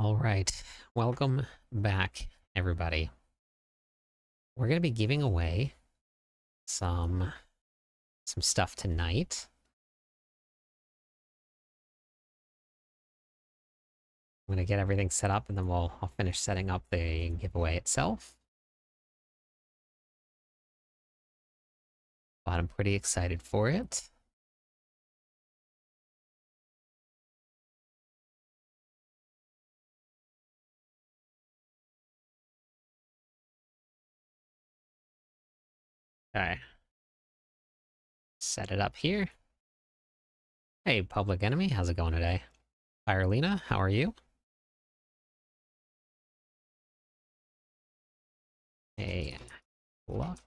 All right, welcome back, everybody. We're going to be giving away some stuff tonight. I'm going to get everything set up, and then I'll finish setting up the giveaway itself. But I'm pretty excited for it. Okay, set it up here. Hey, Public Enemy, how's it going today? Firelina, how are you? Hey, Lux.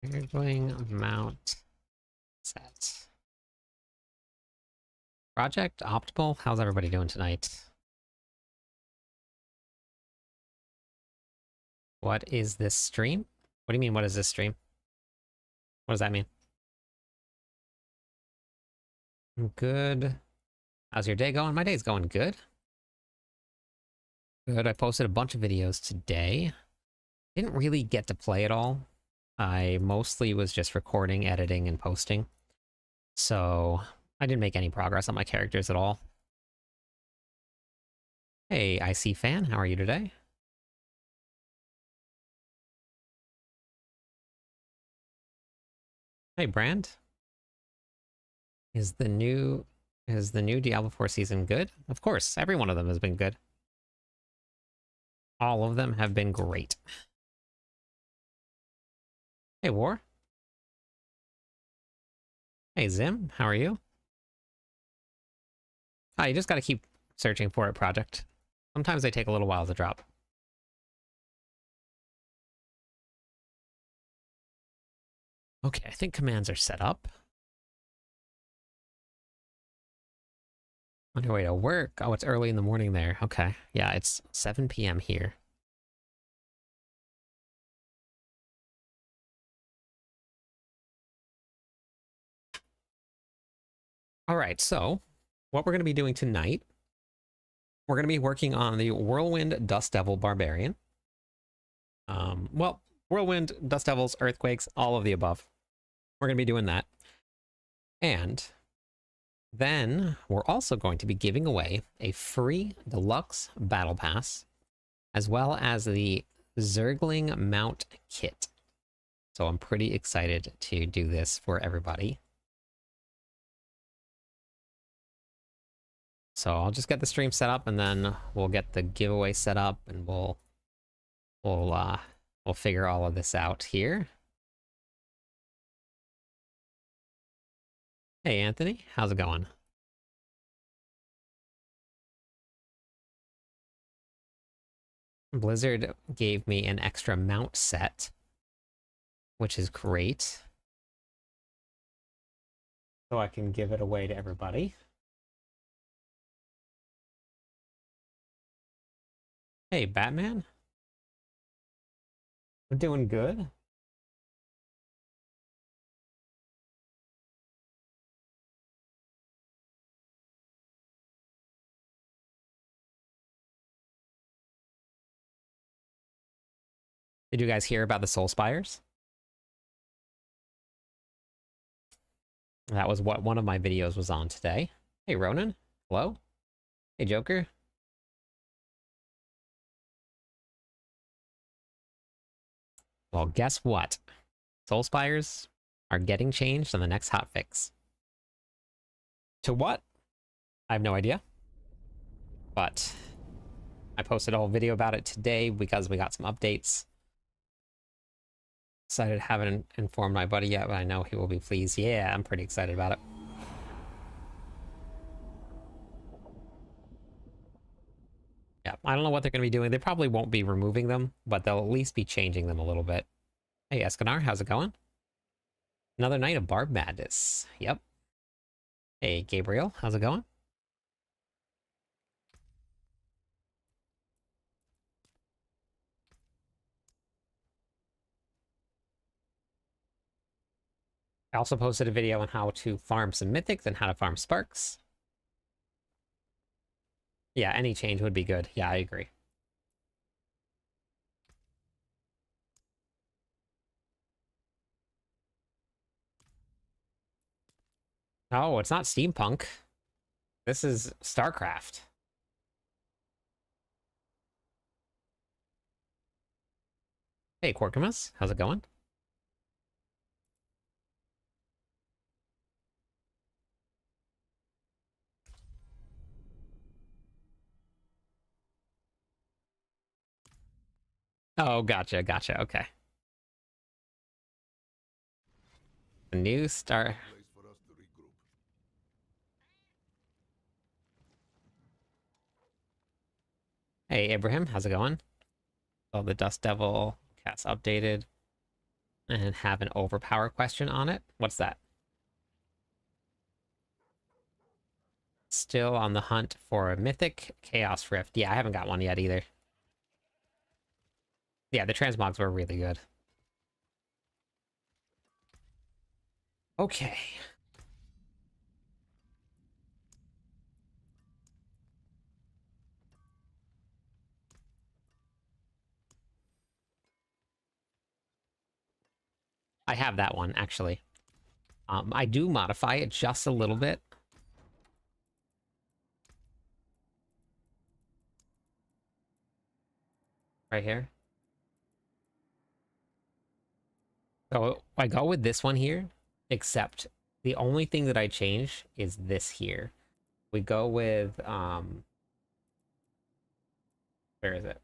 We're going mount set. Project Optimal, how's everybody doing tonight? What is this stream? What do you mean, what is this stream? What does that mean? Good. How's your day going? My day's going good. Good. I posted a bunch of videos today. Didn't really get to play at all. I mostly was just recording, editing, and posting. So I didn't make any progress on my characters at all. Hey, IC fan, how are you today? Hey, Brand. Is the new Diablo 4 season good? Of course, every one of them has been good. All of them have been great. Hey, War. Hey, Zim, how are you? Ah, you just gotta keep searching for it, Project. Sometimes they take a little while to drop. Okay, I think commands are set up. On your way to work. Oh, it's early in the morning there. Okay. Yeah, it's 7 p.m. here. All right, so what we're going to be doing tonight, we're going to be working on the Whirlwind Dust Devil Barbarian. Well, Whirlwind, Dust Devils, Earthquakes, all of the above. We're going to be doing that. And then we're also going to be giving away a free deluxe battle pass, as well as the Zergling Mount Kit. So I'm pretty excited to do this for everybody. So I'll just get the stream set up, and then we'll get the giveaway set up, and we'll figure all of this out here. Hey Anthony, how's it going? Blizzard gave me an extra mount set, which is great. So I can give it away to everybody. Hey Batman. I'm doing good. Did you guys hear about the Soul Spires? That was what one of my videos was on today. Hey Ronan, hello. Hey Joker. Well, guess what? Soul Spires are getting changed on the next hotfix. To what? I have no idea. But I posted a whole video about it today because we got some updates. Excited, haven't informed my buddy yet, but I know he will be pleased. Yeah, I'm pretty excited about it. Yeah, I don't know what they're going to be doing. They probably won't be removing them, but they'll at least be changing them a little bit. Hey, Escanar, how's it going? Another night of Barb Madness. Yep. Hey, Gabriel, how's it going? also posted a video on how to farm some mythics and how to farm sparks. Yeah, any change would be good. Yeah, I agree. Oh, it's not steampunk. This is StarCraft. Hey, Quirkimus, how's it going? Oh, gotcha, gotcha, okay. The new star... Hey, Abraham, how's it going? Oh, the Dust Devil cast updated. And have an overpower question on it. What's that? Still on the hunt for a mythic Chaos Rift. Yeah, I haven't got one yet either. Yeah, the transmogs were really good. Okay. I have that one, actually. I do modify it just a little bit. Right here. So I go with this one here, except the only thing that I change is this here. We go with, where is it?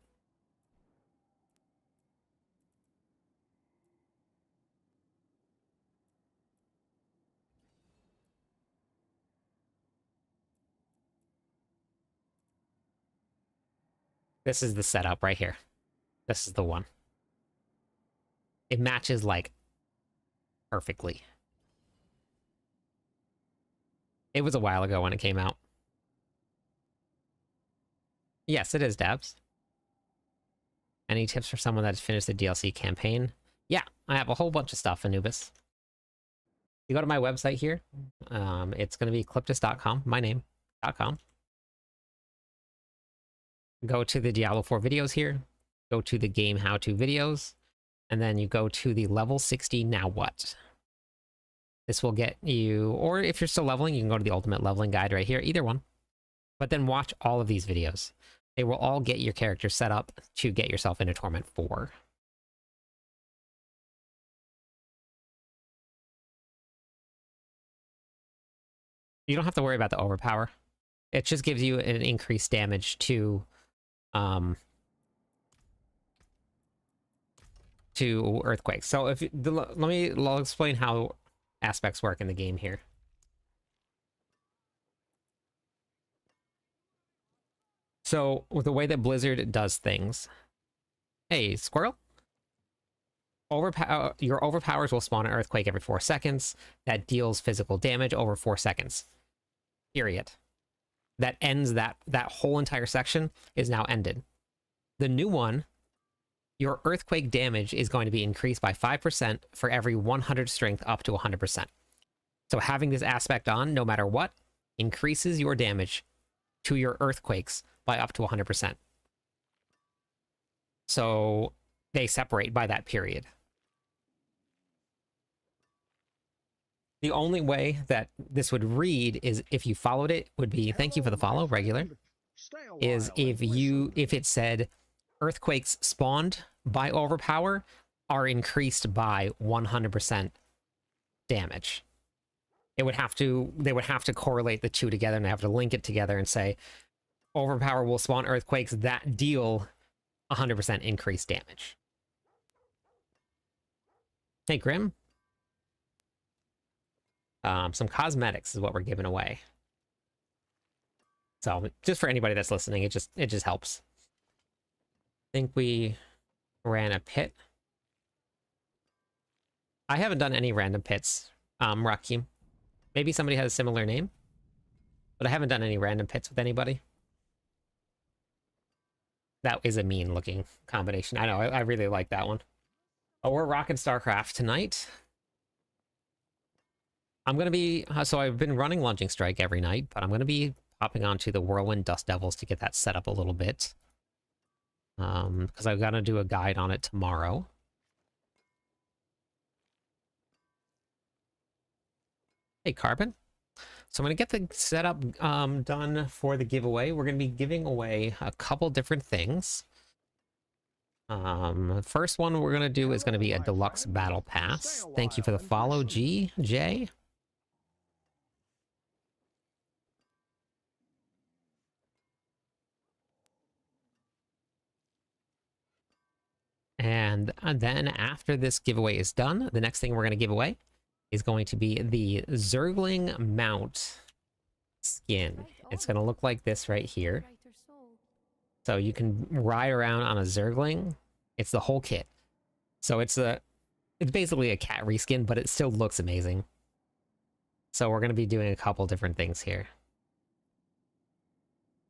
This is the setup right here. This is the one. It matches, like, perfectly. It was a while ago when it came out. Yes, it is, Dabs. Any tips for someone that's finished the DLC campaign? Yeah, I have a whole bunch of stuff, Anubis. You go to my website here. It's going to be cliptus.com, my name.com. Go to the Diablo 4 videos here. Go to the game how-to videos. And then you go to the level 60 now what? This will get you, or if you're still leveling, you can go to the ultimate leveling guide right here, either one. But then watch all of these videos. They will all get your character set up to get yourself into Torment 4. You don't have to worry about the overpower. It just gives you an increased damage to earthquakes. So if I'll explain how aspects work in the game here. So with the way that Blizzard does things, hey squirrel, your overpowers will spawn an earthquake every 4 seconds that deals physical damage over 4 seconds. Period. That ends that whole entire section is now ended. The new one, your earthquake damage is going to be increased by 5% for every 100 strength up to 100%. So having this aspect on, no matter what, increases your damage to your earthquakes by up to 100%. So they separate by that period. The only way that this would read is if you followed it would be, thank you for the follow, regular, is if it said earthquakes spawned by overpower are increased by 100% damage. They would have to correlate the two together and they have to link it together and say overpower will spawn earthquakes that deal 100% increased damage. Hey, Grim. Some cosmetics is what we're giving away. So just for anybody that's listening, it just helps. I think we ran a pit. I haven't done any random pits, Rakim. Maybe somebody has a similar name, but I haven't done any random pits with anybody. That is a mean-looking combination. I know, I really like that one. Oh, we're rocking StarCraft tonight. I'm going to be, so I've been running Lunging Strike every night, but I'm going to be hopping onto the Whirlwind Dust Devils to get that set up a little bit. Because I've got to do a guide on it tomorrow. Hey, Carbon. So I'm going to get the setup done for the giveaway. We're going to be giving away a couple different things. First one we're going to do is going to be a deluxe battle pass. Thank you for the follow, GJ. And then after this giveaway is done, the next thing we're going to give away is going to be the Zergling Mount skin. It's going to look like this right here. So you can ride around on a Zergling. It's the whole kit. So it's basically a cat reskin, but it still looks amazing. So we're going to be doing a couple different things here.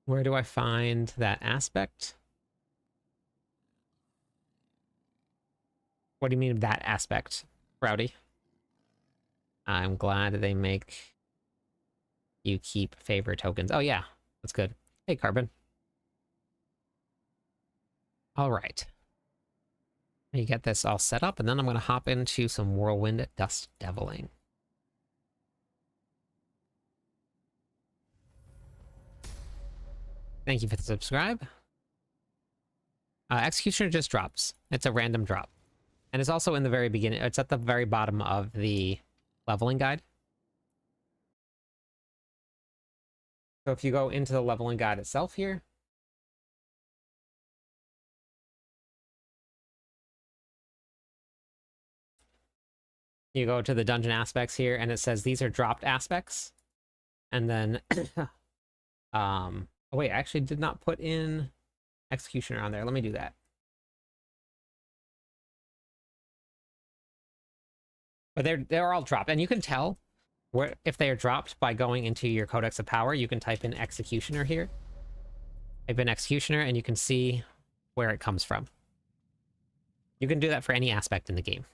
Where do I find that aspect? What do you mean that aspect, Rowdy? I'm glad they make you keep favor tokens. Oh yeah, that's good. Hey, Carbon. All right. Let me get this all set up, and then I'm going to hop into some Whirlwind Dust Deviling. Thank you for the subscribe. Executioner just drops. It's a random drop. And it's also in the very beginning. It's at the very bottom of the leveling guide. So if you go into the leveling guide itself here, you go to the dungeon aspects here, and it says these are dropped aspects. And then, oh wait, I actually did not put in Executioner on there. Let me do that. But they're all dropped, and you can tell where if they are dropped by going into your Codex of Power. You can type in Executioner here. Type in Executioner, and you can see where it comes from. You can do that for any aspect in the game.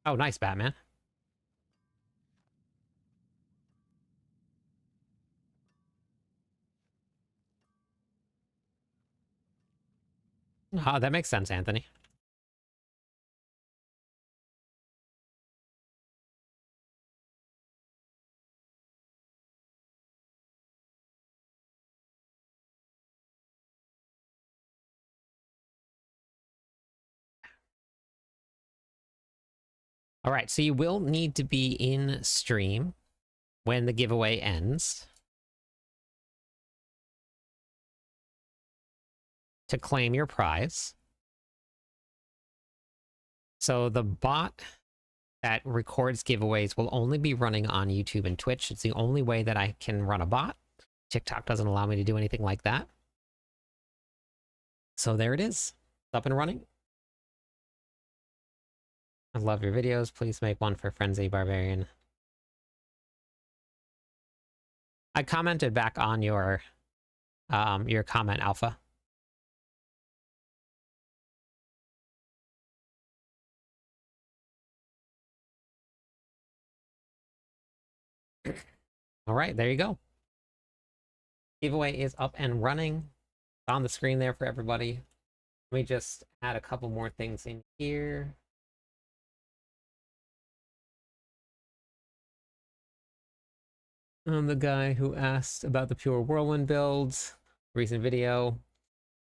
Oh, nice, Batman. Oh, that makes sense, Anthony. All right, so you will need to be in stream when the giveaway ends to claim your prize. So the bot that records giveaways will only be running on YouTube and Twitch. It's the only way that I can run a bot. TikTok doesn't allow me to do anything like that. So there it is. It's up and running. I love your videos. Please make one for Frenzy Barbarian. I commented back on your comment, Alpha. All right, there you go. Giveaway is up and running. It's on the screen there for everybody. Let me just add a couple more things in here. The guy who asked about the pure Whirlwind builds, recent video.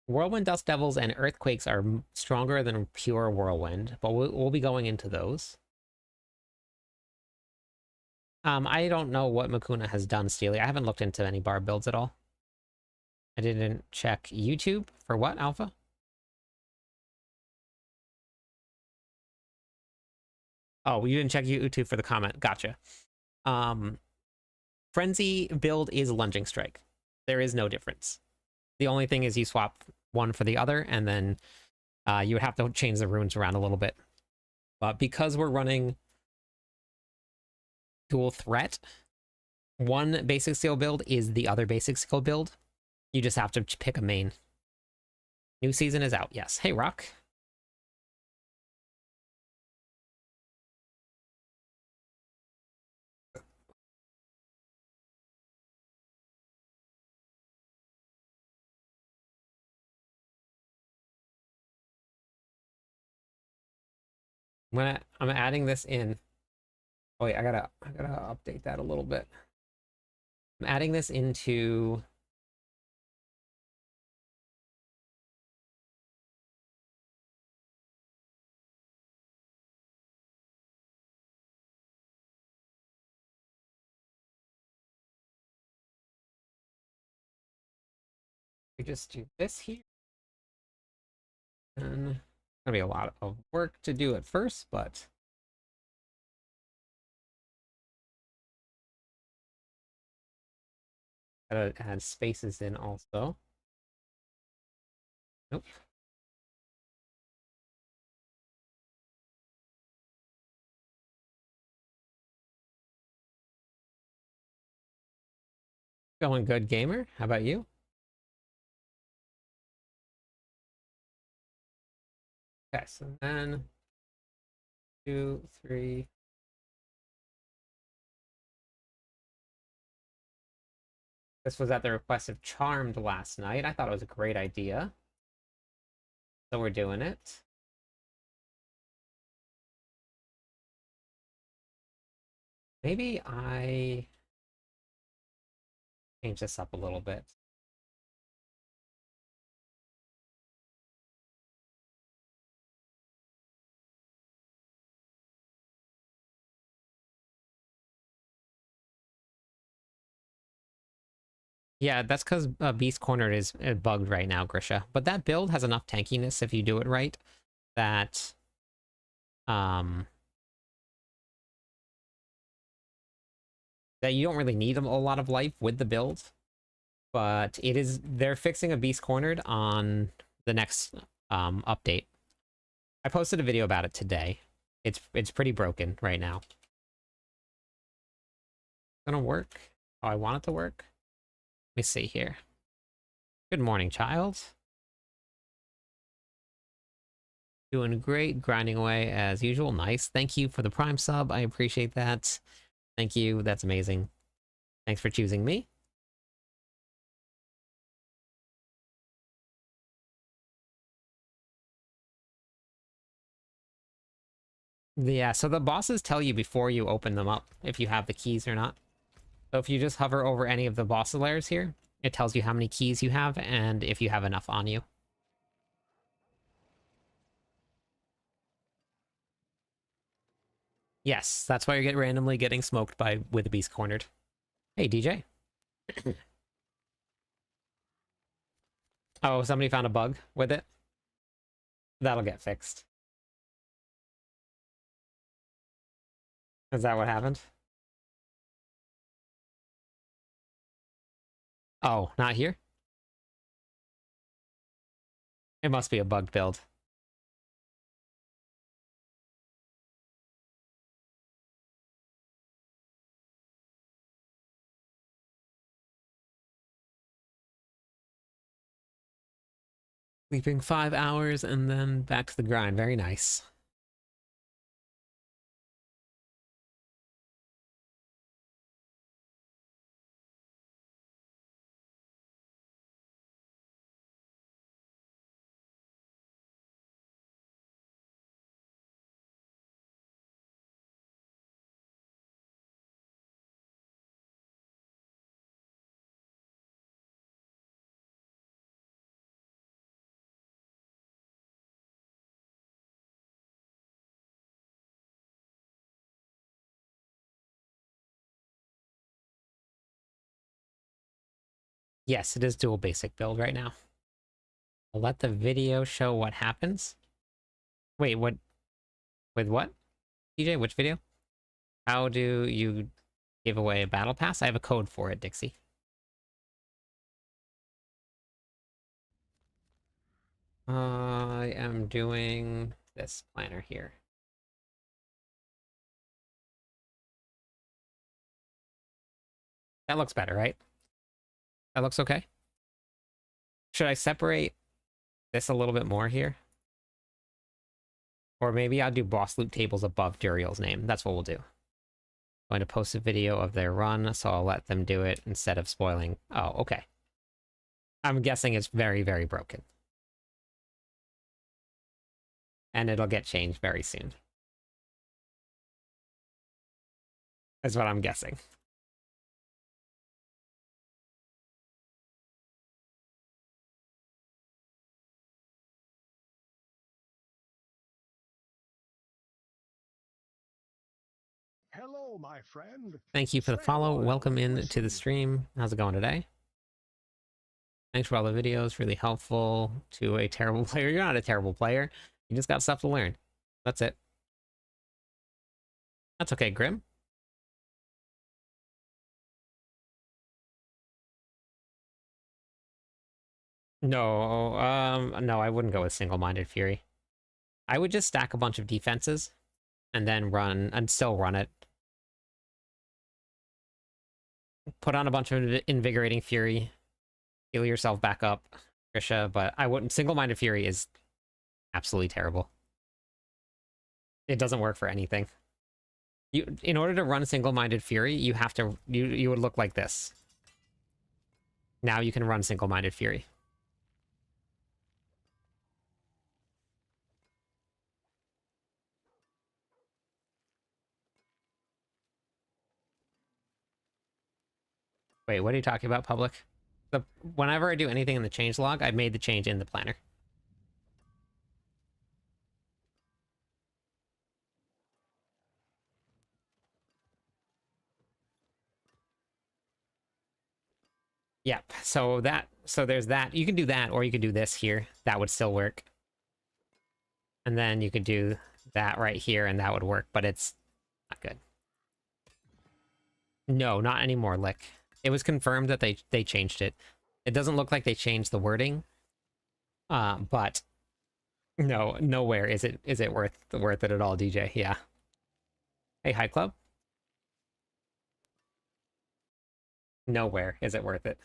Whirlwind Dust Devils and Earthquakes are stronger than pure Whirlwind, but we'll be going into those. I don't know what Makuna has done, Steely. I haven't looked into any bar builds at all. I didn't check YouTube for what, Alpha? Oh, you didn't check YouTube for the comment. Gotcha. Frenzy build is Lunging Strike. There is no difference. The only thing is you swap one for the other, and then you would have to change the runes around a little bit. But because we're running dual threat, one basic skill build is the other basic skill build. You just have to pick a main. New season is out, yes. Hey, Rock. I'm adding this in. Oh wait, I gotta update that a little bit. I'm adding this into we just do this here. And gonna be a lot of work to do at first, but gotta add spaces in also. Nope. Going good, gamer. How about you? Okay, so then 2, 3. This was at the request of Charmed last night. I thought it was a great idea. So we're doing it. Maybe I change this up a little bit. Yeah, that's because Beast Cornered is bugged right now, Grisha. But that build has enough tankiness if you do it right that um that you don't really need a lot of life with the build. But they're fixing a Beast Cornered on the next update. I posted a video about it today. It's pretty broken right now. Gonna work. Oh, I want it to work. Let me see here. Good morning, child. Doing great, grinding away as usual. Nice. Thank you for the Prime sub. I appreciate that. Thank you. That's amazing. Thanks for choosing me. Yeah, so the bosses tell you before you open them up if you have the keys or not. So if you just hover over any of the boss layers here, it tells you how many keys you have and if you have enough on you. Yes, that's why you're randomly getting smoked with a Beast Cornered. Hey, DJ. Oh, somebody found a bug with it? That'll get fixed. Is that what happened? Oh, not here? It must be a bugged build. Sleeping 5 hours and then back to the grind. Very nice. Yes, it is dual basic build right now. I'll let the video show what happens. Wait, what? With what? DJ, which video? How do you give away a battle pass? I have a code for it, Dixie. I am doing this planner here. That looks better, right? That looks okay. Should I separate this a little bit more here? Or maybe I'll do boss loot tables above Duriel's name. That's what we'll do. I'm going to post a video of their run, so I'll let them do it instead of spoiling. Oh, okay. I'm guessing it's very, very broken. And it'll get changed very soon. Is what I'm guessing. Hello, my friend. Thank you for the Snail follow. oil Welcome and in to the glycerin. stream. How's it going today? Thanks for all the videos. Really helpful to a terrible player. You're not a terrible player. You just got stuff to learn. That's it. That's okay, Grim. No, I wouldn't go with single-minded fury. I would just stack a bunch of defenses and then run and still run it. Put on a bunch of invigorating fury, heal yourself back up, Grisha, but I wouldn't. Single-minded fury is absolutely terrible. It doesn't work for anything. In order to run single-minded fury, you have to you would look like this. Now you can run single-minded fury. Wait, what are you talking about, public? Whenever I do anything in the change log, I've made the change in the planner. Yep. So there's that. You can do that, or you could do this here. That would still work. And then you could do that right here, and that would work, but it's not good. No, not anymore, Lick. It was confirmed that they changed it. It doesn't look like they changed the wording. But no, nowhere is it worth it at all, DJ. Yeah. Hey, High Club. Nowhere is it worth it.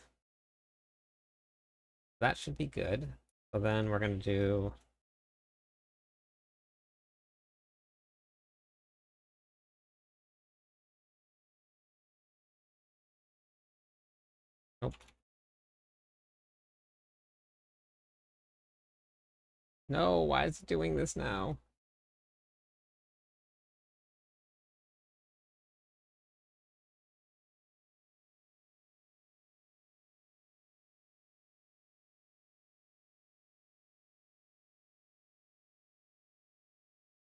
That should be good. So then we're gonna do. Nope. No, why is it doing this now?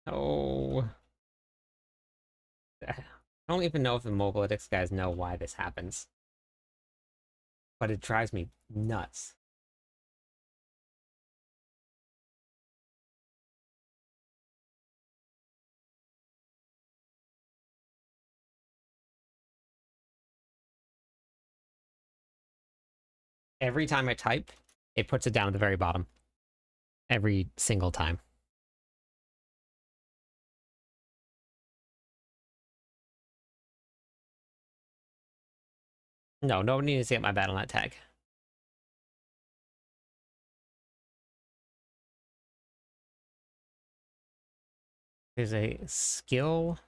Oh. I don't even know if the Mobalytics guys know why this happens. But it drives me nuts. Every time I type, it puts it down at the very bottom. Every single time. No, nobody needs to get my Battle.net tag. There's a skill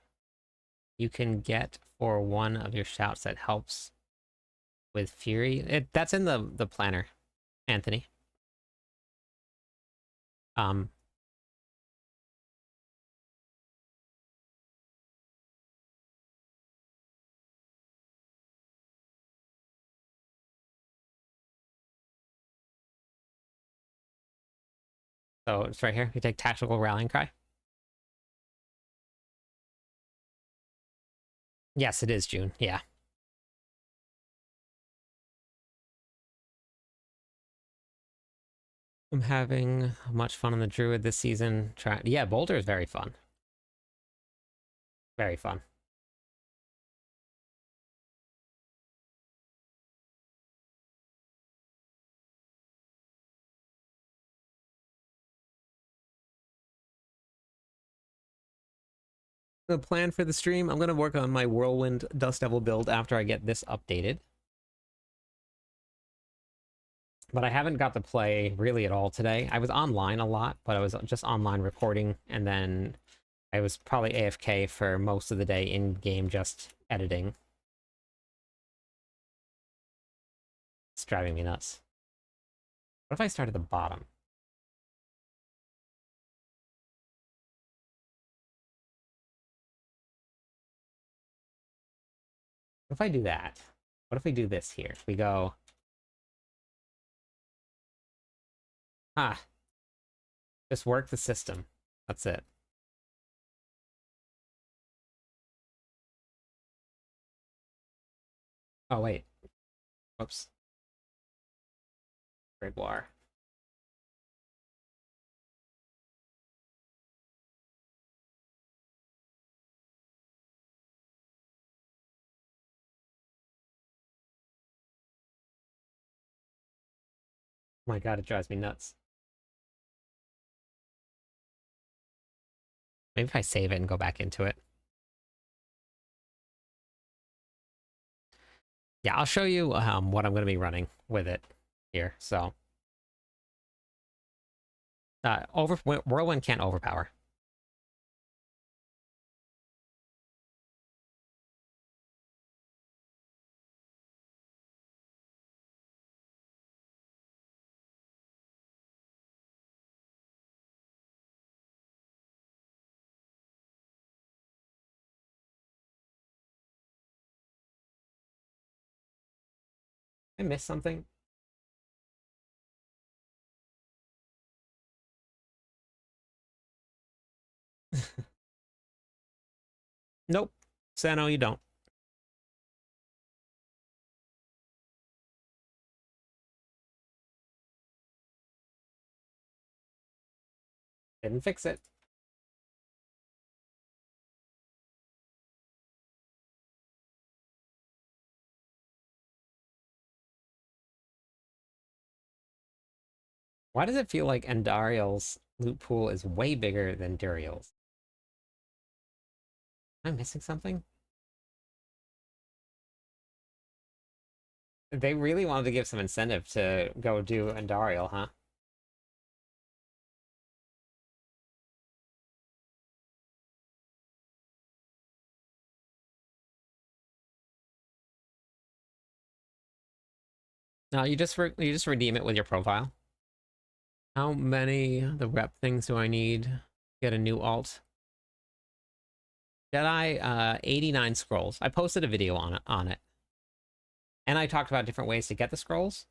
you can get for one of your shouts that helps with Fury. That's in the planner, Anthony. Um, so it's right here. You take Tactical Rallying Cry. Yes, it is June. Yeah. I'm having much fun on the Druid this season. Yeah, Boulder is very fun. Very fun. The plan for the stream, I'm going to work on my Whirlwind Dust Devil build after I get this updated. But I haven't got to play really at all today. I was online a lot, but I was just online recording, and then I was probably AFK for most of the day in game just editing. It's driving me nuts. What if I start at the bottom? What if I do that? What if we do this here? We go... Ah, just work the system. That's it. Oh, wait. Whoops. Gregoire. Oh my god, it drives me nuts. Maybe if I save it and go back into it. Yeah, I'll show you what I'm going to be running with it here. So, Whirlwind can't overpower. I missed something. Nope. Sano, you don't. Didn't fix it. Why does it feel like Endariel's loot pool is way bigger than Duriel's? Am I missing something? They really wanted to give some incentive to go do Endariel, huh? No, you just redeem it with your profile. How many the rep things do I need? Get a new alt. Jedi 89 scrolls. I posted a video on it. And I talked about different ways to get the scrolls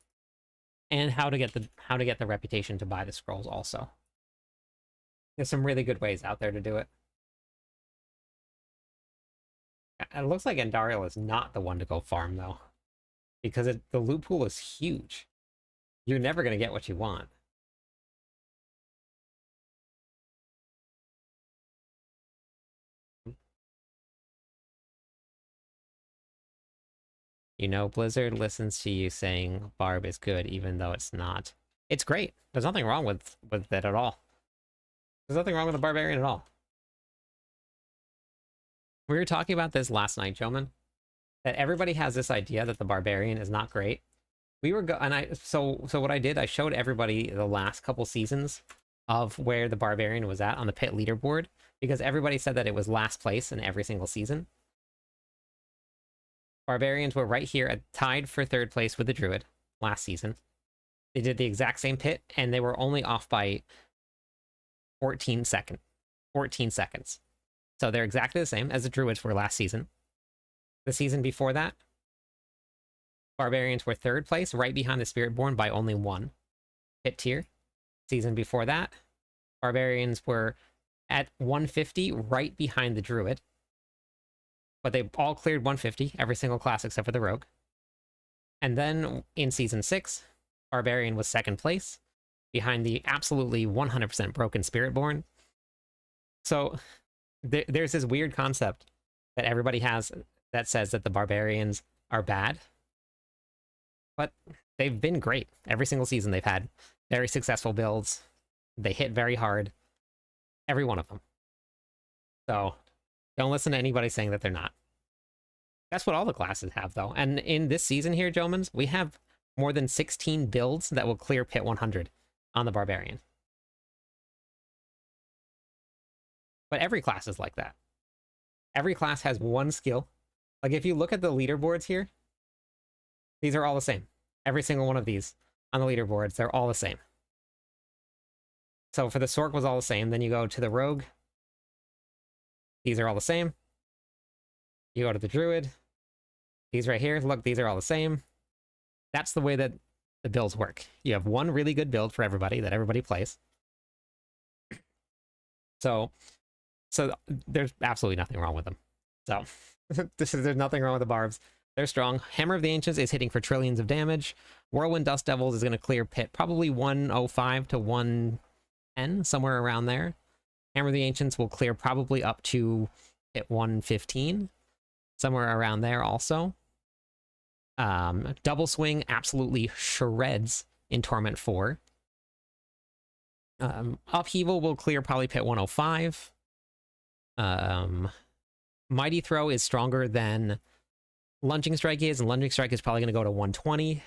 and how to get the reputation to buy the scrolls also. There's some really good ways out there to do it. It looks like Endariel is not the one to go farm though, because the loot pool is huge. You're never going to get what you want. You know, Blizzard listens to you saying Barb is good, even though it's not. It's great. There's nothing wrong with it at all. There's nothing wrong with the Barbarian at all. We were talking about this last night, Joman, that everybody has this idea that the Barbarian is not great. We were so what I did, I showed everybody the last couple seasons of where the Barbarian was at on the pit leaderboard, because everybody said that it was last place in every single season. Barbarians were right here, tied for third place with the Druid last season. They did the exact same pit, and they were only off by 14 seconds. So they're exactly the same as the Druids were last season. The season before that, Barbarians were third place, right behind the Spiritborn by only 1 pit tier. Season before that, Barbarians were at 150, right behind the Druid. But they all cleared 150, every single class except for the Rogue. And then in Season 6, Barbarian was second place, behind the absolutely 100% broken Spiritborn. So there's this weird concept that everybody has that says that the Barbarians are bad. But they've been great. Every single season they've had very successful builds. They hit very hard. Every one of them. So don't listen to anybody saying that they're not. That's what all the classes have, though. And in this season here, Jomans, we have more than 16 builds that will clear pit 100 on the Barbarian. But every class is like that. Every class has one skill. Like, if you look at the leaderboards here, these are all the same. Every single one of these on the leaderboards, they're all the same. So for the Sork was all the same. Then you go to the Rogue. These are all the same. You go to the Druid. These right here, look, these are all the same. That's the way that the builds work. You have one really good build for everybody that everybody plays. So there's absolutely nothing wrong with them. So there's nothing wrong with the barbs. They're strong. Hammer of the Ancients is hitting for trillions of damage. Whirlwind Dust Devils is going to clear pit probably 105 to 110, somewhere around there. Hammer of the Ancients will clear probably up to hit 115, somewhere around there also. Double Swing absolutely shreds in Torment 4. Upheaval will clear probably pit 105. Mighty Throw is stronger than Lunging Strike is, and Lunging Strike is probably going to go to 120.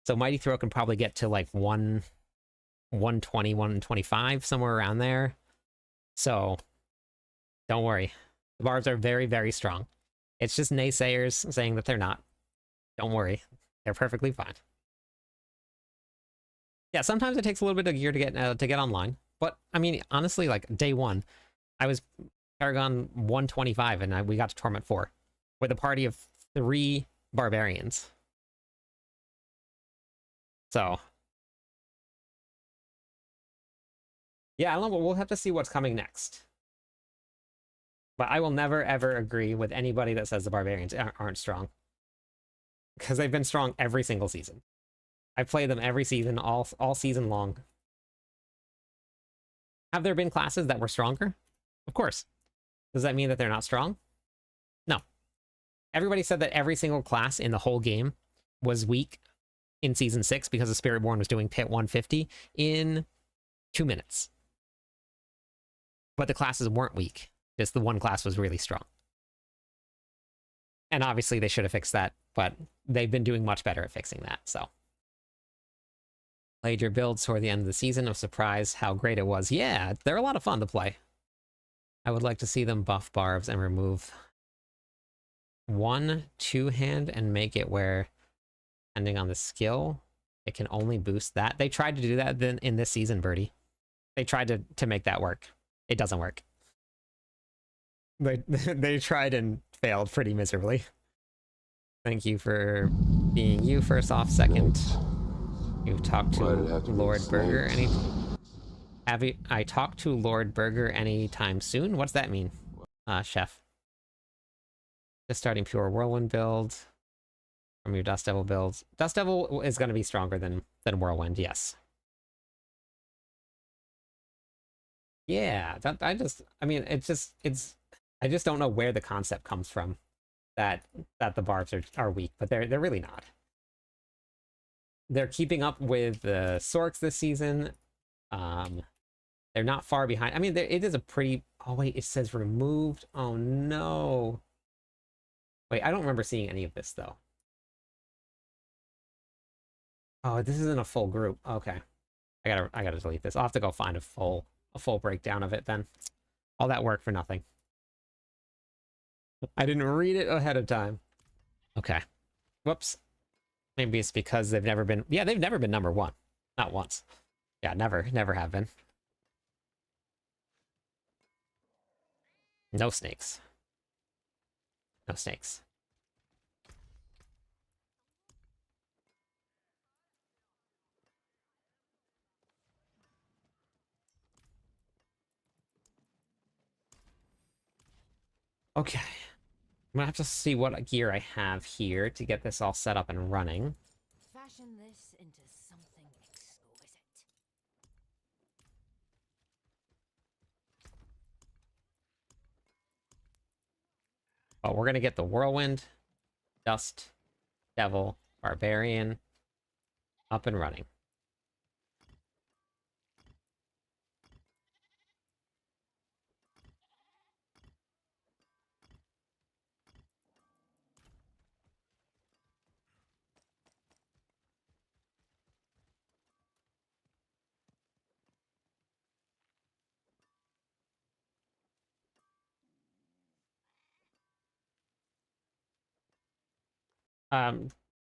So Mighty Throw can probably get to like 120, 125, somewhere around there. So don't worry. The barbs are very, very strong. It's just naysayers saying that they're not. Don't worry. They're perfectly fine. Yeah, sometimes it takes a little bit of gear to get online. But, I mean, honestly, like, day one, I was Paragon 125, and we got to Torment 4 with a party of 3 Barbarians. So, yeah, I don't know, we'll have to see what's coming next. But I will never, ever agree with anybody that says the Barbarians aren't strong. Because they've been strong every single season. I played them every season, all season long. Have there been classes that were stronger? Of course. Does that mean that they're not strong? No. Everybody said that every single class in the whole game was weak in Season 6 because the Spiritborn was doing pit 150 in 2 minutes. But the classes weren't weak. Just the one class was really strong. And obviously they should have fixed that, but they've been doing much better at fixing that, so. Played your builds toward the end of the season. I'm surprised how great it was. Yeah, they're a lot of fun to play. I would like to see them buff barbs and remove 1 2-hand and make it where, depending on the skill, it can only boost that. They tried to do that in this season, Birdie. They tried to make that work. It doesn't work. They tried and failed pretty miserably. Thank you for being you, first off. Second, you've talked to Lord Burger I talked to Lord Burger anytime soon? What's that mean, Chef? Just starting pure Whirlwind build from your Dust Devil builds. Dust Devil is going to be stronger than Whirlwind, yes. Yeah, I just don't know where the concept comes from that the barbs are weak, but they're really not. They're keeping up with the Sorks this season. They're not far behind. I mean, it is a pretty... Oh, wait, it says removed. Oh, no. Wait, I don't remember seeing any of this, though. Oh, this isn't a full group. Okay. I gotta delete this. I'll have to go find a full breakdown of it then. All that work for nothing. I didn't read it ahead of time. Okay. Whoops. Maybe it's because they've never been... Yeah, they've never been number 1. Not once. Yeah, never have been. No snakes. No snakes. Okay. I'm gonna have to see what gear I have here to get this all set up and running. Fashion this into something exquisite. But we're gonna get the Whirlwind, Dust, Devil, Barbarian up and running.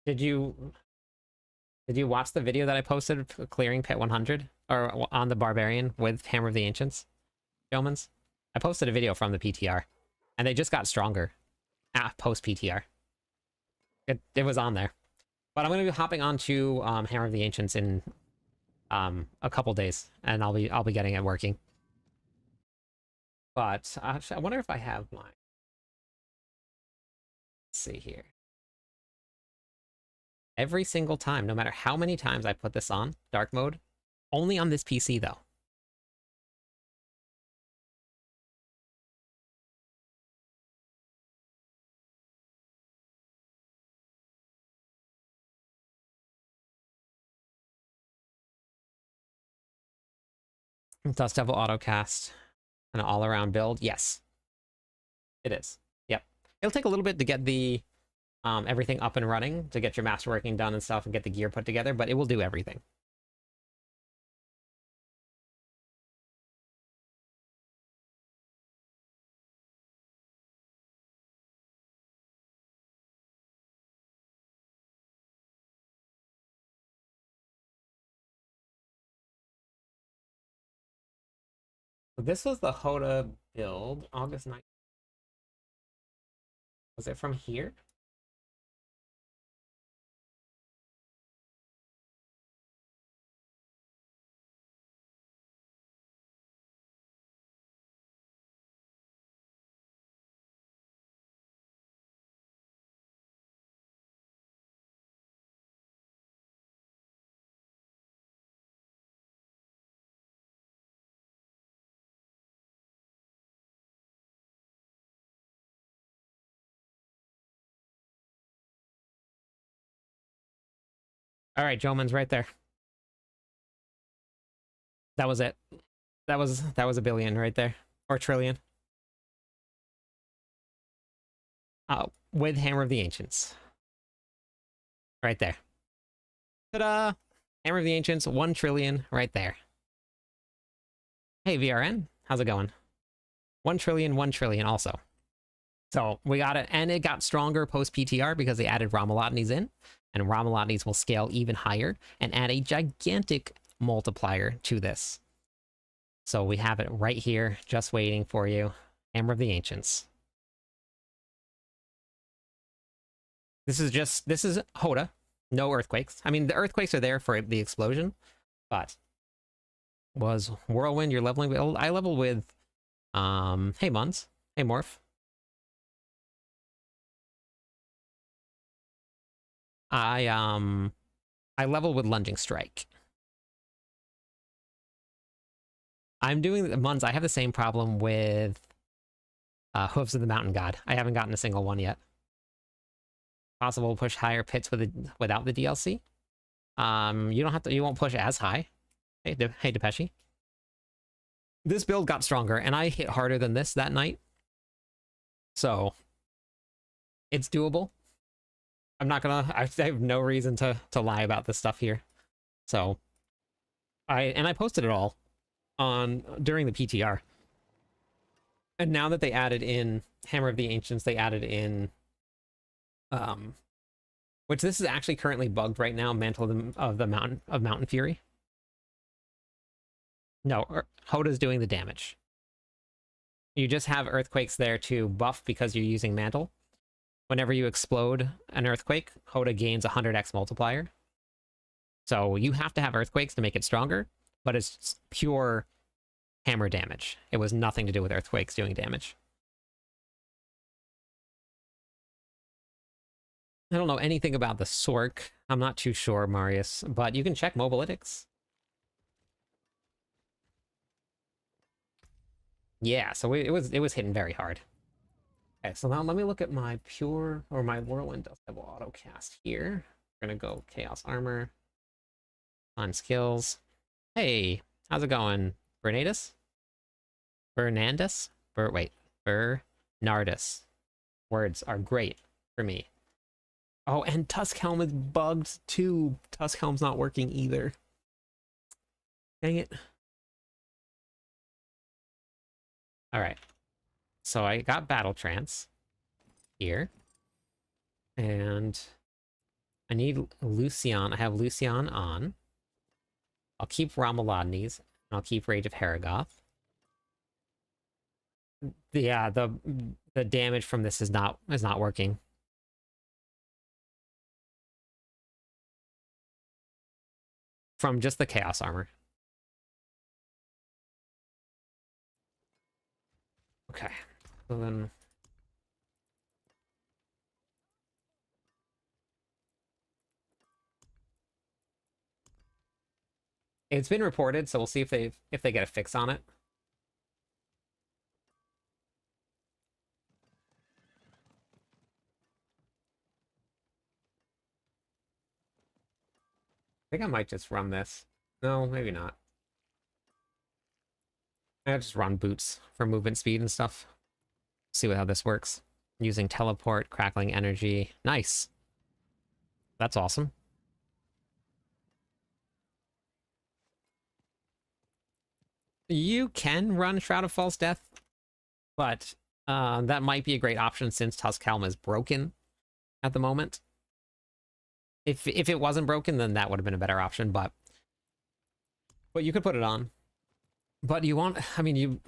Did you watch the video that I posted clearing pit 100 or on the Barbarian with Hammer of the Ancients, Yeomans? I posted a video from the PTR, and they just got stronger post PTR. It was on there. But I'm going to be hopping onto Hammer of the Ancients in a couple days, and I'll be getting it working. But actually, I wonder if I have mine. Let's see here. Every single time, no matter how many times I put this on, dark mode, only on this PC though. Dust Devil autocast, an all-around build. Yes, it is. Yep. It'll take a little bit to get the everything up and running, to get your masterworking done and stuff, and get the gear put together, but it will do everything. This was the Hoda build, August 9th. Was it from here? All right, Joman's right there. That was it. That was a billion right there, or trillion. With Hammer of the Ancients, right there. Ta-da! Hammer of the Ancients, 1 trillion, right there. Hey VRN, how's it going? 1 trillion, 1 trillion, also. So we got it, and it got stronger post PTR because they added Ramalotnes in, and Ramalotnes will scale even higher and add a gigantic multiplier to this. So we have it right here, just waiting for you. Hammer of the Ancients. This is Hoda. No earthquakes. I mean, the earthquakes are there for the explosion, but was Whirlwind you're leveling with? I leveled with, hey Muns. Hey Morph. I leveled with Lunging Strike. I'm doing Muns. I have the same problem with Hooves of the Mountain God. I haven't gotten a single one yet. Possible to push higher pits without the DLC. You don't have to. You won't push as high. Hey, hey Depeshi. This build got stronger, and I hit harder than this that night. So it's doable. I'm not gonna. I have no reason to lie about this stuff here. So I posted it all on during the PTR. And now that they added in Hammer of the Ancients, they added in which this is actually currently bugged right now, Mantle of the Mountain Fury. No, Hoda's doing the damage. You just have earthquakes there to buff because you're using Mantle. Whenever you explode an earthquake, Hoda gains 100x multiplier. So you have to have earthquakes to make it stronger, but it's pure hammer damage. It was nothing to do with earthquakes doing damage. I don't know anything about the Sork. I'm not too sure, Marius, but you can check Mobalytics. Yeah, so it was hitting very hard. Okay, so now let me look at my pure or my Whirlwind Dust Devil autocast here. We're gonna go Chaos Armor on skills. Hey, how's it going, Bernardus? Bernardus? Bernardus. Words are great for me. Oh, and Tuskhelm is bugged too. Tuskhelm's not working either. Dang it. All right. So I got Battle Trance here. And I need Lucian. I have Lucian on. I'll keep Ramalodnes. And I'll keep Rage of Haragoth. Yeah, the damage from this is not working. from just the chaos armor. Okay, so then it's been reported, so we'll see if they get a fix on it. I think I might just run this. No, maybe not. I just run boots for movement speed and stuff. See how this works. Using teleport, crackling energy. Nice. That's awesome. You can run Shroud of False Death, but that might be a great option since Tusk Helm is broken at the moment. If it wasn't broken, then that would have been a better option, but you could put it on. But you want, I mean, you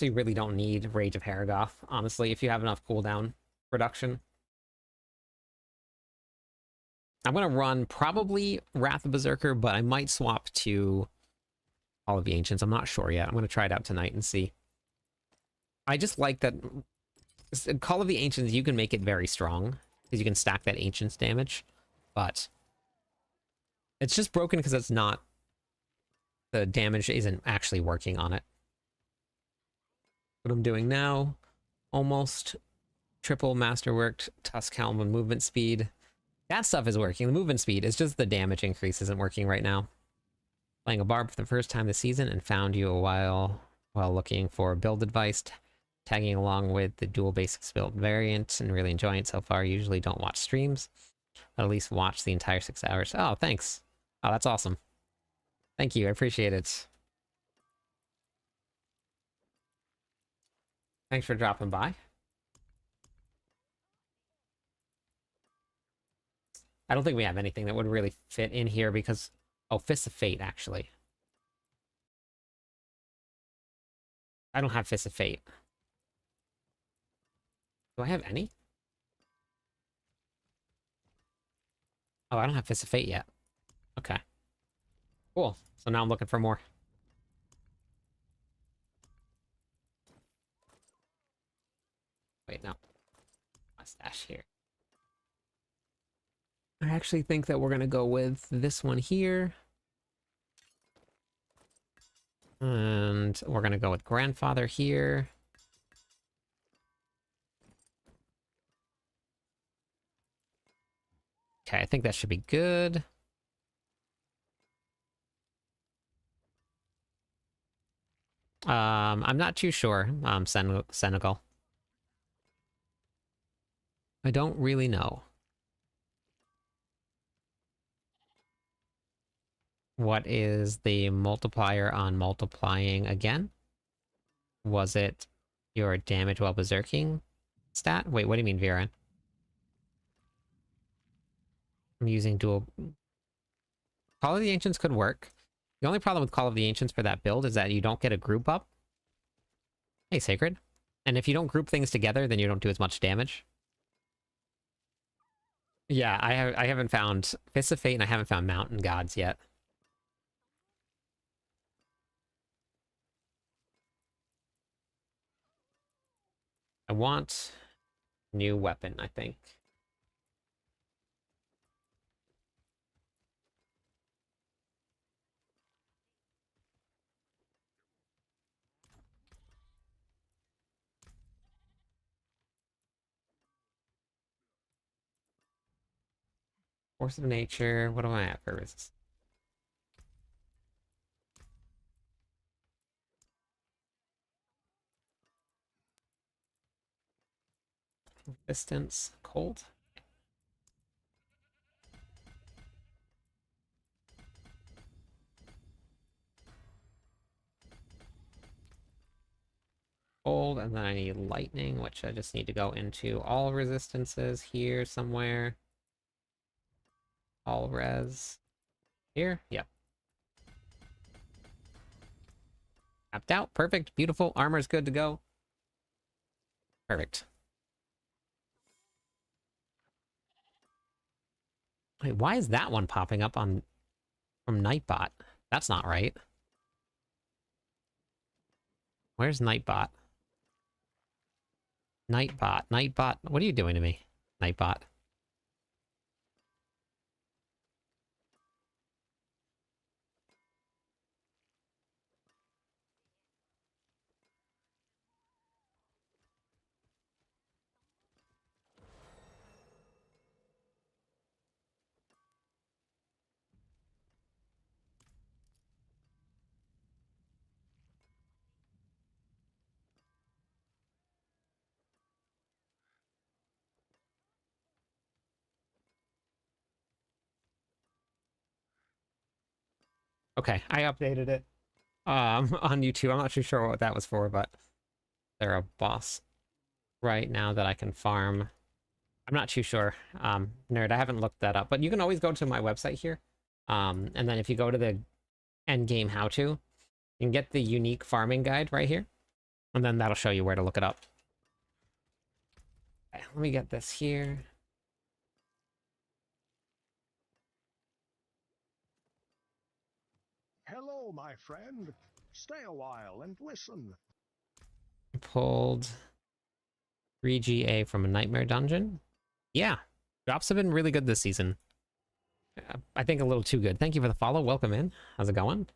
really don't need Rage of Haragoth, honestly, if you have enough cooldown reduction. I'm going to run probably Wrath of Berserker, but I might swap to All of the Ancients. I'm not sure yet. I'm going to try it out tonight and see. I just like that Call of the Ancients, you can make it very strong because you can stack that Ancients damage, but it's just broken because it's not, the damage isn't actually working on it. What I'm doing now, almost triple masterworked Tusk Helm and movement speed. That stuff is working. The movement speed is just the damage increase isn't working right now. Playing a barb for the first time this season and found you a while looking for build advice, tagging along with the dual basics build variant and really enjoying it so far. Usually don't watch streams, but at least watch the entire 6 hours. Oh, thanks. Oh, that's awesome. Thank you. I appreciate it. Thanks for dropping by. I don't think we have anything that would really fit in here because... Oh, Fists of Fate, actually. I don't have Fists of Fate. Do I have any? Oh, I don't have Fists of Fate yet. Okay. Cool. So now I'm looking for more. Wait, no. My stash here. I actually think that we're going to go with this one here. And we're going to go with Grandfather here. Okay, I think that should be good. I'm not too sure, Senegal. I don't really know. What is the multiplier on multiplying again? Was it your damage while berserking stat? Wait, what do you mean, Viren? I'm using dual... Call of the Ancients could work. The only problem with Call of the Ancients for that build is that you don't get a group up. Hey, Sacred. And if you don't group things together, then you don't do as much damage. Yeah, I haven't found Fists of Fate and I haven't found Mountain Gods yet. I want new weapon, I think. Force of Nature, what do I have for resistance? Resistance, cold. Cold, and then I need lightning, which I just need to go into all resistances here somewhere. All res. Here? Yep. Tapped out. Perfect. Beautiful. Armor's good to go. Perfect. Wait, why is that one popping up on From Nightbot. That's not right. Where's Nightbot? Nightbot. Nightbot. What are you doing to me? Nightbot. Okay, I updated it. On YouTube. I'm not too sure what that was for, but they're a boss right now that I can farm. I'm not too sure. Nerd, I haven't looked that up, but you can always go to my website here. And then if you go to the Endgame how-to, you can get the unique farming guide right here. And then that'll show you where to look it up. Okay, let me get this here. Hello, my friend. Stay a while and listen. Pulled 3GA from a nightmare dungeon. Yeah, drops have been really good this season. I think a little too good. Thank you for the follow. Welcome in. How's it going?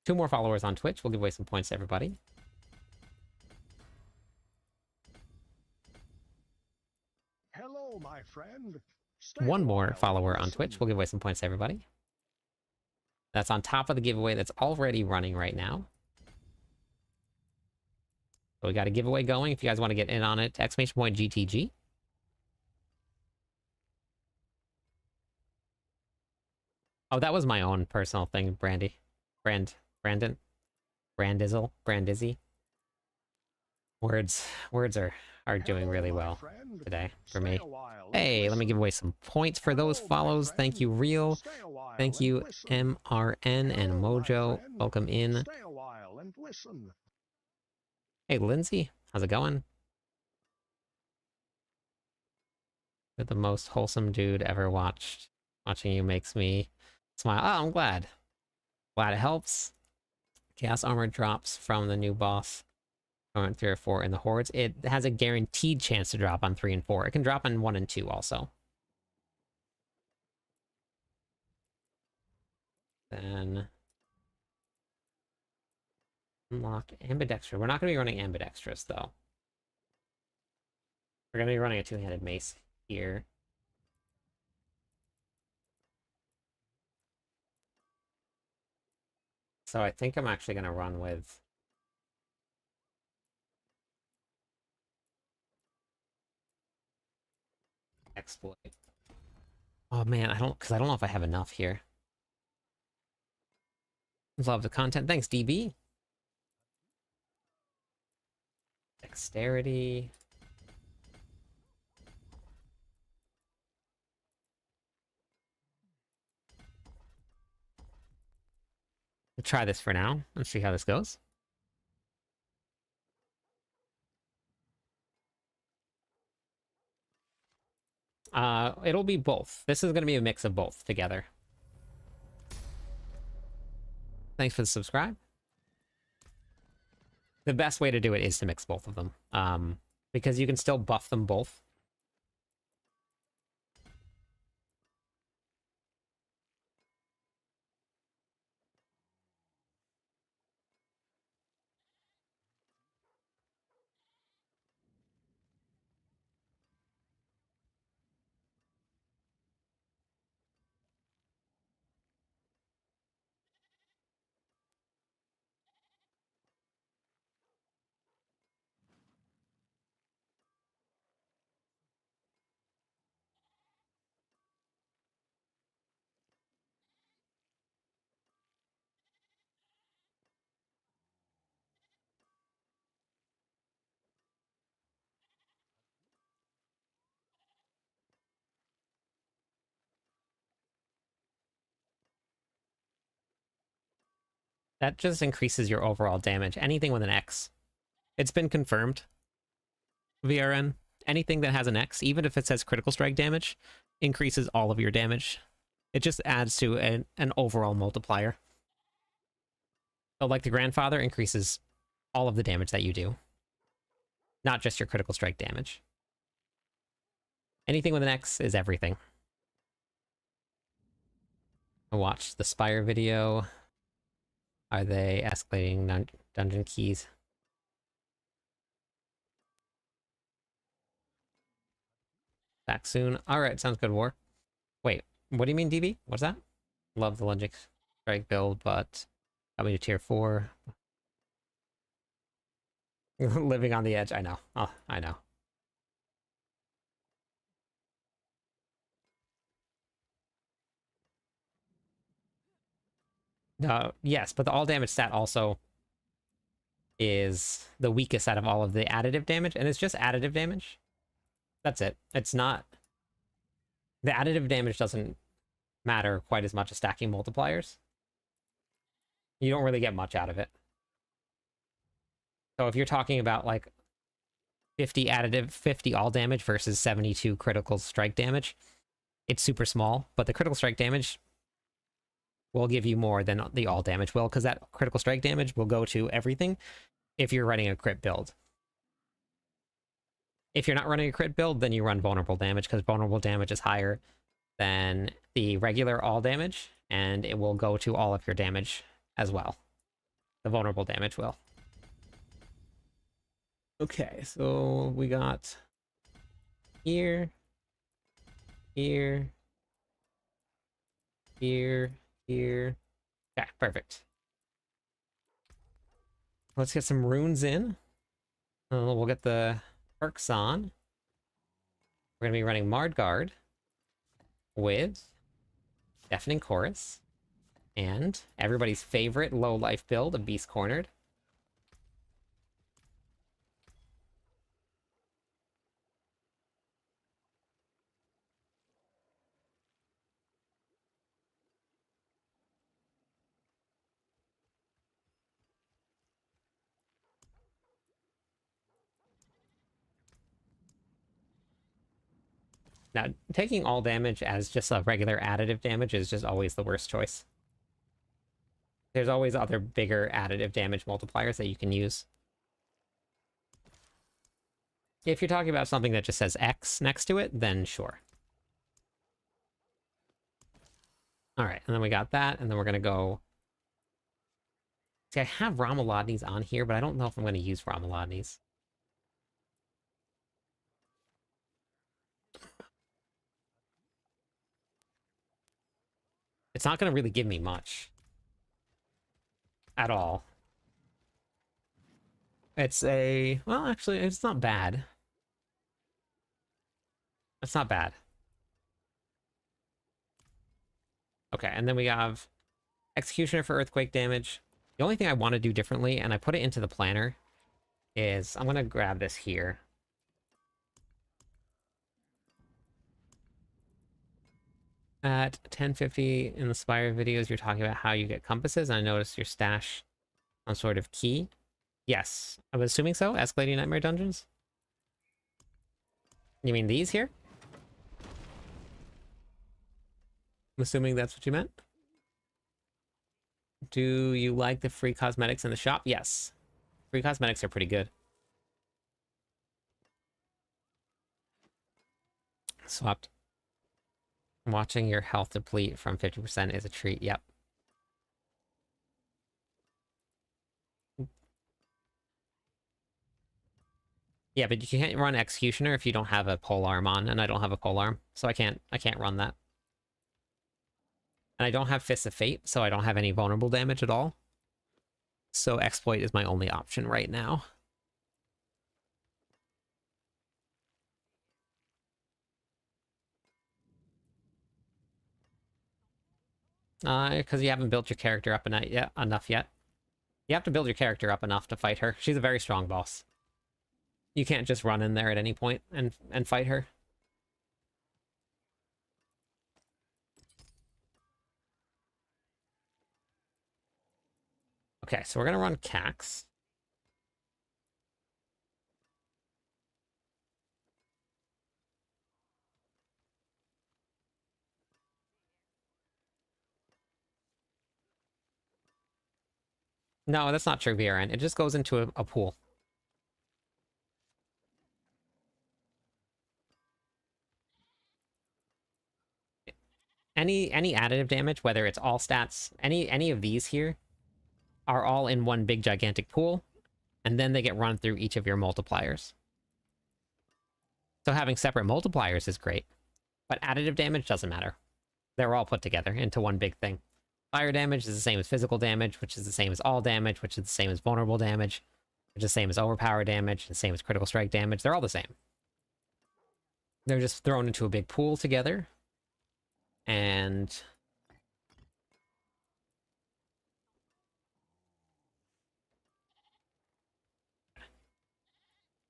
2 more followers on Twitch. We'll give away some points to everybody. Hello, my friend. Stay 1 a more while follower and on Twitch. listen. We'll give away some points to everybody. That's on top of the giveaway that's already running right now. So we got a giveaway going. If you guys want to get in on it, !GTG. Oh, that was my own personal thing, Brandon. Brandizzy. Words are doing really Hello, my well friend. today for Stay me. a while and Hey, let me listen. give away some points for those Hello, my follows. Thank friend. you, Real. Stay a while Thank and you, listen. MRN and Hello, my Mojo. friend. Welcome in. Stay a while and listen. Hey, Lindsay. How's it going? You're the most wholesome dude ever watched. Watching you makes me smile. Oh, I'm glad. Glad it helps. Chaos armor drops from the new boss. On 3 or 4 in the hordes. It has a guaranteed chance to drop on 3 and 4. It can drop on 1 and 2 also. Then unlock ambidextrous. We're not going to be running ambidextrous though. We're going to be running a 2-handed mace here. So I think I'm actually going to run with exploit. Oh man, I don't know if I have enough here. Love the content. Thanks, DB. Dexterity. We'll try this for now. Let's see how this goes. It'll be both. This is going to be a mix of both together. Thanks for the subscribe. The best way to do it is to mix both of them. Because you can still buff them both. That just increases your overall damage. Anything with an X. It's been confirmed. VRN. Anything that has an X, even if it says critical strike damage, increases all of your damage. It just adds to an overall multiplier. So like the grandfather increases all of the damage that you do, not just your critical strike damage. Anything with an X is everything. I watched the Spire video. Are they escalating dungeon keys? Back soon. Alright, sounds good, War. Wait, what do you mean, DB? What's that? Love the Logic Strike build, but got me to tier 4. Living on the edge, I know. Oh, I know. Yes, but the all damage stat also is the weakest out of all of the additive damage, and it's just additive damage. That's it. It's not... The additive damage doesn't matter quite as much as stacking multipliers. You don't really get much out of it. So if you're talking about like 50 additive, 50 all damage versus 72 critical strike damage, it's super small, but the critical strike damage will give you more than the all damage will, because that critical strike damage will go to everything if you're running a crit build. If you're not running a crit build, then you run vulnerable damage, because vulnerable damage is higher than the regular all damage, and it will go to all of your damage as well. The vulnerable damage will. Okay, so we got here, here, here, here. Okay, perfect. Let's get some runes in. We'll get the perks on. We're going to be running Mardguard with Deafening Chorus and everybody's favorite low life build, a Beast Cornered. Now, taking all damage as just a regular additive damage is just always the worst choice. There's always other bigger additive damage multipliers that you can use. If you're talking about something that just says X next to it, then sure. Alright, and then we got that, and then we're going to go... See, I have Ramalodni's on here, but I don't know if I'm going to use Ramalodni's. It's not going to really give me much. At all. It's a... Well, actually, it's not bad. It's not bad. Okay, and then we have Executioner for earthquake damage. The only thing I want to do differently, and I put it into the planner, is I'm going to grab this here. At 1050 in the Spire videos, you're talking about how you get compasses, and I noticed your stash some sort of key. Yes, I was assuming so. Escalating Nightmare Dungeons? You mean these here? I'm assuming that's what you meant. Do you like the free cosmetics in the shop? Yes. Free cosmetics are pretty good. Swapped. Watching your health deplete from 50% is a treat. Yep. Yeah, but you can't run Executioner if you don't have a polearm on, and I don't have a polearm, so I can't run that. And I don't have Fists of Fate, so I don't have any vulnerable damage at all. So Exploit is my only option right now. Because you haven't built your character up enough yet. You have to build your character up enough to fight her. She's a very strong boss. You can't just run in there at any point and fight her. Okay, so we're gonna run Cax. No, that's not true, VRN. It just goes into a pool. Any additive damage, whether it's all stats, any of these here, are all in one big gigantic pool, and then they get run through each of your multipliers. So having separate multipliers is great, but additive damage doesn't matter. They're all put together into one big thing. Fire damage is the same as physical damage, which is the same as all damage, which is the same as vulnerable damage, which is the same as overpower damage, the same as critical strike damage. They're all the same. They're just thrown into a big pool together. And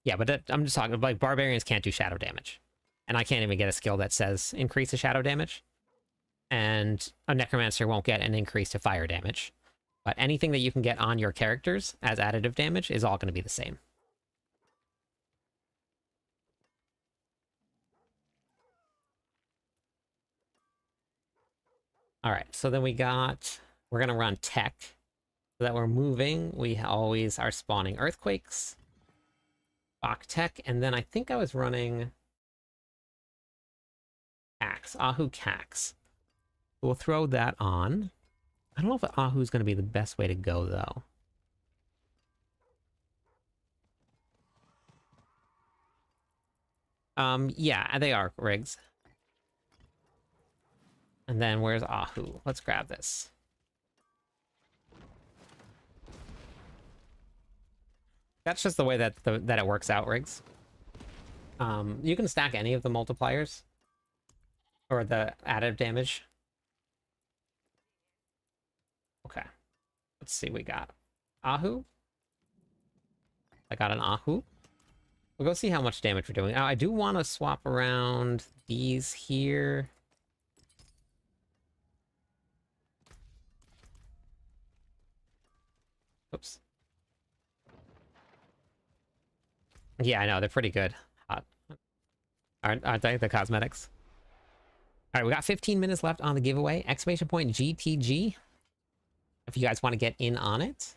yeah, but I'm just talking like barbarians can't do shadow damage, and I can't even get a skill that says increase the shadow damage, and a necromancer won't get an increase to fire damage. But anything that you can get on your characters as additive damage is all going to be the same. All right, so then we're going to run tech. So that we're moving, we always are spawning earthquakes. Bach tech, and then I think I was running Cax, Ahu Cax. We'll throw that on. I don't know if Ahu's going to be the best way to go, though. Yeah, they are, Riggs. And then where's Ahu? Let's grab this. That's just the way that it works out, Riggs. You can stack any of the multipliers or the additive damage. Okay. Let's see, we got Ahu. I got an Ahu. We'll go see how much damage we're doing. Now, I do want to swap around these here. Oops. Yeah, I know, they're pretty good. Aren't they, the cosmetics? All right, we got 15 minutes left on the giveaway. Exclamation point GTG. If you guys want to get in on it.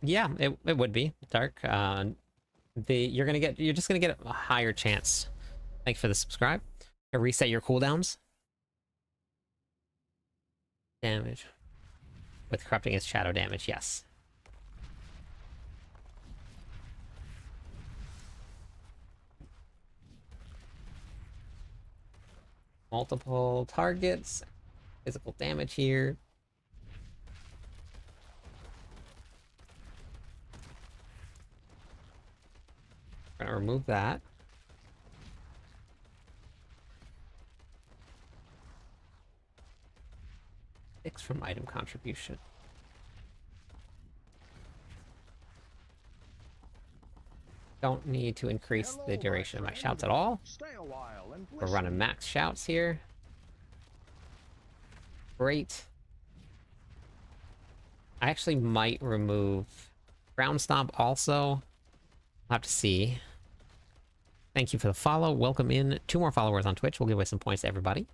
Yeah, it would be dark. You're just gonna get a higher chance. Thanks for the subscribe. To reset your cooldowns. Damage with corrupting is shadow damage. Yes. Multiple targets. Physical damage here. We're gonna remove that. Six from item contribution. Don't need to increase the duration of my shouts at all. We're running max shouts here. Great. I actually might remove ground stomp also. I'll have to see. Thank you for the follow. Welcome in. 2 more followers on Twitch. We'll give away some points to everybody.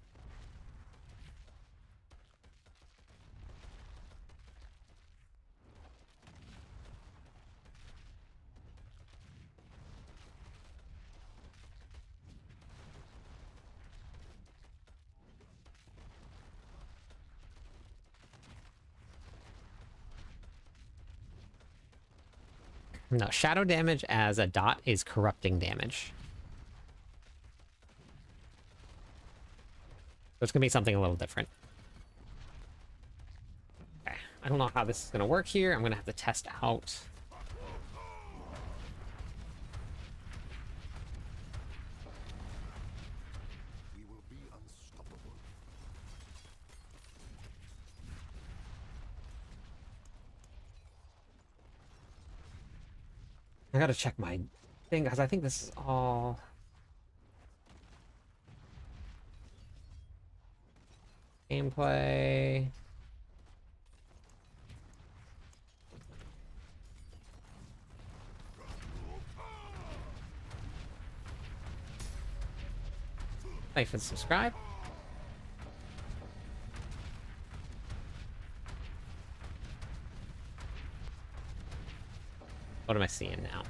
No, shadow damage as a dot is corrupting damage. So it's going to be something a little different. Okay, I don't know how this is going to work here. I'm going to have to test out. We will be unstoppable. I got to check my thing because I think this is all... gameplay. Like and subscribe. What am I seeing now?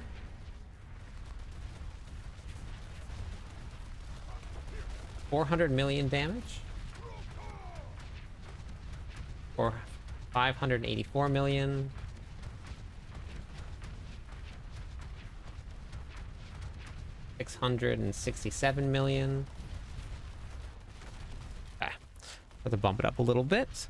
$400 million damage? Or 584 million? $667 million. Okay. Have to bump it up a little bit.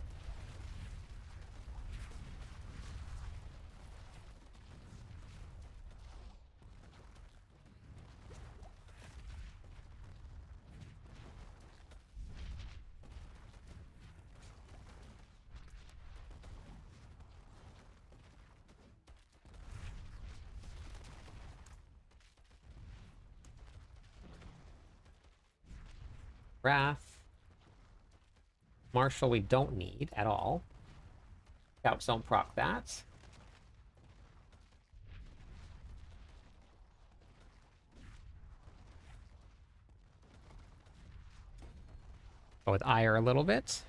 Wrath. Marshall we don't need at all. Scouts don't proc that. Go with ire a little bit.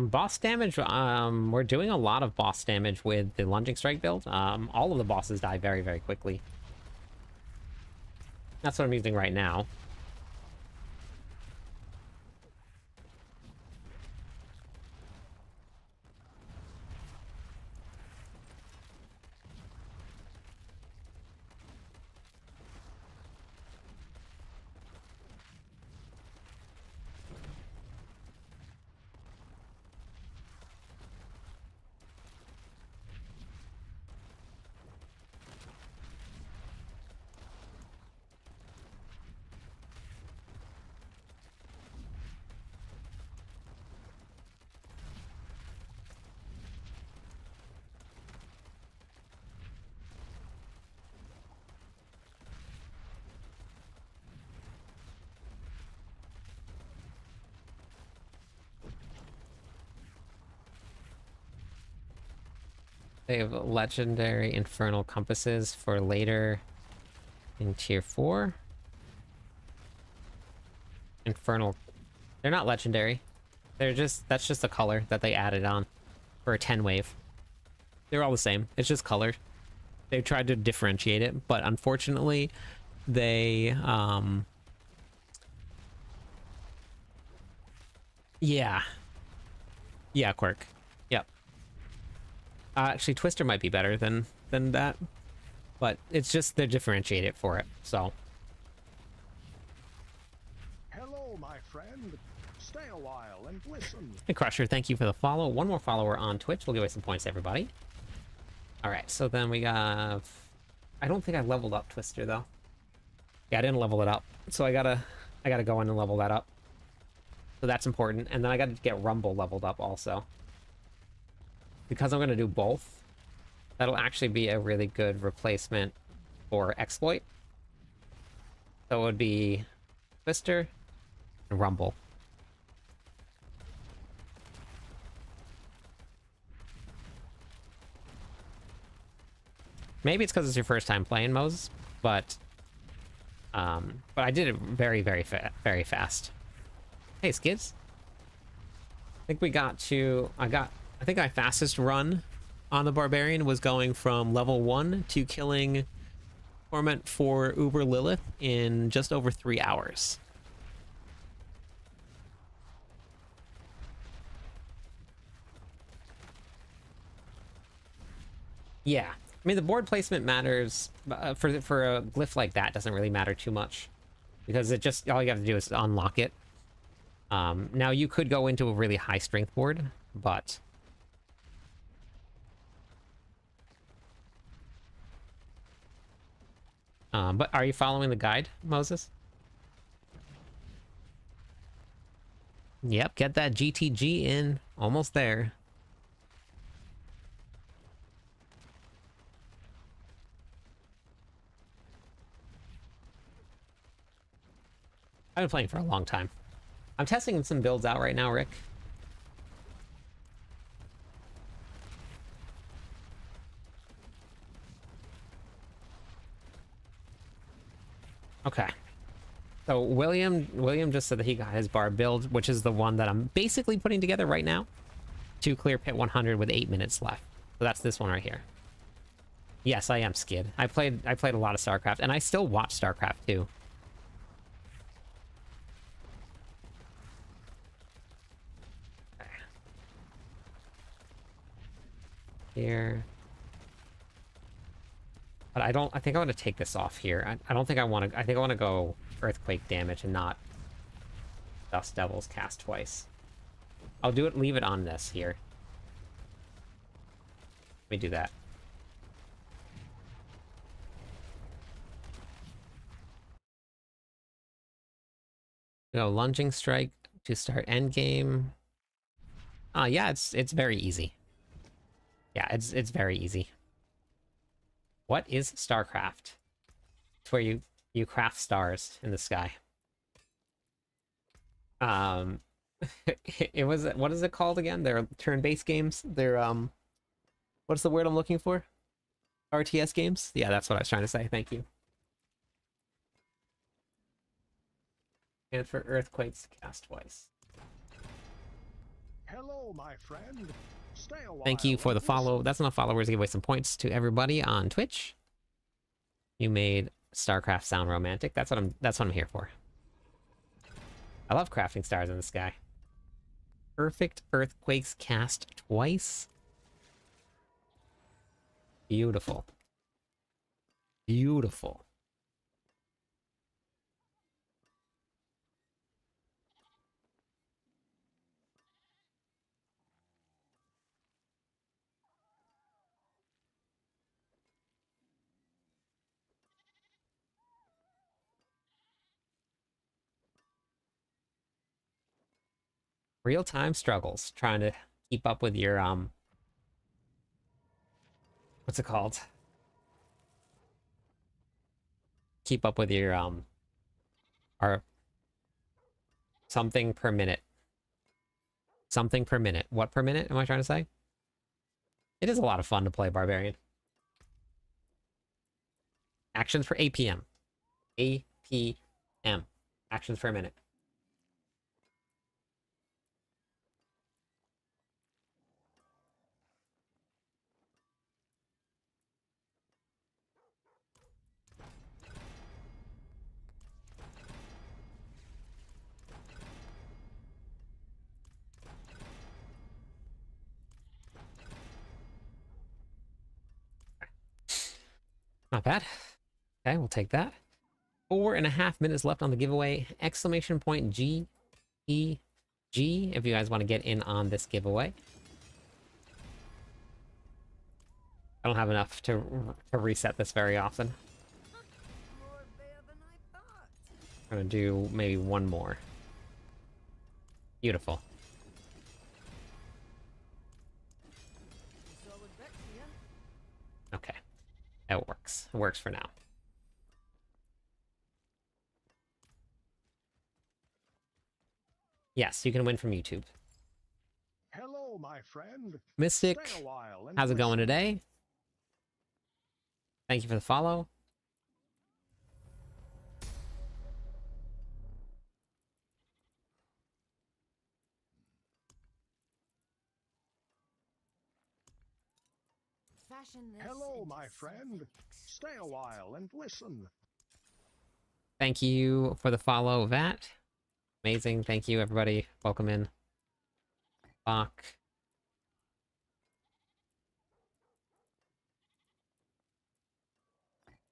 Boss damage, we're doing a lot of boss damage with the lunging strike build. All of the bosses die very, very quickly. That's what I'm using right now. They have legendary infernal compasses for later in tier 4. Infernal. They're not legendary. They're just, that's just a color that they added on for a 10 wave. They're all the same. It's just color. They tried to differentiate it, but unfortunately they yeah. Yeah, quirk. Yep. Actually, Twister might be better than that, but it's just they differentiate it for it. So. Hello, my friend. Stay a while and listen. Hey, Crusher, thank you for the follow. One more follower on Twitch. We'll give away some points to everybody. All right, so then we got. I don't think I leveled up Twister though. Yeah, I didn't level it up, so I gotta go in and level that up. So that's important, and then I gotta get Rumble leveled up also. Because I'm going to do both, that'll actually be a really good replacement for Exploit. So it would be Twister and Rumble. Maybe it's because it's your first time playing Moses, but I did it very, very fast. Hey, Skids. I think we got to... I think my fastest run on the Barbarian was going from level 1 to killing Torment for Uber Lilith in just over 3 hours. Yeah, I mean the board placement matters for a glyph like that. Doesn't really matter too much because it just all you have to do is unlock it. Now you could go into a really high strength board, but are you following the guide, Moses? Yep, get that GTG in. Almost there. I've been playing for a long time. I'm testing some builds out right now, Rick. Okay. So William just said that he got his bar build, which is the one that I'm basically putting together right now to clear pit 100 with 8 minutes left. So that's this one right here. Yes, I am Skid. I played a lot of StarCraft, and I still watch StarCraft too. Okay. Here. But I think I want to take this off here. I don't think I want to, I think I want to go Earthquake damage and not Dust Devils cast twice. I'll do it, leave it on this here. Let me do that. Go Lunging Strike to start Endgame. Yeah, it's very easy. Yeah, it's very easy. What is StarCraft? It's where you craft stars in the sky. It was, what is it called again? They're turn-based games. They're what's the word I'm looking for? RTS games? Yeah, that's what I was trying to say. Thank you. And for Earthquakes, cast twice. Hello, my friend. Stay a while. Thank you for the and follow. listen. That's enough followers to give away some points to everybody on Twitch. You made StarCraft sound romantic. That's what I'm here for. I love crafting stars in the sky. Perfect Earthquakes cast twice. Beautiful. Beautiful. Real-time struggles trying to keep up with your what's it called? Keep up with your our something per minute. Something per minute. What per minute am I trying to say? It is a lot of fun to play Barbarian. Actions per APM. APM. Actions per minute. Not bad. Okay, we'll take that. 4.5 minutes left on the giveaway. Exclamation point G E G if you guys want to get in on this giveaway. I don't have enough to reset this very often. More bear than I thought. I'm gonna do maybe one more. Beautiful. Solid bet here. Okay. That works. It works for now. Yes, you can win from YouTube. Hello, my friend. Mystic, Stay a while and how's it going listen. today? Thank you for the follow. Fashion this Hello, into my friend. something Stay a exquisite. while and listen. Thank you for the follow, Vat. Amazing. Thank you, everybody. Welcome in. Bach.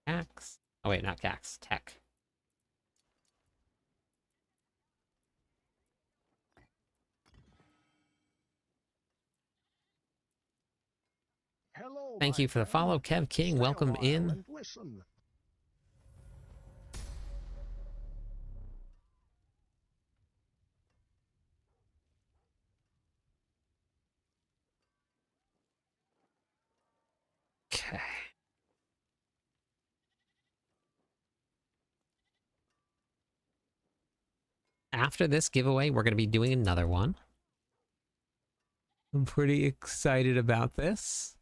Cax. Oh, wait, not Cax. Tech. Hello, Thank my you for the friend. follow, Kev King. Stay a Welcome while in. and listen. Okay. after this giveaway, we're going to be doing another one. I'm pretty excited about this.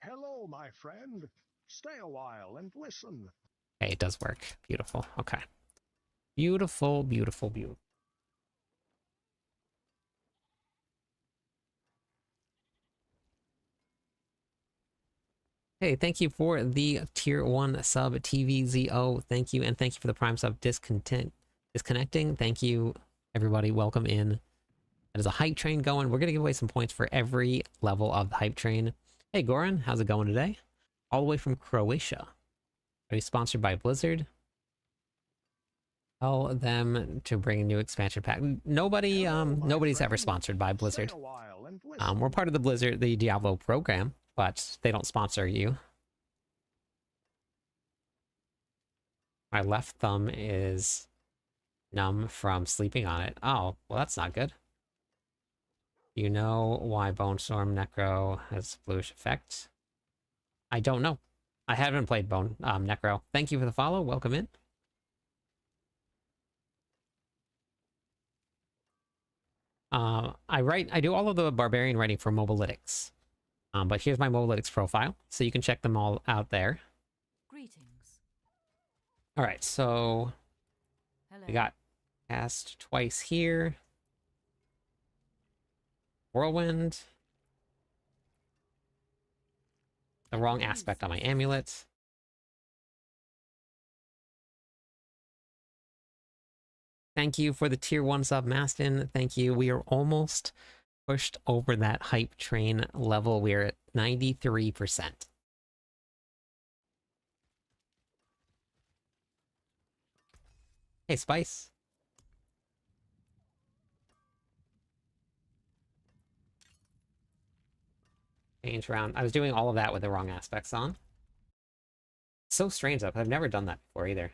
Hello, my friend. Stay a while and listen. Okay, it does work. Beautiful. Okay. Beautiful, beautiful, beautiful. Hey, thank you for the tier 1 sub TVZO. Thank you, and thank you for the prime sub disconnecting. Thank you, everybody. Welcome in. That is a hype train going. We're going to give away some points for every level of the hype train. Hey, Goran, how's it going today? All the way from Croatia. Are you sponsored by Blizzard? Tell them to bring a new expansion pack. Nobody, nobody's ever sponsored by Blizzard. We're part of the Diablo program, but they don't sponsor you. My left thumb is numb from sleeping on it. Oh, well, that's not good. You know why Bone Storm Necro has bluish effect? I don't know. I haven't played Bone Necro. Thank you for the follow. Welcome in. I do all of the Barbarian writing for Mobalytics. But here's my Mobalytics profile, so you can check them all out there. Greetings. All right, so Hello. we got cast twice here. Whirlwind. The wrong aspect on my amulet. Thank you for the tier 1 sub, Mastin. Thank you. We are almost pushed over that hype train level. We're at 93%. Hey, Spice. Change around. I was doing all of that with the wrong aspects on. So strange, though, 'cause I've never done that before either.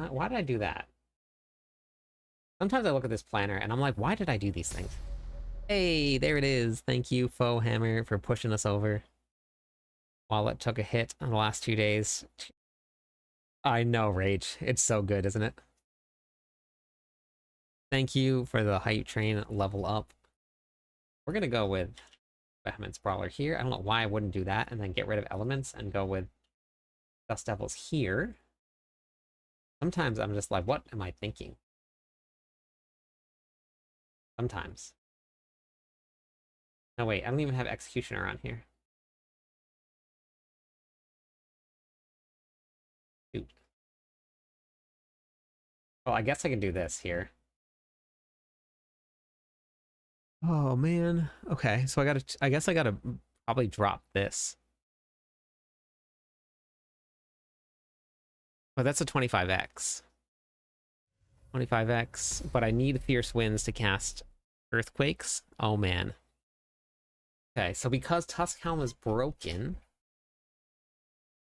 Why did I do that? Sometimes I look at this planner and I'm like, why did I do these things? Hey, there it is. Thank you, Faux Hammer, for pushing us over. Wallet took a hit on the last 2 days. I know, Rage. It's so good, isn't it? Thank you for the hype train level up. We're gonna go with Vehement's Brawler here. I don't know why I wouldn't do that and then get rid of elements and go with Dust Devils here. Sometimes I'm just like, what am I thinking? Sometimes. No, wait, I don't even have Executioner on here. Shoot. Well, I guess I can do this here. Oh, man. Okay, so I guess I gotta probably drop this. But that's a 25x. 25x, but I need Fierce Winds to cast Earthquakes. Oh, man. Okay, so because Tusk Helm is broken,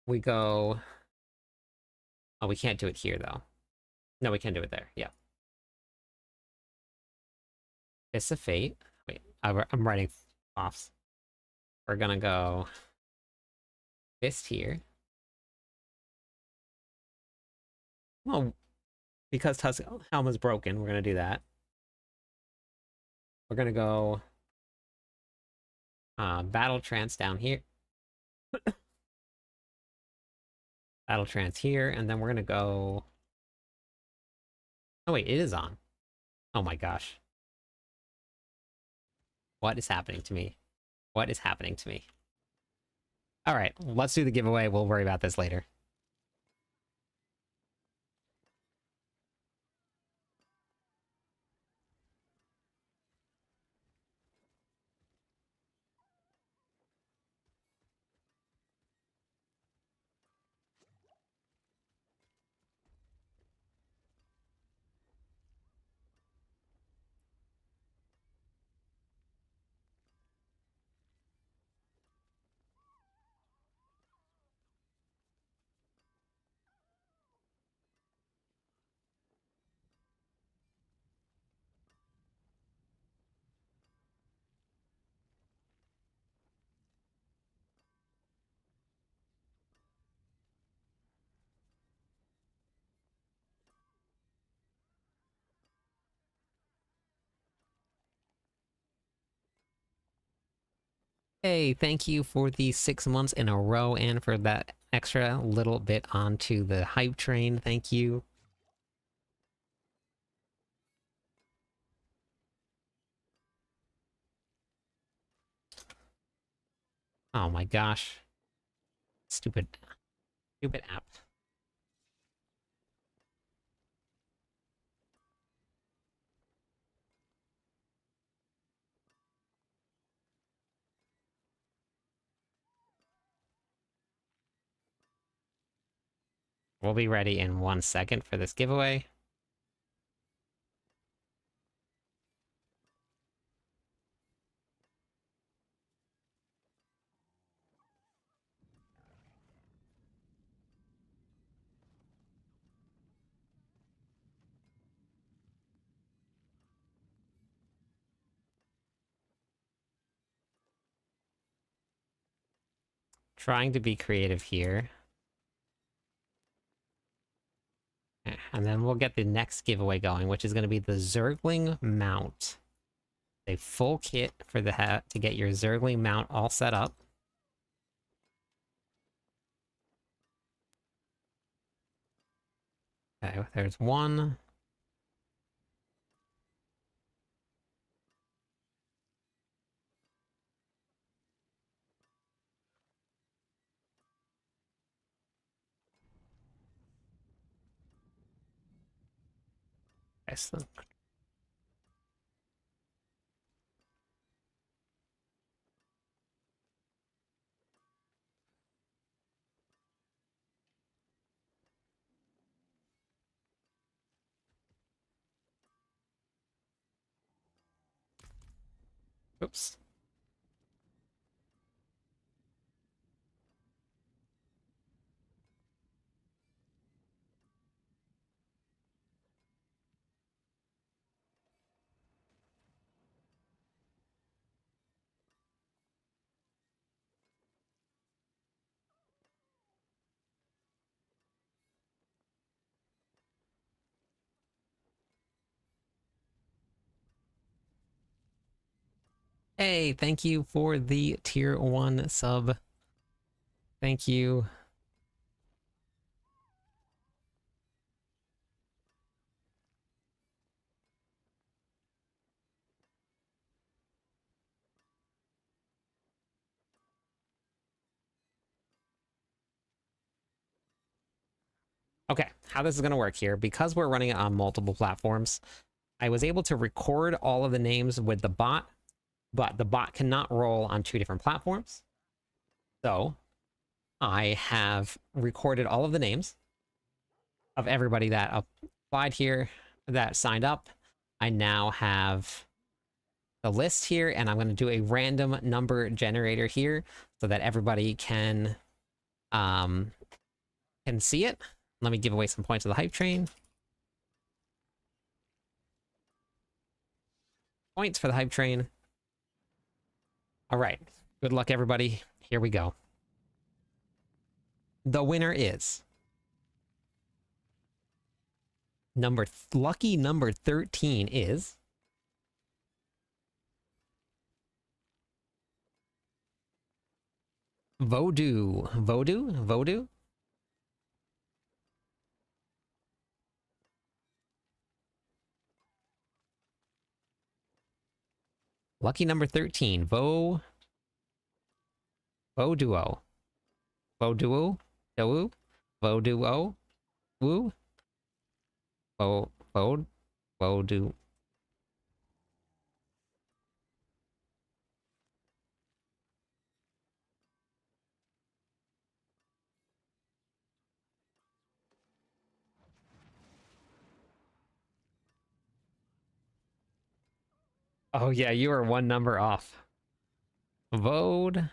we go... Oh, we can't do it here, though. No, we can do it there. Yeah. Fist of Fate. Wait, I'm writing offs. We're gonna go Fist here. Well, because Tusk Helm is broken, we're gonna do that. We're gonna go Battle Trance down here. Battle Trance here, and then we're gonna go... Oh wait, it is on. Oh my gosh. What is happening to me? What is happening to me? Alright, let's do the giveaway. We'll worry about this later. Hey, thank you for the 6 months in a row and for that extra little bit onto the hype train. Thank you. Oh my gosh. Stupid, stupid app. We'll be ready in 1 second for this giveaway. Trying to be creative here. And then we'll get the next giveaway going, which is going to be the Zergling mount. A full kit for the hat to get your Zergling mount all set up. Okay, there's one. Excellent. Oops. Hey, thank you for the tier 1 sub. Thank you. Okay, how this is going to work here, because we're running it on multiple platforms, I was able to record all of the names with the bot, but the bot cannot roll on 2 different platforms. So I have recorded all of the names of everybody that applied here, that signed up. I now have the list here, and I'm going to do a random number generator here so that everybody can see it. Let me give away some points of the hype train. Points for the hype train. All right. Good luck, everybody. Here we go. The winner is lucky number 13 is Voodoo. Lucky number 13, Voduo. Voduo. Voduo. Woo. Vodu. Oh yeah, you are one number off. Voduo.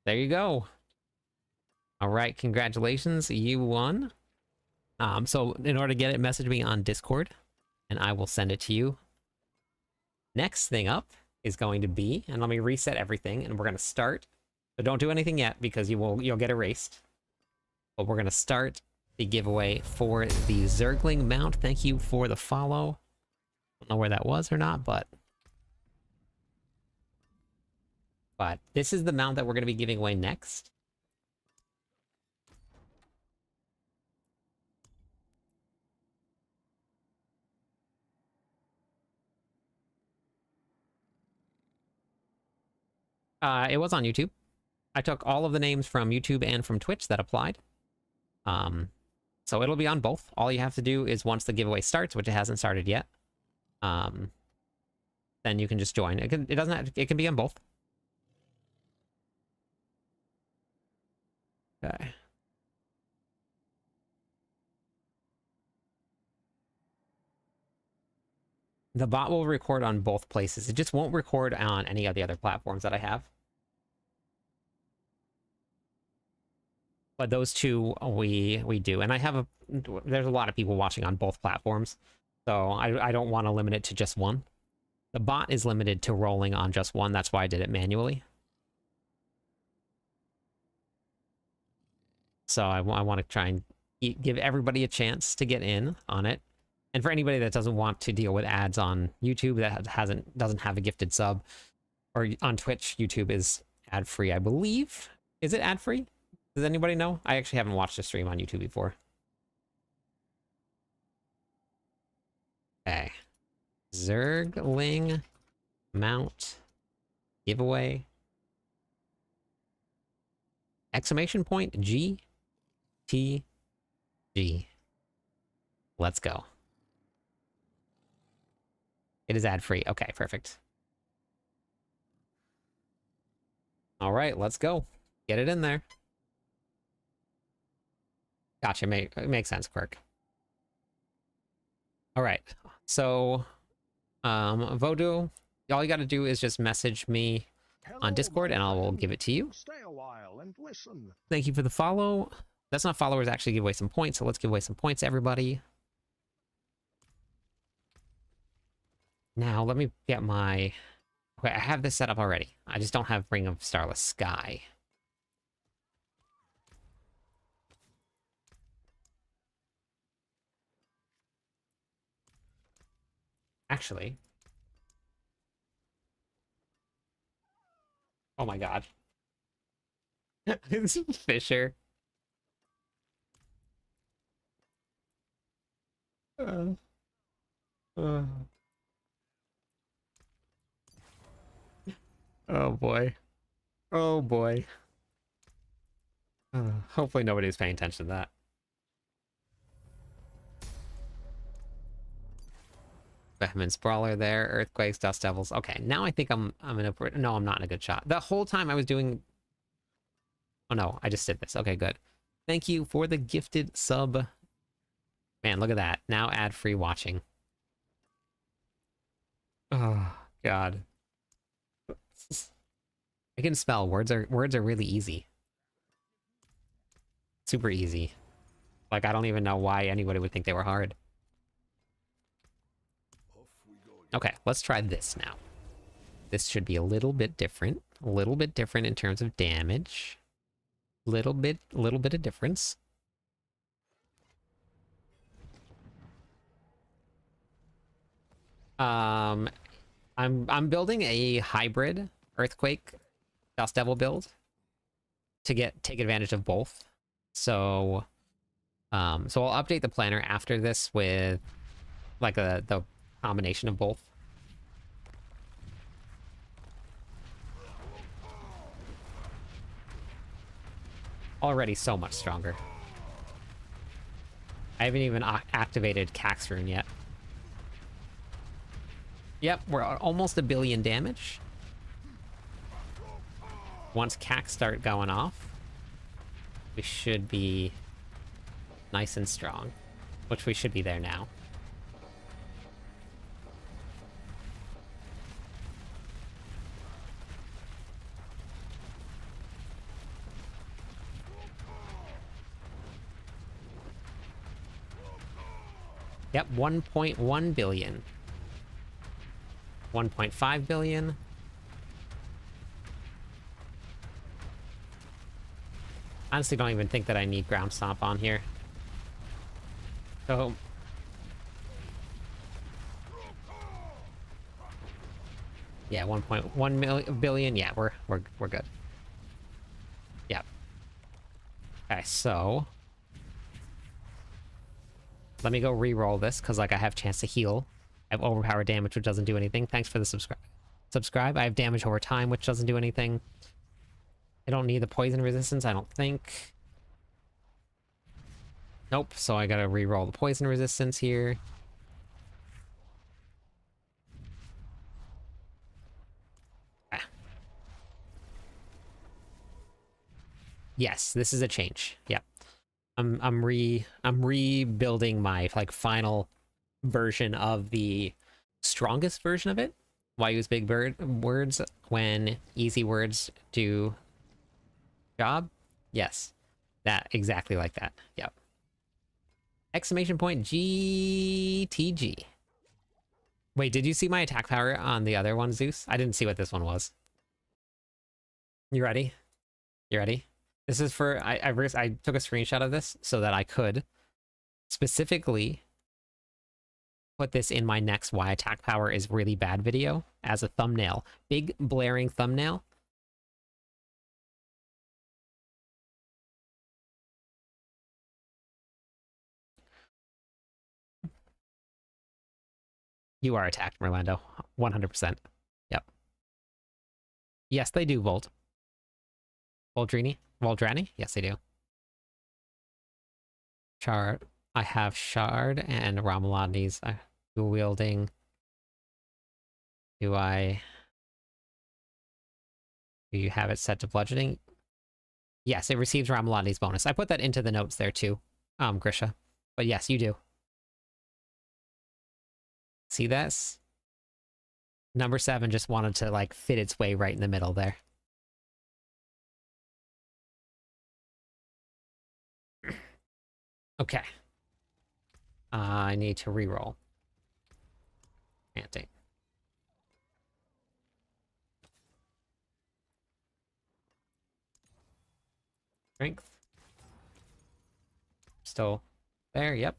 There you go. All right, congratulations, you won. So in order to get it, message me on Discord, and I will send it to you. Next thing up is going to be, and let me reset everything, and we're going to start. So don't do anything yet because you'll get erased. But we're going to start the giveaway for the Zergling mount. Thank you for the follow. Don't know where that was or not, but But this is the mount that we're going to be giving away next. It was on YouTube. I took all of the names from YouTube and from Twitch that applied. So it'll be on both. All you have to do is once the giveaway starts, which it hasn't started yet, then you can just join. It doesn't have, it can be on both. Okay. The bot will record on both places. It just won't record on any of the other platforms that I have. But those two we do. And I have there's a lot of people watching on both platforms. So I don't want to limit it to just one. The bot is limited to rolling on just one. That's why I did it manually. So I want to try and give everybody a chance to get in on it. And for anybody that doesn't want to deal with ads on YouTube, that doesn't have a gifted sub, or on Twitch, YouTube is ad-free, I believe. Is it ad-free? Does anybody know? I actually haven't watched a stream on YouTube before. Okay. Zergling mount giveaway. Exclamation point G T G. Let's go. It is ad-free. Okay, perfect. All right, let's go. Get it in there. Gotcha. Makes sense, Quirk. All right. So, Voodoo, all you got to do is just message me on Discord, and I will give it to you. Stay a while and listen. Thank you for the follow. That's not followers, actually give away some points, so let's give away some points, everybody. Now, let me get my... Okay, I have this set up already. I just don't have Ring of Starless Sky. Actually... Oh my god. It's Fisher. Uh. Oh boy. Oh boy. Hopefully nobody's paying attention to that. Batman Sprawler there, Earthquakes, Dust Devils. Okay, now I think I'm in a... No, I'm not in a good shot. The whole time I was doing... Oh no, I just did this. Okay, good. Thank you for the gifted sub. Man, look at that. Now ad-free watching. Oh, God. I can spell. Words are really easy. Super easy. Like, I don't even know why anybody would think they were hard. Okay, let's try this now. This should be a little bit different. A little bit different in terms of damage. Little bit of difference. I'm building a hybrid Earthquake Dust Devil build to take advantage of both. So I'll update the planner after this with like the combination of both. Already so much stronger. I haven't even activated Cax Rune yet. Yep, we're almost 1 billion damage. Once Cax start going off, we should be nice and strong, which we should be there now. Yep, 1.1 billion. 1.5 billion. Honestly, don't even think that I need Ground Stomp on here. So... Yeah, 1.1 billion. Yeah, we're good. Yeah. Okay, so let me go re-roll this because like I have chance to heal. I have overpower damage, which doesn't do anything. Thanks for the subscribe. I have damage over time, which doesn't do anything. I don't need the poison resistance, I don't think. Nope, so I gotta re-roll the poison resistance here. Ah. Yes, this is a change. Yep. I'm rebuilding my like final version of the strongest version of it. Why use big words when easy words do job? Yes. That exactly like that. Yep. Exclamation point GTG. Wait, did you see my attack power on the other one, Zeus? I didn't see what this one was. You ready? You ready? This is for I took a screenshot of this so that I could specifically put this in my next why attack power is really bad video as a thumbnail. Big blaring thumbnail. You are attacked, Merlando. 100%. Yep. Yes, they do, Volt. Voldrani? Yes, they do. Shard. I have Shard and Ramalani's dual wielding. Do you have it set to bludgeoning? Yes, it receives Ramalani's bonus. I put that into the notes there too, Grisha. But yes, you do. See this? Number 7 just wanted to like fit its way right in the middle there. Okay. I need to reroll. Panting. Strength. Still there, yep.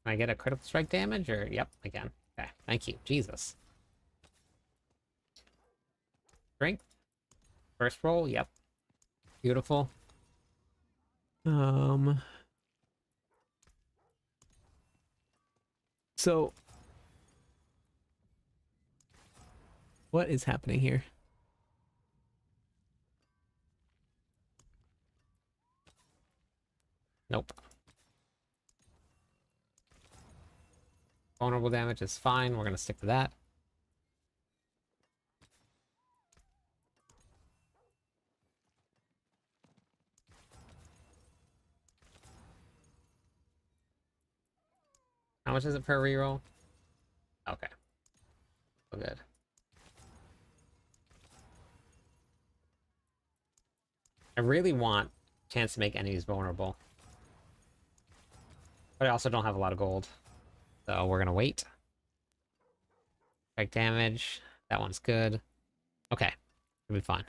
Can I get a critical strike damage or yep, I can. Okay, thank you. Jesus. Strength. First roll, yep. Beautiful. So what is happening here? Nope. Vulnerable damage is fine. We're gonna stick to that. How much is it per reroll? Okay. So good. I really want chance to make enemies vulnerable. But I also don't have a lot of gold. So we're gonna wait. Strike damage. That one's good. Okay. It'll be fine.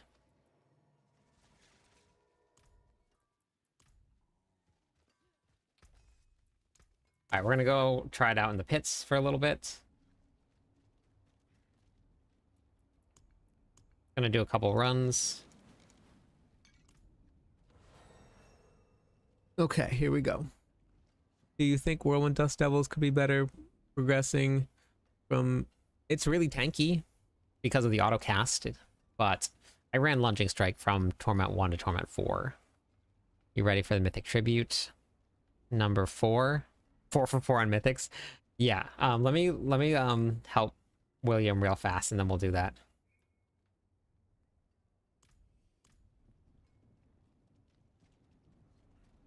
Alright, we're gonna go try it out in the pits for a little bit. Gonna do a couple runs. Okay, here we go. Do you think Whirlwind Dust Devils could be better progressing from... It's really tanky because of the auto cast, but I ran Lunging Strike from Torment 1 to Torment 4. You ready for the Mythic Tribute? Number 4. 4 for 4 on Mythics. Yeah, let me help William real fast and then we'll do that.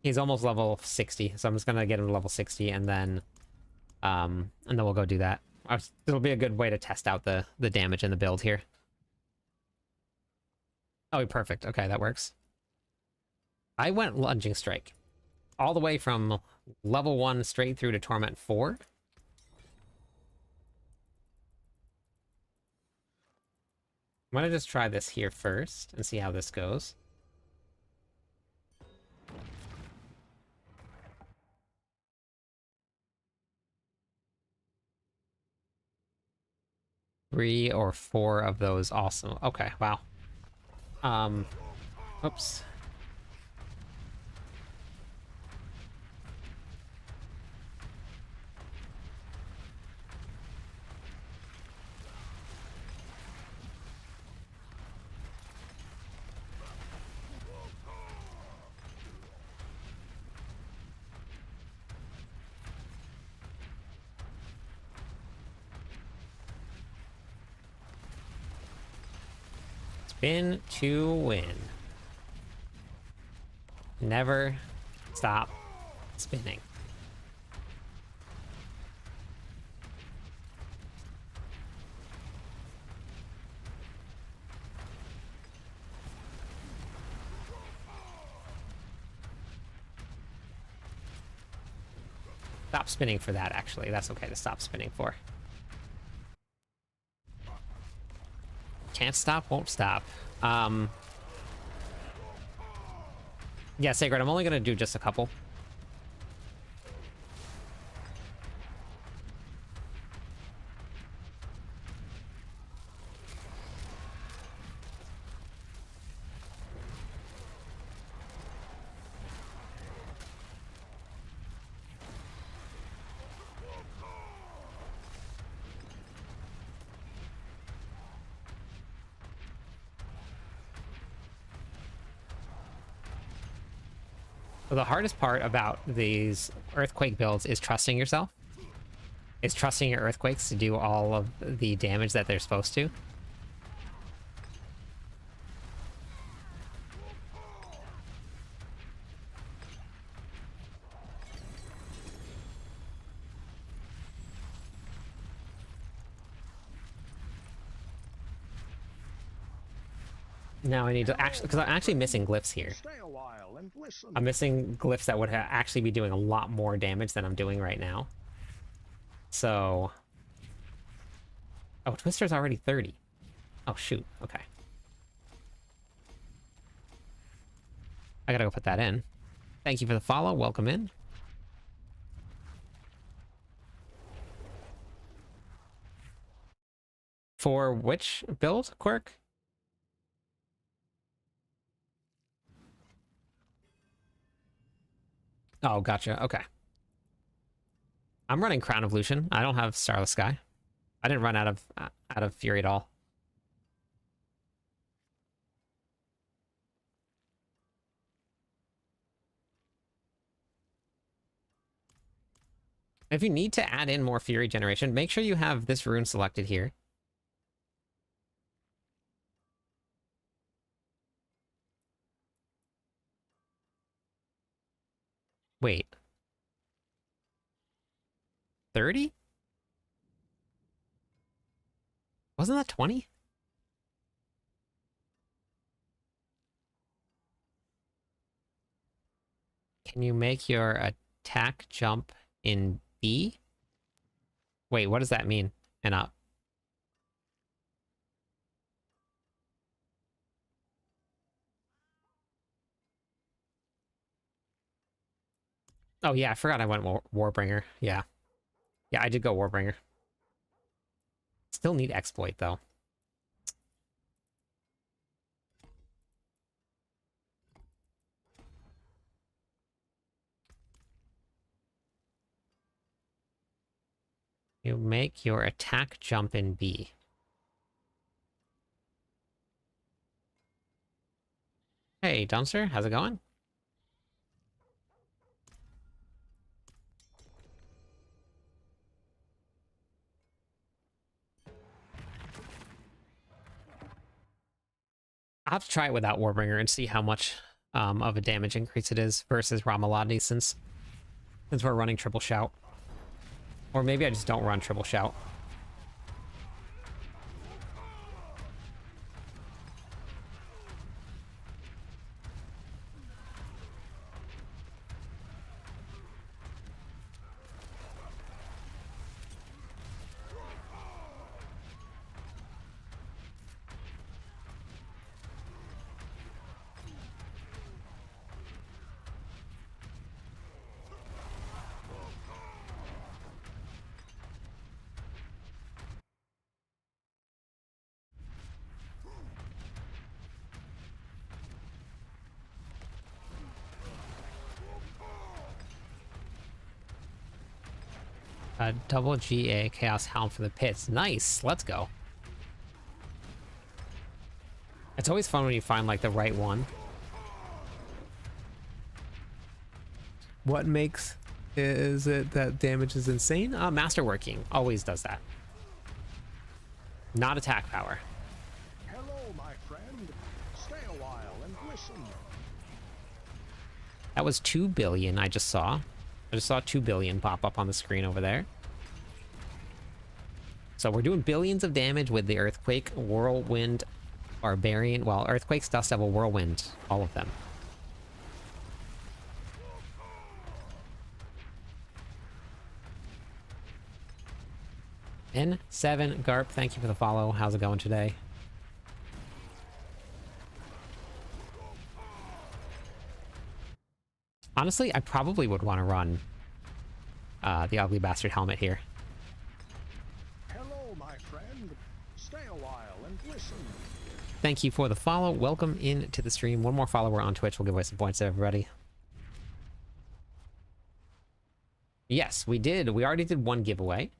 He's almost level 60, so I'm just gonna get him to level 60 and then we'll go do that. It'll be a good way to test out the damage in the build here. Oh, perfect. Okay, that works. I went Lunging Strike all the way from level 1 straight through to Torment 4. I'm gonna just try this here first and see how this goes. Three or four of those, awesome. Okay, wow. Oops. Spin to win. Never stop spinning. Stop spinning for that, actually. That's okay to stop spinning for. Can't stop, won't stop. Yeah, Sacred, I'm only gonna do just a couple. So the hardest part about these earthquake builds is trusting yourself. Is trusting your earthquakes to do all of the damage that they're supposed to. Now I need to actually, because I'm actually missing glyphs here. Stay a while and listen. I'm missing glyphs that would actually be doing a lot more damage than I'm doing right now. So... Oh, Twister's already 30. Oh, shoot. Okay. I gotta go put that in. Thank you for the follow. Welcome in. For which build, Quirk? Oh, gotcha. Okay. I'm running Crown of Lucian. I don't have Starless Sky. I didn't run out of Fury at all. If you need to add in more Fury generation, make sure you have this rune selected here. Wait. 30? Wasn't that 20? Can you make your attack jump in B? Wait, what does that mean? And up. Oh yeah, I forgot I went Warbringer. Yeah. Yeah, I did go Warbringer. Still need Exploit, though. You make your attack jump in B. Hey, Dumpster, how's it going? I'll have to try it without Warbringer and see how much of a damage increase it is versus Ramaladi since we're running Triple Shout. Or maybe I just don't run Triple Shout. Double GA Chaos Hound for the pits. Nice. Let's go. It's always fun when you find like the right one. What makes is it that damage is insane? Masterworking always does that. Not attack power. Hello, my friend. Stay a while and listen. That was 2 billion I just saw. I just saw 2 billion pop up on the screen over there. So we're doing billions of damage with the Earthquake, Whirlwind, Barbarian. Well, Earthquakes, Dust Devil, Whirlwind. All of them. N7 Garp, thank you for the follow. How's it going today? Honestly, I probably would want to run the Ugly Bastard helmet here. Hello, my friend. Stay a while and listen. Thank you for the follow. Welcome into the stream. One more follower on Twitch. We'll give away some points to everybody. Yes, we did. We already did one giveaway.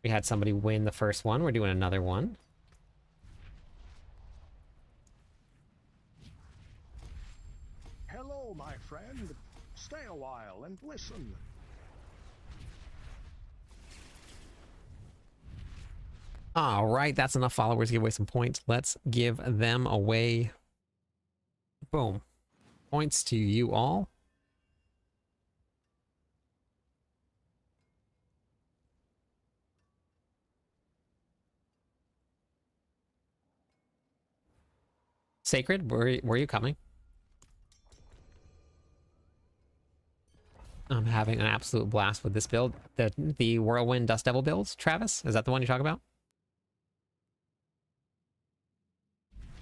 We had somebody win the first one. We're doing another one. Hello, my friend. Stay a while and listen. All right, that's enough followers to give away some points. Let's give them away. Boom. Points to you all. Sacred, where are you coming? I'm having an absolute blast with this build. The Whirlwind Dust Devil builds, Travis? Is that the one you talk about?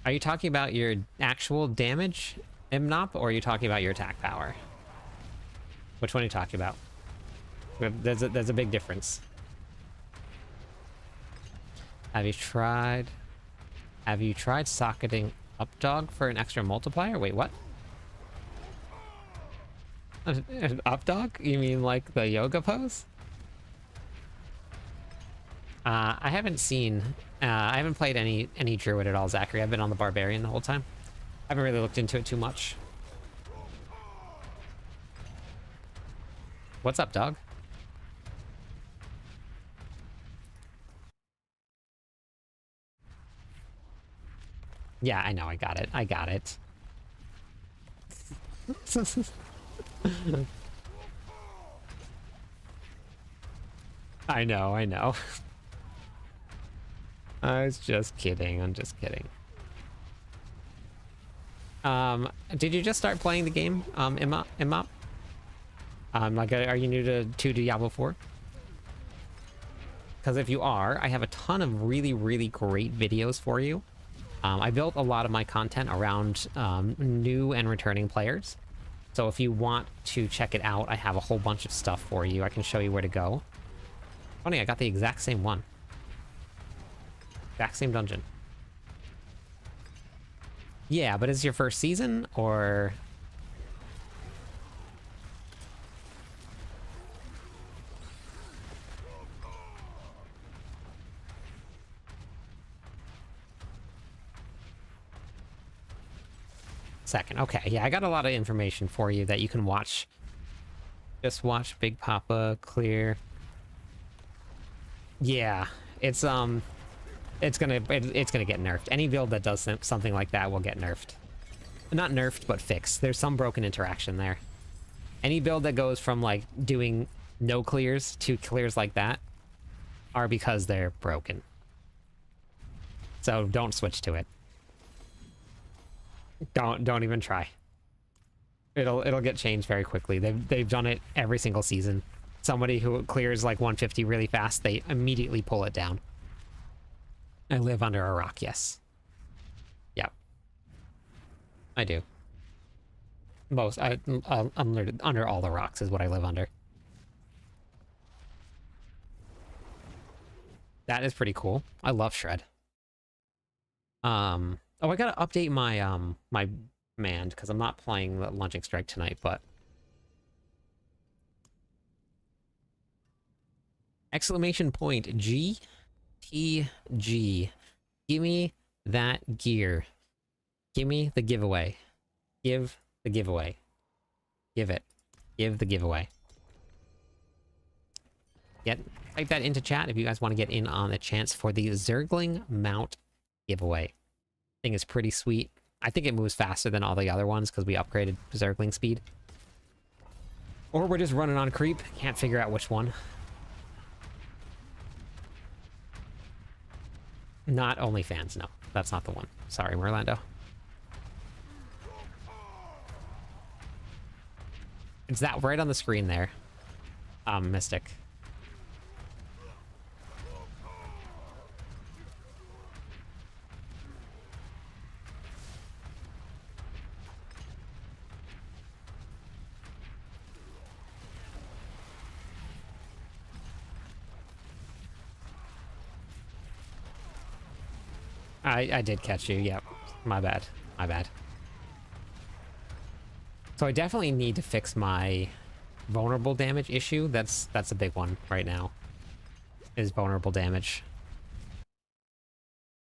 Are you talking about your actual damage, Imnop, or are you talking about your attack power? Which one are you talking about? There's a big difference. Have you tried socketing Updog for an extra multiplier? Wait, what? An Updog? You mean like the yoga pose? I haven't seen... I haven't played any Druid at all, Zachary. I've been on the Barbarian the whole time. I haven't really looked into it too much. What's up, dog? Yeah, I know. I got it. I got it. I know. I know. I was just kidding. I'm just kidding. Did you just start playing the game, Imop? Like, are you new to Diablo 4? Because if you are, I have a ton of really, really great videos for you. I built a lot of my content around new and returning players. So if you want to check it out, I have a whole bunch of stuff for you. I can show you where to go. Funny, I got the exact same one. Exact same dungeon. Yeah, but is it your first season, or... Second. Okay, yeah, I got a lot of information for you that you can watch. Just watch Big Papa clear. Yeah, it's gonna get nerfed. Any build that does something like that will get nerfed. Not nerfed, but fixed. There's some broken interaction there. Any build that goes from like doing no clears to clears like that are because they're broken. So don't switch to it. Don't even try. It'll get changed very quickly. They've done it every single season. Somebody who clears like 150 really fast, they immediately pull it down. I live under a rock, yes. Yep. I do. I'm under all the rocks is what I live under. That is pretty cool. I love Shred. Oh, I gotta update my my command because I'm not playing the Launching Strike tonight, but Exclamation point GTG. Give me that gear. Give me the giveaway. Give the giveaway. Give it. Give the giveaway. Type that into chat if you guys want to get in on the chance for the Zergling mount giveaway. Thing is pretty sweet. I think it moves faster than all the other ones because we upgraded Zergling speed. Or we're just running on creep. Can't figure out which one. Not OnlyFans, no. That's not the one. Sorry, Merlando. It's that right on the screen there. Mystic. I did catch you, yep. My bad. My bad. So I definitely need to fix my vulnerable damage issue. That's a big one right now. Is vulnerable damage.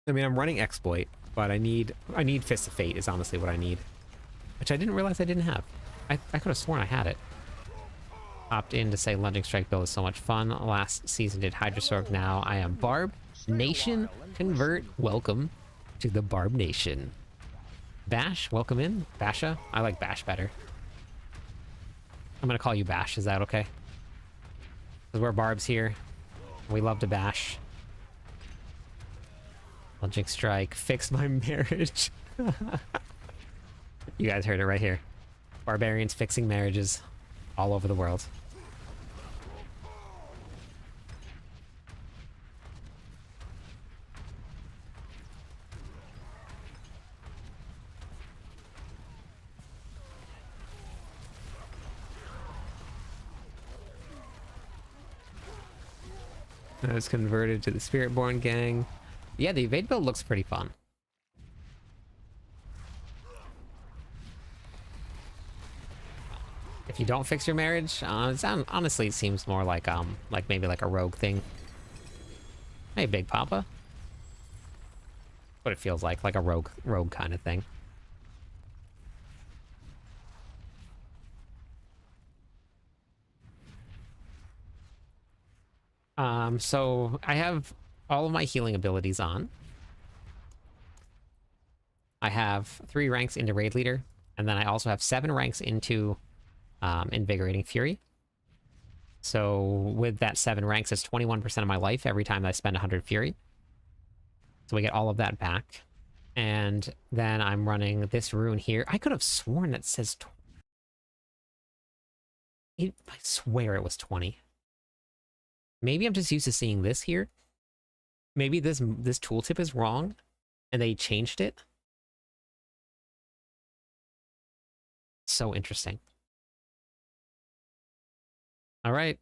I mean, I'm running exploit, but I need Fist of Fate is honestly what I need. Which I didn't realize I didn't have. I could have sworn I had it. Hopped in to say Lunging Strike build is so much fun. Last season did Hydrosorg, now I am Barb. Nation convert. Welcome to the Barb Nation. Bash, welcome in. Basha? I like Bash better. I'm gonna call you Bash, is that okay? Because we're Barbs here. We love to bash. Lunging Strike, fix my marriage. You guys heard it right here. Barbarians fixing marriages all over the world. I was converted to the Spiritborn gang. Yeah, the evade build looks pretty fun. If you don't fix your marriage, honestly, it seems more like maybe like a rogue thing. Hey, Big Papa. What it feels like a rogue kind of thing. So I have all of my healing abilities on. I have 3 ranks into Raid Leader, and then I also have 7 ranks into Invigorating Fury. So with that 7 ranks, it's 21% of my life every time I spend 100 Fury. So we get all of that back. And then I'm running this rune here. I could have sworn that says... I swear it was 20. Maybe I'm just used to seeing this here. Maybe this tooltip is wrong, and they changed it. So interesting. All right.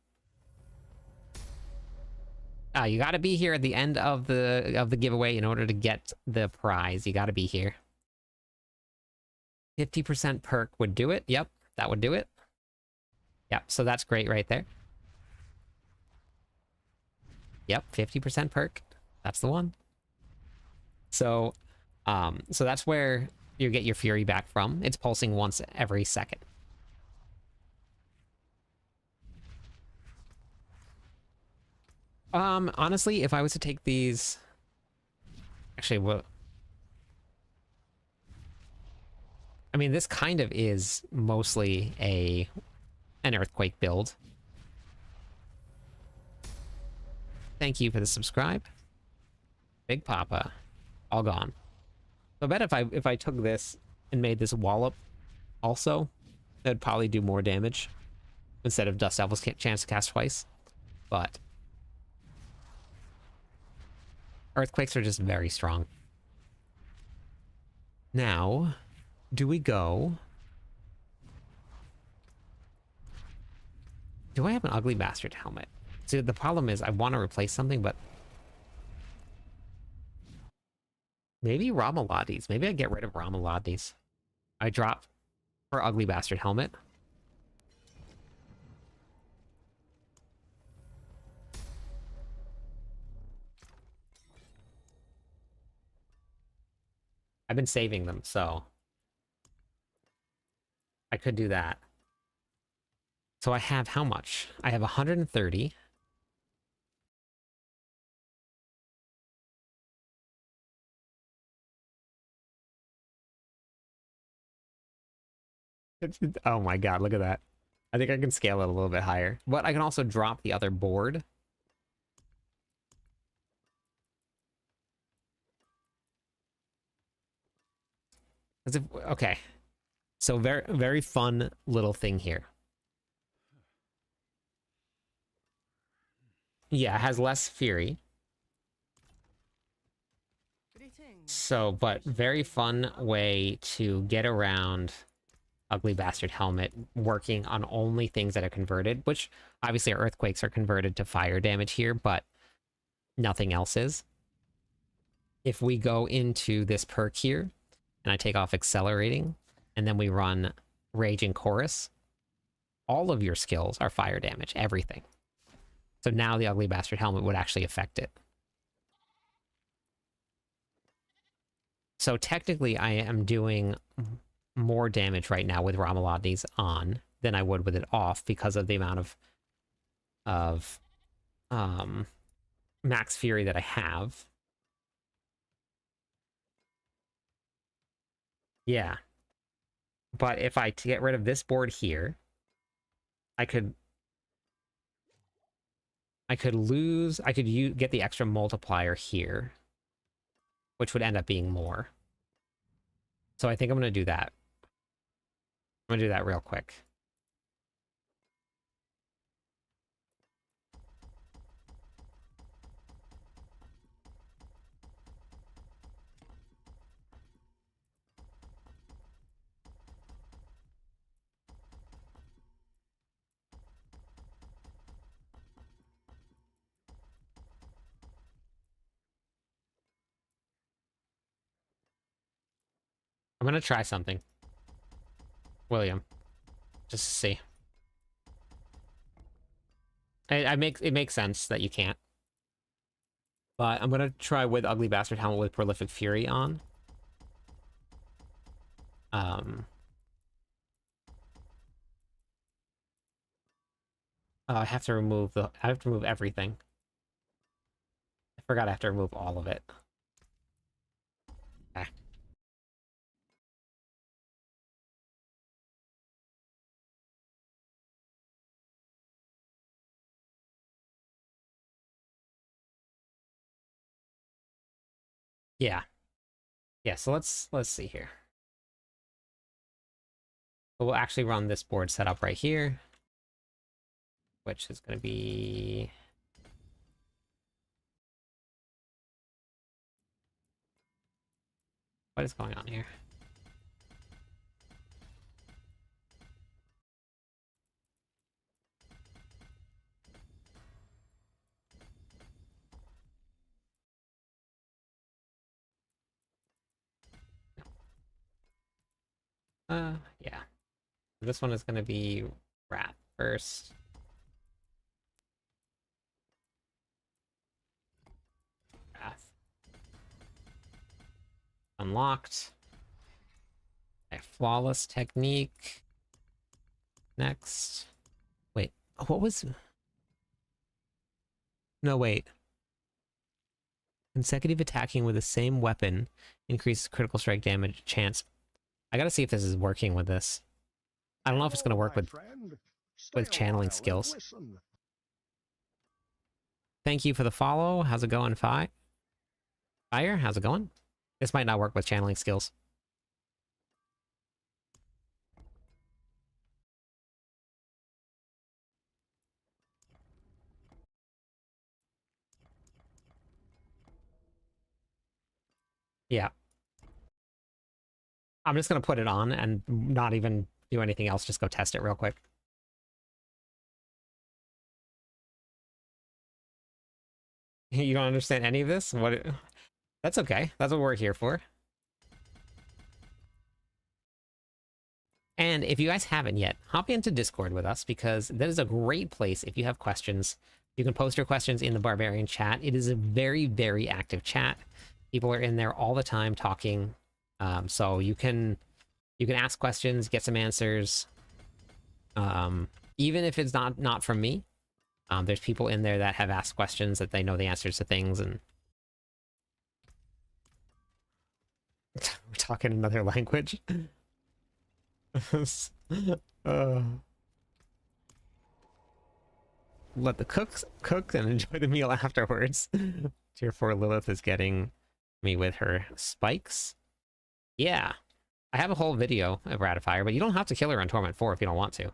You got to be here at the end of the giveaway in order to get the prize. You got to be here. 50% perk would do it. Yep, that would do it. Yep, so that's great right there. Yep, 50% perk. That's the one. So, so that's where you get your fury back from. It's pulsing once every second. Honestly, if I was to take these... Actually, what... I mean, this kind of is mostly an Earthquake build. Thank you for the subscribe. Big Papa. All gone. So I bet if I took this and made this wallop also, that'd probably do more damage instead of Dust Devil's chance to cast twice. But Earthquakes are just very strong. Now, do we go... Do I have an Ugly Bastard helmet? See, the problem is I want to replace something, but... Maybe Ramalades. Maybe I get rid of Ramalades. I drop for Ugly Bastard helmet. I've been saving them, so I could do that. So I have how much? I have 130. Oh my god, look at that. I think I can scale it a little bit higher. But I can also drop the other board. Okay. So very, very fun little thing here. Yeah, it has less fury. So, but very fun way to get around Ugly Bastard Helmet, working on only things that are converted, which obviously earthquakes are converted to fire damage here, but nothing else is. If we go into this perk here, and I take off accelerating, and then we run Raging Chorus, all of your skills are fire damage, everything. So now the Ugly Bastard Helmet would actually affect it. So technically I am doing more damage right now with Ramalotni's on than I would with it off because of the amount of max fury that I have. Yeah. But if I get rid of this board here, I could get the extra multiplier here, which would end up being more. So I think I'm going to do that. I'm going to do that real quick. I'm going to try something. William. Just to see. It makes sense that you can't. But I'm gonna try with Ugly Bastard Helmet with Prolific Fury on. I have to remove everything. I forgot I have to remove all of it. Okay. Yeah. Yeah, so let's see here. We'll actually run this board setup right here, which is going to be... What is going on here? Yeah. This one is going to be Rat first. Wrath. Unlocked. A flawless technique. Next. Wait, what was... No, wait. Consecutive attacking with the same weapon increases critical strike damage chance. I gotta see if this is working with this. I don't know if it's gonna work with channeling skills. Thank you for the follow. How's it going, Fire? How's it going? This might not work with channeling skills. Yeah. I'm just gonna put it on and not even do anything else. Just go test it real quick. You don't understand any of this? That's okay. That's what we're here for. And if you guys haven't yet, hop into Discord with us, because that is a great place if you have questions. You can post your questions in the Barbarian chat. It is a very, very active chat. People are in there all the time talking So you can ask questions, get some answers. Even if it's not from me, there's people in there that have asked questions that they know the answers to things, and we're talking another language. uh, let the cooks cook and enjoy the meal afterwards. Tier 4 Lilith is getting me with her spikes. Yeah, I have a whole video of Ratifier, but you don't have to kill her on Torment 4 if you don't want to.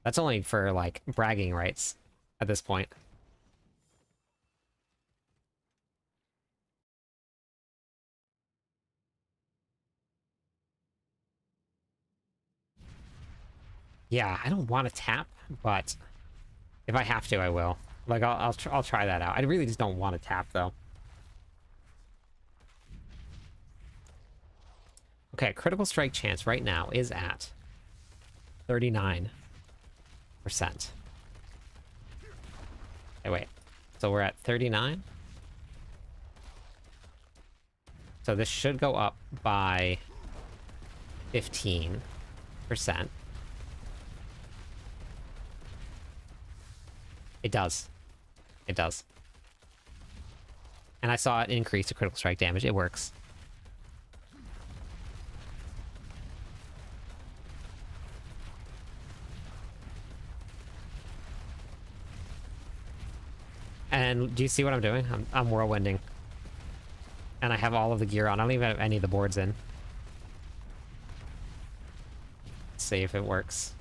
That's only for, like, bragging rights at this point. Yeah, I don't want to tap, but if I have to, I will. Like, I'll try that out. I really just don't want to tap, though. Okay, critical strike chance right now is at 39%. Hey, wait. So we're at 39? So this should go up by 15%. It does. It does. And I saw it increase the critical strike damage. It works. And do you see what I'm doing? I'm whirlwinding. And I have all of the gear on. I don't even have any of the boards in. Let's see if it works.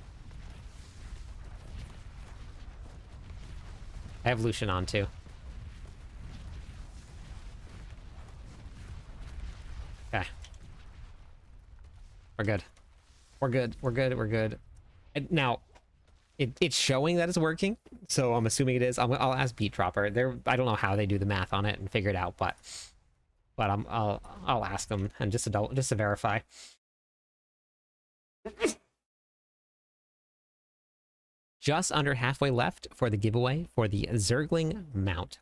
I have Lucian on too. Okay. We're good. We're good. We're good. We're good. And now, it's showing that it's working, so I'm assuming it is. I'll ask Beat Dropper. I don't know how they do the math on it and figure it out, but I'll ask them and just to verify. Just under halfway left for the giveaway for the Zergling mount.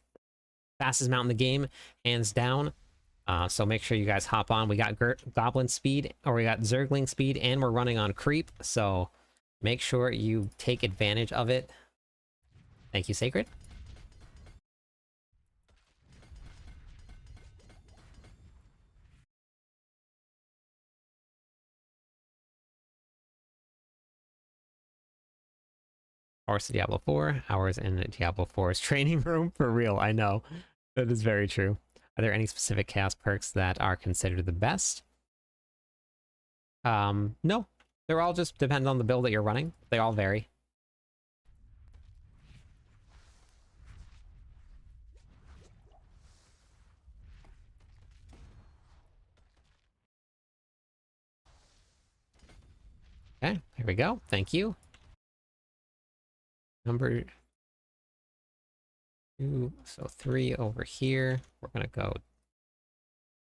Fastest mount in the game, hands down. So make sure you guys hop on. We got Goblin speed, or we got Zergling speed, and we're running on creep, so make sure you take advantage of it. Thank you, Sacred. Hours to Diablo 4, hours in Diablo 4's training room. For real, I know. That is very true. Are there any specific chaos perks that are considered the best? No. They're all just depend on the build that you're running. They all vary. Okay, here we go. Thank you. Number 2, so 3 over here. We're gonna go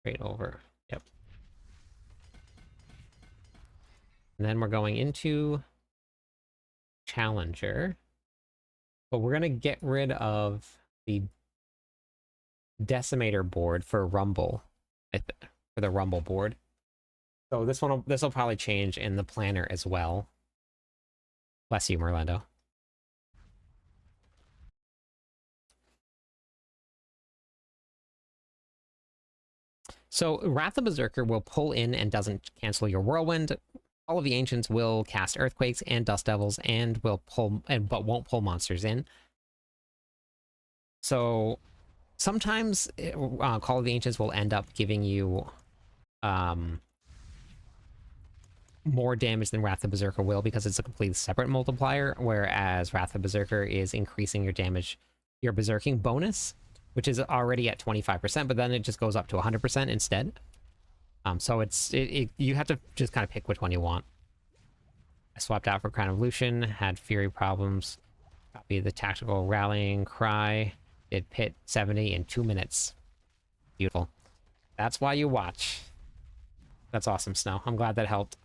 straight over. Yep. And then we're going into Challenger. But we're gonna get rid of the Decimator board for Rumble. For the Rumble board. So this will probably change in the planner as well. Bless you, Merlando. So Wrath of Berserker will pull in and doesn't cancel your Whirlwind. All of the Ancients will cast Earthquakes and Dust Devils and will pull, but won't pull monsters in. So sometimes Call of the Ancients will end up giving you more damage than Wrath of Berserker will, because it's a completely separate multiplier, whereas Wrath of Berserker is increasing your damage, your berserking bonus, which is already at 25%, but then it just goes up to 100% instead. So you have to just kind of pick which one you want. I swapped out for Crown of Lucian, had Fury problems, copy the Tactical Rallying Cry, did Pit 70 in 2 minutes. Beautiful. That's why you watch. That's awesome, Snow. I'm glad that helped.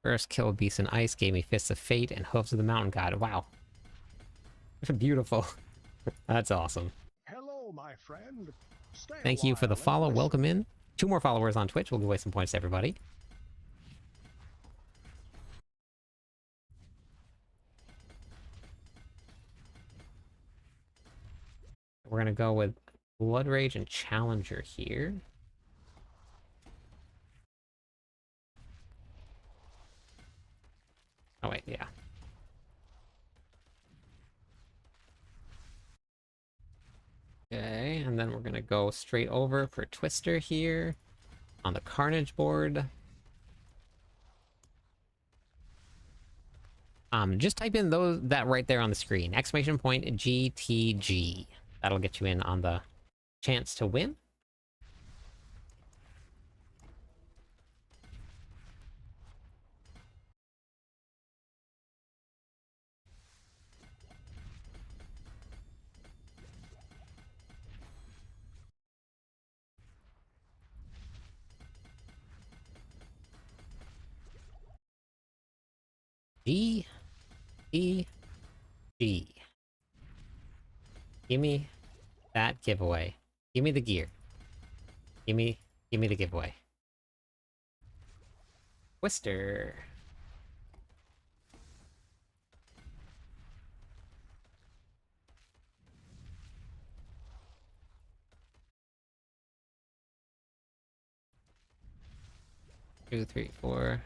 First kill Beast in Ice gave me Fists of Fate and Hooves of the Mountain God. Wow. Beautiful. That's awesome. Hello, my friend. Stay a Thank you for the while and follow. listen. Welcome in. 2 more followers on Twitch. We'll give away some points to everybody. We're gonna go with Blood Rage and Challenger here. Oh wait, yeah. Okay, and then we're gonna go straight over for Twister here on the Carnage board. Just type in that right there on the screen. Exclamation point GTG. That'll get you in on the chance to win. G E G. Give me that giveaway. Give me the gear. Give me the giveaway. Twister. Two, three, four.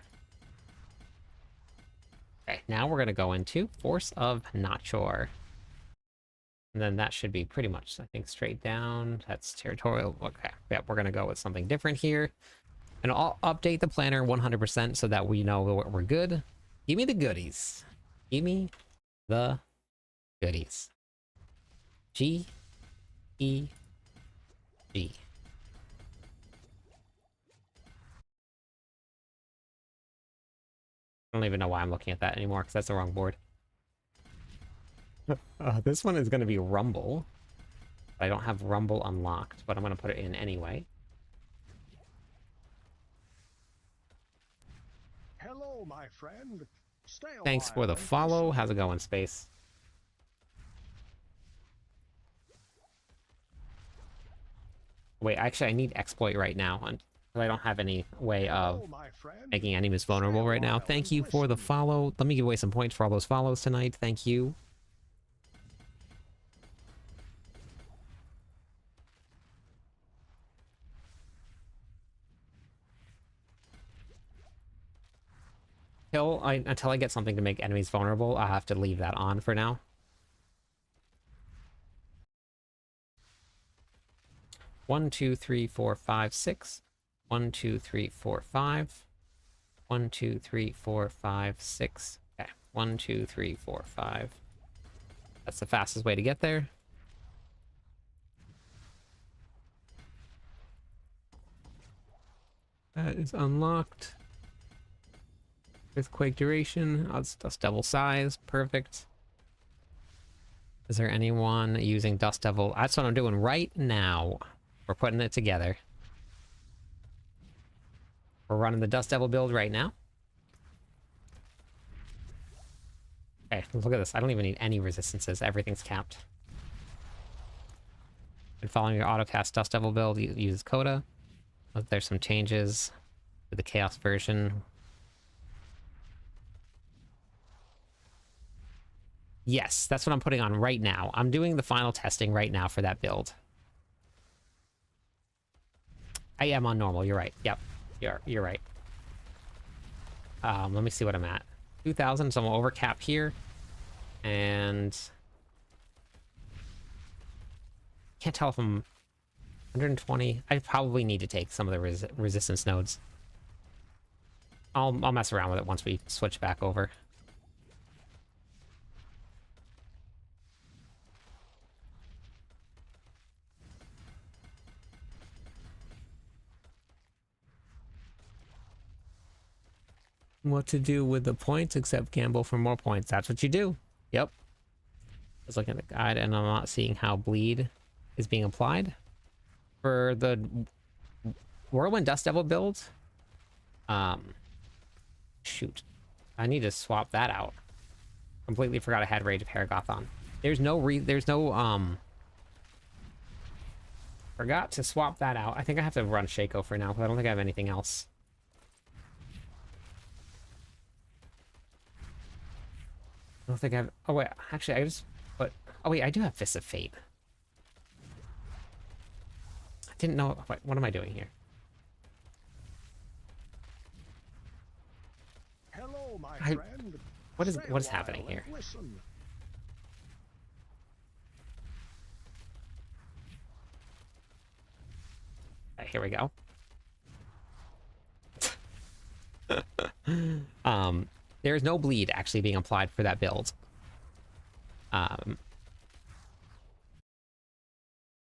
Okay, now we're gonna go into Force of Notchor. And then that should be pretty much, I think, straight down. That's territorial. Okay, yeah, we're gonna go with something different here. And I'll update the planner 100% so that we know we're good. Give me the goodies. Give me the goodies. G E G. I don't even know why I'm looking at that anymore because that's the wrong board. This one is going to be Rumble. I don't have Rumble unlocked, but I'm going to put it in anyway. Hello, my friend. Stay a Thanks for while the and follow. listen. How's it going, Space? Wait, actually, I need exploit right now. I don't have any way of Hello, my friend. making enemies Stay a vulnerable right now. while Thank and you for the listen. follow. Let me give away some points for all those follows tonight. Thank you. Until I get something to make enemies vulnerable, I have to leave that on for now. One, two, three, four, five, six. 1, 2, 3, 4, 5. 1, 2, 3, 4, 5, 6. Okay. 1, 2, 3, 4, 5. That's the fastest way to get there. That is unlocked. Earthquake duration. Dust Devil size. Perfect. Is there anyone using Dust Devil? That's what I'm doing right now. We're putting it together. We're running the Dust Devil build right now. Okay, look at this. I don't even need any resistances. Everything's capped. And following your autocast Dust Devil build, you use Coda. There's some changes to the Chaos version. Yes, that's what I'm putting on right now. I'm doing the final testing right now for that build. I am on normal. You're right. Yep, you're right. Let me see what I'm at. 2,000, so I'm over cap here. And can't tell if I'm 120. I probably need to take some of the resistance nodes. I'll mess around with it once we switch back over. What to do with the points except gamble for more points. That's what you do. Yep. I was looking at the guide and I'm not seeing how bleed is being applied. For the Whirlwind Dust Devil build, shoot. I need to swap that out. Completely forgot I had Rage of Haragoth on. There's no forgot to swap that out. I think I have to run Shaco for now, because I don't think I have anything else. I don't think I have... Oh, wait. Actually, I just put... Oh, wait. I do have Fist of Fate. I didn't know... Wait, what am I doing here? Hello, my I- friend. What is Stay a what is while happening and here? Listen. Okay, here we go. There's no bleed actually being applied for that build.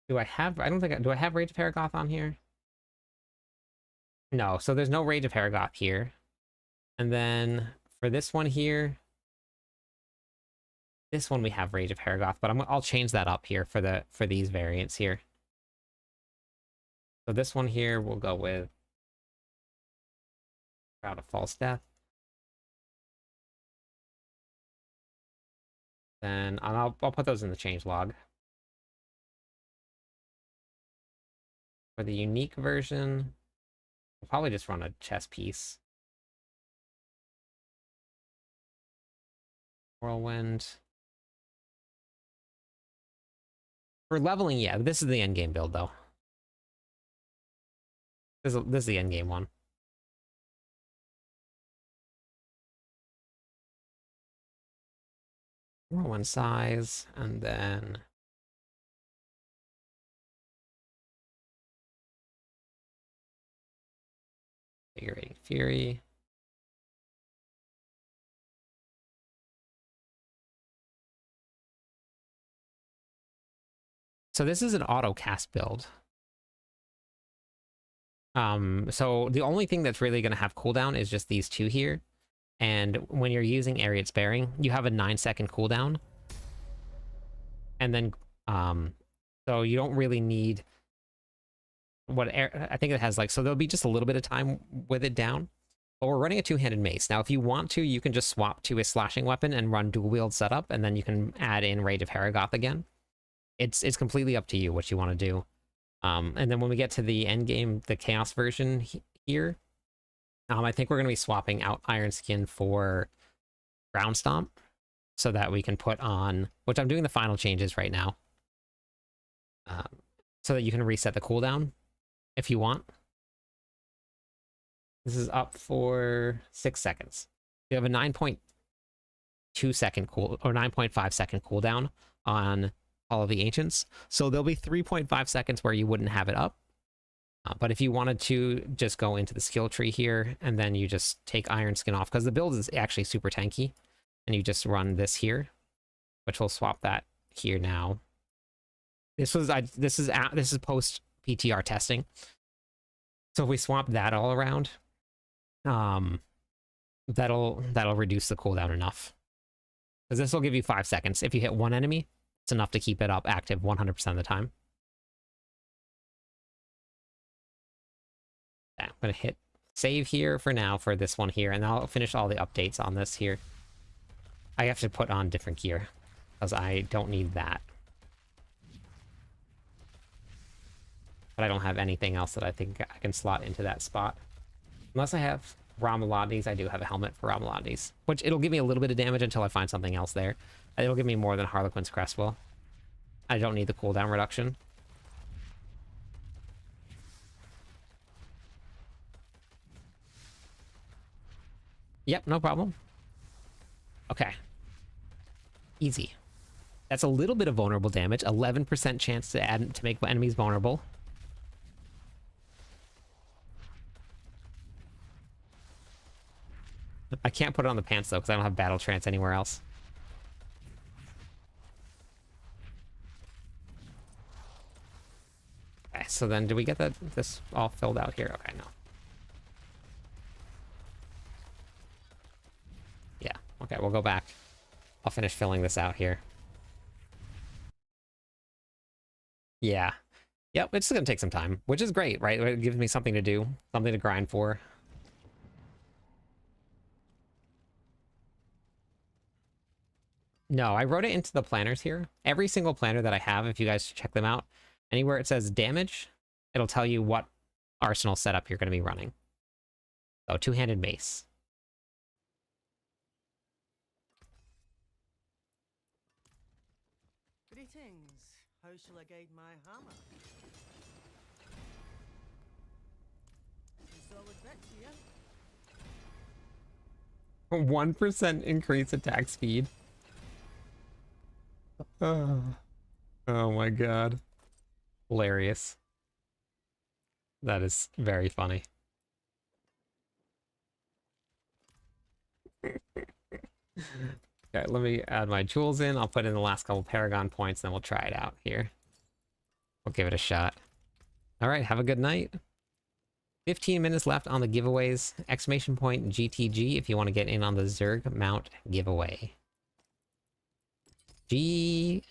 Do I have... I don't think... Do I have Rage of Paragoth on here? No, so there's no Rage of Paragoth here. And then for this one here... This one we have Rage of Paragoth, but I'll change that up here for these variants here. So this one here we'll go with Shroud of False Death. Then I'll put those in the change log. For the unique version, we'll probably just run a chess piece. Whirlwind. For leveling, yeah, this is the endgame build though. This is the endgame one. Whirlwind size, and then Invigorating Fury. So this is an auto cast build. So the only thing that's really going to have cooldown is just these two here. And when you're using Ariat's Bearing, you have a 9-second cooldown. And then, so you don't really need I think it has like, so there'll be just a little bit of time with it down. But we're running a two-handed mace. Now, if you want to, you can just swap to a slashing weapon and run dual wield setup, and then you can add in Rage of Haragoth again. It's completely up to you what you want to do. And then when we get to the end game, the Chaos version here, I think we're going to be swapping out Iron Skin for Ground Stomp so that we can put on, which I'm doing the final changes right now, so that you can reset the cooldown if you want. This is up for 6 seconds. You have a 9.2 second or 9.5 second cooldown on all of the ancients. So there'll be 3.5 seconds where you wouldn't have it up. But if you wanted to just go into the skill tree here and then you just take Iron Skin off, because the build is actually super tanky, and you just run this here, which we'll swap that here now. This is post PTR testing. So if we swap that all around, that'll reduce the cooldown enough. Because this will give you 5 seconds. If you hit one enemy, it's enough to keep it up active 100% of the time. Okay, I'm going to hit save here for now for this one here, and I'll finish all the updates on this here. I have to put on different gear, because I don't need that. But I don't have anything else that I think I can slot into that spot. Unless I have Ramalades, I do have a helmet for Ramalades, which it'll give me a little bit of damage until I find something else there. It'll give me more than Harlequin's Crest will. I don't need the cooldown reduction. Yep, no problem. Okay. Easy. That's a little bit of vulnerable damage. 11% chance to make enemies vulnerable. I can't put it on the pants though, because I don't have battle trance anywhere else. Okay, so then do we get this all filled out here? Okay, no. Yeah, okay, we'll go back. I'll finish filling this out here. Yeah. Yep, it's gonna take some time, which is great, right? It gives me something to do, something to grind for. No, I wrote it into the planners here. Every single planner that I have, if you guys check them out, Anywhere it says damage, it'll tell you what arsenal setup you're going to be running. So two-handed mace. Greetings. How shall I guide my hammer? 2 solid bits here. 1% increase attack speed. Oh my god. Hilarious. That is very funny. Okay, let me add my jewels in. I'll put in the last couple Paragon points, then we'll try it out here. We'll give it a shot. All right, have a good night. 15 minutes left on the giveaways. Exclamation point GTG if you want to get in on the Zerg mount giveaway. GTG.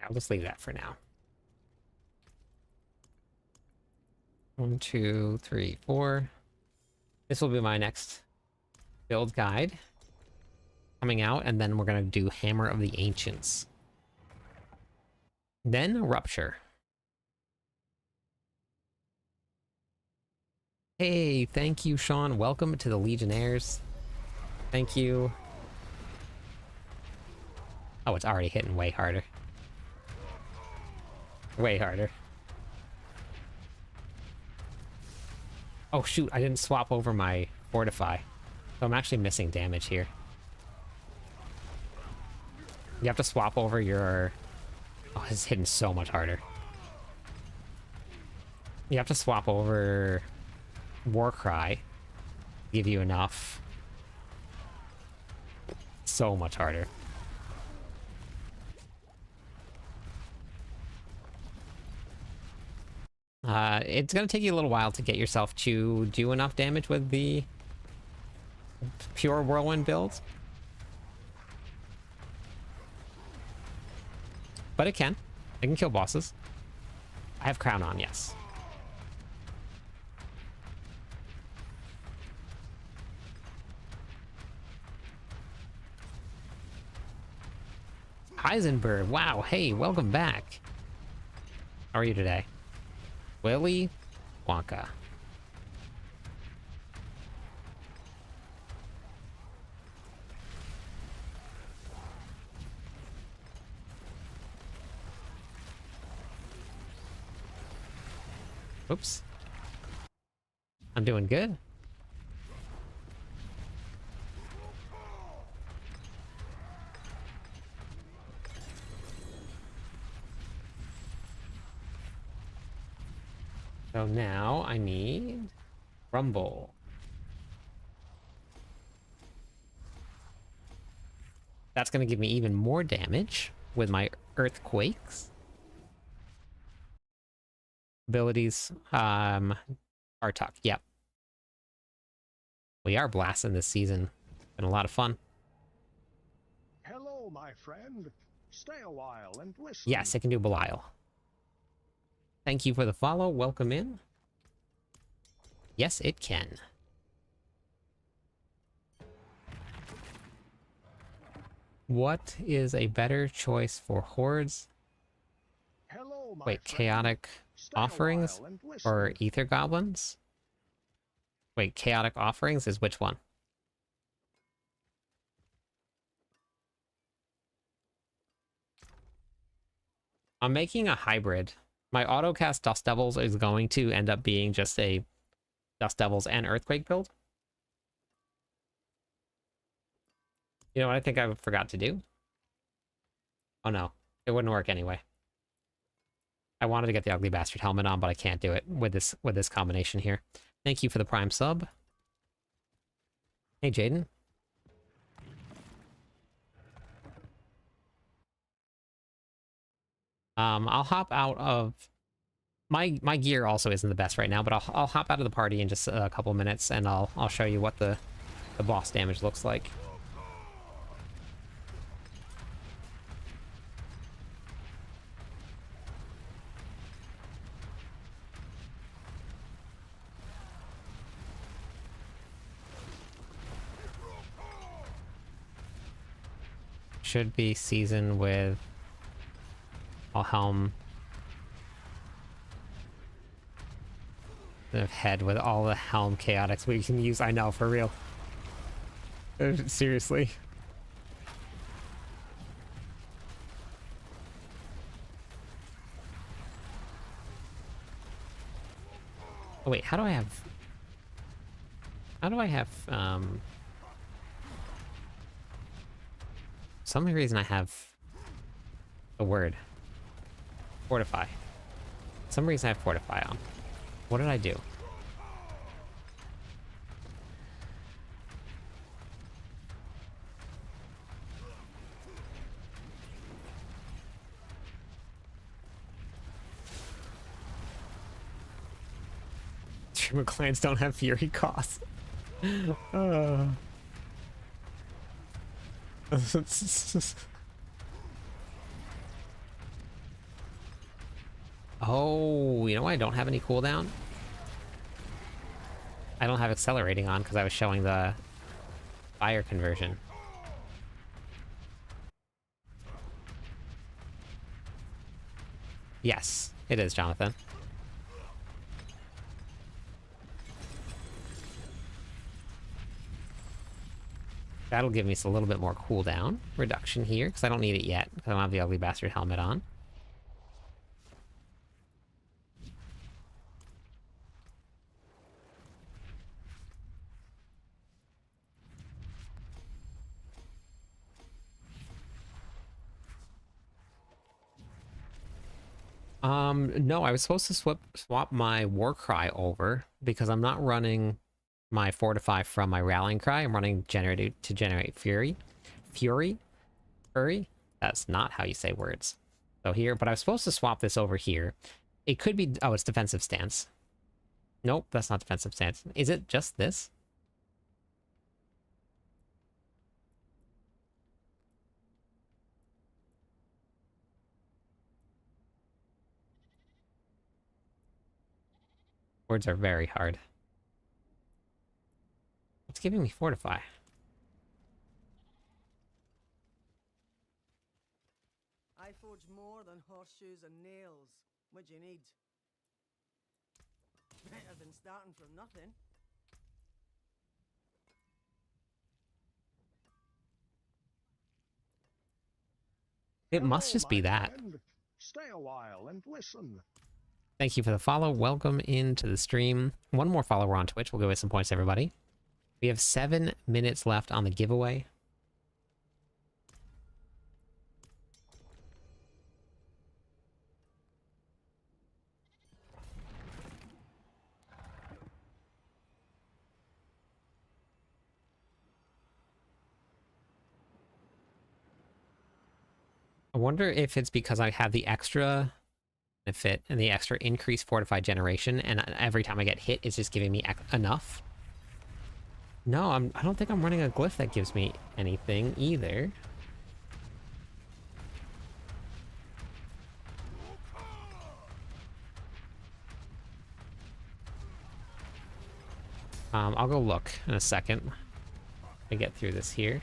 I'll just leave that for now. 1, 2, 3, 4. This will be my next build guide coming out, and then we're going to do Hammer of the Ancients. Then Rupture. Hey, thank you, Sean. Welcome to the Legionnaires. Thank you. Oh, it's already hitting way harder. Way harder. Oh shoot, I didn't swap over my Fortify. So I'm actually missing damage here. You have to swap over your... Oh, it's hitting so much harder. You have to swap over Warcry. Give you enough. So much harder. It's gonna take you a little while to get yourself to do enough damage with the pure Whirlwind build. But it can. It can kill bosses. I have Crown on, yes. Heisenberg, wow, hey, welcome back. How are you today? Willy Wonka. Oops. I'm doing good. So now I need Rumble. That's going to give me even more damage with my Earthquakes. Abilities, Artok, yep. We are blasting this season. Been a lot of fun. Hello, my friend. Stay a while and listen. Yes, it can do Belial. Thank you for the follow. Welcome in. Yes, it can. What is a better choice for hordes? Hello, my Wait, friend. chaotic Stay a offerings while and listen. or ether goblins? Wait, chaotic offerings is which one? I'm making a hybrid. My autocast Dust Devils is going to end up being just a Dust Devils and Earthquake build. You know what I think I forgot to do? Oh no, it wouldn't work anyway. I wanted to get the Ugly Bastard helmet on, but I can't do it with this combination here. Thank you for the Prime sub. Hey, Jaden. I'll hop out of my gear also isn't the best right now, but I'll hop out of the party in just a couple minutes, and I'll show you what the boss damage looks like. Should be seasoned with a helm. The head with all the helm chaotics we can use. I know, for real. Seriously. Oh wait, how do I have some reason I have a word. Fortify. Some reason I have fortify on. What did I do? Streamer clients don't have fury costs. Oh, you know why I don't have any cooldown? I don't have accelerating on because I was showing the fire conversion. Yes, it is, Jonathan. That'll give me a little bit more cooldown reduction here, because I don't need it yet, because I don't have the ugly bastard helmet on. No, I was supposed to swap my war cry over, because I'm not running my fortify from my rallying cry. I'm running generated to generate fury. Fury? That's not how you say words. So here, but I was supposed to swap this over here. It could be, oh, it's defensive stance. Nope, that's not defensive stance. Is it just this? Words are very hard. What's giving me fortify? I forge more than horseshoes and nails. What do you need? Better than starting from nothing. It must Hello, just be my that. friend. Stay a while and listen. Thank you for the follow. Welcome into the stream. One more follower on Twitch. We'll go with some points, everybody. We have 7 minutes left on the giveaway. I wonder if it's because I have the extra benefit and the extra increased fortified generation, and every time I get hit, it's just giving me enough. No, I don't think I'm running a glyph that gives me anything either. I'll go look in a second. I get through this here.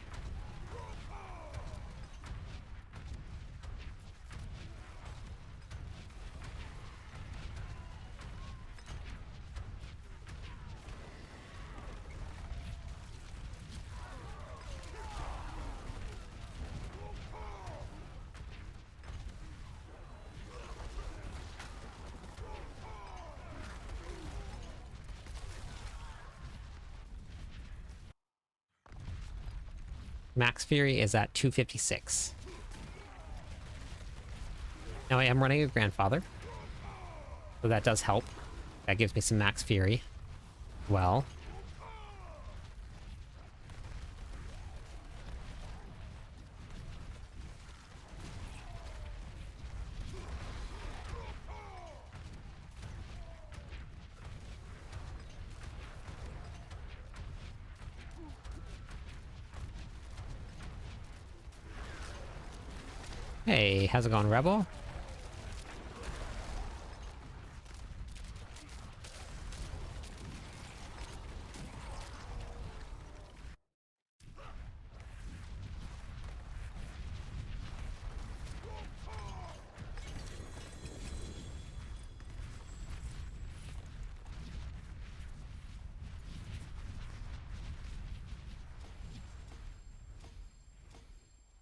Max Fury is at 256. Now I am running a Grandfather, so that does help. That gives me some Max Fury. Well. Hey, how's it going, Rebel?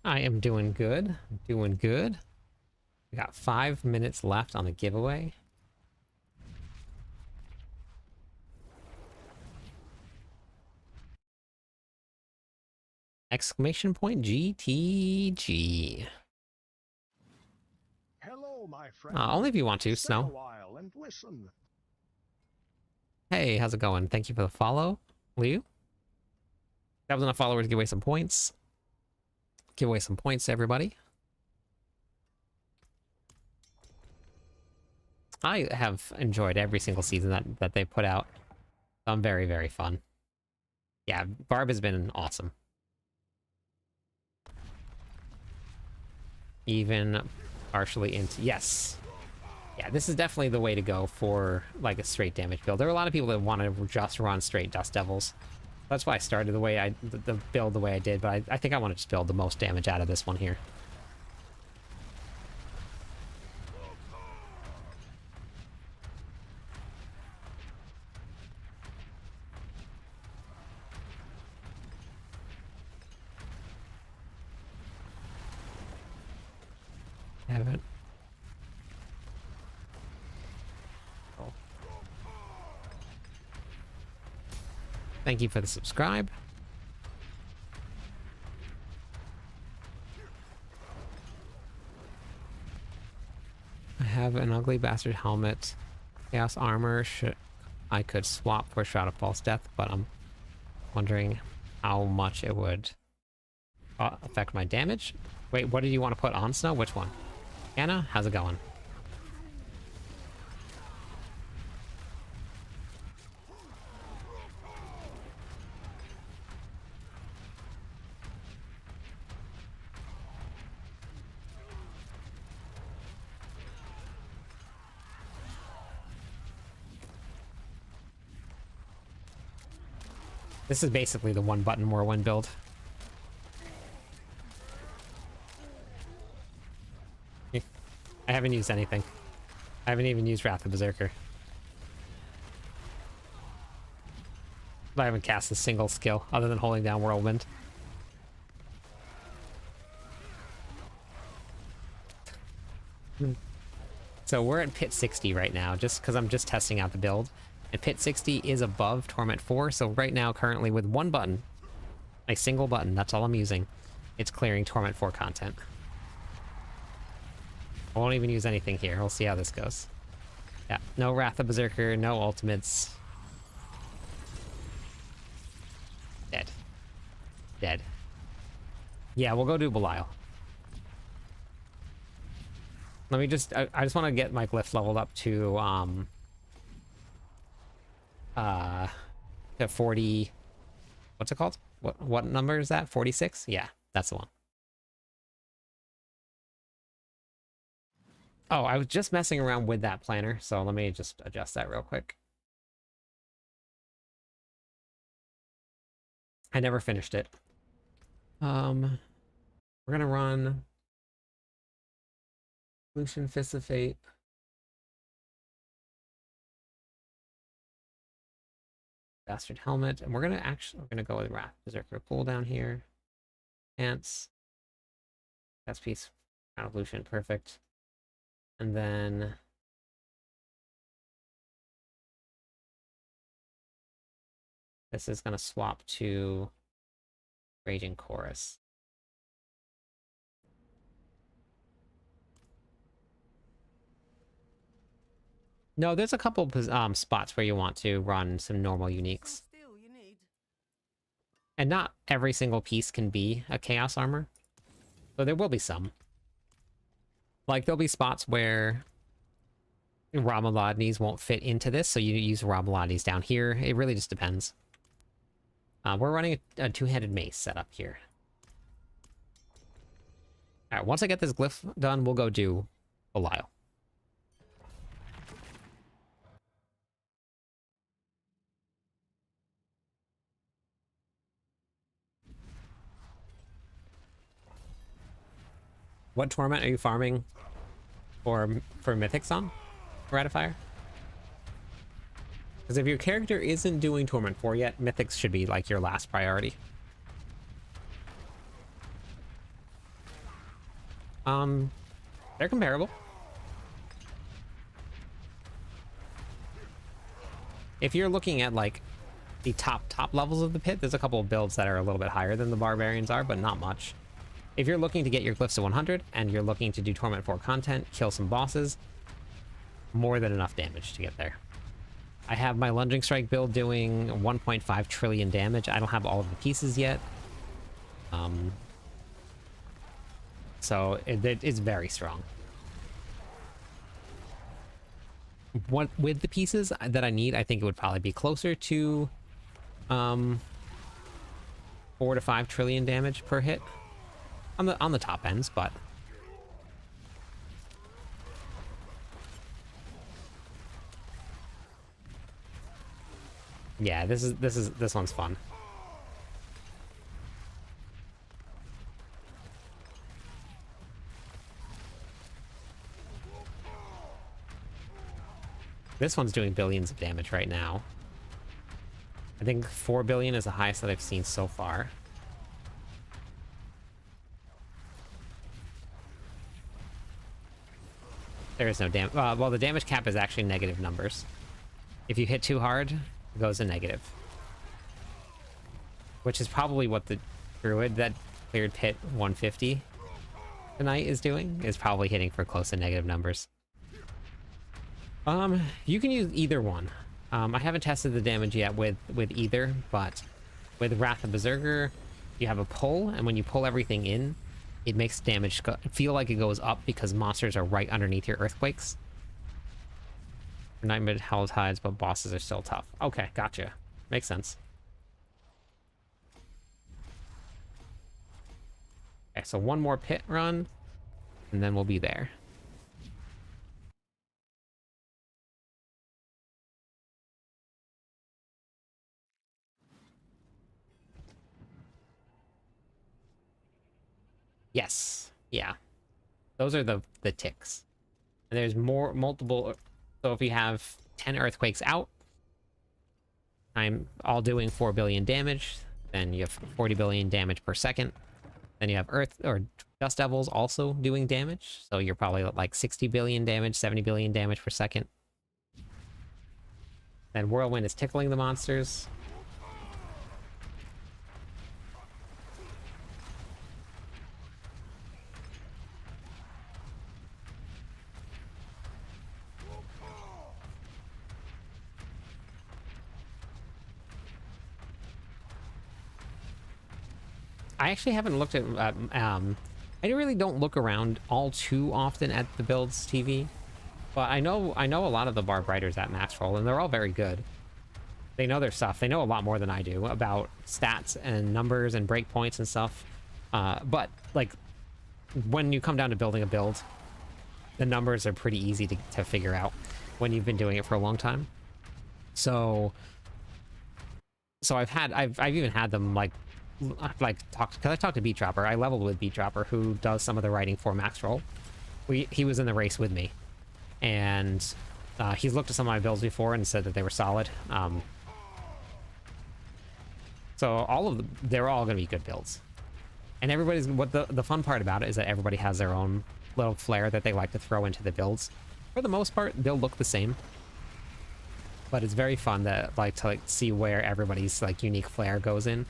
I am doing good. Doing good. We got 5 minutes left on the giveaway. Exclamation point GTG. Hello, my friend. Only if you want to, Stay a Snow. while and listen. Hey, how's it going? Thank you for the follow, Liu. That was enough followers to give away some points. Give away some points to everybody. I have enjoyed every single season that they put out. I'm very, very fun. Yeah, Barb has been awesome. Even partially into... Yes. Yeah, this is definitely the way to go for, like, a straight damage build. There are a lot of people that want to just run straight Dust Devils. That's why I started the build the way I did, but I think I want to just build the most damage out of this one here. Haven't. Oh. Thank you for the subscribe. I have an ugly bastard helmet. Chaos armor. I could swap for Shroud of False Death, but I'm wondering how much it would affect my damage. Wait, what did you want to put on, Snow? Which one? Anna, how's it going? This is basically the one button Whirlwind build. I haven't used anything. I haven't even used Wrath of Berserker. I haven't cast a single skill other than holding down Whirlwind. So we're at pit 60 right now, just because I'm just testing out the build. And pit 60 is above Torment 4, so right now, currently with one button, a single button, that's all I'm using, it's clearing Torment 4 content. I won't even use anything here. We'll see how this goes. Yeah, no Wrath of Berserker, no ultimates. Dead. Dead. Yeah, we'll go do Belial. Let me just... I just want to get my glyph leveled up to 40... What's it called? What number is that? 46? Yeah, that's the one. Oh, I was just messing around with that planner, so let me just adjust that real quick. I never finished it. We're gonna run Lucian Fist of Fate. Bastard Helmet, and we're gonna go with Wrath Berserker cooldown here. Pants. Chest piece. Crown of Lucian, perfect. And then this is gonna swap to Raging Chorus. No, there's a couple spots where you want to run some normal uniques. Steel you need. And not every single piece can be a Chaos Armor. So there will be some. Like, there'll be spots where Ramalodnes won't fit into this, so you use Ramalodnes down here. It really just depends. We're running a two-headed mace setup here. All right, once I get this glyph done, we'll go do Belial. What torment are you farming for Mythic Song Ratifier? Because if your character isn't doing Torment 4 yet, Mythics should be like your last priority. They're comparable. If you're looking at like the top levels of the pit, there's a couple of builds that are a little bit higher than the Barbarians are, but not much. If you're looking to get your glyphs to 100 and you're looking to do Torment 4 content, kill some bosses, more than enough damage to get there. I have my Lunging Strike build doing 1.5 trillion damage. I don't have all of the pieces yet. So it's very strong. With the pieces that I need, I think it would probably be closer to 4 to 5 trillion damage per hit on the top ends, but yeah, this one's fun. This one's doing billions of damage right now. I think 4 billion is the highest that I've seen so far. There is no damage. Well, the damage cap is actually negative numbers. If you hit too hard, it goes to negative. Which is probably what the druid that cleared pit 150 tonight is doing, is probably hitting for close to negative numbers. You can use either one. I haven't tested the damage yet with either, but with Wrath of Berserker, you have a pull, and when you pull everything in, it makes damage feel like it goes up because monsters are right underneath your earthquakes. Nightmare Hell Tides, but bosses are still tough. Okay, gotcha. Makes sense. Okay, so one more pit run, and then we'll be there. Yes, yeah. Those are the ticks. And there's multiple, so if you have 10 earthquakes out, I'm all doing 4 billion damage, then you have 40 billion damage per second. Then you have earth or dust devils also doing damage, so you're probably like 60 billion damage, 70 billion damage per second. Then Whirlwind is tickling the monsters. I actually haven't looked at, I really don't look around all too often at the builds TV, but I know a lot of the barb writers at Max Roll, and they're all very good. They know their stuff. They know a lot more than I do about stats and numbers and breakpoints and stuff. But like when you come down to building a build, the numbers are pretty easy to figure out when you've been doing it for a long time. So I've even had them talk, because I talked to Beat Dropper. I leveled with Beat Dropper, who does some of the writing for Max Roll. He was in the race with me, and he's looked at some of my builds before and said that they were solid. So they're all going to be good builds, and everybody's, what the fun part about it is that everybody has their own little flair that they like to throw into the builds. For the most part, they'll look the same, but it's very fun to see where everybody's unique flair goes in.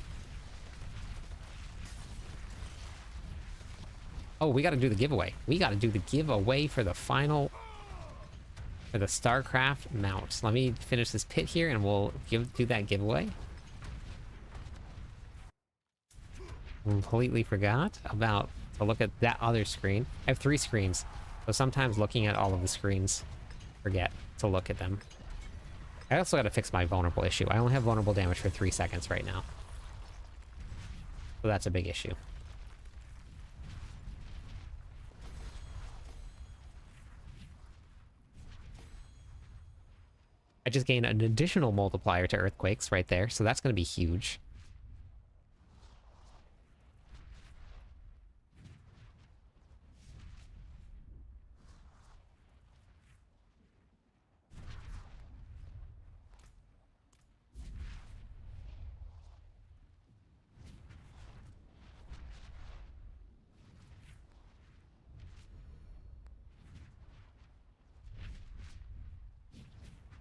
Oh, we got to do the giveaway. We got to do the giveaway for the StarCraft mount. Let me finish this pit here, and we'll do that giveaway. Completely forgot to look at that other screen. I have 3 screens, so sometimes looking at all of the screens, forget to look at them. I also got to fix my vulnerable issue. I only have vulnerable damage for 3 seconds right now, so that's a big issue. I just gained an additional multiplier to earthquakes right there, so that's going to be huge.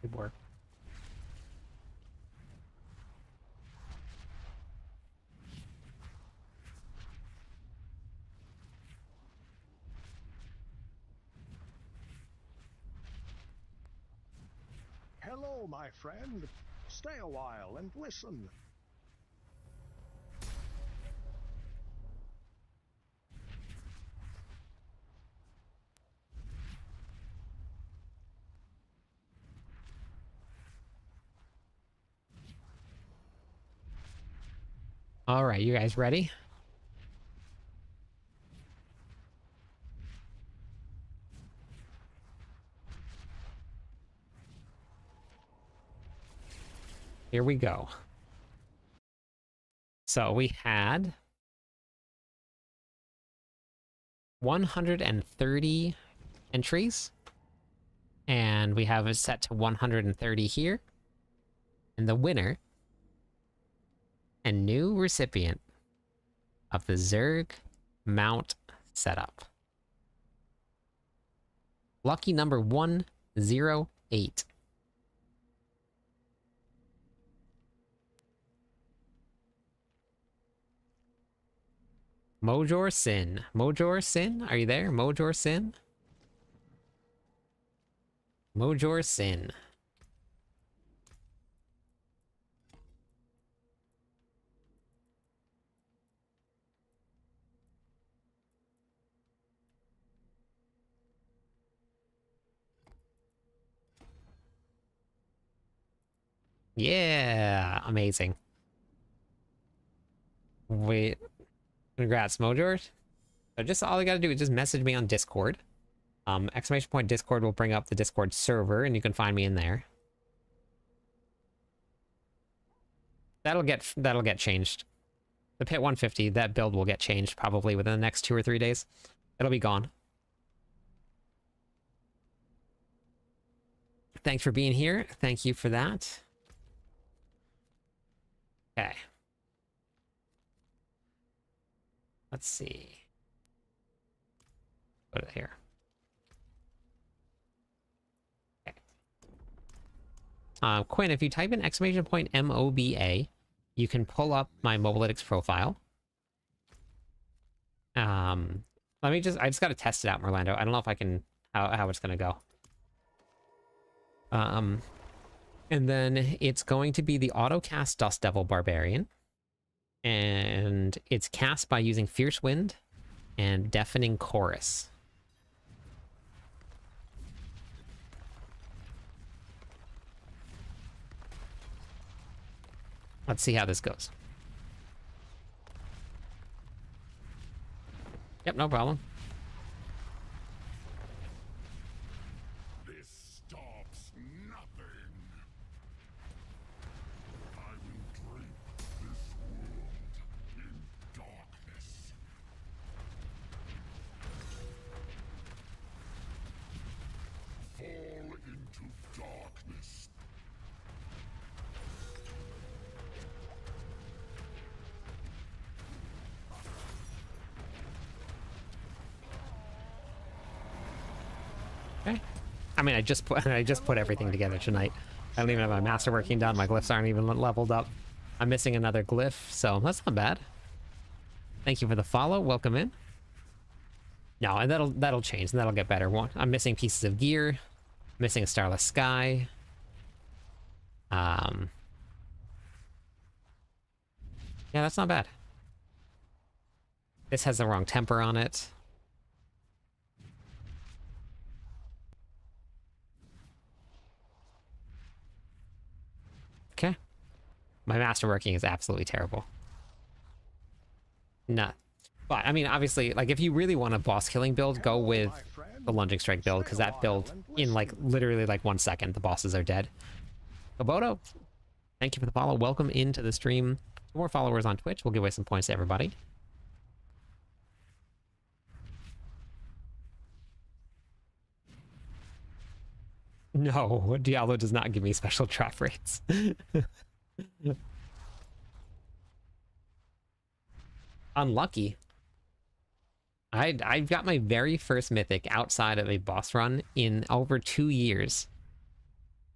Good work. Hello, my friend. Stay a while and listen. All right, you guys ready? Here we go. So we had 130 entries, and we have it set to 130 here. And the winner and new recipient of the Zerg mount setup. Lucky number 108. Mojor Sin. Mojor Sin? Are you there? Mojor Sin? Mojor Sin. Yeah, amazing. Wait, congrats, Mojor. So just all you gotta do is just message me on Discord. Exclamation point Discord will bring up the Discord server, and you can find me in there. That'll get changed. The Pit 150, that build will get changed probably within the next 2 or 3 days. It'll be gone. Thanks for being here. Thank you for that. Okay. Let's see. Put it here. Okay. Quinn, if you type in exclamation point MOBA, you can pull up my Mobalytics profile. I just got to test it out in Orlando. I don't know if I can, how it's going to go. And then it's going to be the auto-cast Dust Devil Barbarian. And it's cast by using Fierce Wind and Deafening Chorus. Let's see how this goes. Yep, no problem. This stops nothing. I will drape this world in darkness. Fall into darkness. Okay. I mean, I just put everything together tonight. I don't even have my masterworking done. My glyphs aren't even leveled up. I'm missing another glyph, so that's not bad. Thank you for the follow. Welcome in. No, and that'll change, and that'll get better. I'm missing pieces of gear. Missing a starless sky. Yeah, that's not bad. This has the wrong temper on it. Okay. My masterworking is absolutely terrible. Nah. But, I mean, obviously, like, if you really want a boss killing build, go with the Lunging Strike build, because that build, in, like, literally, like, 1 second, the bosses are dead. Kobodo, thank you for the follow. Welcome into the stream. More followers on Twitch. We'll give away some points to everybody. No, Diablo does not give me special drop rates. Unlucky. I've got my very first mythic outside of a boss run in over 2 years.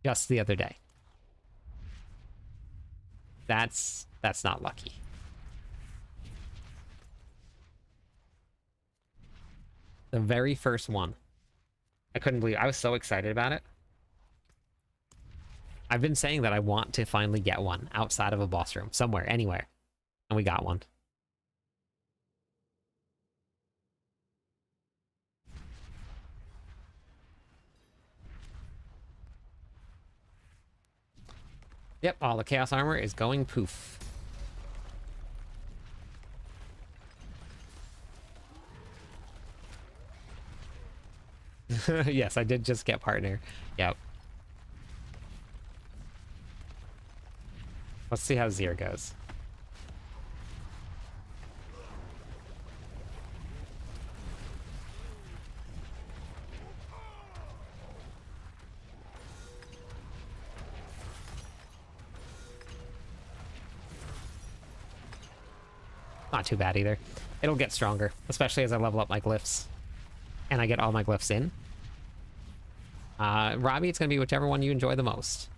Just the other day. That's not lucky. The very first one. I couldn't believe I was so excited about it. I've been saying that I want to finally get one outside of a boss room, somewhere, anywhere. And we got one. Yep, all the chaos armor is going poof. Yes, I did just get partner. Yep. Let's see how Zir goes. Not too bad either. It'll get stronger, especially as I level up my glyphs. And I get all my glyphs in. Robbie, it's going to be whichever one you enjoy the most.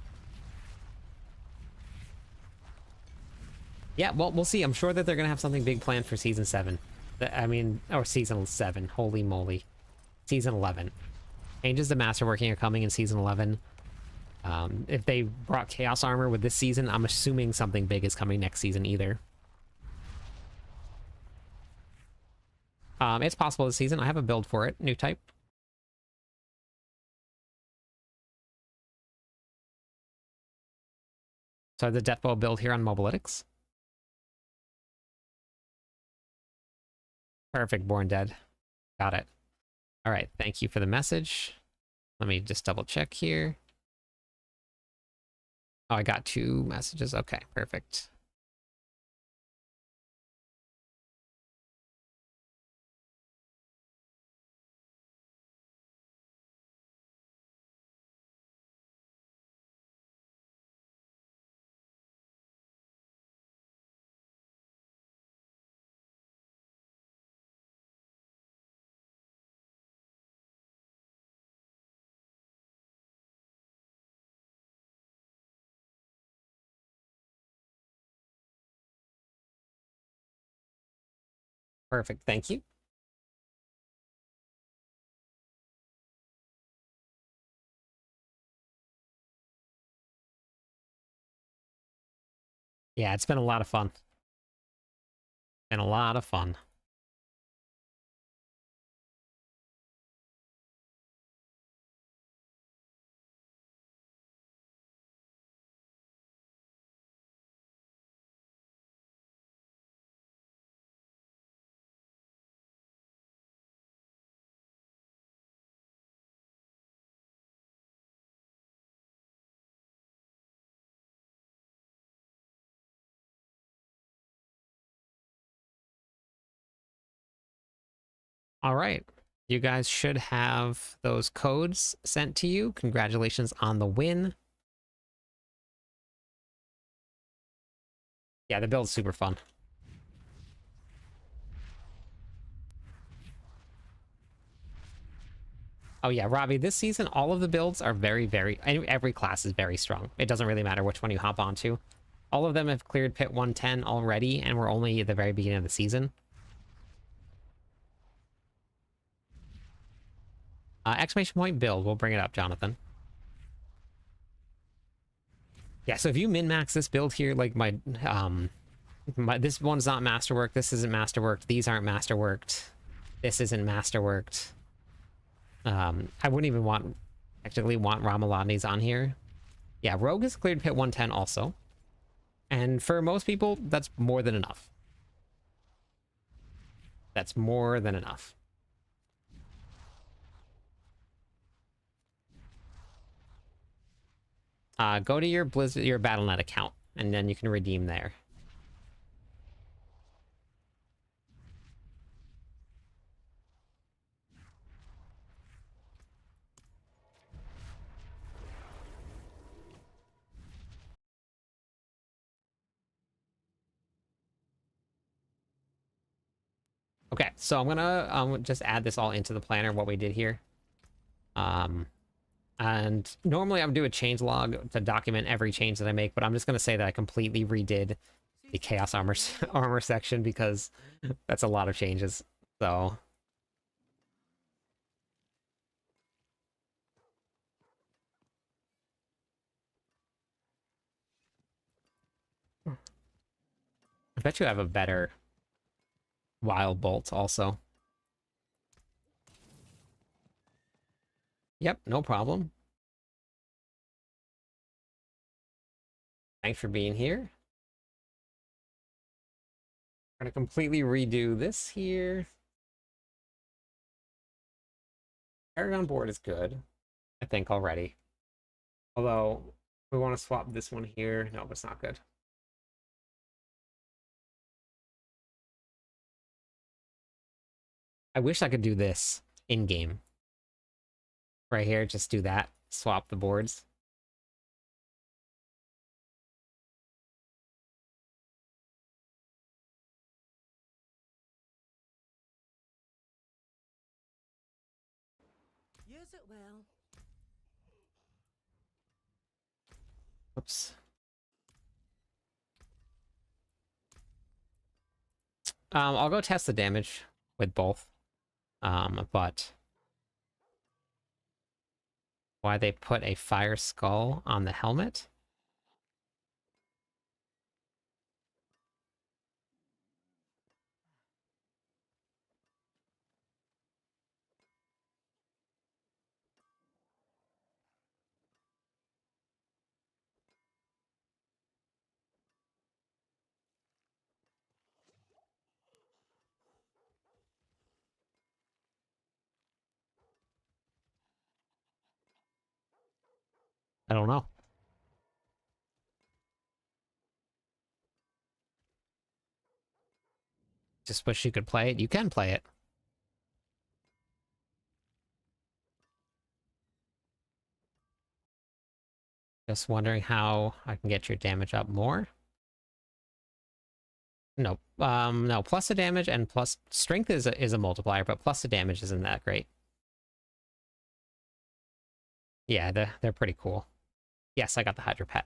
Yeah, well, we'll see. I'm sure that they're going to have something big planned for Season 7. I mean, or Season 7. Holy moly. Season 11. Changes to Masterworking are coming in Season 11. If they brought Chaos Armor with this season, I'm assuming something big is coming next season either. It's possible this season. I have a build for it. New type. So the Deathbow build here on Mobalytics. Perfect, Born Dead. Got it. All right, thank you for the message. Let me just double check here. Oh, I got 2 messages. Okay, perfect. Perfect, thank you. Yeah, it's been a lot of fun. Been a lot of fun. All right. You guys should have those codes sent to you. Congratulations on the win. Yeah, the build's super fun. Oh yeah, Robbie, this season, all of the builds are every class is very strong. It doesn't really matter which one you hop onto. All of them have cleared pit 110 already, and we're only at the very beginning of the season. Exclamation point build. We'll bring it up, Jonathan. Yeah, so if you min-max this build here, like this one's not masterworked, this isn't masterworked, these aren't masterworked, this isn't masterworked. I wouldn't even technically want Ramalani's on here. Yeah, Rogue has cleared pit 110 also. And for most people, that's more than enough. That's more than enough. go to your your Battle.net account, and then you can redeem there. Okay, so I'm gonna just add this all into the planner, what we did here. And normally I would do a change log to document every change that I make, but I'm just gonna say that I completely redid the Chaos Armor armor section because that's a lot of changes. So I bet you have a better Wild Bolt also. Yep, no problem. Thanks for being here. I'm gonna completely redo this here. Paragon board is good, I think, already. Although, we want to swap this one here. No, it's not good. I wish I could do this in-game. Right here, just do that. Swap the boards. Use it well. Oops. I'll go test the damage with both. But why they put a fire skull on the helmet? I don't know. Just wish you could play it. You can play it. Just wondering how I can get your damage up more. No, no, plus the damage and plus strength is a multiplier, but plus the damage isn't that great. Yeah, they're pretty cool. Yes, I got the Hydra Pet.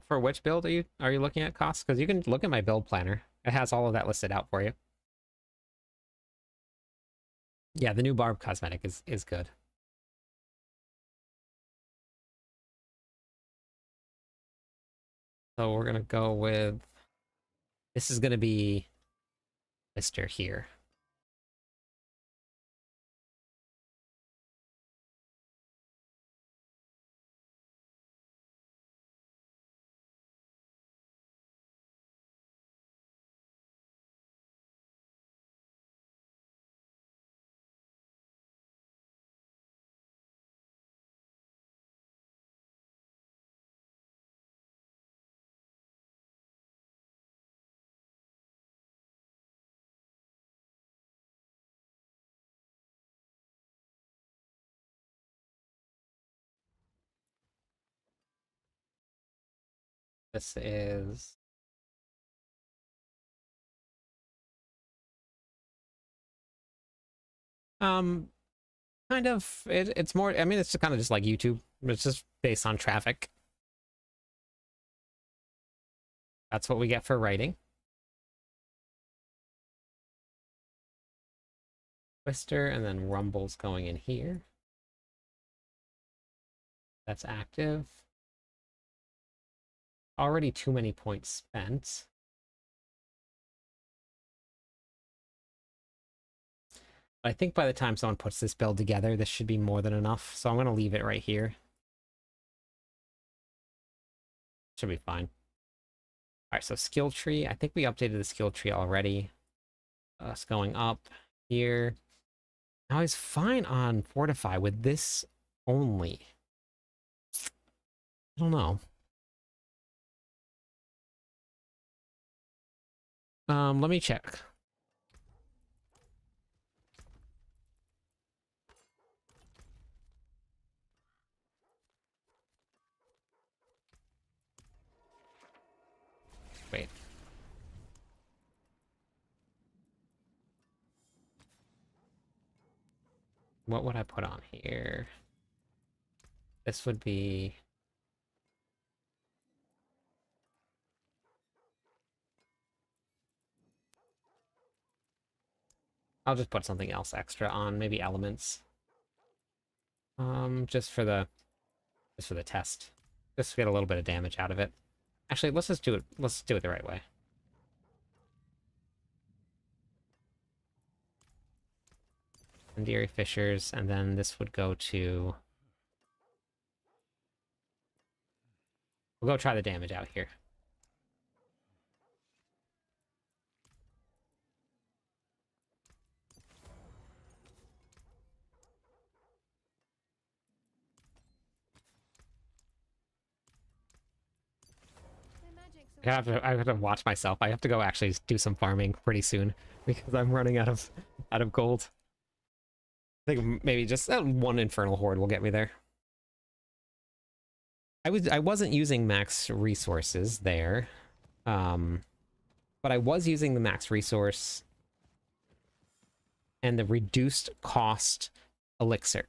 For which build are you looking at costs? Because you can look at my build planner. It has all of that listed out for you. Yeah, the new Barb cosmetic is good. So we're gonna go with this is gonna be Mr. here. This is um kind of it's more I mean it's kind of just like YouTube. It's just based on traffic. That's what we get for writing. Twister, and then Rumble's going in here. That's active. Already too many points spent. But I think by the time someone puts this build together, this should be more than enough. So I'm going to leave it right here. Should be fine. All right, so skill tree. I think we updated the skill tree already. Us going up here. Now he's fine on Fortify with this only. I don't know. Let me check. Wait. What would I put on here? This would be... I'll just put something else extra on, maybe elements. Just for the test. Just to get a little bit of damage out of it. Actually, let's just do it. Let's do it the right way. Incendiary Fissures, and then this would go to... We'll go try the damage out here. I have to watch myself. I have to go actually do some farming pretty soon because I'm running out of gold. I think maybe just one Infernal Horde will get me there. I wasn't using max resources there, but I was using the max resource and the reduced cost elixir.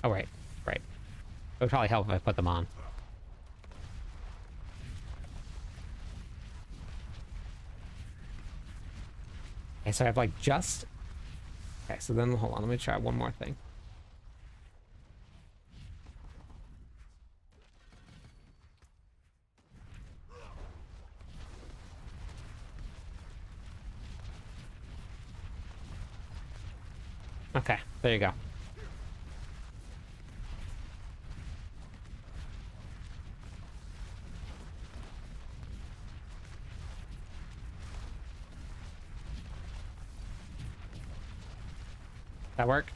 Oh, right. Right. It would probably help if I put them on. Okay, so I have like just... Okay, so then hold on, let me try one more thing. Okay, there you go. That work?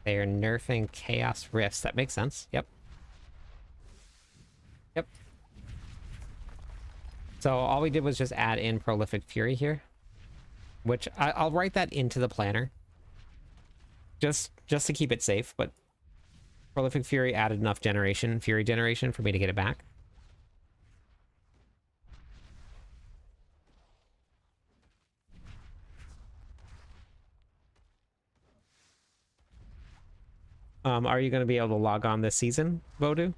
They are nerfing Chaos Rifts. That makes sense. Yep. Yep. So all we did was just add in Prolific Fury here, which I'll write that into the planner, just to keep it safe. But Prolific Fury added enough Fury generation for me to get it back. Are you going to be able to log on this season, Voodoo?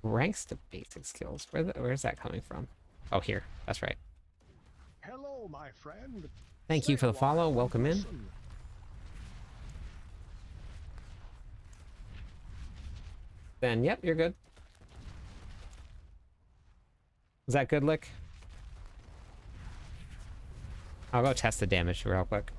Ranks to basic skills. Where's that coming from? Oh, here. That's right. Hello, my friend. Thank you for the follow. Welcome in. Then, yep, you're good. Is that good, Lick? I'll go test the damage real quick.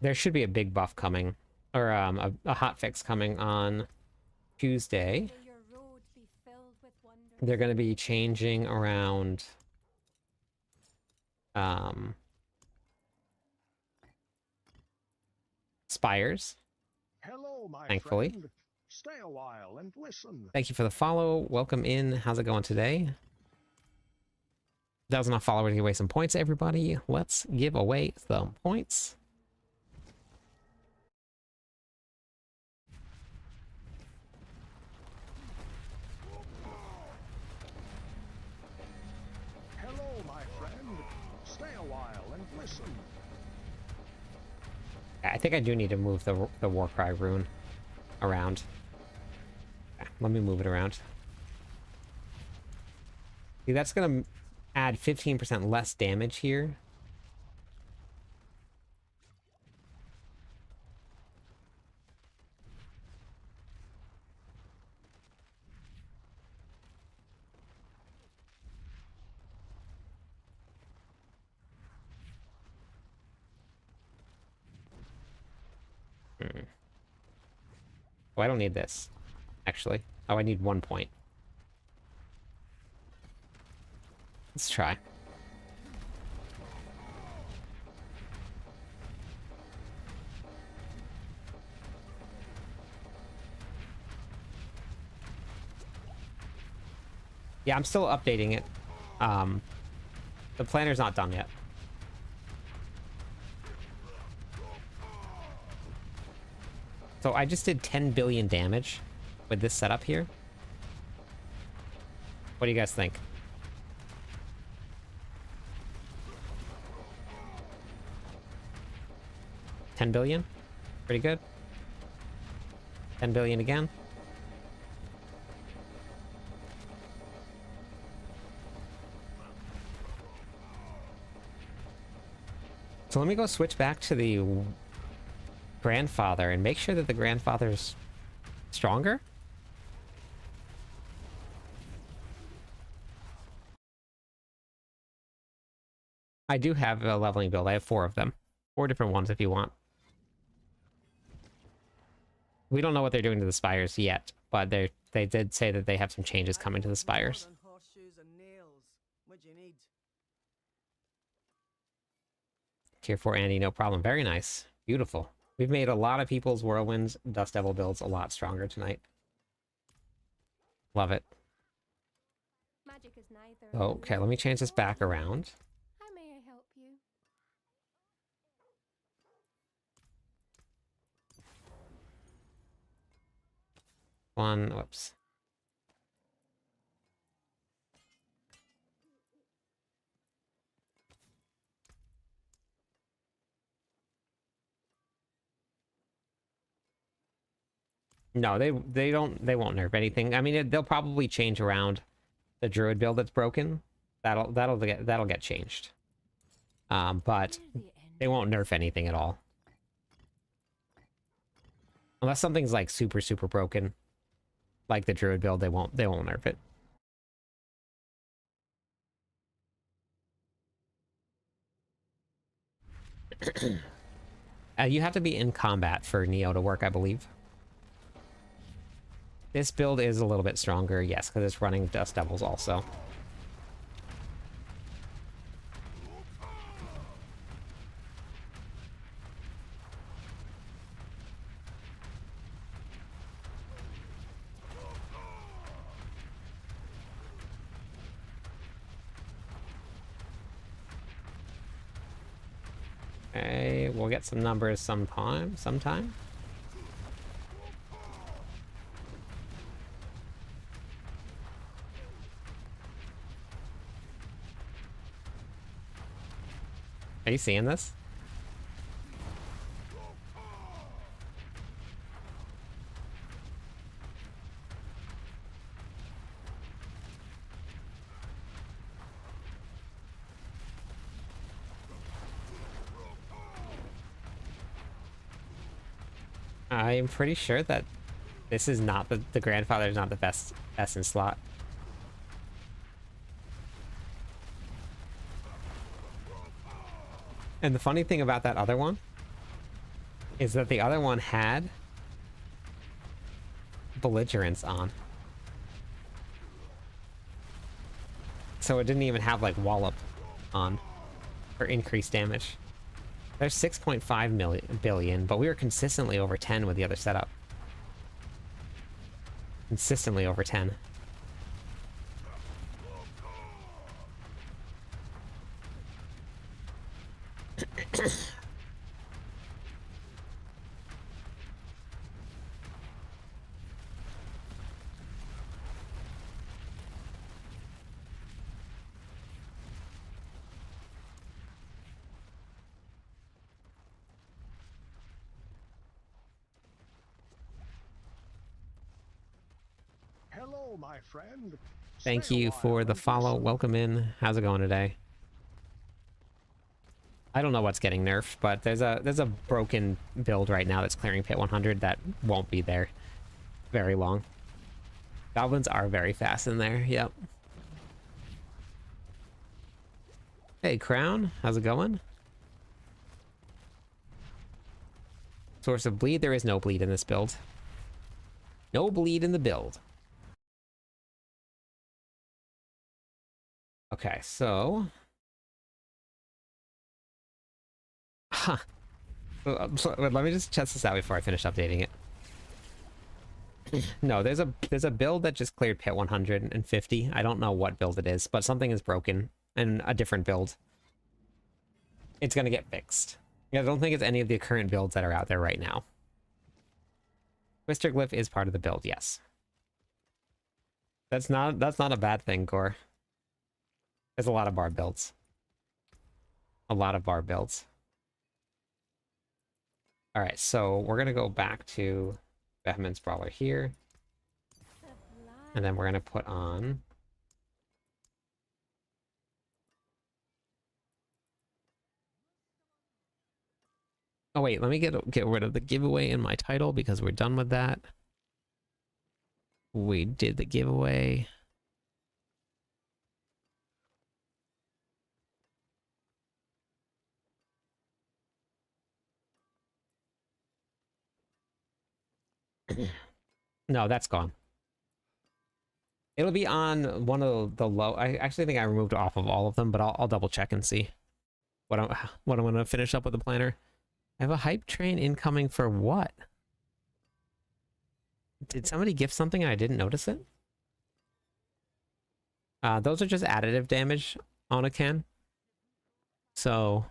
There should be a big buff coming, or a hotfix coming on Tuesday. They're going to be changing around spires. Hello, my Thankfully. friend. Stay a while and listen. Thank you for the follow. Welcome in. How's it going today? That was enough followers to give away some points, everybody. Let's give away some points. Hello, my friend. Stay a while and listen. I think I do need to move the Warcry rune around. Let me move it around. See, that's going to add 15% less damage here. Oh, I don't need this, actually. Oh, I need 1 point. Let's try. Yeah, I'm still updating it. The planner's not done yet. So I just did 10 billion damage with this setup here. What do you guys think? $10 billion? Pretty good. 10 billion again. So let me go switch back to the grandfather and make sure that the grandfather's stronger. I do have a leveling build. I have 4 of them. 4 different ones if you want. We don't know what they're doing to the spires yet, but they did say that they have some changes coming to the spires. More than horseshoes and nails. What do you need? Tier 4 Andy, no problem. Very nice. Beautiful. We've made a lot of people's Whirlwinds, Dust Devil builds a lot stronger tonight. Love it. Magic is neither. Okay, let me change this back around. How may I help you? Whoops. No, they won't nerf anything. I mean, they'll probably change around the druid build that's broken. That'll get changed. But they won't nerf anything at all. Unless something's like super broken, like the druid build, they won't nerf it. You have to be in combat for Neo to work, I believe. This build is a little bit stronger, yes, because it's running Dust Devils also. Okay, we'll get some numbers sometime. Are you seeing this? I'm pretty sure that this is not the grandfather is not the best in slot. And the funny thing about that other one is that the other one had belligerence on. So it didn't even have like wallop on for increased damage. There's 6.5 billion, but we were consistently over 10 with the other setup. Consistently over 10. Hello, my friend. Thank Stay a you for while the and follow. listen. Welcome in. How's it going today? I don't know what's getting nerfed, but there's a broken build right now that's clearing pit 100 that won't be there very long. Goblins are very fast in there. Yep. Hey, Crown. How's it going? Source of bleed. There is no bleed in this build. No bleed in the build. Okay, so... Huh. Let me just test this out before I finish updating it. No, there's a build that just cleared pit 150. I don't know what build it is, but something is broken and a different build. It's gonna get fixed. I don't think it's any of the current builds that are out there right now. Twister Glyph is part of the build, yes. That's not a bad thing, Core. There's a lot of bar builds. A lot of bar builds. Alright, so we're gonna go back to Vehement's Brawler here. And then we're gonna put on... Oh wait, let me get rid of the giveaway in my title because we're done with that. We did the giveaway. No, that's gone. It'll be on one of the low... I actually think I removed off of all of them, but I'll double check and see what I'm gonna finish up with the planner. I have a hype train incoming for what? Did somebody gift something and I didn't notice it? Those are just additive damage on a can. So...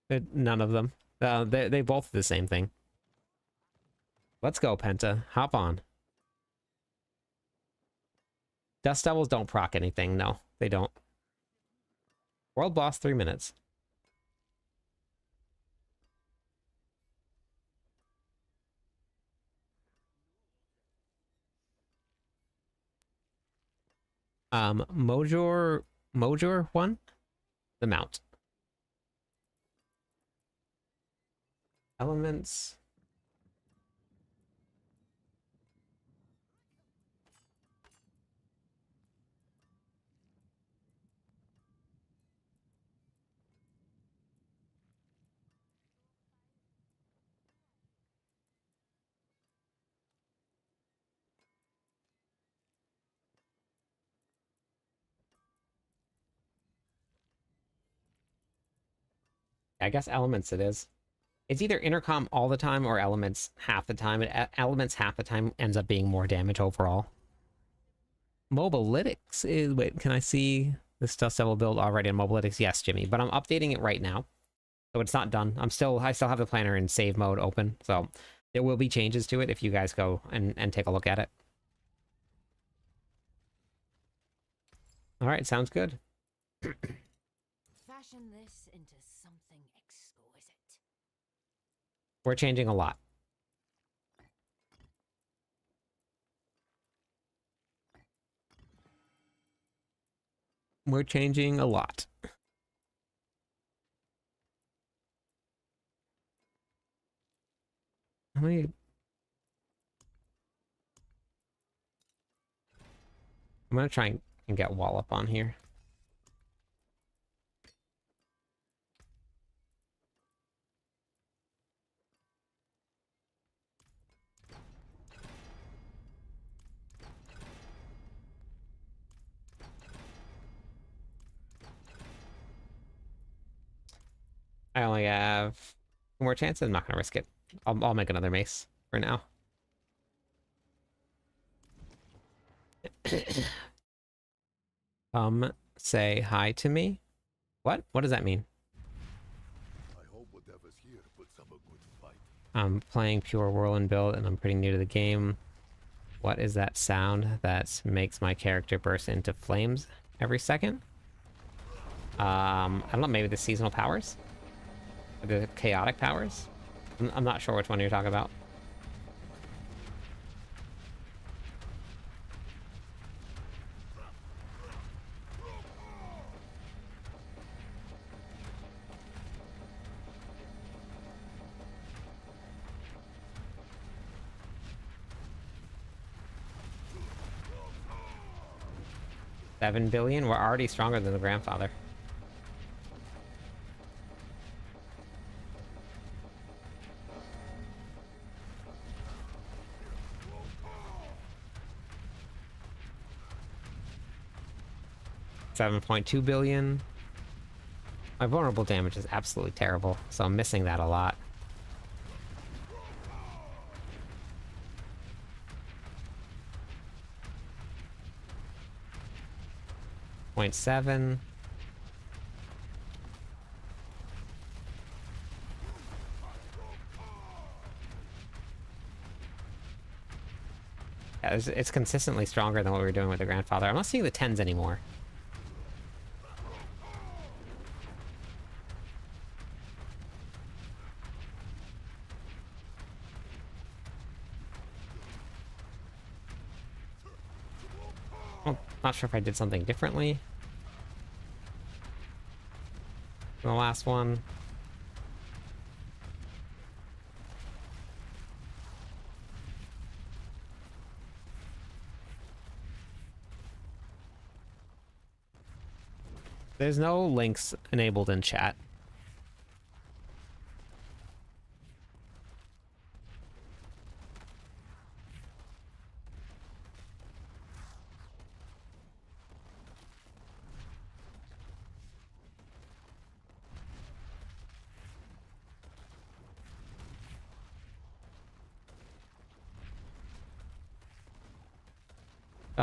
none of them. They both do the same thing. Let's go, Penta. Hop on. Dust Devils don't proc anything. No, they don't. World boss, 3 minutes. Mojor 1? The mount. Elements. I guess elements it is. It's either intercom all the time or elements half the time. Elements half the time ends up being more damage overall. Mobilytics is... Wait, can I see this Dust Devil build already on Mobilytics? Yes, Jimmy, but I'm updating it right now. So it's not done. I still have the planner in save mode open. So there will be changes to it if you guys go and take a look at it. All right, sounds good. Fashion this into something exquisite. We're changing a lot. We're changing a lot. How many... I'm gonna try and get Wallop on here. I only have 2 more chances. I'm not gonna risk it. I'll make another mace for now. Say hi to me. What? What does that mean? I hope whatever's here puts up a good fight. I'm playing pure Whirlwind build and I'm pretty new to the game. What is that sound that makes my character burst into flames every second? I don't know, maybe the seasonal powers? Or the chaotic powers? I'm not sure which one you're talking about. $7 billion? We're already stronger than the grandfather. $7.2 billion. My vulnerable damage is absolutely terrible, so I'm missing that a lot. .7. Yeah, it's consistently stronger than what we were doing with the grandfather. I'm not seeing the 10s anymore. Well, not sure if I did something differently than the last one. There's no links enabled in chat.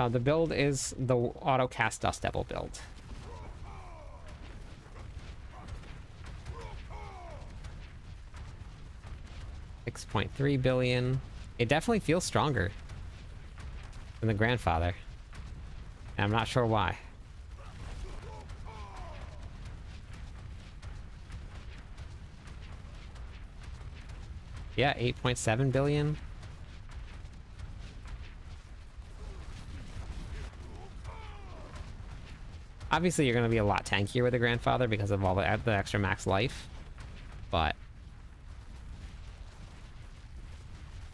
The build is the auto cast Dust Devil build. $6.3 billion. It definitely feels stronger than the grandfather. And I'm not sure why. Yeah, 8.7 billion. Obviously, you're going to be a lot tankier with the grandfather because of all the extra max life, but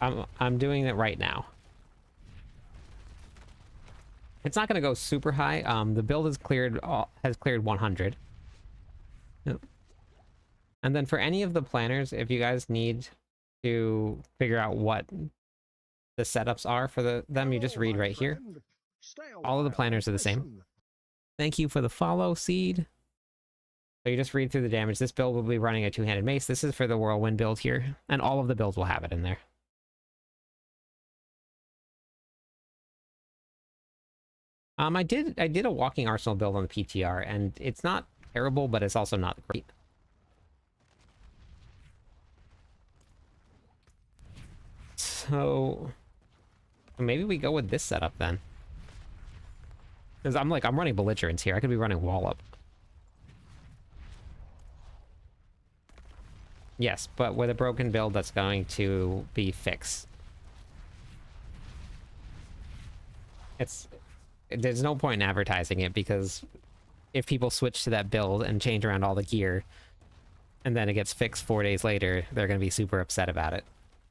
I'm doing it right now. It's not going to go super high. The build has cleared 100. Yep. And then for any of the planners, if you guys need to figure out what the setups are for them, you just read right here. All of the planners are the same. Thank you for the follow, Seed. So you just read through the damage. This build will be running a 2-handed mace. This is for the Whirlwind build here, and all of the builds will have it in there. I did a walking arsenal build on the PTR, and it's not terrible, but it's also not great. So maybe we go with this setup then. Because I'm running belligerents here. I could be running Wallop. Yes, but with a broken build that's going to be fixed. There's no point in advertising it, because if people switch to that build and change around all the gear, and then it gets fixed 4 days later, they're going to be super upset about it.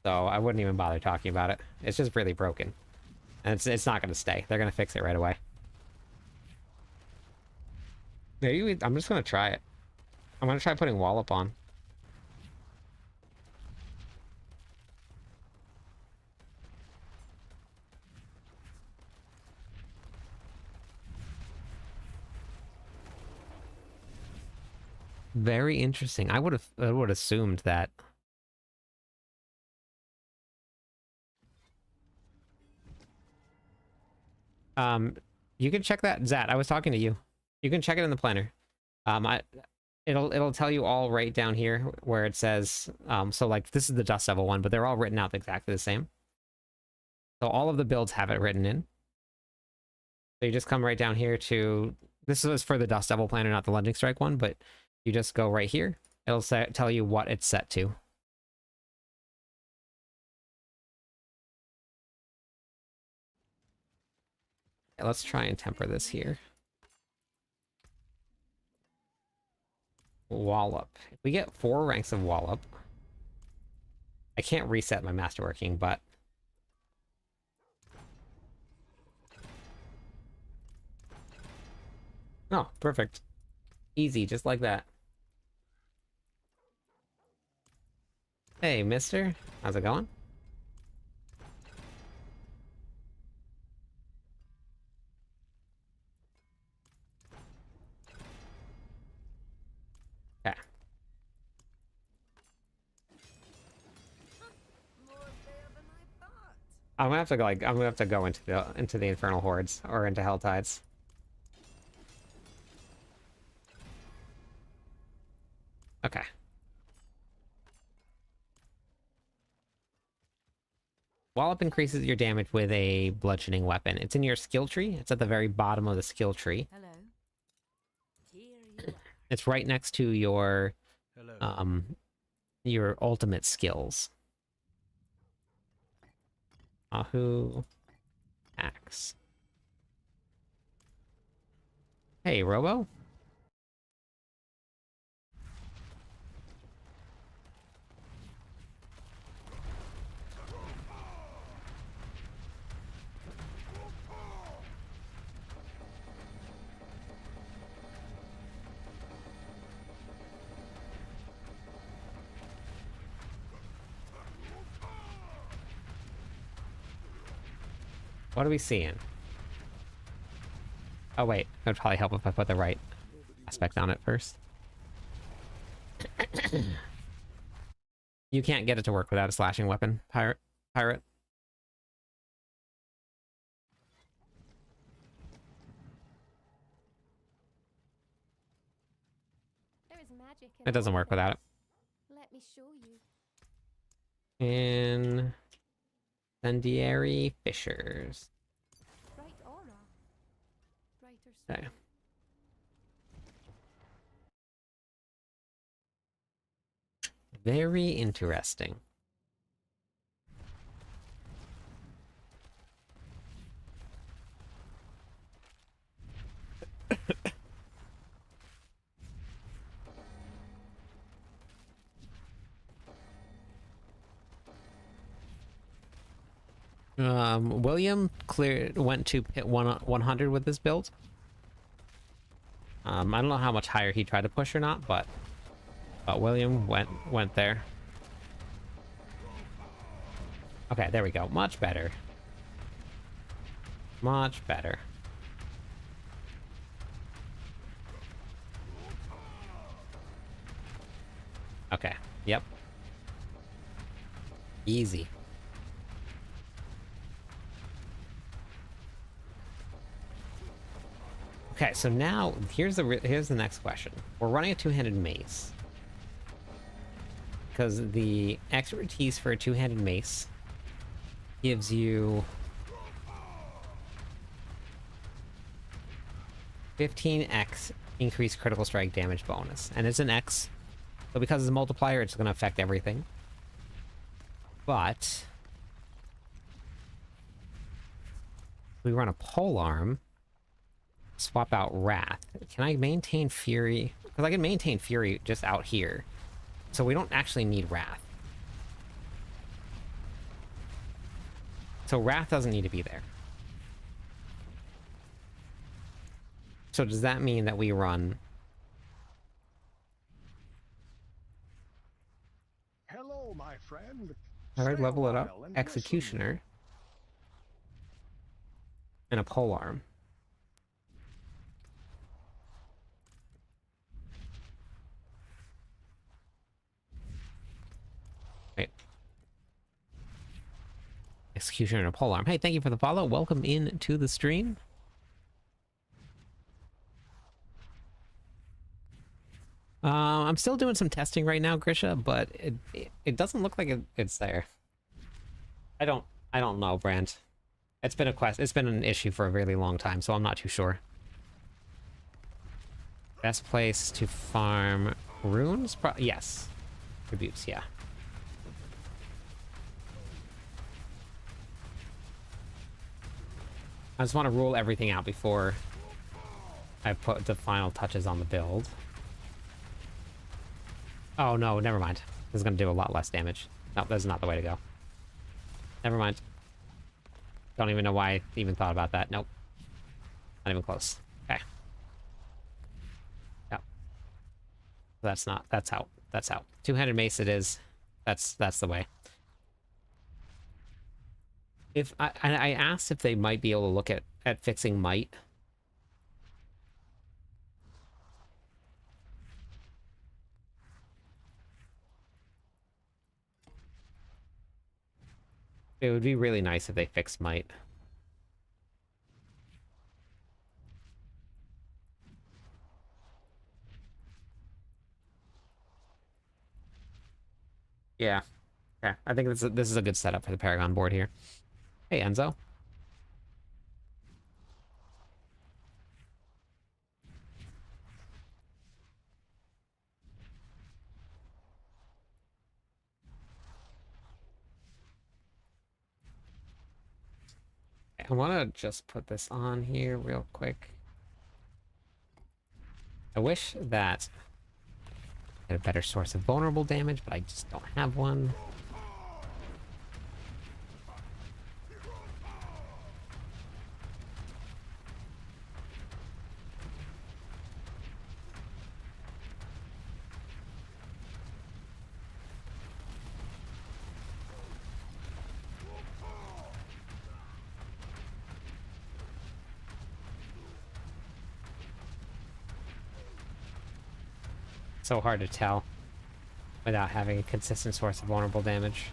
So I wouldn't even bother talking about it. It's just really broken. And it's not going to stay. They're going to fix it right away. Maybe I'm just going to try it. I'm going to try putting Wallop on. Very interesting. I would assumed that. You can check that, Zat. I was talking to you. You can check it in the planner. It'll tell you all right down here where it says, so like this is the Dust Devil one, but they're all written out exactly the same. So all of the builds have it written in. So you just come right down here to, this is for the Dust Devil planner, not the Lunging Strike one, but you just go right here. It'll tell you what it's set to. Okay, let's try and temper this here. Wallop. If we get 4 ranks of Wallop, I can't reset my masterworking, but oh, perfect. Easy, just like that. Hey, mister. How's it going? Okay. More there than I thought. I'm gonna have to go, like, I'm gonna have to go into the Infernal Hordes or into Hell Tides. Okay. Wallop increases your damage with a bludgeoning weapon. It's in your skill tree. It's at the very bottom of the skill tree. Hello. Here you are. It's right next to your Hello. your ultimate skills. Ahu Axe. Hey, Robo. What are we seeing? Oh wait, it would probably help if I put the right aspect on it first. You can't get it to work without a slashing weapon, pirate. There is magic in It doesn't all work without it. things. Let me show you. And Incendiary Fissures. Bright aura. Brighter Okay. soul. Very interesting. William went to pit 100 with this build. I don't know how much higher he tried to push or not, but William went there. Okay, there we go. Much better. Much better. Okay. Yep. Easy. Okay, so now here's the next question. We're running a two-handed mace because the expertise for a two-handed mace gives you 15x increased critical strike damage bonus, and it's an X, so because it's a multiplier, it's going to affect everything. But we run a polearm. Swap out Wrath. Can I maintain Fury? Because I can maintain Fury just out here. So we don't actually need Wrath. So Wrath doesn't need to be there. So does that mean that we run... Hello, my friend. Alright, Stay a level it up. while and Executioner. And a polearm. Executioner Polearm. Hey, thank you for the follow. Welcome in to the stream. I'm still doing some testing right now, Grisha, but it doesn't look like it's there. I don't know, Brand. It's been it's been an issue for a really long time, so I'm not too sure. Best place to farm runes? Yes. Tributes, yeah. I just want to rule everything out before I put the final touches on the build. Oh no, never mind. This is going to do a lot less damage. No, that's not the way to go. Never mind. Don't even know why I even thought about that. Nope. Not even close. Okay. Yep. That's not. That's out. That's out. Two-handed mace it is. That's the way. If I asked if they might be able to look at fixing might. It would be really nice if they fixed might. Yeah. Okay. I think this is a good setup for the Paragon board here. Hey, Enzo. I want to just put this on here real quick. I wish that I had a better source of vulnerable damage, but I just don't have one. So hard to tell without having a consistent source of vulnerable damage.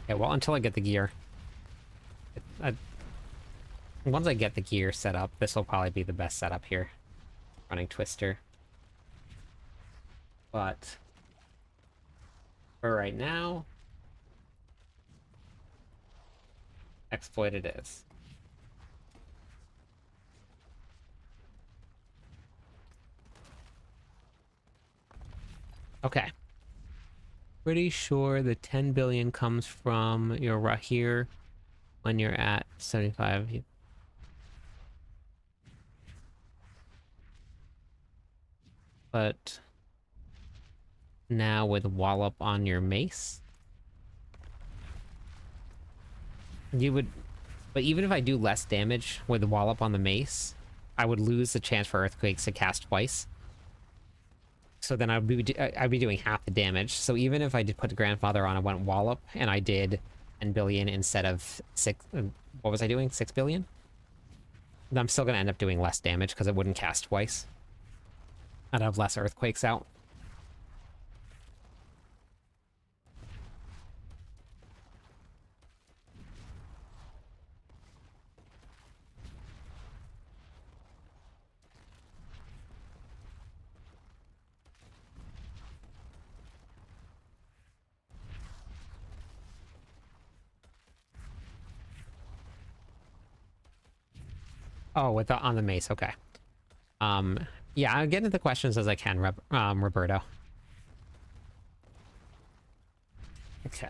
Yeah, well, until I get the gear. Once I get the gear set up, this will probably be the best setup here. Running Twister. But for right now, exploit it is. Okay. Pretty sure the 10 billion comes from your right here when you're at 75. But now with Wallop on your mace, you would... But even if I do less damage with Wallop on the mace, I would lose the chance for Earthquakes to cast twice. So then I'd be doing half the damage. So even if I did put the Grandfather on and went Wallop, and I did 10 billion instead of 6... what was I doing? 6 billion? I'm still going to end up doing less damage because it wouldn't cast twice. I'd have less Earthquakes out. Oh, with on the mace, okay. Yeah, I'll get into the questions as I can, Roberto. Okay.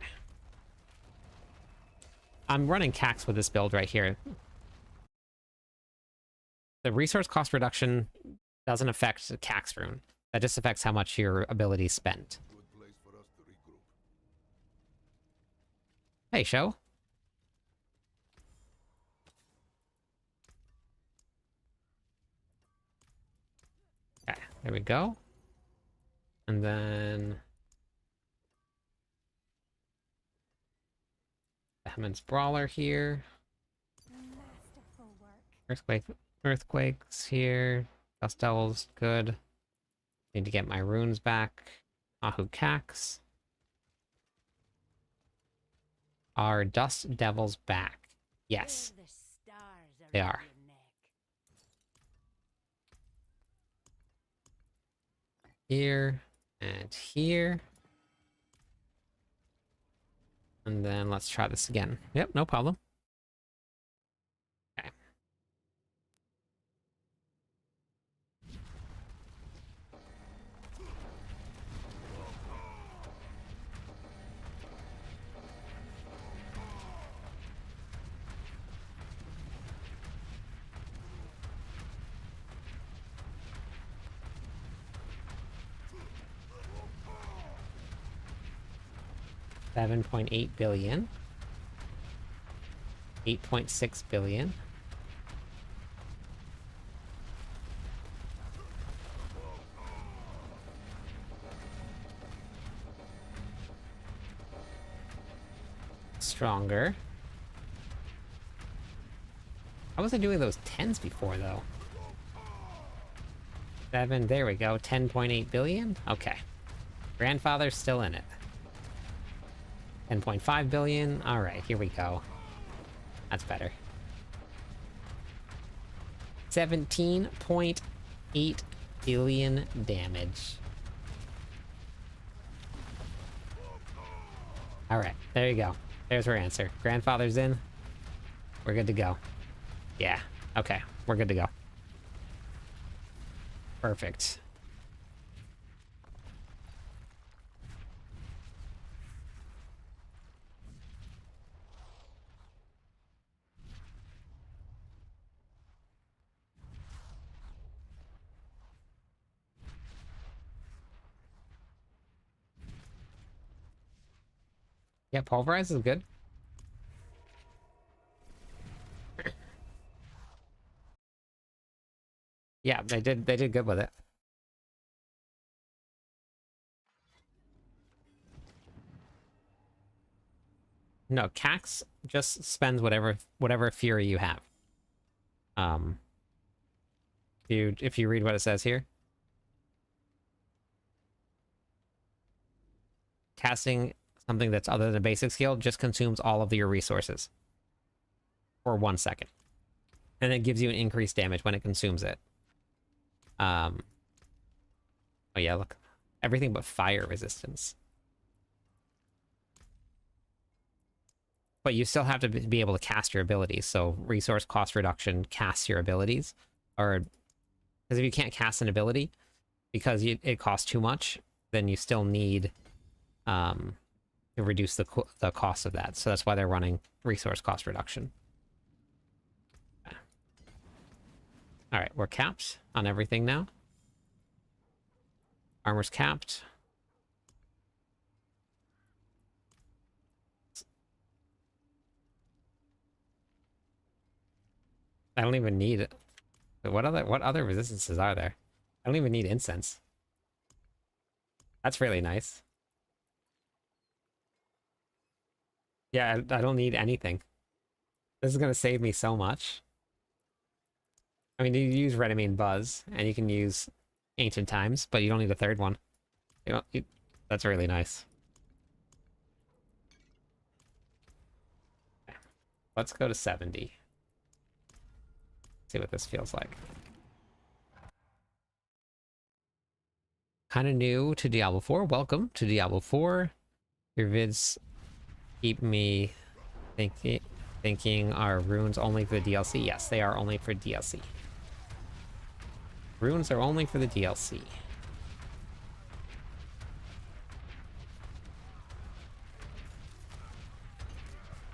I'm running Cax with this build right here. The resource cost reduction doesn't affect the Cax rune. That just affects how much your ability spent. Good place for us to regroup. Hey, show. Okay, there we go. And then... Hammond's Brawler here. Masterful work. Earthquakes here. Dust Devils, good. Need to get my runes back. Ahu Cax. Are Dust Devils back? Yes, Where the stars they around are. your neck. Here and here. And then let's try this again. Yep, no problem. Okay. $7.8 billion. 8.6 billion. Stronger. How was I doing those 10s before, though? 7, there we go. 10.8 billion? Okay. Grandfather's still in it. 10.5 billion. Alright, here we go. That's better. 17.8 billion damage. Alright, there you go. There's her answer. Grandfather's in. We're good to go. Yeah, okay. We're good to go. Perfect. Yeah, pulverize is good. Yeah, they did good with it. No, Cax just spends whatever fury you have. If you read what it says here. Casting something that's other than a basic skill just consumes all of your resources. For 1 second. And it gives you an increased damage when it consumes it. Oh yeah, look. Everything but fire resistance. But you still have to be able to cast your abilities, so resource cost reduction casts your abilities. Or, because if you can't cast an ability, because it costs too much, then you still need to reduce the cost of that. So that's why they're running resource cost reduction. Alright, we're capped on everything now. Armor's capped. I don't even need it. What other resistances are there? I don't even need incense. That's really nice. Yeah, I don't need anything. This is gonna save me so much. I mean, you use Redimine Buzz, and you can use Ancient Times, but you don't need a third one. That's really nice. Okay. Let's go to 70. See what this feels like. Kind of new to Diablo 4. Welcome to Diablo 4. Your vids keep me thinking are runes only for the DLC? Yes, they are only for DLC. Runes are only for the DLC.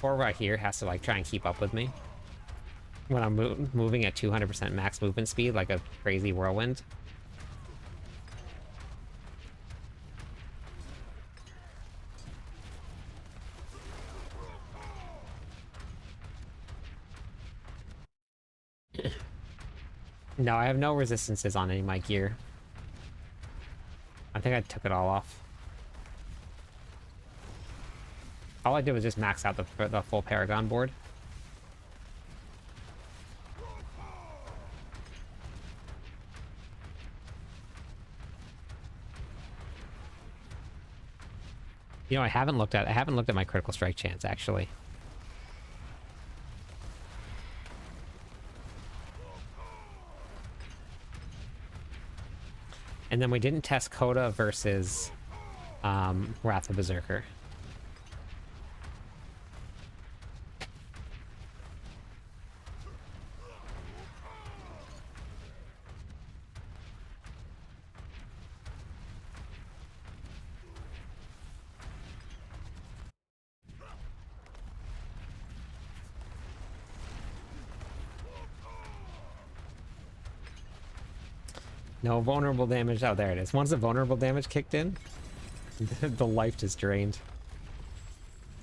Or right here has to like try and keep up with me when I'm moving at 200% max movement speed like a crazy whirlwind. No, I have no resistances on any of my gear. I think I took it all off. All I did was just max out the full Paragon board. You know, I haven't looked at my critical strike chance actually. And then we didn't test Coda versus Wrath of Berserker. No vulnerable damage. Oh, there it is. Once the vulnerable damage kicked in, the life just drained.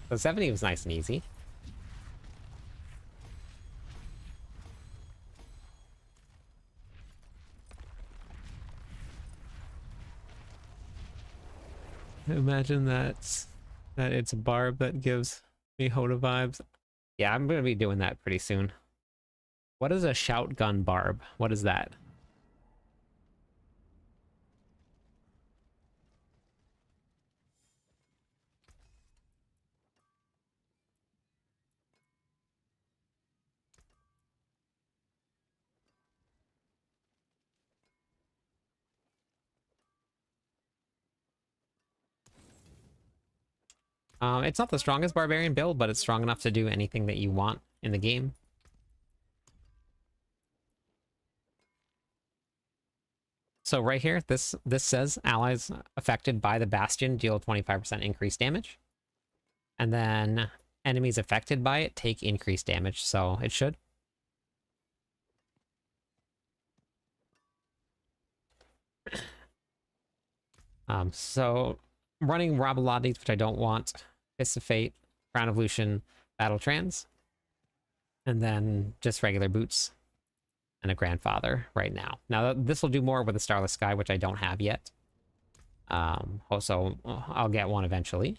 So 70 was nice and easy. Imagine that it's a barb that gives me Hoda vibes. Yeah, I'm gonna be doing that pretty soon. What is a shout gun barb? What is that? It's not the strongest barbarian build, but it's strong enough to do anything that you want in the game. So right here, this says allies affected by the bastion deal 25% increased damage. And then enemies affected by it take increased damage, so it should. So running Robolades, which I don't want, Fist of Fate, Crown of Lucian, Battle Trans, and then just regular boots and a Grandfather right now. Now this will do more with the Starless Sky, which I don't have yet. Also, I'll get one eventually.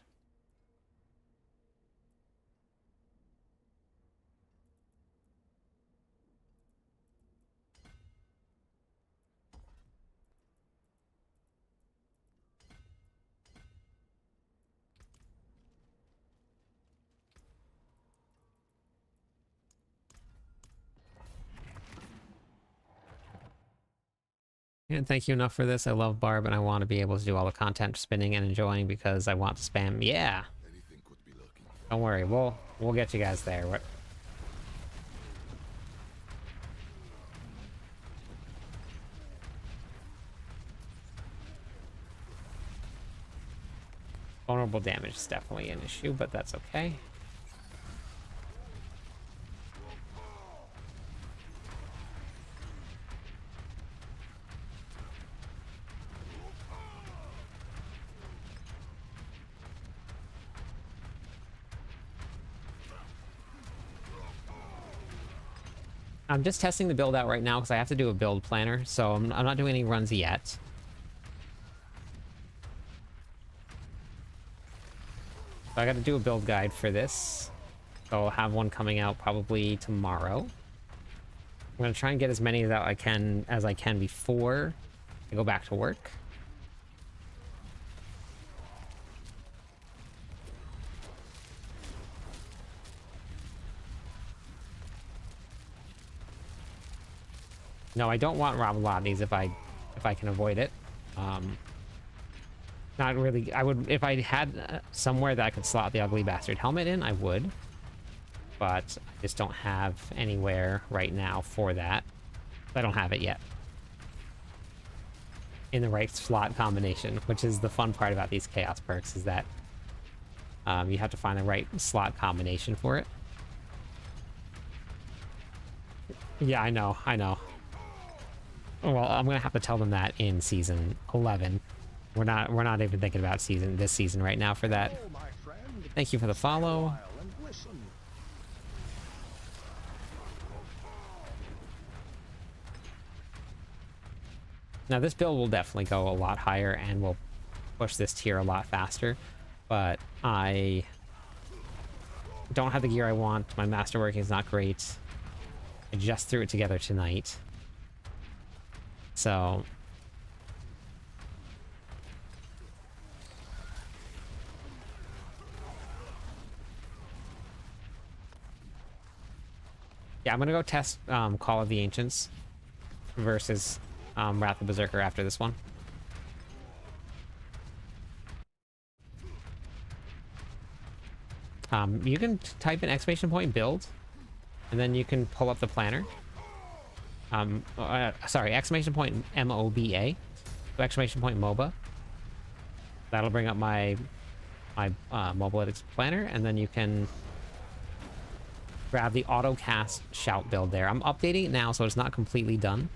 And thank you enough for this. I love Barb, and I want to be able to do all the content spinning and enjoying because I want to spam. Yeah. Anything could be lurking. Don't worry. We'll get you guys there. Vulnerable damage is definitely an issue, but that's okay. I'm just testing the build out right now because I have to do a build planner, so I'm not doing any runs yet. So I got to do a build guide for this. So I'll have one coming out probably tomorrow. I'm going to try and get as many that I can before I go back to work. No, I don't want Robolades if I can avoid it. Not really. I would, if I had somewhere that I could slot the Ugly Bastard helmet in, I would. But I just don't have anywhere right now for that. I don't have it yet. In the right slot combination, which is the fun part about these Chaos perks, is that you have to find the right slot combination for it. Yeah, I know. Well, I'm gonna have to tell them that in season 11. We're not even thinking about this season right now for that. Oh, my friend, Thank you for the stay a follow. while and listen. Now this build will definitely go a lot higher and will push this tier a lot faster, but I don't have the gear I want. My masterworking is not great. I just threw it together tonight. So Yeah, I'm gonna go test Call of the Ancients versus Wrath of Berserker after this one. You can type in exclamation point build, and then you can pull up the planner. Sorry, exclamation point MOBA, so exclamation point MOBA. That'll bring up my Mobalytics planner, and then you can grab the auto cast shout build there. I'm updating it now, so it's not completely done.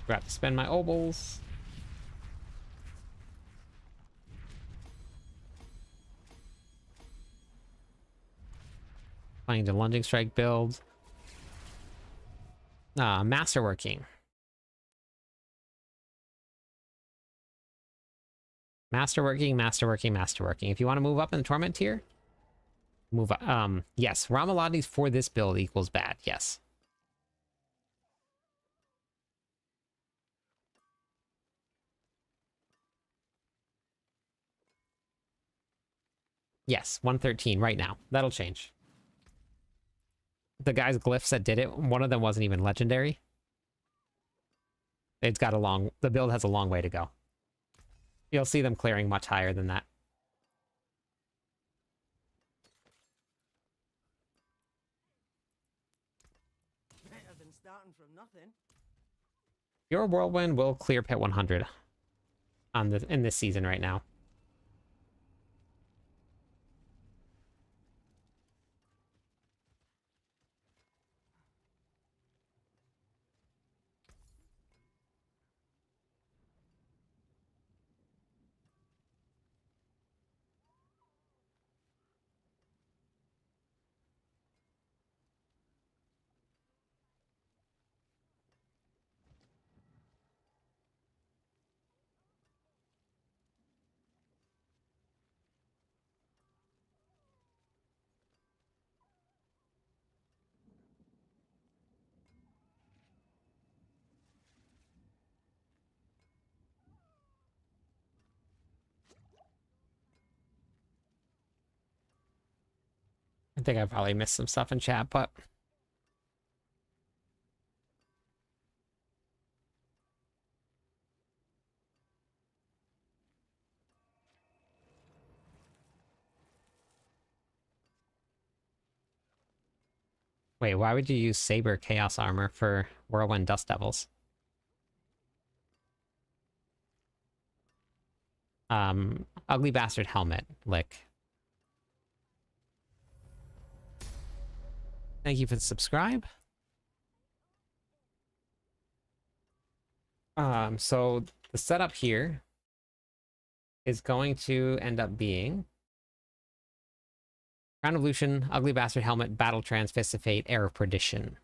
Forgot to spend my obols. Playing the lunging strike build. Masterworking. Masterworking. If you want to move up in the torment tier, move up. Yes, Ramaladi's for this build equals bad. Yes. Yes, 113 right now. That'll change. The guy's glyphs that did it, one of them wasn't even legendary. It's got the build has a long way to go. You'll see them clearing much higher than that. Better than starting from nothing. Your Whirlwind will clear pit 100 in this season right now. I think I probably missed some stuff in chat, but wait, why would you use Saber Chaos Armor for Whirlwind Dust Devils? Ugly Bastard Helmet, Lick. Thank you for the subscribe. So the setup here is going to end up being Crown of Lucian, Ugly Bastard Helmet, Battle Trance, Fist of Fate, Air of Perdition.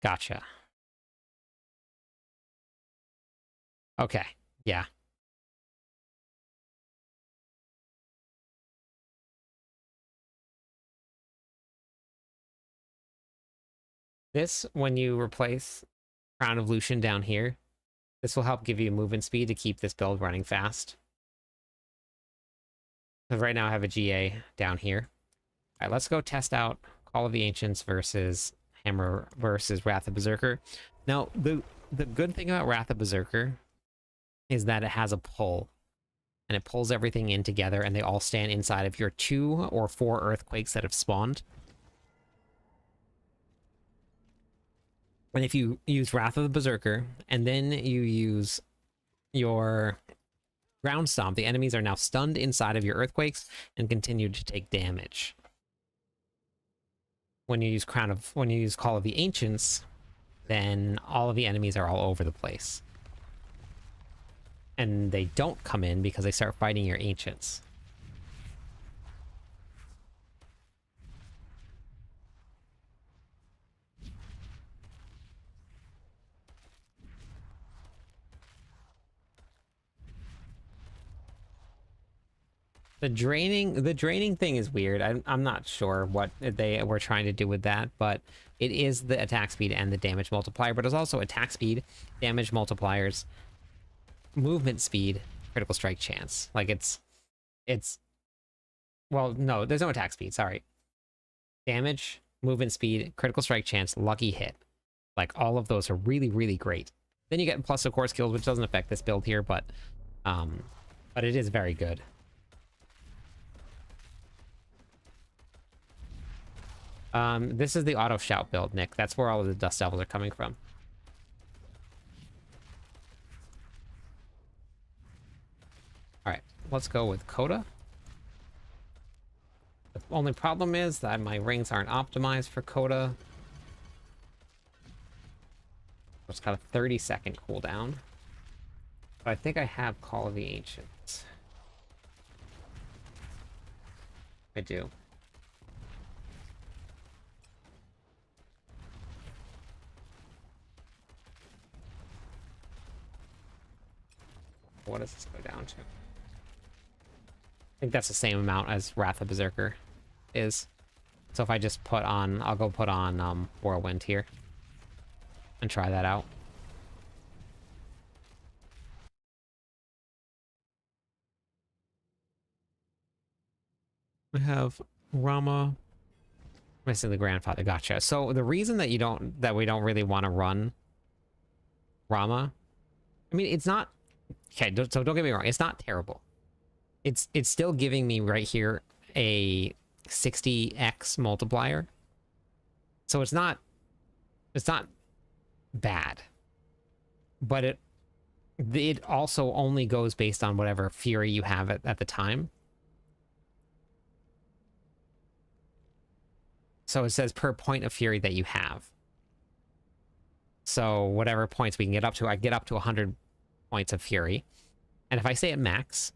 Gotcha. Okay, yeah. This, when you replace Crown of Lucian down here, this will help give you movement speed to keep this build running fast. So right now I have a GA down here. All right, let's go test out Call of the Ancients versus Hammer versus Wrath of Berserker. Now, the good thing about Wrath of Berserker is that it has a pull, and it pulls everything in together, and they all stand inside of your 2 or 4 earthquakes that have spawned. And if you use Wrath of the Berserker, and then you use your Ground Stomp, the enemies are now stunned inside of your earthquakes and continue to take damage. When you use Call of the Ancients, then all of the enemies are all over the place. And they don't come in because they start fighting your Ancients. The draining thing is weird. I'm not sure what they were trying to do with that, but it is the attack speed and the damage multiplier, but it's also attack speed, damage multipliers, movement speed, critical strike chance. Like it's well, no, there's no attack speed, sorry. Damage, movement speed, critical strike chance, lucky hit. Like all of those are really, really great. Then you get plus of course skills, which doesn't affect this build here, but it is very good. This is the auto shout build, Nick. That's where all of the Dust Devils are coming from. Alright, let's go with Coda. The only problem is that my rings aren't optimized for Coda. It's got a 30-second cooldown. But I think I have Call of the Ancients. I do. What does this go down to? I think that's the same amount as Wrath of Berserker is. So if I just put on, I'll go put on Whirlwind here and try that out. We have Rama missing the grandfather. Gotcha. So the reason that we don't really want to run Rama, I mean, it's not okay. So don't get me wrong, it's not terrible. It's still giving me right here a 60x multiplier. So it's not bad. But it also only goes based on whatever fury you have at the time. So it says per point of fury that you have. So whatever points we can get up to, I get up to 100 points of fury. And if I stay at max,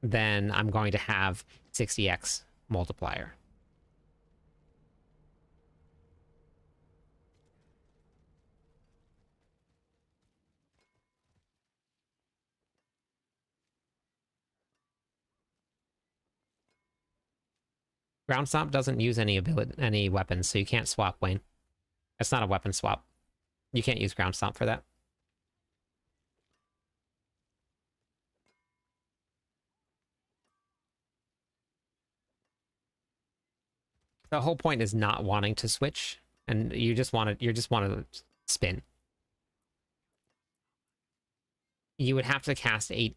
then I'm going to have 60x multiplier. Ground Stomp doesn't use any weapons, so you can't swap Wayne. It's not a weapon swap. You can't use Ground Stomp for that. The whole point is not wanting to switch, and you just want to spin. You would have to cast 8,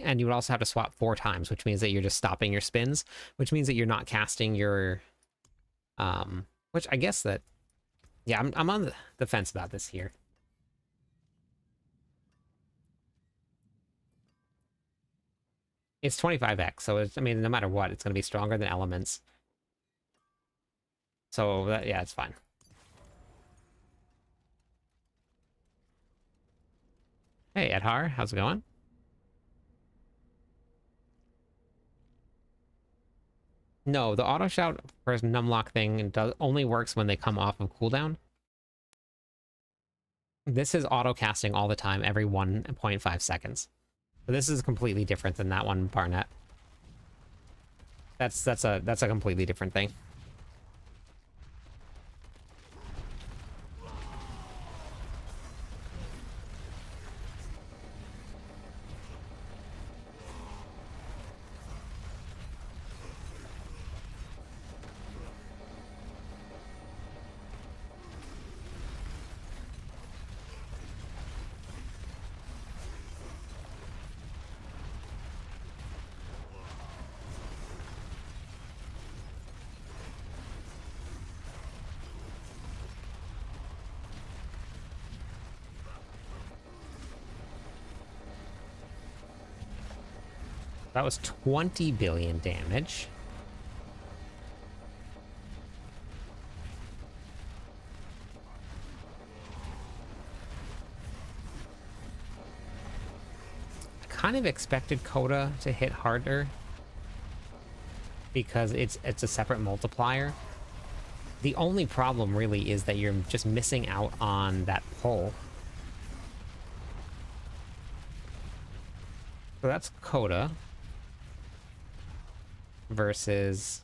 and you would also have to swap 4 times, which means that you're just stopping your spins, which means that you're not casting your which I guess that, yeah, I'm on the fence about this here. It's 25x, so I mean, no matter what, it's going to be stronger than elements. So, yeah, it's fine. Hey, Edhar, how's it going? No, the auto shout for numlock thing only works when they come off of cooldown. This is auto casting all the time, every 1.5 seconds. So this is completely different than that one, Barnett. That's a completely different thing. That was 20 billion damage. I kind of expected Coda to hit harder because it's a separate multiplier. The only problem really is that you're just missing out on that pull. So that's Coda. versus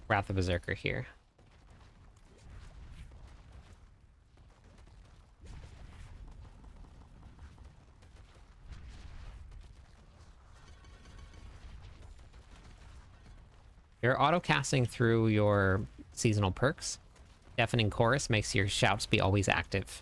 Wrath of Berserker here. You're auto-casting through your seasonal perks. Deafening Chorus makes your shouts be always active.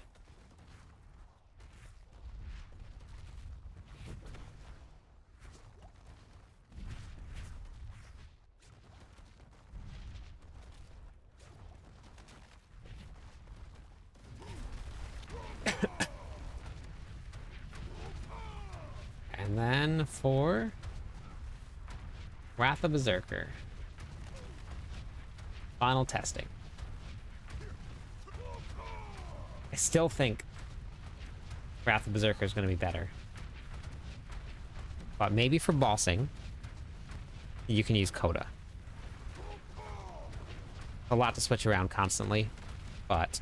And then for Wrath of Berserker. Final testing. I still think Wrath of Berserker is going to be better. But maybe for bossing, you can use Coda. A lot to switch around constantly, but...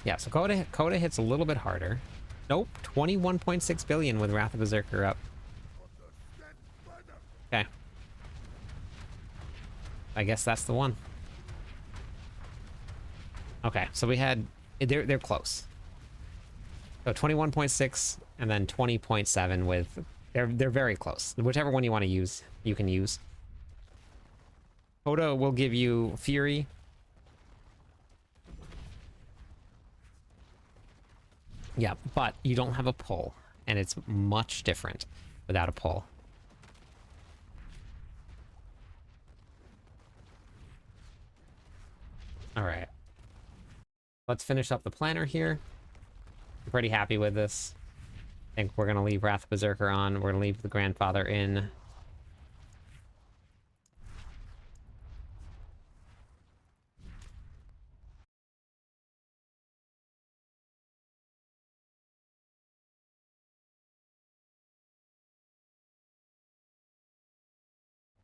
yeah, so Coda hits a little bit harder. Nope, 21.6 billion with Wrath of Berserker up. Okay. I guess that's the one. Okay, so we had... They're close. So 21.6 and then 20.7 with... They're very close. Whichever one you want to use, you can use. Coda will give you Fury. Yeah, but you don't have a pull, and it's much different without a pull. All right. Let's finish up the planner here. I'm pretty happy with this. I think we're going to leave Wrath of Berserker on. We're going to leave the Grandfather in.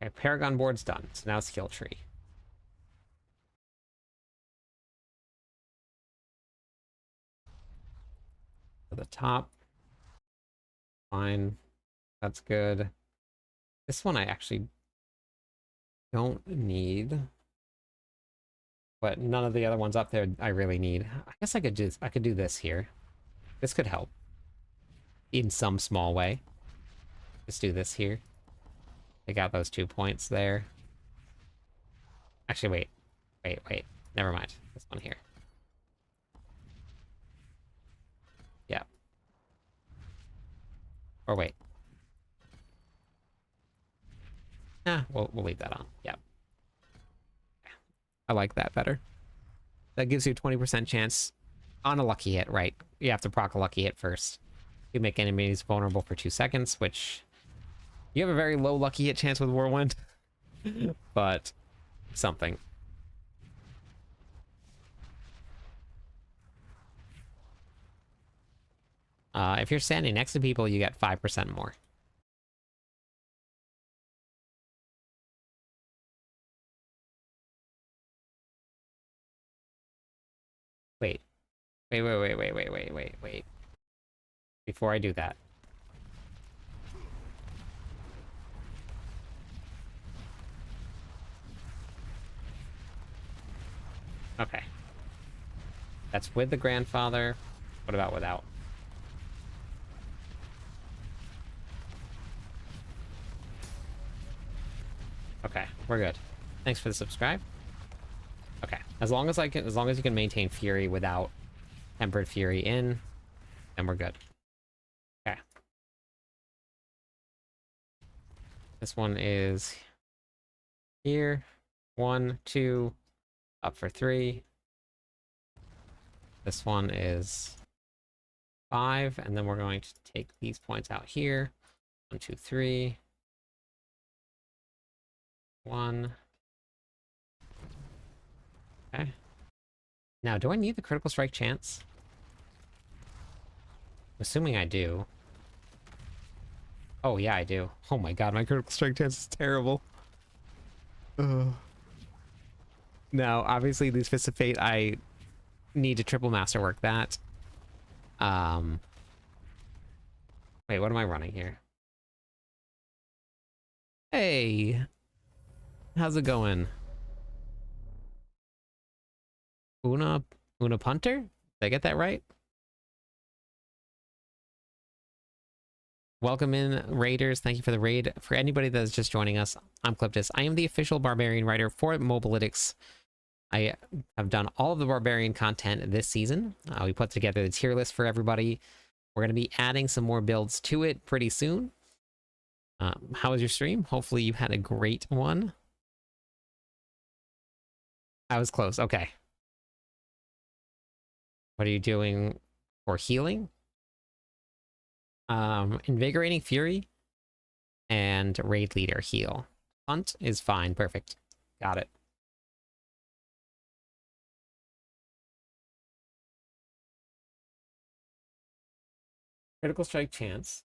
Okay, Paragon board's done. So now skill tree. To the top. Fine. That's good. This one I actually don't need. But none of the other ones up there I really need. I guess I could do this here. This could help. In some small way. Just do this here. Take out those 2 points there. Actually, wait. Never mind. This one here. Yeah. Or wait. We'll leave that on. Yeah. I like that better. That gives you a 20% chance on a lucky hit, right? You have to proc a lucky hit first. You make enemies vulnerable for 2 seconds, which... You have a very low lucky hit chance with Whirlwind. But... something. If you're standing next to people, you get 5% more. Wait. Wait. Before I do that. Okay. That's with the Grandfather. What about without? Okay, we're good. Thanks for the subscribe. Okay, as long as you can maintain Fury without Tempered Fury in, then we're good. Okay. This one is here. 1, 2, up for 3. This one is 5, and then we're going to take these points out here. 1, 2, 3. 1. Okay. Now, do I need the critical strike chance? I'm assuming I do. Oh, yeah, I do. Oh my god, my critical strike chance is terrible. Ugh. Now, obviously, these Fists of Fate, I need to triple masterwork that. Wait, what am I running here? Hey! How's it going? Una Punter? Did I get that right? Welcome in, Raiders. Thank you for the raid. For anybody that's just joining us, I'm Cliptus. I am the official Barbarian writer for Mobalytics. I have done all of the Barbarian content this season. We put together the tier list for everybody. We're going to be adding some more builds to it pretty soon. How was your stream? Hopefully you had a great one. I was close. Okay. What are you doing for healing? Invigorating Fury and Raid Leader heal. Hunt is fine. Perfect. Got it. Critical strike chance.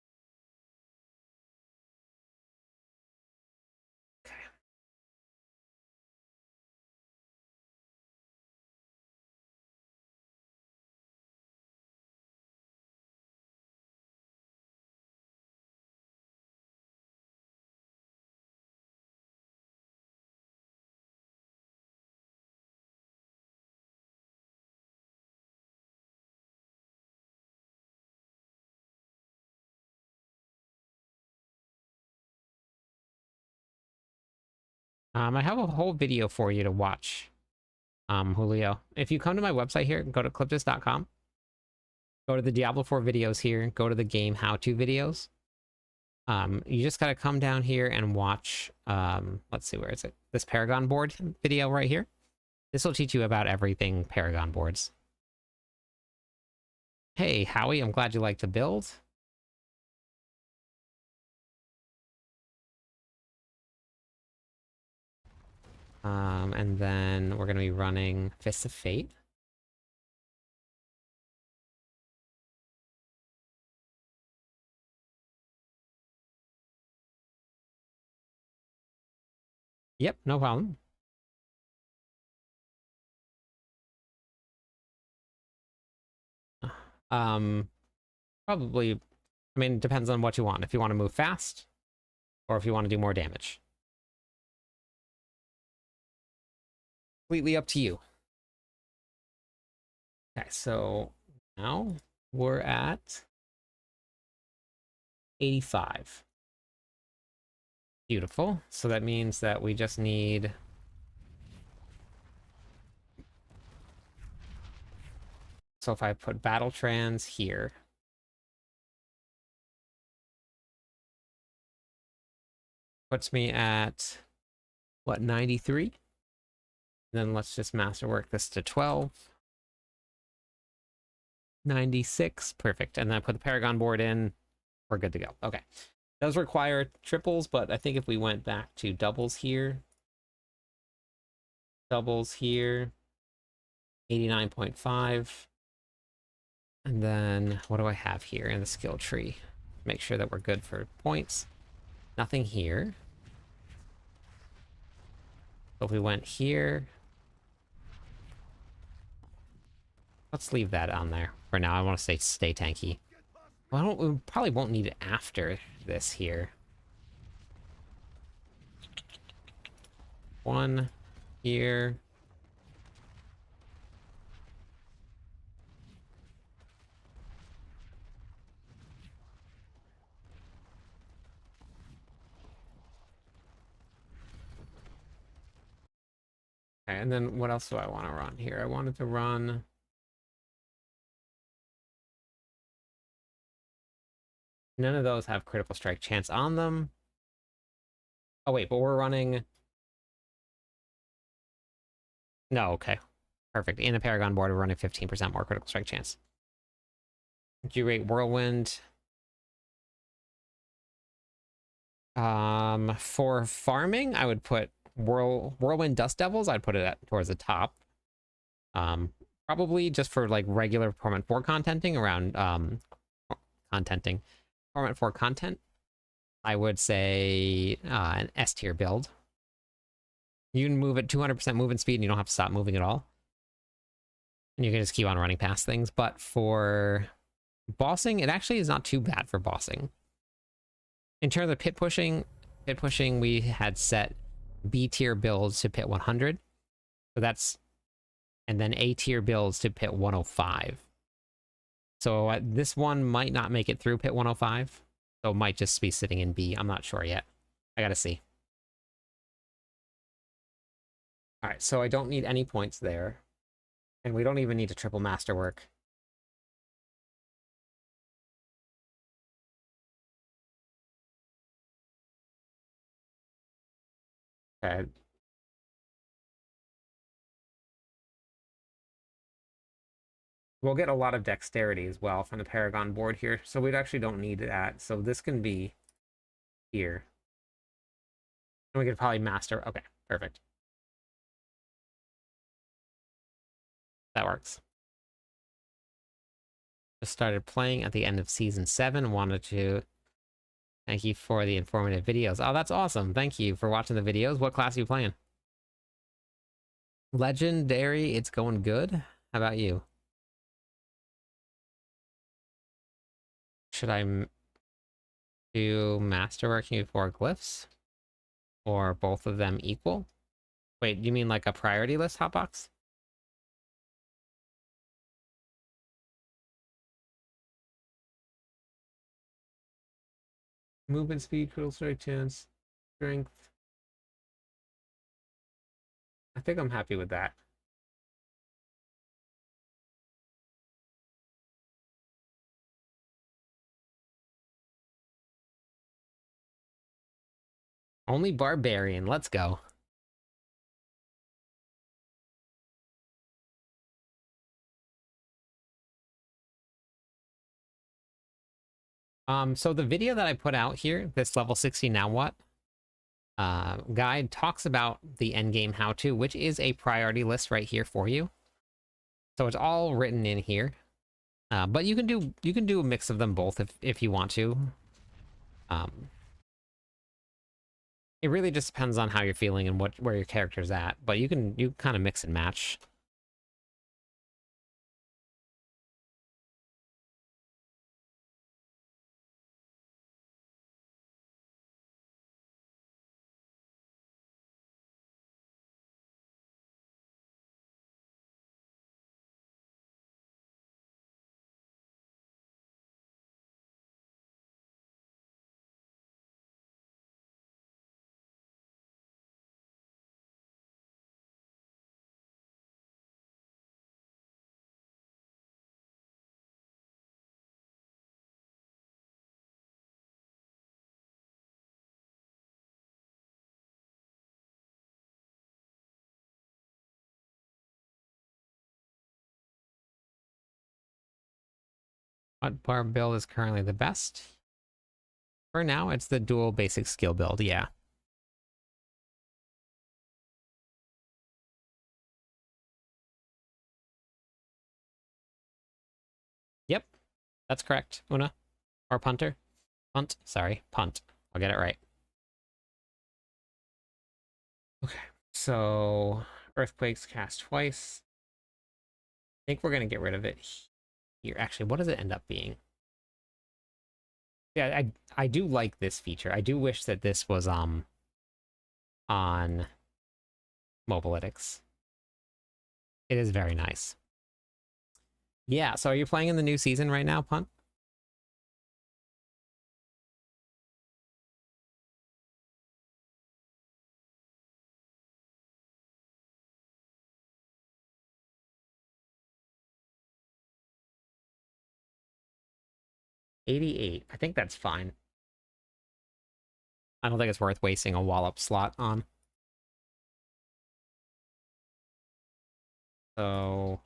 Okay. I have a whole video for you to watch, Julio. If you come to my website here, go to cliptus.com. Go to the Diablo 4 videos here. Go to the game how-to videos. You just gotta come down here and watch, let's see, where is it? This Paragon board video right here. This will teach you about everything Paragon boards. Hey, Howie, I'm glad you like to build. And then we're gonna be running Fists of Fate. Yep, no problem. Probably, I mean, it depends on what you want. If you want to move fast, or if you want to do more damage. Completely up to you. Okay, so now we're at 85. Beautiful. So that means that we just need... So if I put Battle Trans here... Puts me at, what, 93? Then let's just masterwork this to 12. 96, perfect. And then I put the Paragon board in. We're good to go. Okay. Does require triples, but I think if we went back to doubles here, 89.5. And then what do I have here in the skill tree? Make sure that we're good for points. Nothing here. So if we went here, let's leave that on there for now. I want to stay tanky. Well, we probably won't need it after this here. 1 here. Okay, and then what else do I want to run here? I wanted to run... None of those have critical strike chance on them. Oh, wait, but we're running... No, okay. Perfect. In the Paragon board, we're running 15% more critical strike chance. G-rate Whirlwind. For farming, I would put Whirlwind Dust Devils. I'd put it towards the top. Probably just for like regular Torment 4 contenting around contenting. Torment 4 content, I would say an S tier build. You can move at 200% movement speed and you don't have to stop moving at all. And you can just keep on running past things. But for bossing, it actually is not too bad for bossing. In terms of pit pushing, we had set B tier builds to pit 100. So that's, and then A tier builds to pit 105. So this one might not make it through pit 105. So it might just be sitting in B. I'm not sure yet. I gotta see. All right, so I don't need any points there. And we don't even need to triple masterwork. Okay. We'll get a lot of dexterity as well from the Paragon board here, so we actually don't need that. So this can be here. And we could probably master. Okay, perfect. That works. Just started playing at the end of season 7. Wanted to thank you for the informative videos. Oh, that's awesome. Thank you for watching the videos. What class are you playing? Legendary, it's going good. How about you? Should I do masterworking before glyphs? Or both of them equal? Wait, you mean like a priority list hotbox? Movement speed, critical strike chance, strength. I think I'm happy with that. Only Barbarian. Let's go. So the video that I put out here, this level 60 now what? Guide talks about the endgame how-to, which is a priority list right here for you. So it's all written in here. But you can do a mix of them both if you want to. It really just depends on how you're feeling and where your character's at, but you kind of mix and match. What bar build is currently the best? For now, it's the dual basic skill build, yeah. Yep, that's correct, Una. Or punter. Punt, sorry, punt. I'll get it right. Okay, so Earthquakes cast twice. I think we're going to get rid of it here. Actually, what does it end up being? Yeah, I do like this feature. I do wish that this was on Mobalytics. It is very nice. Yeah, so are you playing in the new season right now, Punt? $88. I think that's fine. I don't think it's worth wasting a wallop slot on. So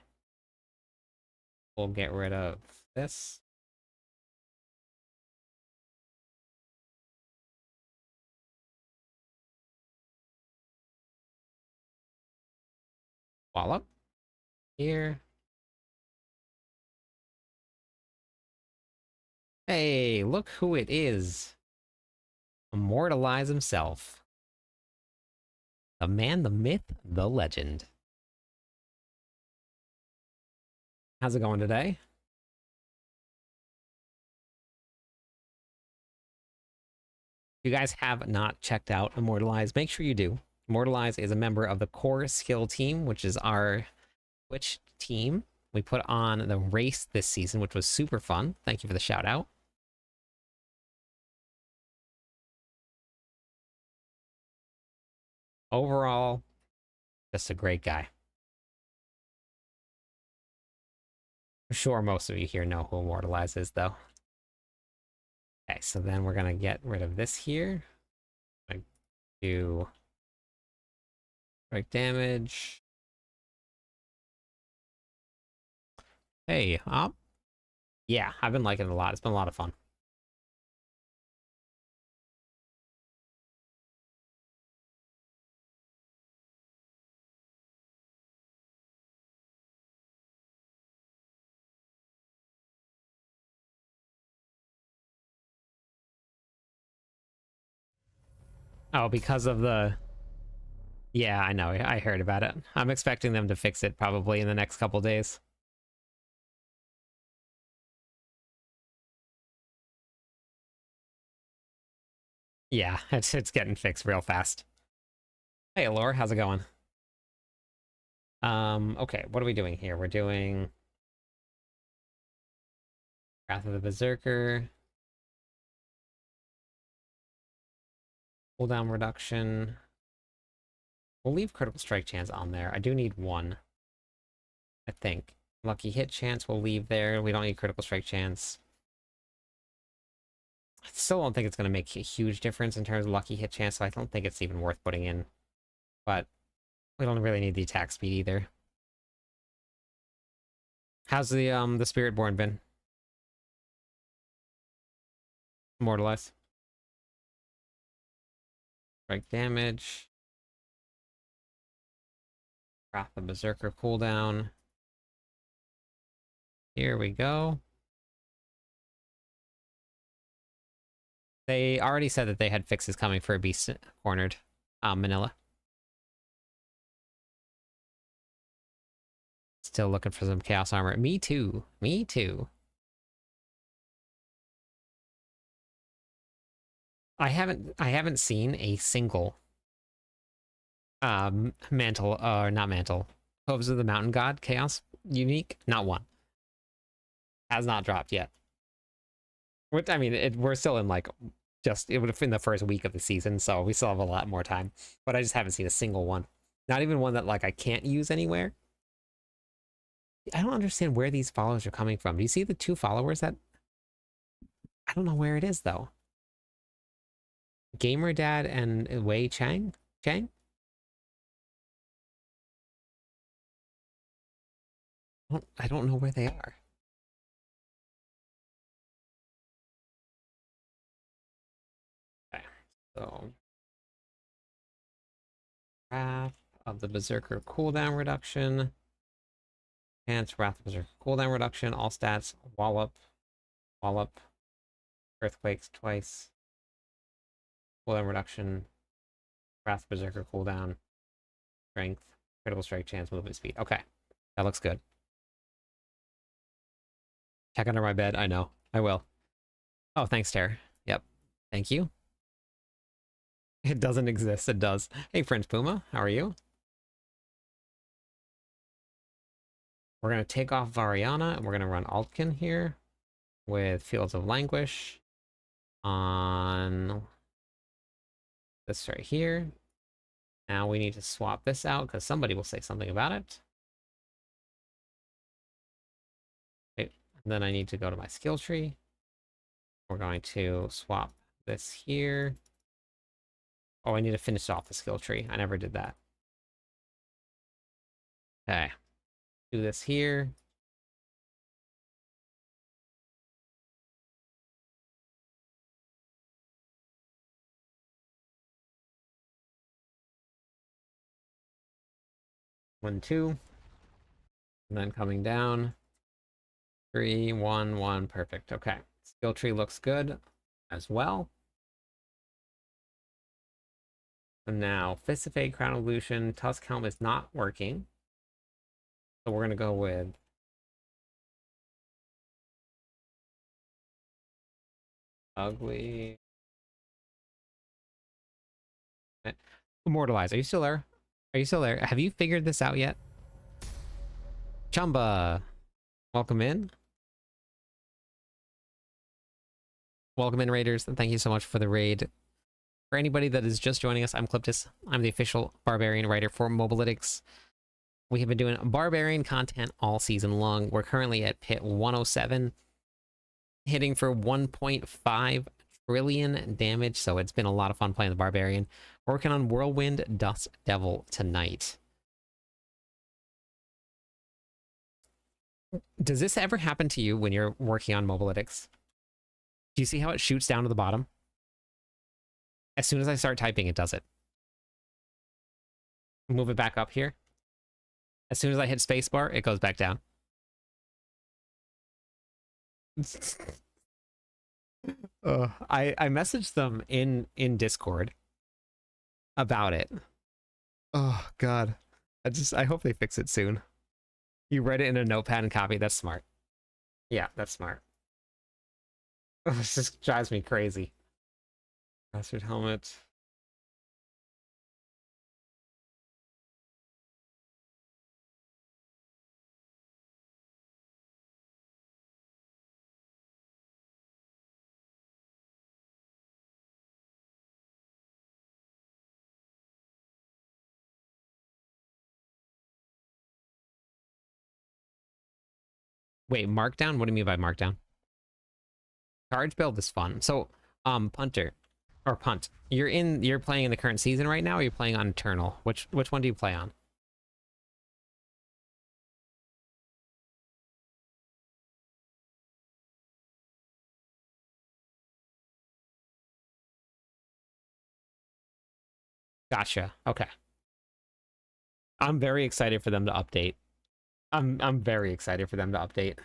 we'll get rid of this. Wallop. Here. Hey, look who it is. Immortalize himself. The man, the myth, the legend. How's it going today? If you guys have not checked out Immortalize, make sure you do. Immortalize is a member of the core skill team, which is our Twitch team. We put on the race this season, which was super fun. Thank you for the shout out. Overall, just a great guy. I'm sure most of you here know who Immortalize is, though. Okay, so then we're gonna get rid of this here. Gonna do strike damage. Hey, yeah, I've been liking it a lot. It's been a lot of fun. Oh, because of the... Yeah, I know. I heard about it. I'm expecting them to fix it probably in the next couple days. Yeah, it's getting fixed real fast. Hey, Laura, how's it going? Okay, what are we doing here? We're doing Wrath of the Berserker. Cooldown reduction. We'll leave critical strike chance on there. I do need one, I think. Lucky hit chance we'll leave there. We don't need critical strike chance. I still don't think it's going to make a huge difference in terms of lucky hit chance, so I don't think it's even worth putting in. But we don't really need the attack speed either. How's the Spiritborn been? Immortalize. Strike damage. Wrath of Berserker cooldown. Here we go. They already said that they had fixes coming for a Beast Cornered Manila. Still looking for some Chaos Armor. Me too. Me too. I haven't seen a single mantle or not mantle. Hooves of the Mountain God Chaos unique. Not one. Has not dropped yet. Which, I mean, we're still in like it would have been the first week of the season, so we still have a lot more time. But I just haven't seen a single one. Not even one that like I can't use anywhere. I don't understand where these followers are coming from. Do you see the 2 followers that... I don't know where it is, though. Gamer Dad and Wei Chang? Chang? I don't know where they are. Okay, so... Wrath of the Berserker cooldown reduction. Chance, Wrath of the Berserker cooldown reduction. All stats. Wallop. Wallop. Earthquakes twice. Cooldown reduction. Wrath of Berserker cooldown. Strength. Critical strike chance. Movement speed. Okay. That looks good. Check under my bed. I know. I will. Oh, thanks, Tara. Yep. Thank you. It doesn't exist. It does. Hey, French Puma. How are you? We're going to take off Variana, and we're going to run Altkin here with Fields of Languish on this right here. Now we need to swap this out because somebody will say something about it. Okay. And then I need to go to my skill tree. We're going to swap this here. Oh, I need to finish off the skill tree. I never did that. Okay. Do this here. One, two. And then coming down. 3, 1, 1. Perfect. Okay. Skill tree looks good as well. And now, Fist of Fate, Crown of Illusion, Tusk Helm is not working. So we're going to go with Ugly. Immortalize. Are you still there? Are you still there? Have you figured this out yet? Chumba. Welcome in. Welcome in, Raiders. And thank you so much for the raid. For anybody that is just joining us, I'm Cliptus. I'm the official Barbarian writer for Mobalytics. We have been doing Barbarian content all season long. We're currently at pit 107, hitting for 1.5 trillion damage, so it's been a lot of fun playing the Barbarian. Working on Whirlwind Dust Devil tonight. Does this ever happen to you when you're working on Mobalytics? Do you see how it shoots down to the bottom? As soon as I start typing, it does it. Move it back up here. As soon as I hit spacebar, it goes back down. I messaged them in Discord about it. Oh God, I hope they fix it soon. You read it in a notepad and copy. That's smart. Yeah, that's smart. This just drives me crazy. Bastard helmet. Wait, markdown? What do you mean by markdown? Charge build is fun. So, punter or punt. You're playing in the current season right now, or you're playing on Eternal? Which one do you play on? Gotcha. Okay. I'm very excited for them to update. I'm very excited for them to update.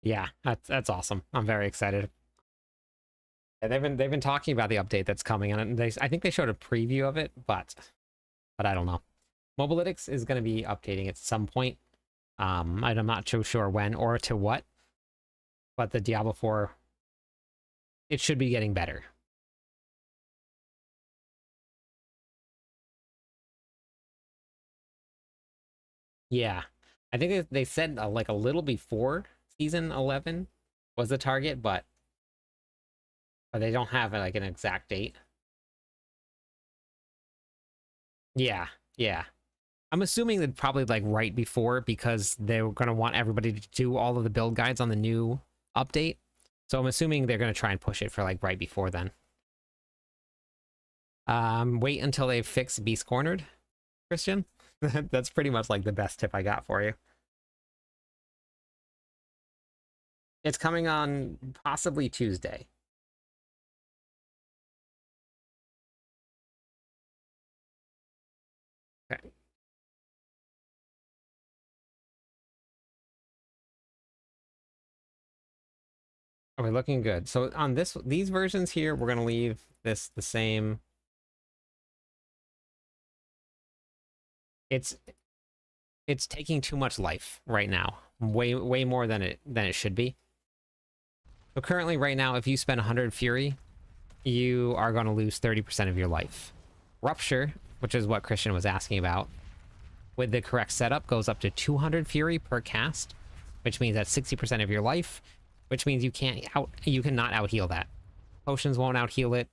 Yeah, that's awesome. I'm very excited. Yeah, they've been talking about the update that's coming, and I think they showed a preview of it, but I don't know. Mobalytics is going to be updating at some point. I'm not too sure when or to what, but the Diablo 4, it should be getting better. Yeah, I think they said like a little before season 11 was the target, but they don't have like an exact date. Yeah, yeah. I'm assuming that probably like right before, because they were going to want everybody to do all of the build guides on the new update. So I'm assuming they're going to try and push it for like right before then. Wait until they fix Beast Cornered, Christian. That's pretty much like the best tip I got for you. It's coming on possibly Tuesday. Okay. Are we looking good? So on these versions here, we're gonna leave this the same. It's taking too much life right now. Way more than it should be. So currently right now, if you spend 100 fury, you are going to lose 30% of your life. Rupture, which is what Christian was asking about, with the correct setup, goes up to 200 fury per cast, which means that's 60% of your life, which means you cannot out heal that. Potions won't out heal it.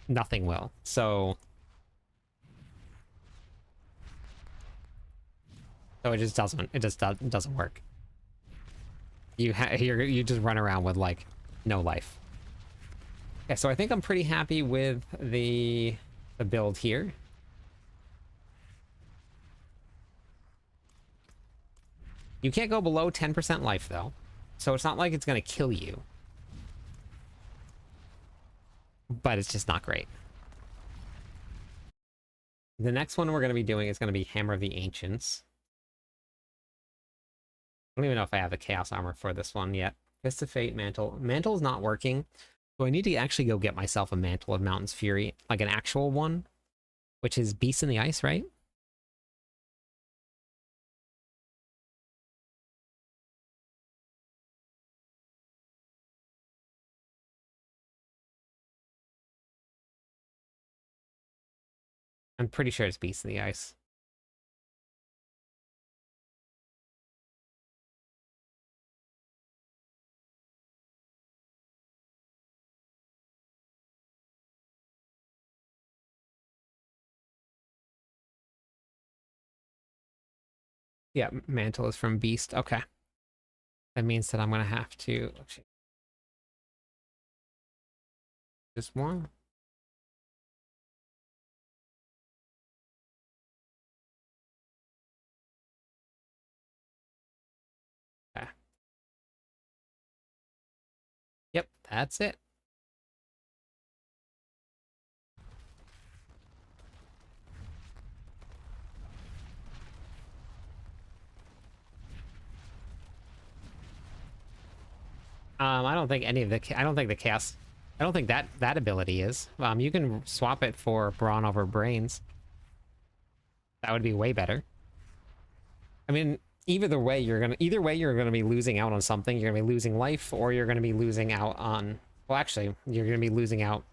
Nothing will. So it just doesn't work. you just run around with like no life. Okay, so I think I'm pretty happy with the build here. You can't go below 10% life though, so it's not like it's gonna kill you, but it's just not great. The next one we're going to be doing is going to be Hammer of the Ancients. I don't even know if I have the Chaos Armor for this one yet. Fist of Fate, Mantle. Mantle is not working, so I need to actually go get myself a Mantle of Mountain's Fury, like an actual one, which is Beast in the Ice, right? I'm pretty sure it's Beast in the Ice. Yeah, Mantle is from Beast. Okay. That means that I'm going to have to... Just one. Okay. Yep, that's it. I don't think any of the... I don't think the Chaos... I don't think that ability is. You can swap it for Brawn over Brains. That would be way better. I mean, either way you're gonna be losing out on something. You're gonna be losing life, or you're gonna be losing out on... Well, actually, you're gonna be losing out...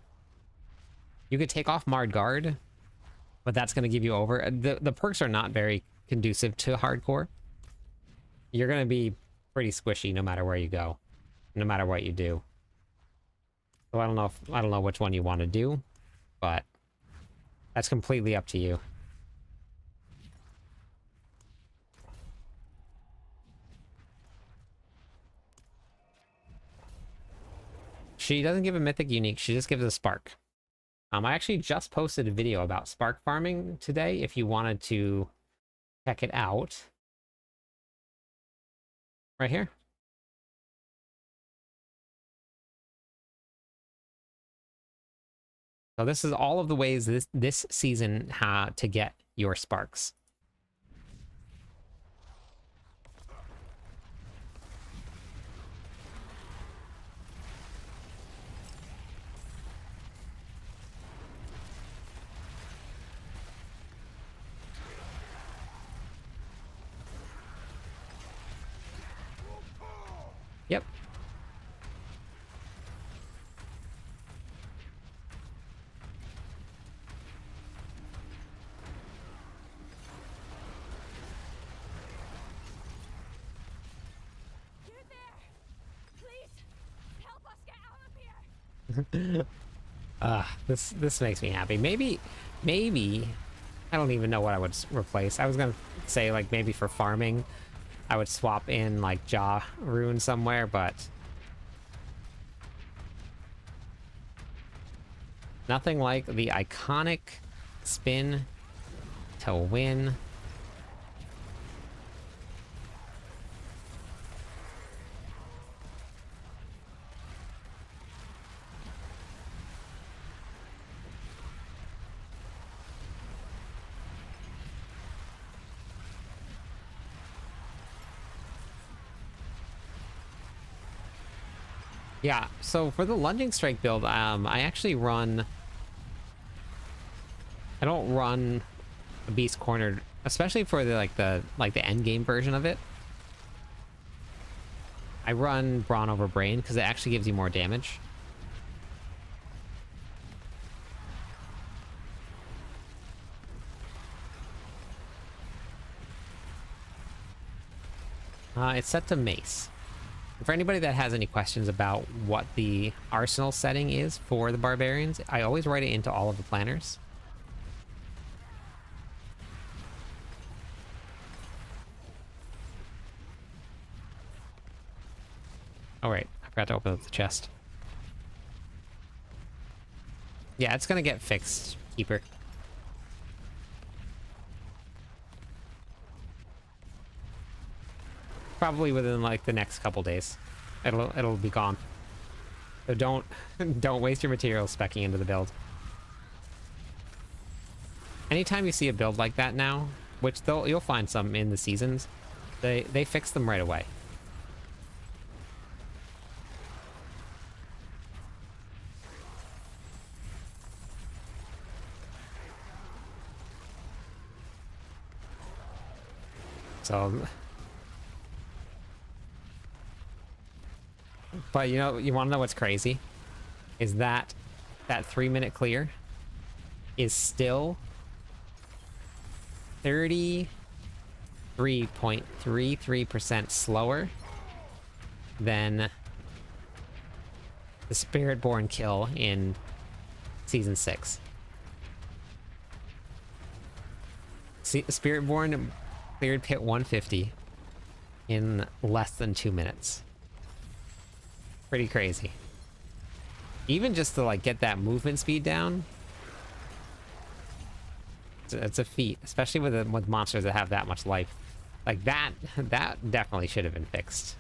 You could take off Marred Guard, but that's gonna give you over... The perks are not very conducive to hardcore. You're gonna be pretty squishy no matter where you go, no matter what you do. So I don't know which one you want to do, but that's completely up to you. She doesn't give a mythic unique, she just gives a spark. I actually just posted a video about spark farming today if you wanted to check it out. Right here. So this is all of the ways this season to get your sparks. Yep. You there? Please help us get out of here. This makes me happy. Maybe I don't even know what I would replace. I was gonna say like maybe for farming I would swap in like Jaw Rune somewhere, but nothing like the iconic spin to win. Yeah, so for the lunging strike build, I actually run... I don't run a beast cornered, especially for the endgame version of it. I run Brawn over Brain because it actually gives you more damage. It's set to Mace. For anybody that has any questions about what the arsenal setting is for the Barbarians, I always write it into all of the planners. Oh, right. I forgot to open up the chest. Yeah, it's gonna get fixed, Keeper. Probably within, like, the next couple days. It'll be gone. So don't don't waste your materials speccing into the build. Anytime you see a build like that now, which you'll find some in the seasons, they fix them right away. So, but you know, you want to know what's crazy? Is that 3-minute clear is still 33.33% slower than the Spiritborn kill in Season 6. Spiritborn cleared pit 150 in less than 2 minutes. Pretty crazy. Even just to, like, get that movement speed down, it's a feat, especially with monsters that have that much life. Like, that definitely should have been fixed.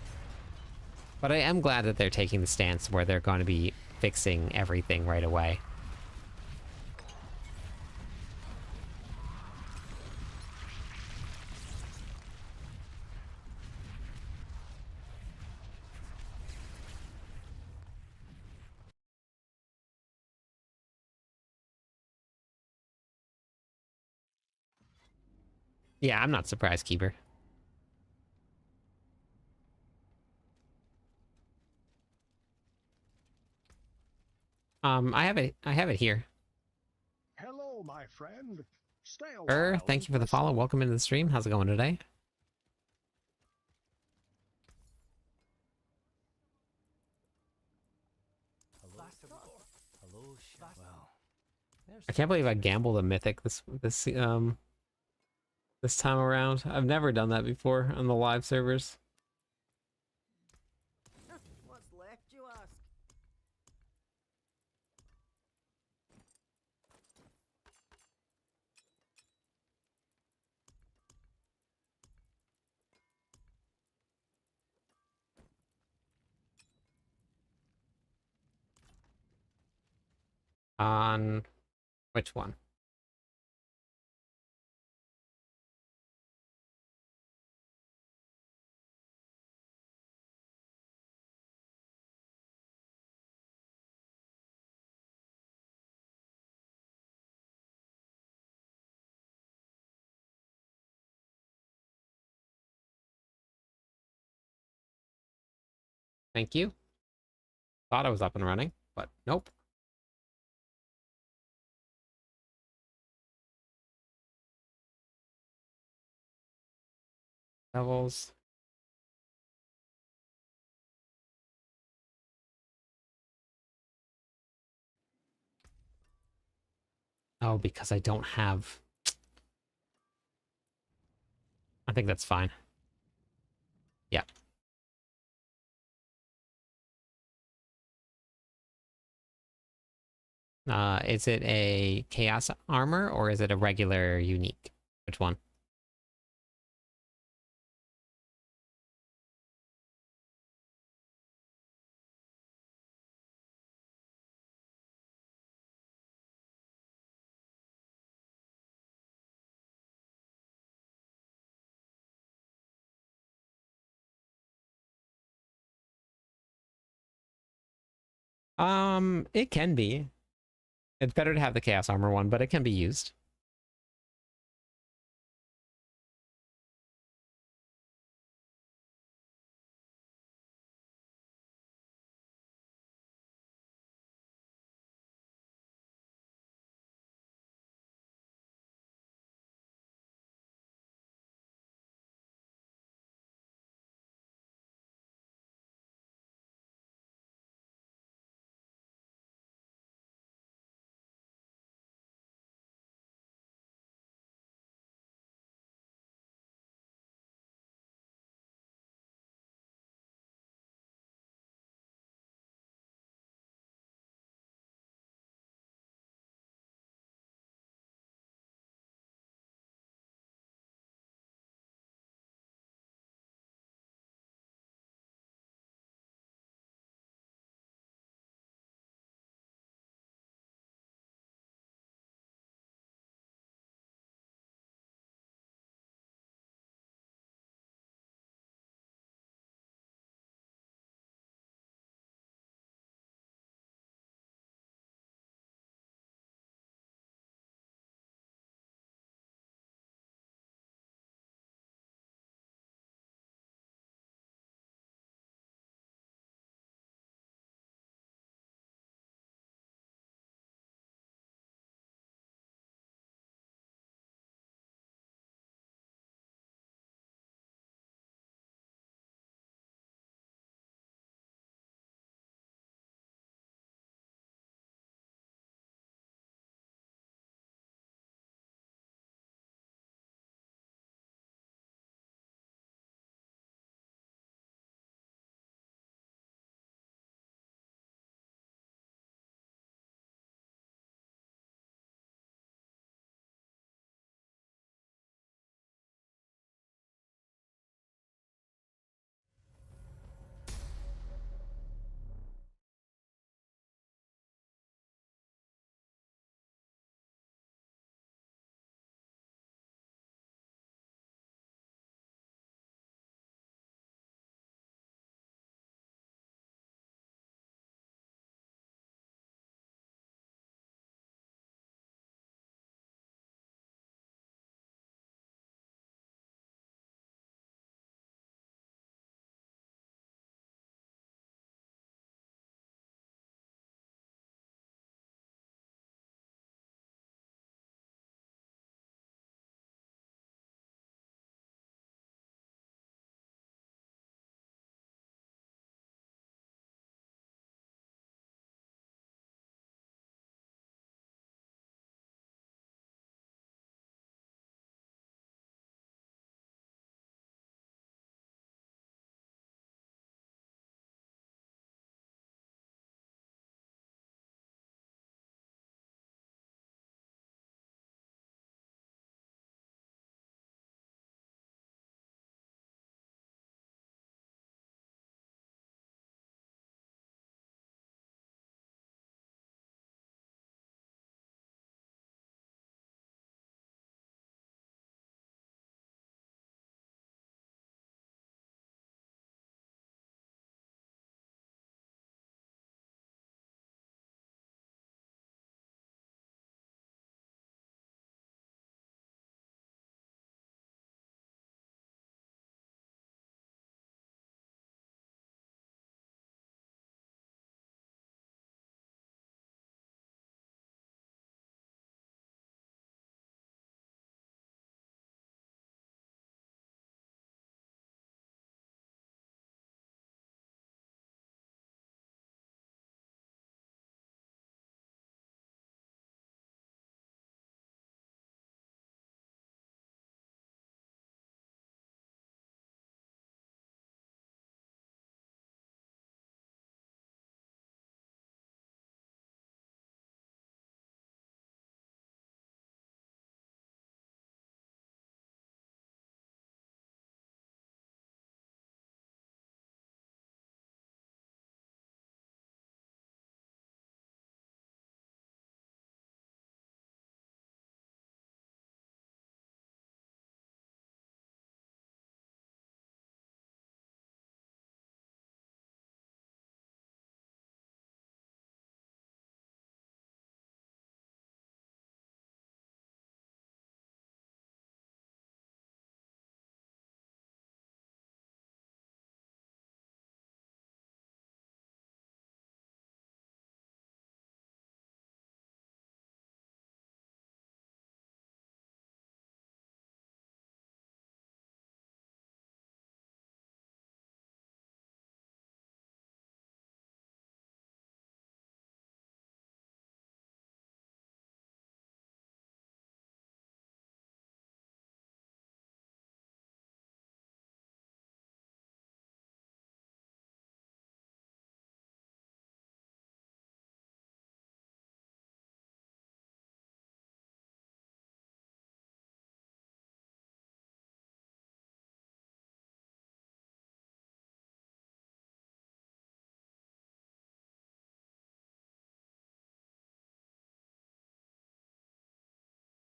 But I am glad that they're taking the stance where they're going to be fixing everything right away. Yeah, I'm not surprised, Keeper. I have it here. Hello, my friend. Stay a while Thank and you for the follow. listen. Welcome into the stream. How's it going today? I can't believe I gambled a mythic this time around. I've never done that before on the live servers. What's left, you ask? On which one? Thank you. Thought I was up and running, but nope. Levels. Oh, because I don't have... I think that's fine. Yeah. Is it a chaos armor or is it a regular unique? Which one? It can be. It's better to have the chaos armor one, but it can be used.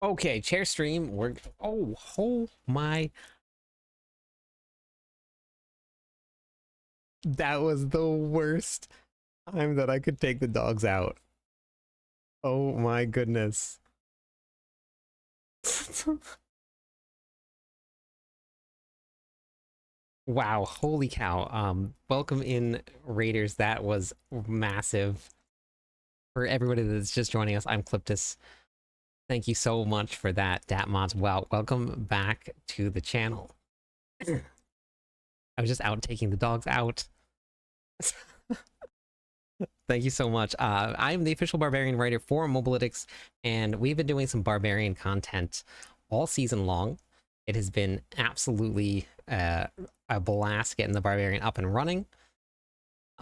Okay, chair stream. We're oh my. That was the worst time that I could take the dogs out. Oh my goodness. Wow, holy cow. Welcome in, Raiders. That was massive. For everybody that's just joining us, I'm Cliptus. Thank you so much for that, Datmods. Wow, welcome back to the channel. I was just out taking the dogs out. Thank you so much. I am the official Barbarian writer for Mobalytics, and we've been doing some Barbarian content all season long. It has been absolutely a blast getting the Barbarian up and running.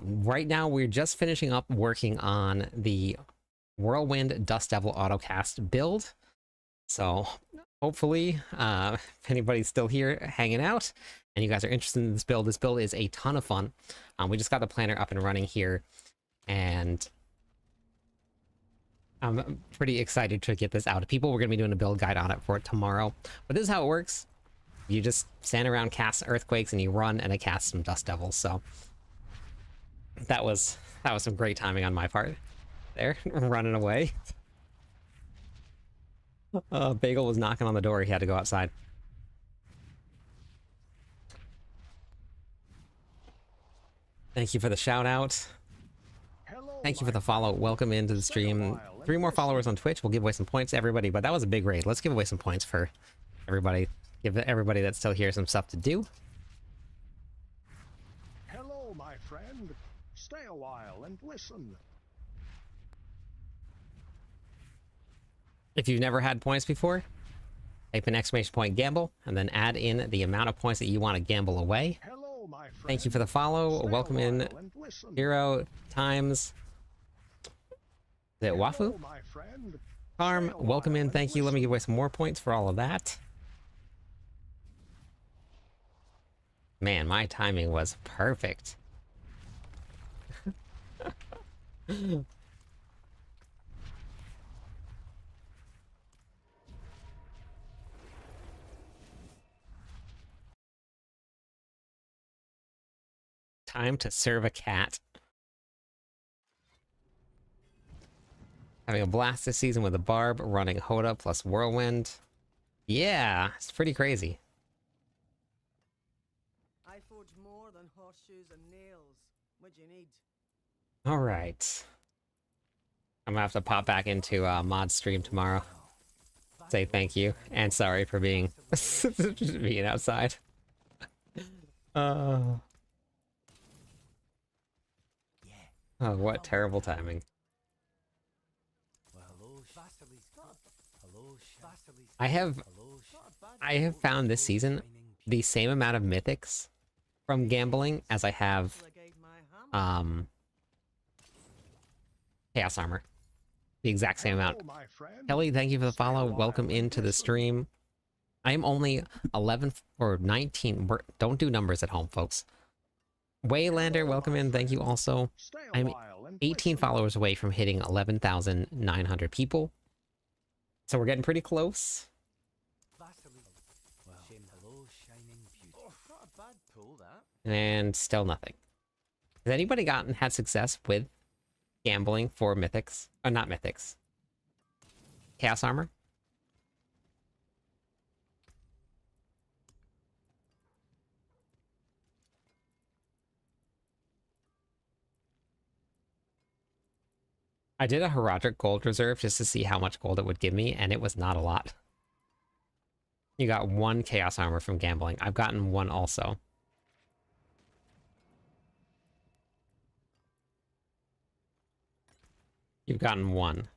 Right now, we're just finishing up working on the Whirlwind Dust Devil autocast build. So hopefully, if anybody's still here hanging out and you guys are interested in this build is a ton of fun. We just got the planner up and running here, and I'm pretty excited to get this out to people. We're going to be doing a build guide on it for it tomorrow. But this is how it works. You just stand around, cast earthquakes, and you run, and it casts some dust devils. So that was some great timing on my part there, running away. Bagel was knocking on the door. He had to go outside. Thank you for the shout out. Thank you for the follow. Welcome into the stream. 3 more followers on Twitch. We'll give away some points to everybody, but that was a big raid. Let's give away some points for everybody. Give everybody that's still here some stuff to do. Hello, my friend. Stay a while and listen. If you've never had points before, type an exclamation point gamble and then add in the amount of points that you want to gamble away. Hello, my friend. Thank you for the follow. Stay a Welcome in, while and listen. 0 times. Is it Wafu? Hello, my friend. Farm, Stay a welcome while in. and Thank you. Let me listen. give away some more points for all of that. Man, my timing was perfect. Time to serve a cat. Having a blast this season with a Barb, running Hoda plus Whirlwind. Yeah, it's pretty crazy. I forge more than horseshoes and nails. What do you need? All right. I'm gonna have to pop back into mod stream tomorrow. Say thank you and sorry for being being outside. Oh, what terrible timing. I have found this season the same amount of mythics from gambling as I have Till I gave my hammer. chaos armor. The exact same amount. Hello, my friend. Kelly, thank you for the Stay a follow. while Welcome and into the listen. stream. I am only 11 or 19. Don't do numbers at home, folks. Waylander, welcome in. Thank you also. Stay a I'm while and 18 listen. followers away from hitting 11,900 people. So we're getting pretty close. Not a bad pull, that. And still nothing. Has anybody had success with gambling for mythics? Or not mythics. Chaos armor? I did a Herodic gold reserve just to see how much gold it would give me, and it was not a lot. You got 1 chaos armor from gambling. I've gotten 1 also. You've gotten 1.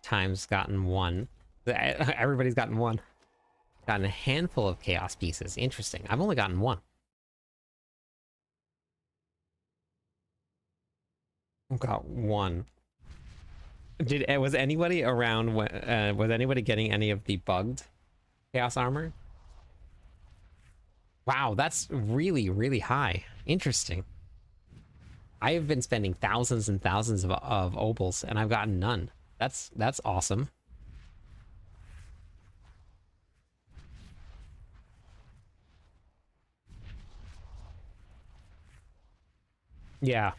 Times gotten 1. Everybody's gotten 1. Gotten a handful of chaos pieces. Interesting. I've only gotten 1. I've got 1. Was anybody around? Was anybody getting any of the bugged chaos armor? Wow, that's really, really high. Interesting. I have been spending thousands and thousands of obols, and I've gotten none. That's awesome. Yeah.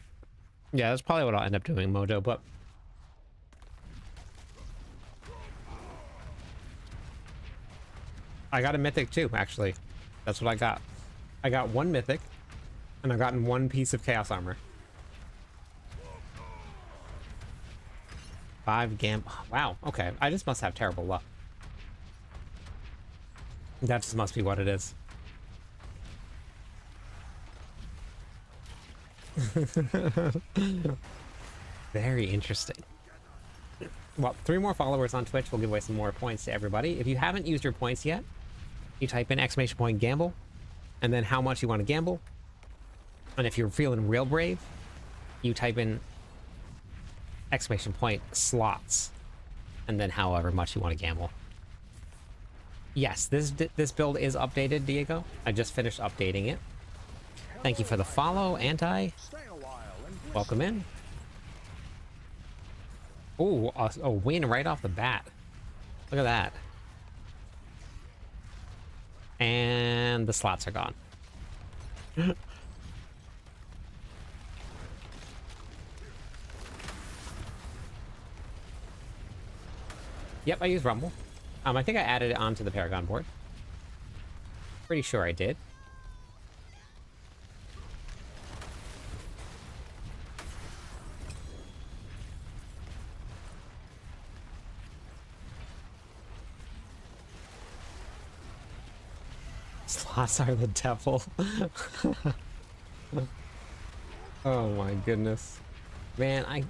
Yeah, that's probably what I'll end up doing, Mojo, but... I got a mythic too, actually. That's what I got. I got one mythic, and I've gotten one piece of chaos armor. 5 gam... Wow, okay. I just must have terrible luck. That just must be what it is. Very interesting. Well, 3 more followers on Twitch will give away some more points to everybody. If you haven't used your points yet, you type in !, gamble, and then how much you want to gamble. And if you're feeling real brave, you type in !, slots, and then however much you want to gamble. Yes, this build is updated, Diego. I just finished updating it. Thank you for the follow, Anti. Stay a while and listen. Welcome in. Ooh, a win right off the bat. Look at that. And the slots are gone. Yep, I use Rumble. I think I added it onto the Paragon board. Pretty sure I did. Slots are the devil. Oh my goodness. Man, I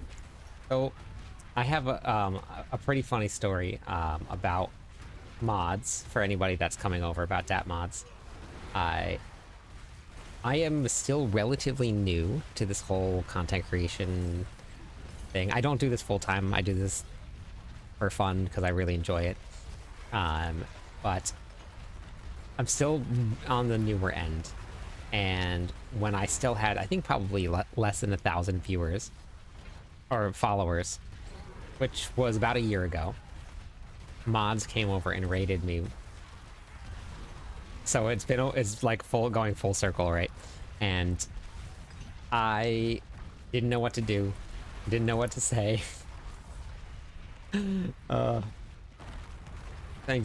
have a pretty funny story about mods for anybody that's coming over, about DAT mods. I am still relatively new to this whole content creation thing. I don't do this full time. I do this for fun because I really enjoy it. But I'm still on the newer end, and when I still had, I think probably less than 1,000 viewers or followers, which was about a year ago, mods came over and raided me. So it's like going full circle, right? And I didn't know what to do, didn't know what to say. Thank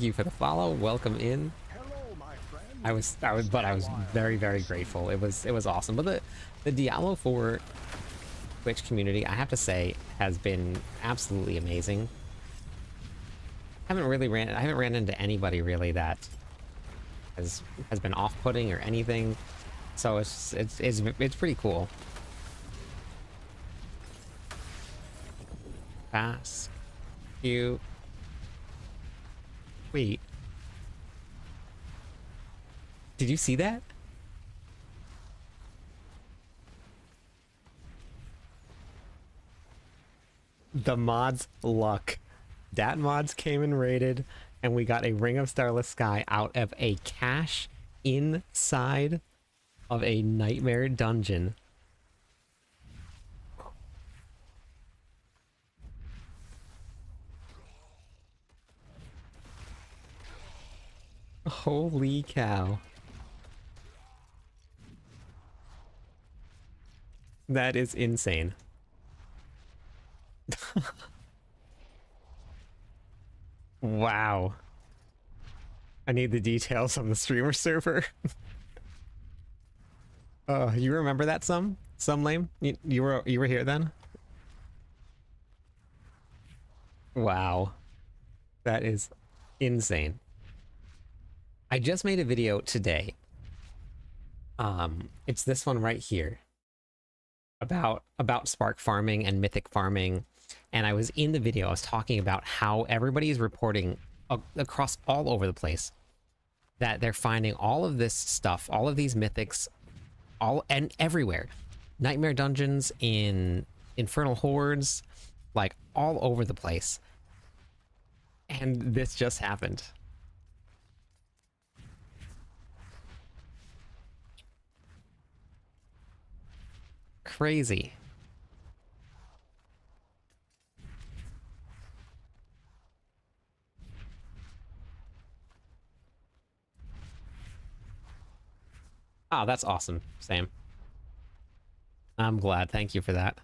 you for the follow. Welcome in. I was very, very grateful. It was awesome. But the Diablo 4 Twitch community, I have to say, has been absolutely amazing. I haven't ran into anybody really that has been off-putting or anything. So it's pretty cool. Fast. You. Wait. Did you see that? The mods luck. Dat mods came and raided, and we got a Ring of Starless Sky out of a cache inside of a nightmare dungeon. Holy cow. That is insane. Wow. I need the details on the streamer server. You remember that some lame? You were here then? Wow. That is insane. I just made a video today. It's this one right here. About spark farming and mythic farming, and I was in the video, I was talking about how everybody is reporting across all over the place that they're finding all of this stuff, all of these mythics, and everywhere. Nightmare dungeons, in infernal hordes, like all over the place. And this just happened. Crazy. Oh, that's awesome, Sam. I'm glad. Thank you for that.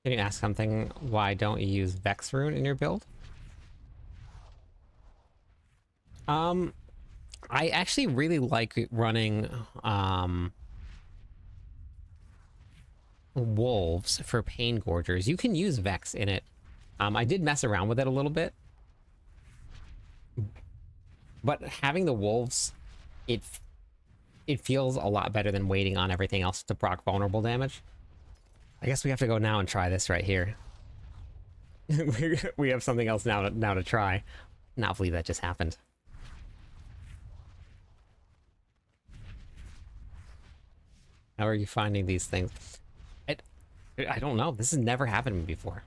Can you ask something? Why don't you use Vex Rune in your build? I actually really like running wolves for pain gorgers. You can use Vex in it. I did mess around with it a little bit, but having the wolves, it feels a lot better than waiting on everything else to proc vulnerable damage. I guess we have to go now and try this right here. We have something else now to try. Not believe that just happened. How are you finding these things? I don't know. This has never happened to me before.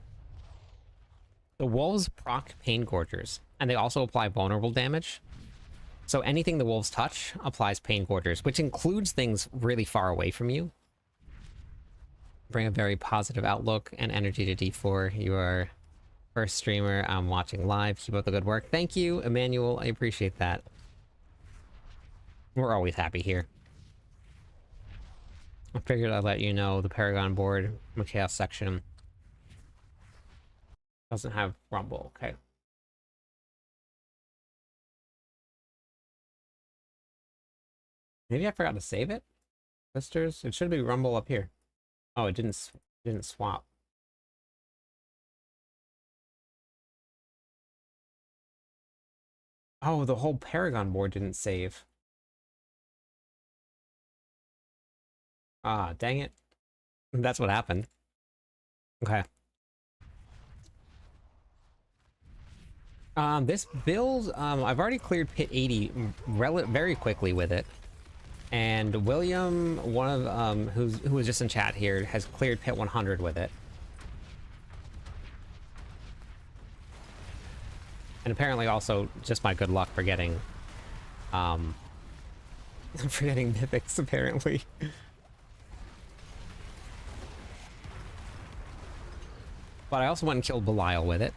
The wolves proc pain gorgers, and they also apply vulnerable damage. So anything the wolves touch applies pain gorgers, which includes things really far away from you. Bring a very positive outlook and energy to D4. You are first streamer I'm watching live. Keep up the good work. Thank you, Emmanuel. I appreciate that. We're always happy here. I figured I'd let you know the Paragon board, the Chaos section, doesn't have Rumble. Okay. Maybe I forgot to save it? Sisters? It should be Rumble up here. Oh, it didn't swap. Oh, the whole Paragon board didn't save. Ah, dang it. That's what happened. Okay. This build, I've already cleared pit 80 very quickly with it. And William, one of who was just in chat here, has cleared pit 100 with it. And apparently also just my good luck for getting mythics, apparently. But I also went and killed Belial with it.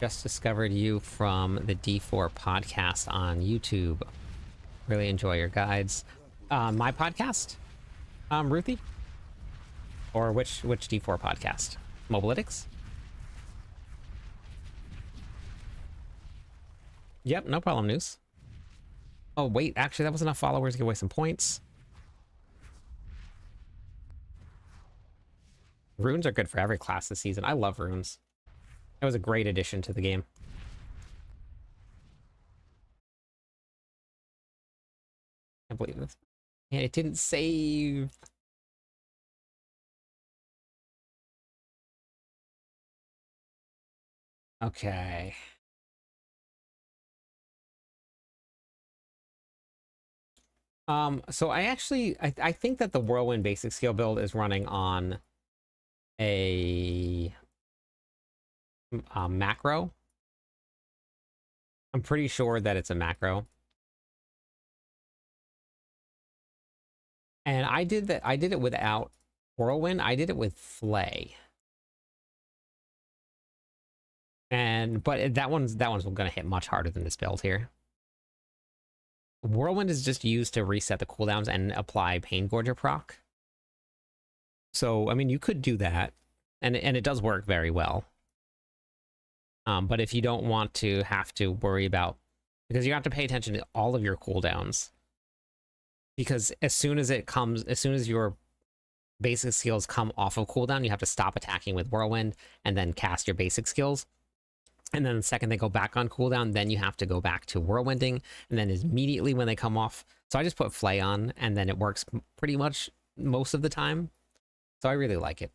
Just discovered you from the D4 podcast on YouTube. Really enjoy your guides. My podcast? Ruthie? Or which D4 podcast? Mobalytics? Yep, no problem, News. Oh, wait, actually, that was enough followers to give away some points. Runes are good for every class this season. I love runes. It was a great addition to the game. I believe this. And it didn't save. Okay. So I actually, I think that the Whirlwind basic skill build is running on a macro. I'm pretty sure that it's a macro. And I did it without Whirlwind. I did it with Flay. But that one's gonna hit much harder than this build here. Whirlwind is just used to reset the cooldowns and apply Pain Gorger proc. So, I mean, you could do that, and it does work very well. But if you don't want to have to worry about, because you have to pay attention to all of your cooldowns, because as soon as your basic skills come off of cooldown, you have to stop attacking with Whirlwind and then cast your basic skills. And then the second they go back on cooldown, then you have to go back to Whirlwinding, and then immediately when they come off. So I just put Flay on, and then it works pretty much most of the time. So I really like it.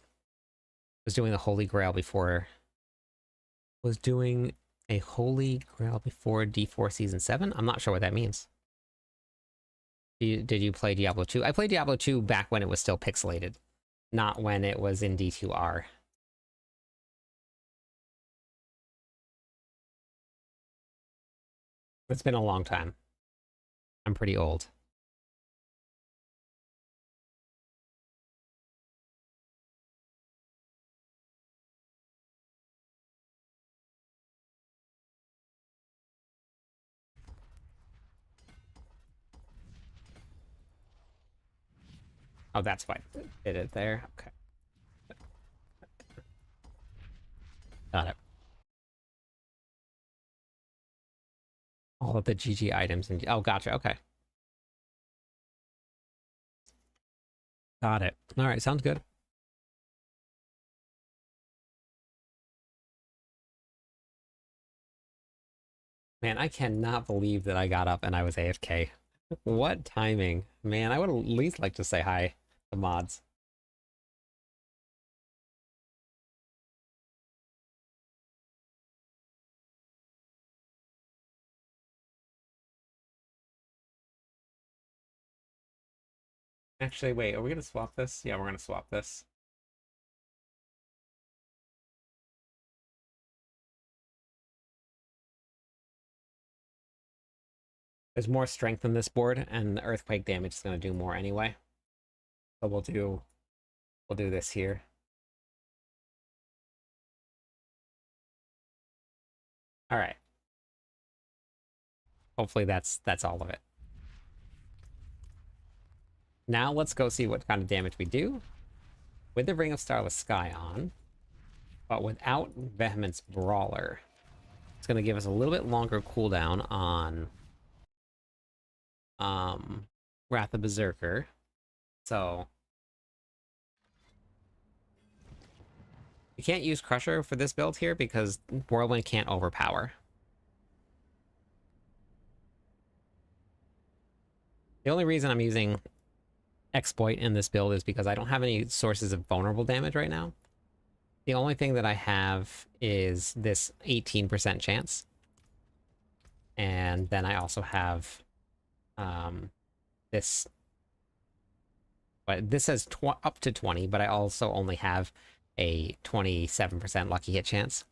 Was doing a Holy Grail before D4 Season 7? I'm not sure what that means. Did you play Diablo 2? I played Diablo 2 back when it was still pixelated, not when it was in D2R. It's been a long time. I'm pretty old. Oh, that's why I did it there. Okay. Got it. All of the GG items and oh, gotcha. Okay. Got it. All right, sounds good. Man, I cannot believe that I got up and I was AFK. What timing? Man, I would at least like to say hi to mods. Actually, wait, are we gonna swap this? Yeah, we're gonna swap this. There's more strength in this board, and the earthquake damage is gonna do more anyway. So we'll do this here. All right. Hopefully that's all of it. Now let's go see what kind of damage we do with the Ring of Starless Sky on, but without Vehement's Brawler. It's going to give us a little bit longer cooldown on Wrath of Berserker. So you can't use Crusher for this build here because Whirlwind can't overpower. The only reason I'm using Exploit in this build is because I don't have any sources of vulnerable damage right now. The only thing that I have is this 18% chance. And then I also have this. But this says up to 20, but I also only have a 27% lucky hit chance.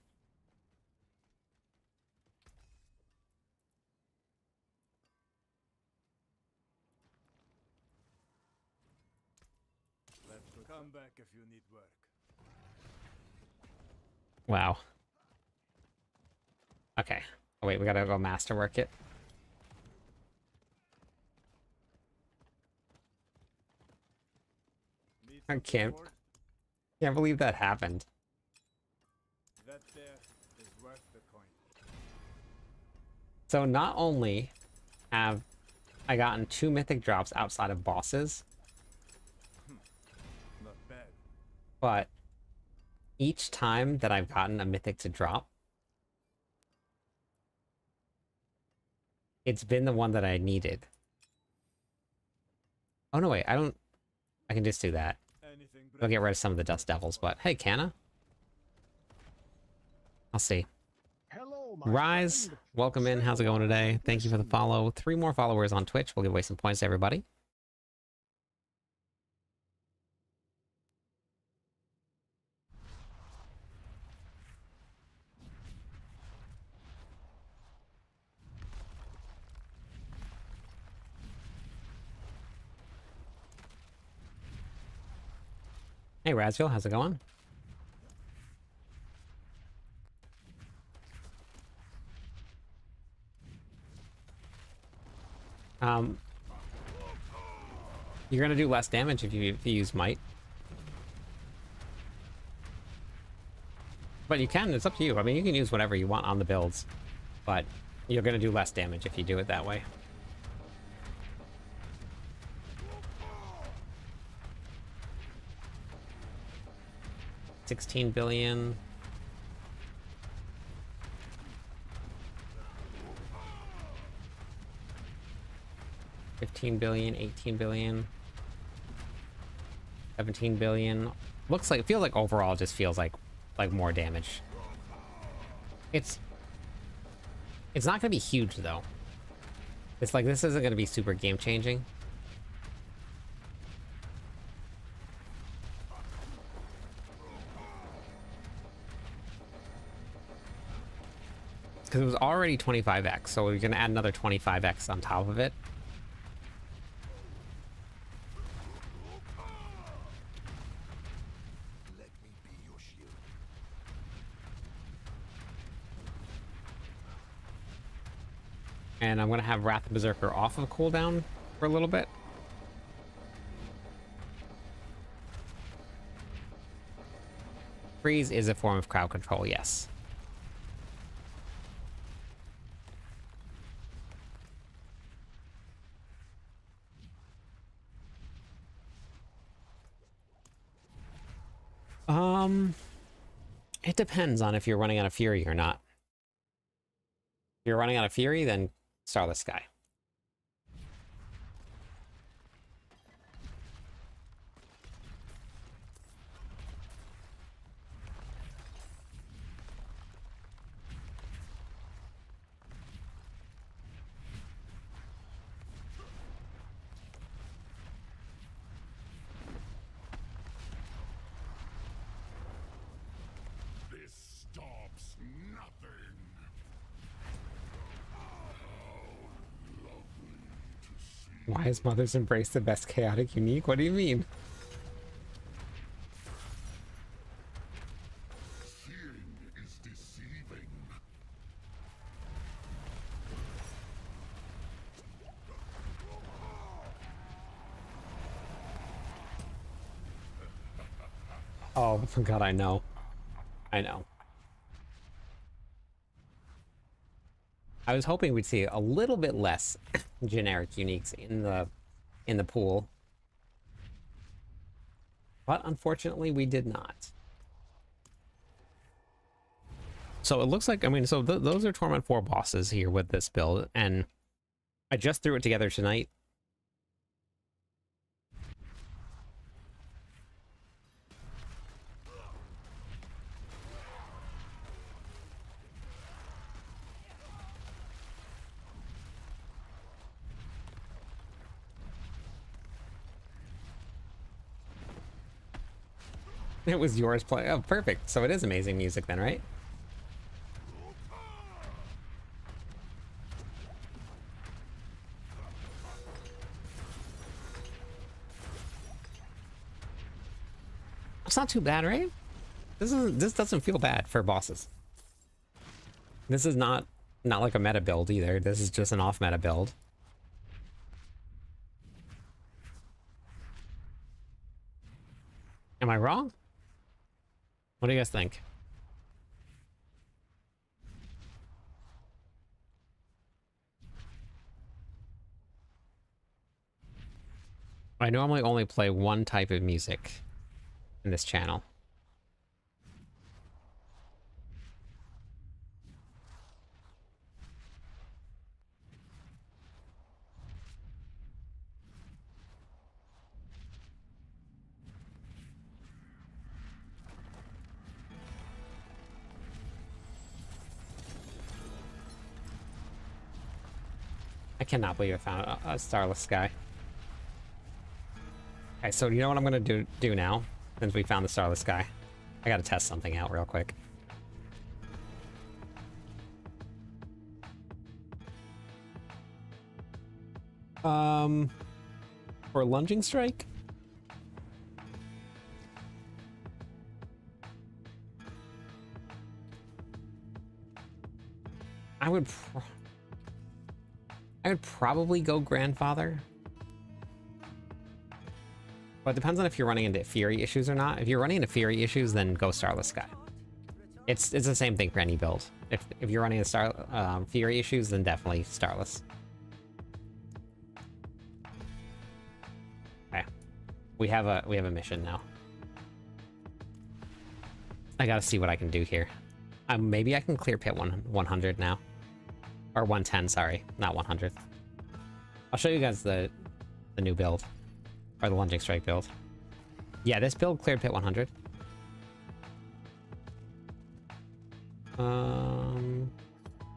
Come back if you need work. Wow. Okay. Oh, wait, we gotta go masterwork it. I can't believe that happened. That there is worth the coin. So not only have I gotten 2 mythic drops outside of bosses, Not bad. but each time that I've gotten a mythic to drop, it's been the one that I needed. Oh no, wait, I can just do that. I'll get rid of some of the Dust Devils, but hey, Canna. I'll see. Hello, my Rise, friend. welcome in. How's it going today? Thank you for the follow. 3 more followers on Twitch. We'll give away some points to everybody. Hey, Razville, how's it going? You're gonna do less damage if you use Might. But you can, it's up to you. I mean, you can use whatever you want on the builds, but you're gonna do less damage if you do it that way. $16 billion. $15 billion, $18 billion, $17 billion. Looks like, it feels like overall it just feels like more damage. It's not gonna be huge though. It's like this isn't gonna be super game changing. It's because it was already 25x, so we're gonna add another 25x on top of it. Let me be your shield. And I'm gonna have Wrath of Berserker off of cooldown for a little bit. Freeze is a form of crowd control, yes. It depends on if you're running out of Fury or not. If you're running out of Fury, then Starless Sky. This stops nothing. Why is Mother's Embrace the best chaotic unique? What do you mean? Seeing is deceiving. Oh god, I know. I know. I was hoping we'd see a little bit less generic uniques in the pool. But unfortunately we did not. So it looks like, I mean, so those are Torment 4 bosses here with this build, and I just threw it together tonight. It was yours play. Oh, perfect. So it is amazing music then, right? It's not too bad, right? This doesn't feel bad for bosses. This is not like a meta build either. This is just an off meta build. Am I wrong? What do you guys think? I normally only play one type of music in this channel. I cannot believe I found a Starless Sky. Okay, so you know what I'm gonna do now? Since we found the Starless Sky. I gotta test something out real quick. For Lunging Strike? I would probably go Grandfather. But it depends on if you're running into Fury issues or not. If you're running into Fury issues, then go Starless Sky. It's the same thing for any build. If you're running into Fury issues, then definitely Starless. Okay, we have a mission now. I gotta see what I can do here. Maybe I can clear pit 100 now, or 110. Sorry, not 100. I'll show you guys the new build. Or the Lunging Strike build. Yeah, this build cleared pit 100.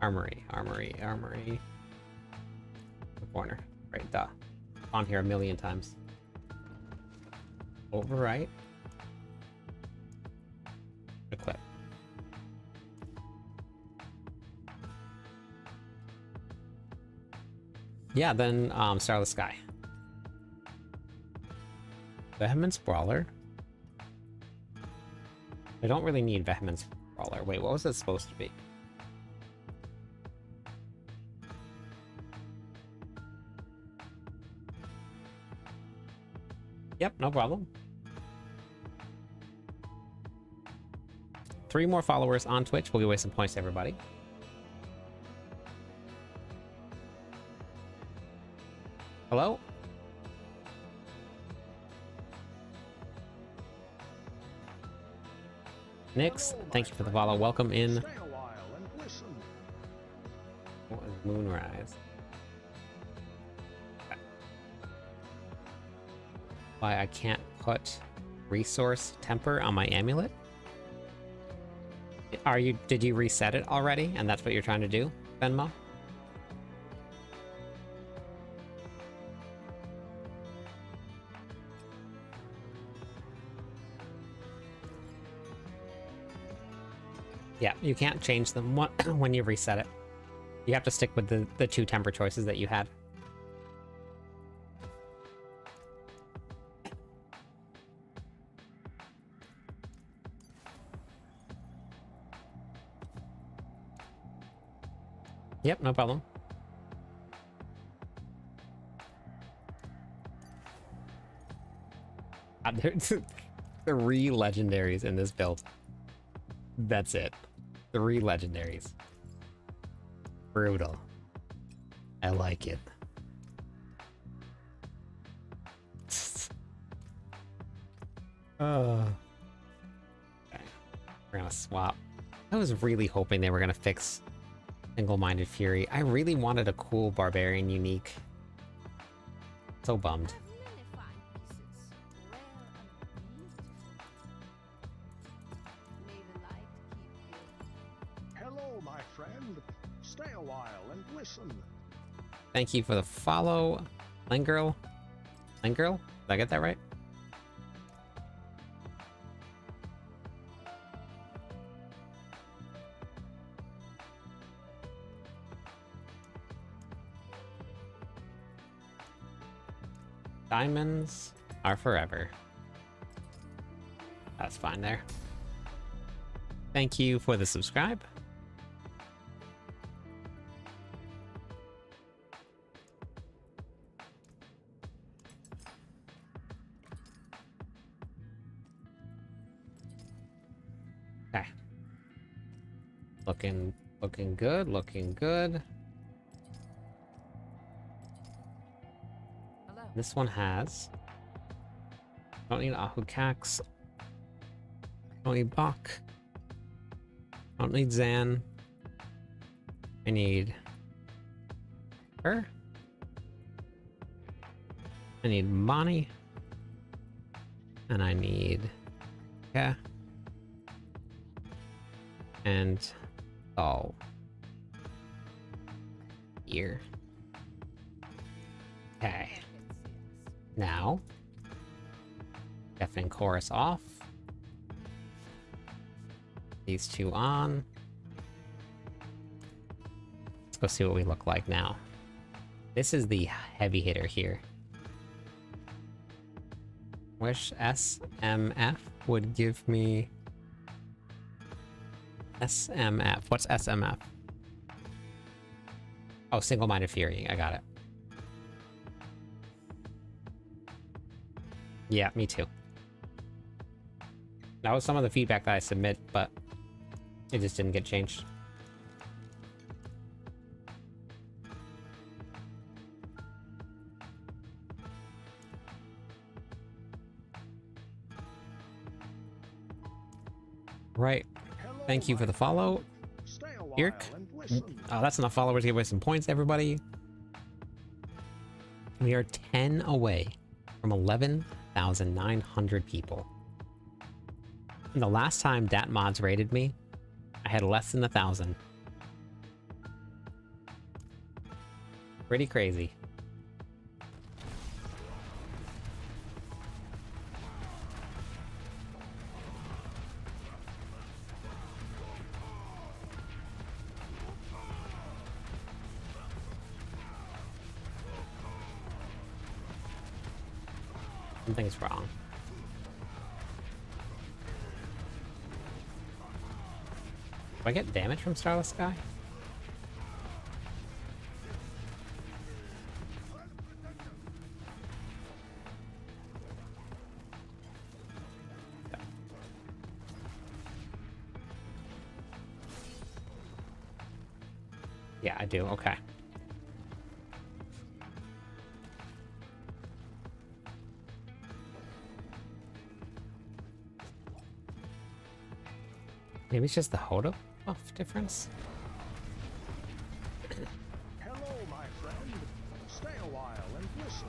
Armory. The corner. Right, duh. On here a million times. Overwrite. Yeah, then Starless Sky. Vehement Sprawler. I don't really need Vehement Sprawler. Wait, what was it supposed to be? Yep, no problem. 3 more followers on Twitch. We'll give away some points to everybody. Hello? Nix, thank you for the follow. Welcome in. Stay a while and listen. What is Moonrise? Why I can't put resource temper on my amulet? Did you reset it already? And that's what you're trying to do, Venmo? Yeah, you can't change them when you reset it. You have to stick with the 2 temper choices that you had. Yep, no problem. 3 legendaries in this build. That's it. 3 legendaries. Brutal. I like it. Okay. We're gonna swap. I was really hoping they were gonna fix Single-Minded Fury. I really wanted a cool Barbarian unique. So bummed. Hello, my friend. Stay a while and listen. Thank you for the follow, Langirl. Langirl? Did I get that right? Diamonds are forever. That's fine there. Thank you for the subscribe. Okay. Looking good, looking good. This one has. Don't need Ahukax. Don't need Bach. Don't need Zan. I need her. I need Mani. And I need yeah. And oh. Here. Okay. Now, deafening chorus off. These 2 on. Let's go see what we look like now. This is the heavy hitter here. Wish SMF would give me SMF. What's SMF? Oh, Single-Minded Fury. I got it. Yeah, me too. That was some of the feedback that I submit, but it just didn't get changed. Right. Thank you for the follow. Stay a while Irk. and listen. Oh, that's enough followers to give away some points, everybody. We are 10 away from 11,900 people. And the last time Dat Mods rated me, I had less than 1,000. Pretty crazy. Something's wrong. Do I get damage from Starless Sky? Yeah, I do. Okay. Maybe it's just the Hodo buff difference? Hello, my friend. Stay a while and listen.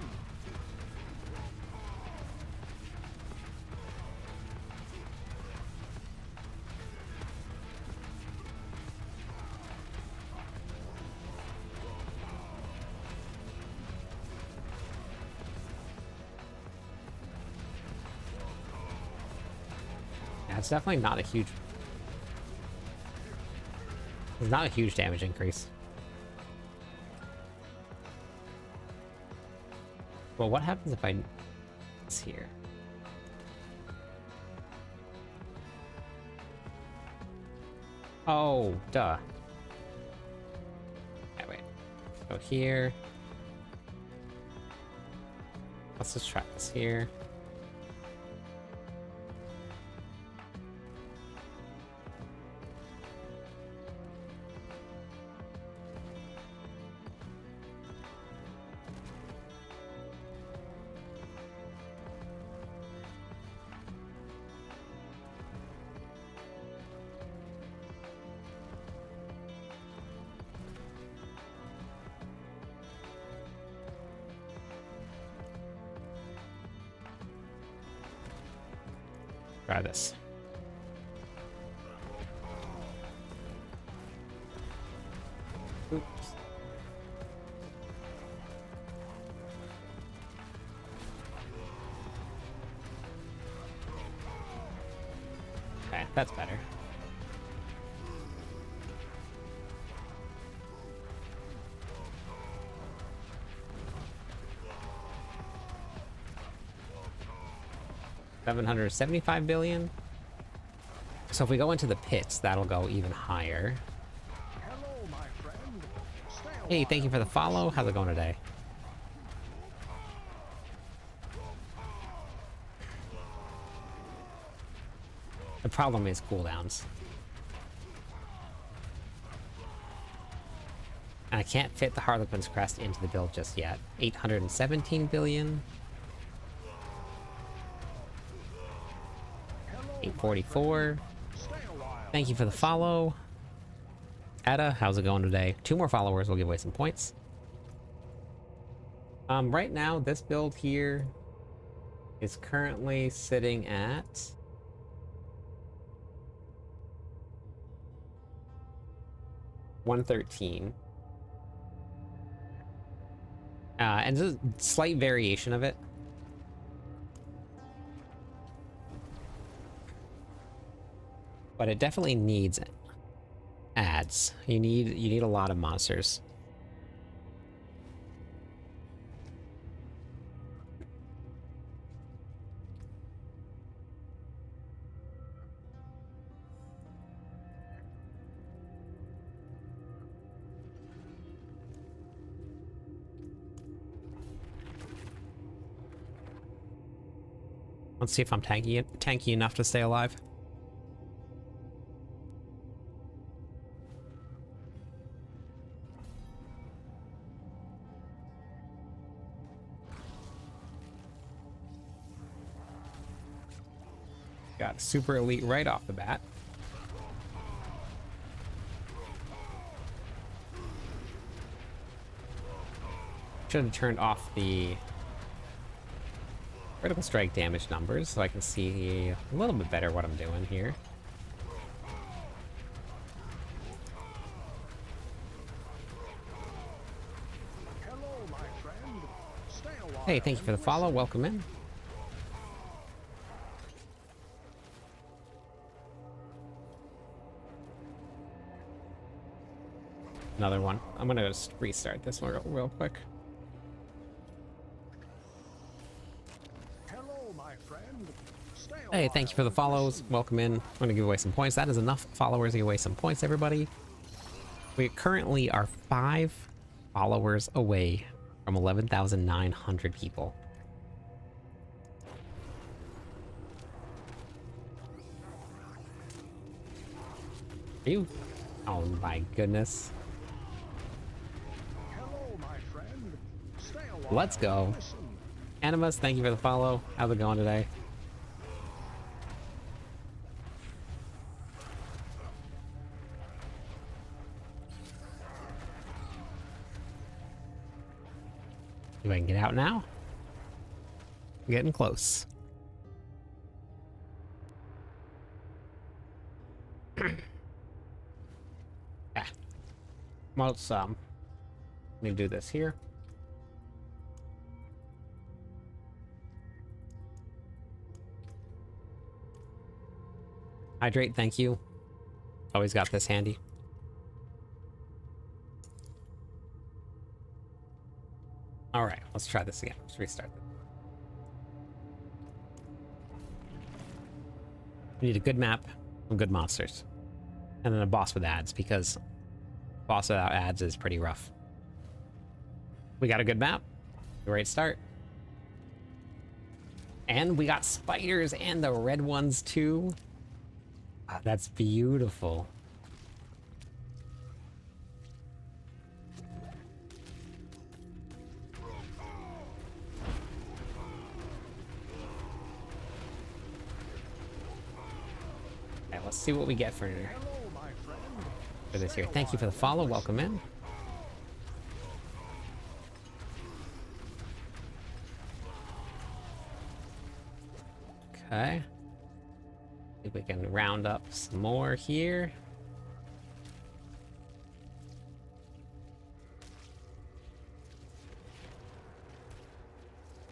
Yeah, it's definitely not a huge... It's not a huge damage increase. Well, what happens if I... It's here. Oh, duh. Okay, wait. Go here. Let's just try this here. Try this. Oops. Okay, that's better. $775 billion. So if we go into the pits, that'll go even higher. Hello, my friend. Stay a Hey, while. thank you for the follow. How's it going today? The problem is cooldowns. And I can't fit the Harlequin's Crest into the build just yet. 817 billion. 844. Stay a while. Thank you for the follow. Etta, how's it going today? 2 more followers will give away some points. Right now, this build here is currently sitting at... $113. And there's a slight variation of it. But it definitely needs ads. You need a lot of monsters. Let's see if I'm tanky enough to stay alive. Got super elite right off the bat. Should have turned off the critical strike damage numbers so I can see a little bit better what I'm doing here. Hello, my friend. Stay a while. Hey, thank you for the follow. Welcome in. Another one. I'm gonna just restart this one real quick. Hello, Hello, my friend. Stay a Hey, thank you for while the and follows. listen. Welcome in. I'm going to give away some points. That is enough followers to give away some points, everybody. We currently are 5 followers away from 11,900 people. Are you? Oh my goodness. Hello, my friend. Stay a while Let's go. and listen. Animus, thank you for the follow. How's it going today? Do I can get out now? Getting close. Yeah. Well, let me do this here. Hydrate, thank you. Always got this handy. All right, let's try this again. Let's restart this. We need a good map, some good monsters, and then a boss with ads, because boss without ads is pretty rough. We got a good map. Great start. And we got spiders and the red ones too. Ah, that's beautiful. Okay, let's see what we get for Hello, my friend. this Stay here. a Thank you for the while follow. and Welcome in. Okay. See if we can round up some more here.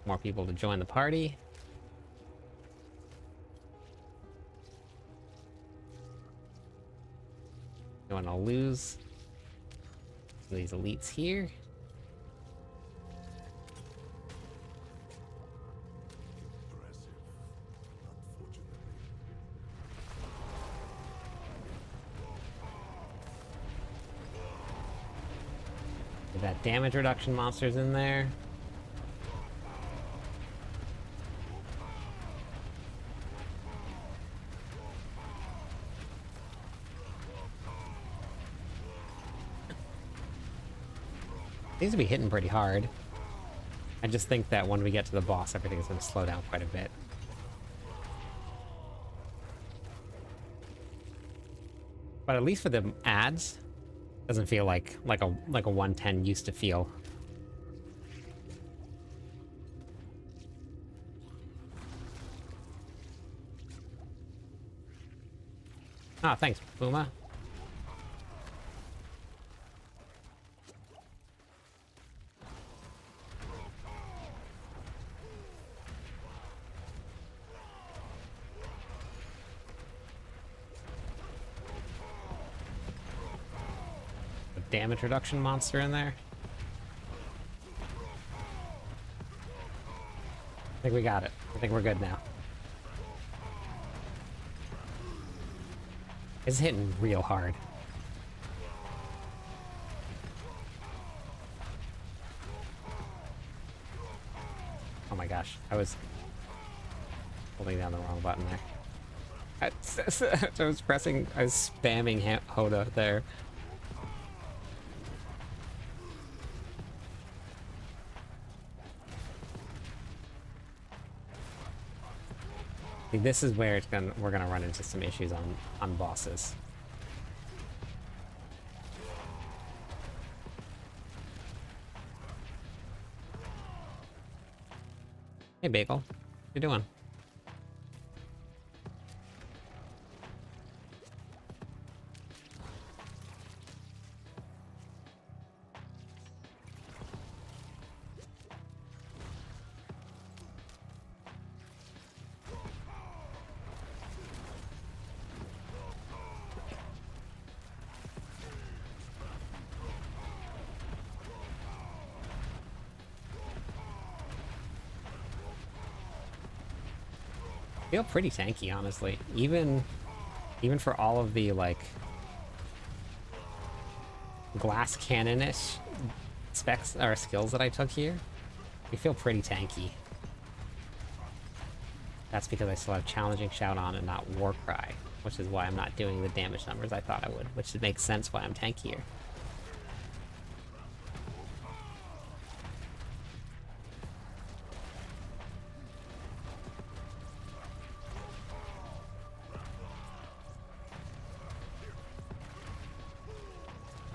More people to join the party. Don't want to lose some of these elites here. Impressive. Unfortunately. Get that damage reduction monsters in there. These will be hitting pretty hard. I just think that when we get to the boss, everything's going to slow down quite a bit. But at least for the ads, doesn't feel like a 110 used to feel. Ah, thanks, Puma. Damage reduction monster in there. I think we got it. I think we're good now. It's hitting real hard. Oh my gosh, I was holding down the wrong button there. I was spamming Hoda there. See, this is where we're gonna run into some issues on bosses. Hey Bagel, what you doing? Feel pretty tanky, honestly. Even for all of the, like, glass cannon-ish specs or skills that I took here, we feel pretty tanky. That's because I still have Challenging Shout on and not Warcry, which is why I'm not doing the damage numbers I thought I would, which makes sense why I'm tankier.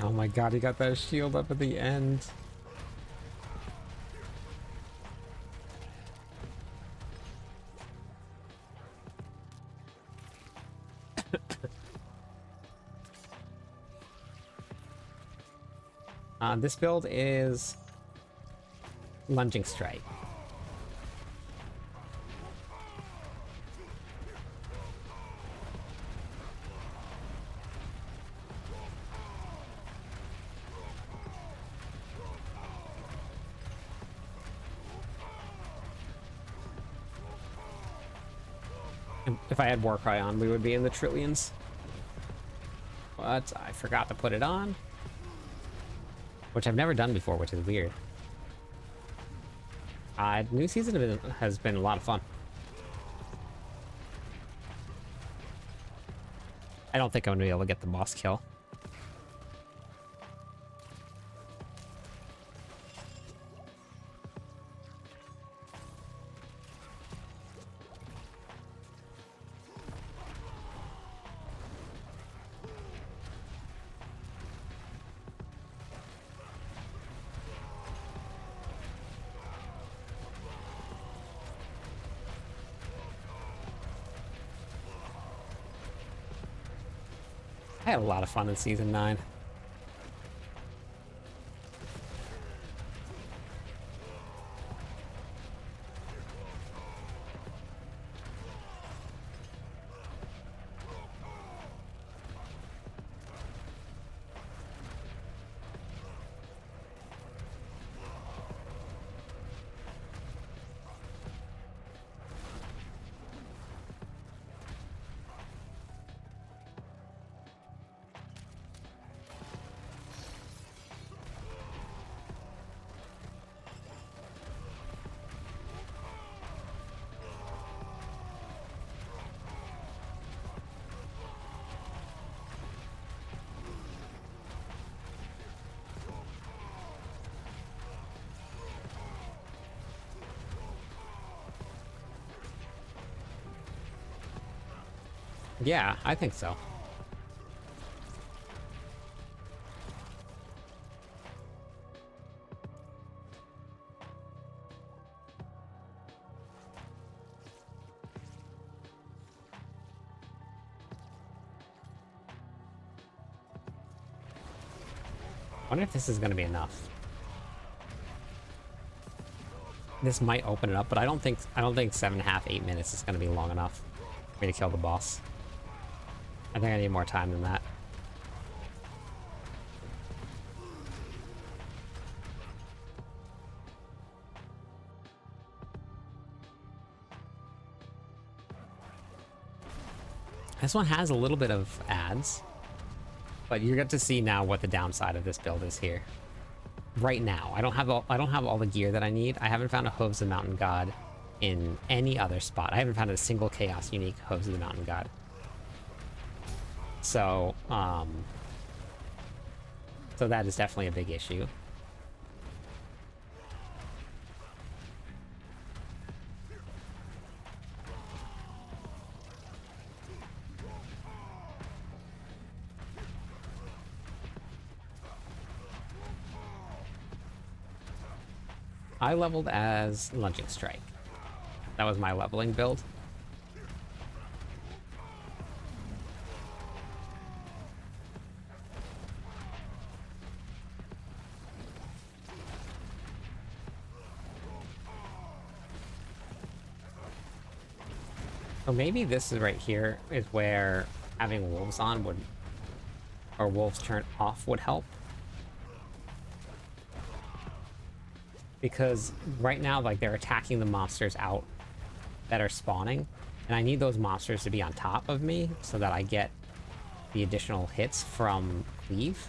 Oh my god, he got that shield up at the end. This build is Lunging Strike. If I had Warcry on, we would be in the trillions. But I forgot to put it on. Which I've never done before, which is weird. New season has been a lot of fun. I don't think I'm gonna be able to get the boss kill. I had a lot of fun in Season 9. Yeah, I think so. I wonder if this is going to be enough. This might open it up, but I don't think 7.5, 8 minutes is going to be long enough for me to kill the boss. I think I need more time than that. This one has a little bit of ads, but you get to see now what the downside of this build is here. Right now, I don't have all the gear that I need. I haven't found a Hooves of the Mountain God in any other spot. I haven't found a single Chaos unique Hooves of the Mountain God. So, so that is definitely a big issue. I leveled as Lunging Strike. That was my leveling build. So maybe this is right here is where having wolves on would, or wolves turn off would help. Because right now, like, they're attacking the monsters out that are spawning, And I need those monsters to be on top of me so that I get the additional hits from cleave.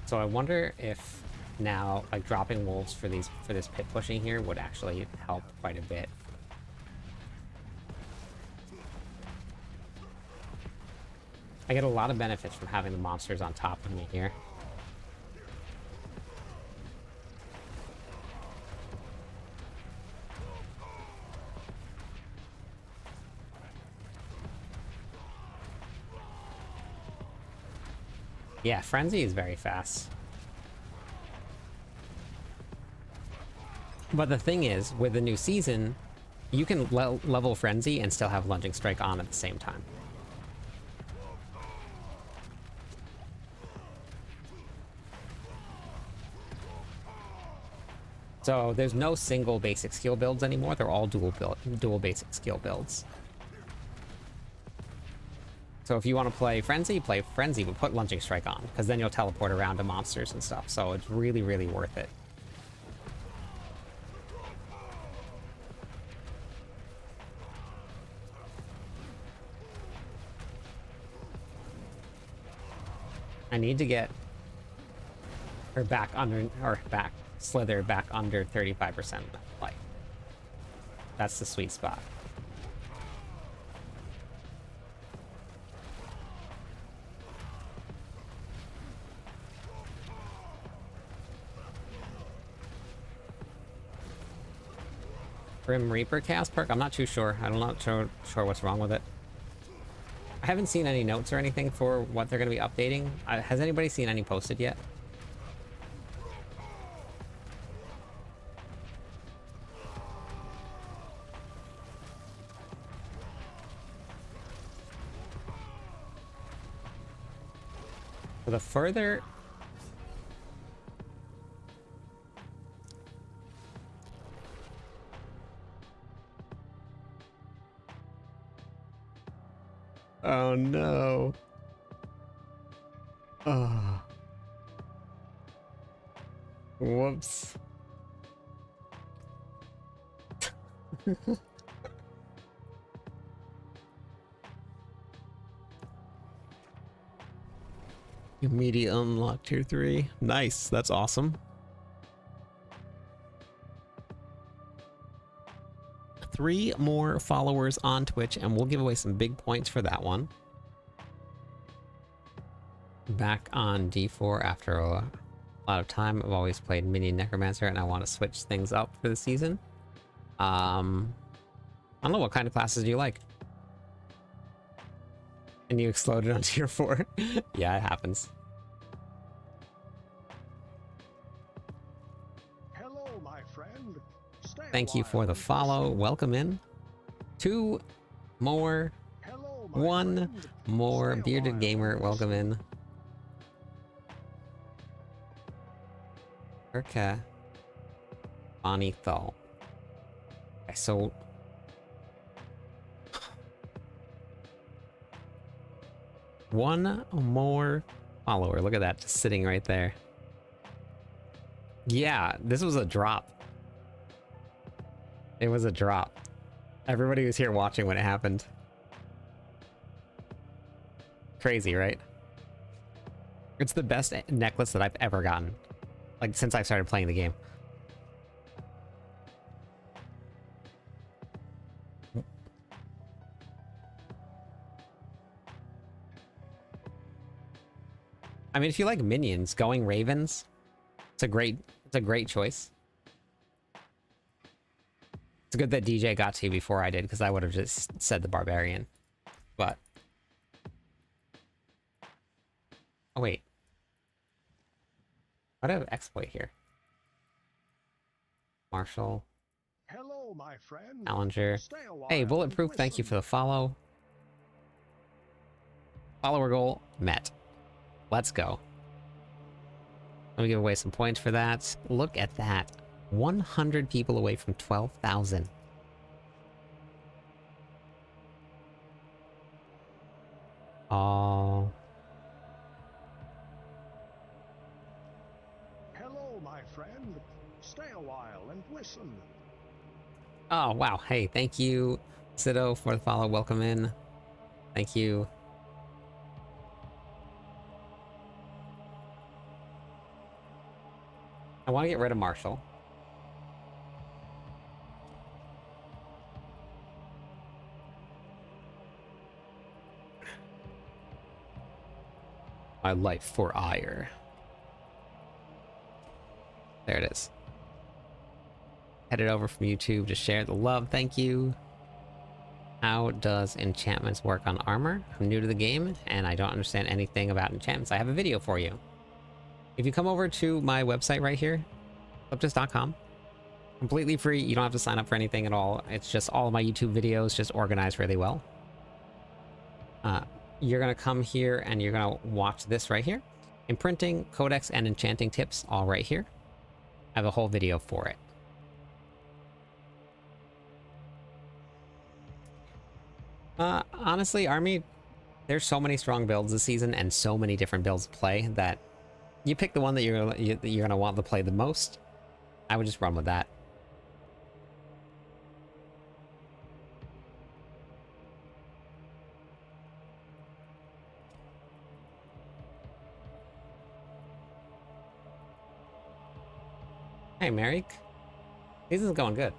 So I wonder if now, like, dropping wolves for this pit pushing here would actually help quite a bit. I get a lot of benefits from having the monsters on top of me here. Yeah, Frenzy is very fast. But the thing is, with the new season, you can level Frenzy and still have Lunging Strike on at the same time. So there's no single basic skill builds anymore. They're all dual basic skill builds. So if you want to play Frenzy, but put Lunging Strike on, because then you'll teleport around to monsters and stuff. So it's really, really worth it. I need to get her Slither back under 35% life. That's the sweet spot. Grim Reaper cast perk? I'm not too sure. I'm not sure what's wrong with it. I haven't seen any notes or anything for what they're going to be updating. Has anybody seen any posted yet? For the further... Oh no. Oh. Whoops. Immediate unlock tier 3. Nice, that's awesome. 3 more followers on Twitch, and we'll give away some big points for that one. Back on D4 after a lot of time. I've always played Minion Necromancer, and I want to switch things up for the season. I don't know, what kind of classes do you like? And you exploded on tier 4. Yeah, it happens. Hello, my friend. Stay a Thank you for while the and follow. listen. Welcome in. 2 more. Hello, my 1 friend. more. Stay a Bearded while Gamer, and welcome listen. in. Okay. Bonnie Thal. Okay, so... one more follower. Look at that, just sitting right there. Yeah, this was a drop. It was a drop. Everybody was here watching when it happened. Crazy, right? It's the best necklace that I've ever gotten. Like, since I started playing the game. I mean, if you like minions, going Ravens, it's a great choice. It's good that DJ got to you before I did, because I would have just said the Barbarian. But... oh, wait. Why do I have exploit here? Marshall. Hello, my friend. Challenger. Stay a while Hey, and Bulletproof, thank you listen. for the follow. Follower goal met. Let's go. Let me give away some points for that. Look at that. 100 people away from 12,000. Oh. Hello, my friend. Stay a while and listen. Oh, wow. Hey, thank you, Sido, for the follow. Welcome in. Thank you. I want to get rid of Marshall. My life for ire. There it is. Headed over from YouTube to share the love. Thank you. How does enchantments work on armor? I'm new to the game and I don't understand anything about enchantments. I have a video for you. If you come over to my website right here, fliptus.com, completely free. You don't have to sign up for anything at all. It's just all of my YouTube videos, just organized really well. You're going to come here and you're going to watch this right here. Imprinting, codex, and enchanting tips all right here. I have a whole video for it. Honestly, Army, there's so many strong builds this season and so many different builds to play that you pick the one that you're going to want to play the most. I would just run with that. Hey, Merrick. Season's going good.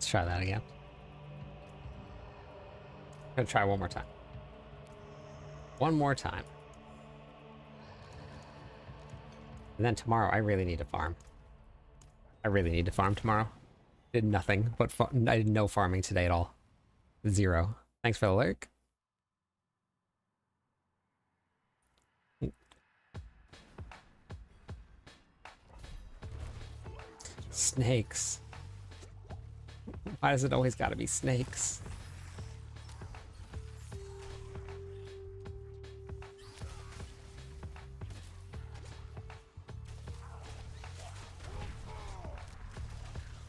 Let's try that again. I'm gonna try one more time. One more time. And then tomorrow, I really need to farm. I really need to farm tomorrow. Did nothing, but I did no farming today at all. Zero. Thanks for the lurk. Snakes. Why does it always gotta be snakes?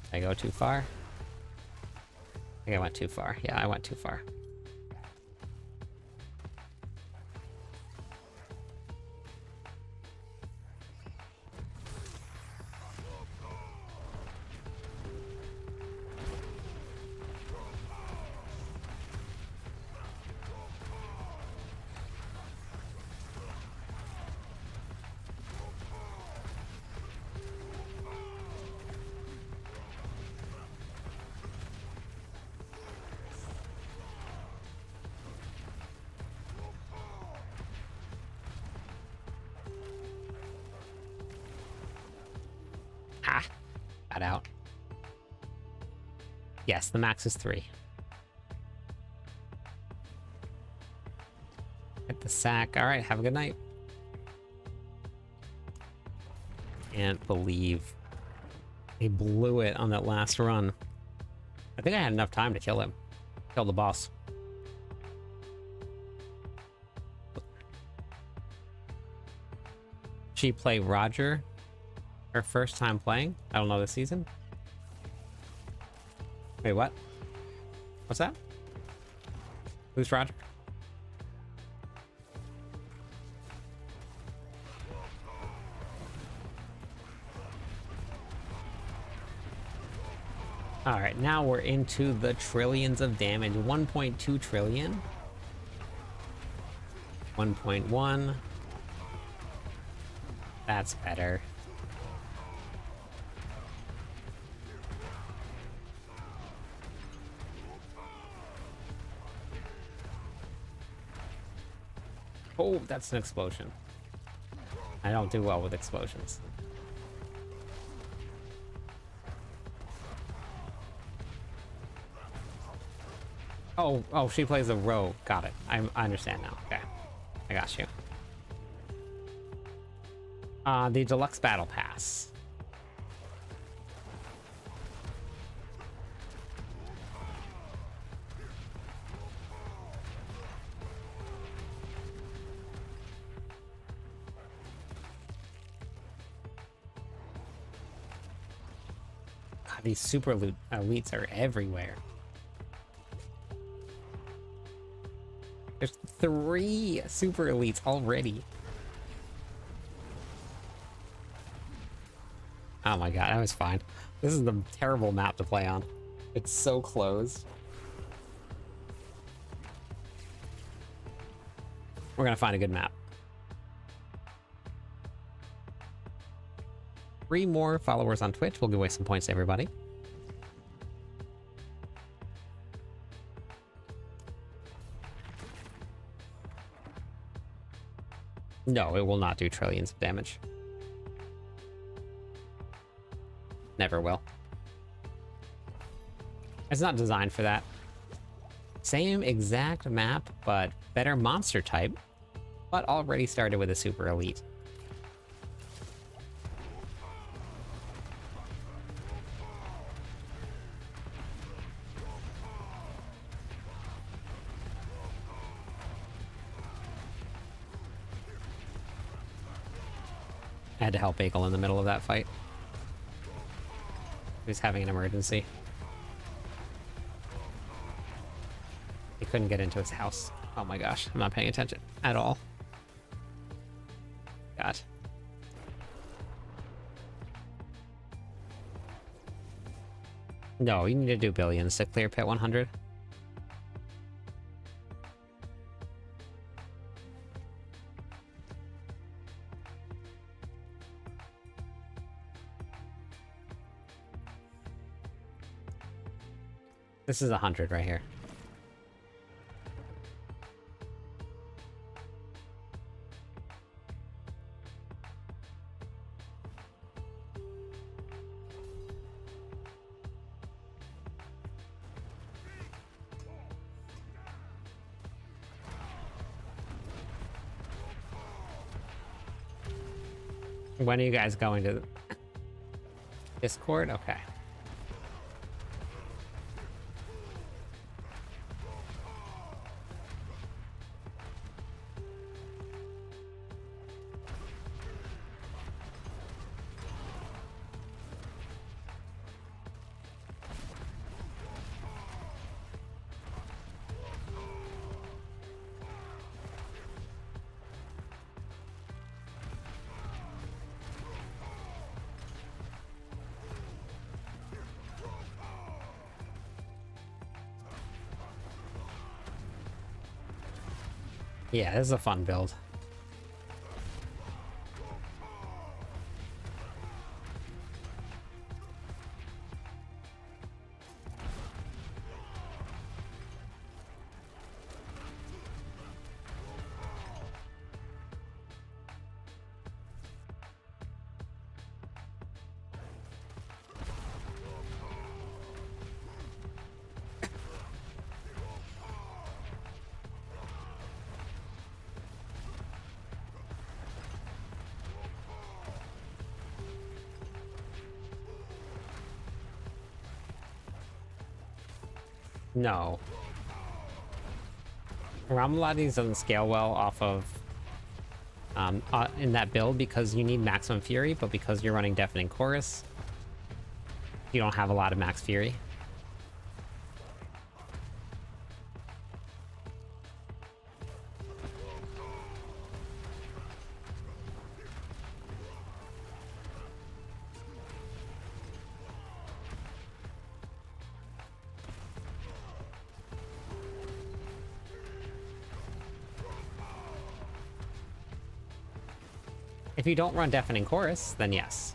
Did I go too far? I think I went too far. Yeah, I went too far. Ah, got out. Yes, the max is 3. Hit the sack. All right, have a good night. Can't believe he blew it on that last run. I think I had enough time to kill him. Kill the boss. She play Roger. Her first time playing? I don't know this season. Wait, what? What's that? Who's Roger? Alright, now we're into the trillions of damage. 1.2 trillion. 1.1. That's better. Oh, that's an explosion. I don't do well with explosions. Oh, she plays a rogue. Got it. I understand now. Okay. I got you. The deluxe battle pass. God, these super elites are everywhere. There's 3 super elites already. Oh my god, I was fine. This is the terrible map to play on. It's so closed. We're gonna find a good map. 3 more followers on Twitch. We'll give away some points to everybody. No, it will not do trillions of damage. Never will. It's not designed for that. Same exact map, but better monster type, but already started with a super elite. I had to help Bagel in the middle of that fight. He was having an emergency. He couldn't get into his house. Oh my gosh, I'm not paying attention at all. God. No, you need to do billions to clear pit 100. This is 100 right here. When are you guys going to Discord? Okay. Yeah, this is a fun build. No. Ramalades doesn't scale well off of in that build because you need maximum fury, but because you're running deafening chorus, you don't have a lot of max fury. If you don't run Deafening Chorus, then yes.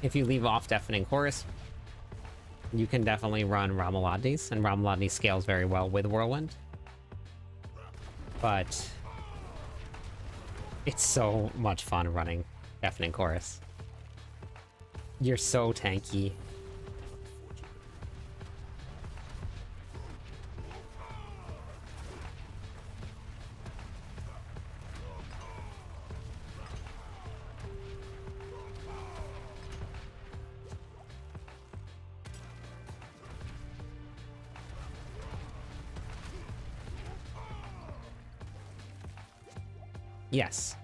If you leave off Deafening Chorus, you can definitely run Ramalodni's, and Ramalodni scales very well with Whirlwind. But it's so much fun running Deafening Chorus. You're so tanky. Yes.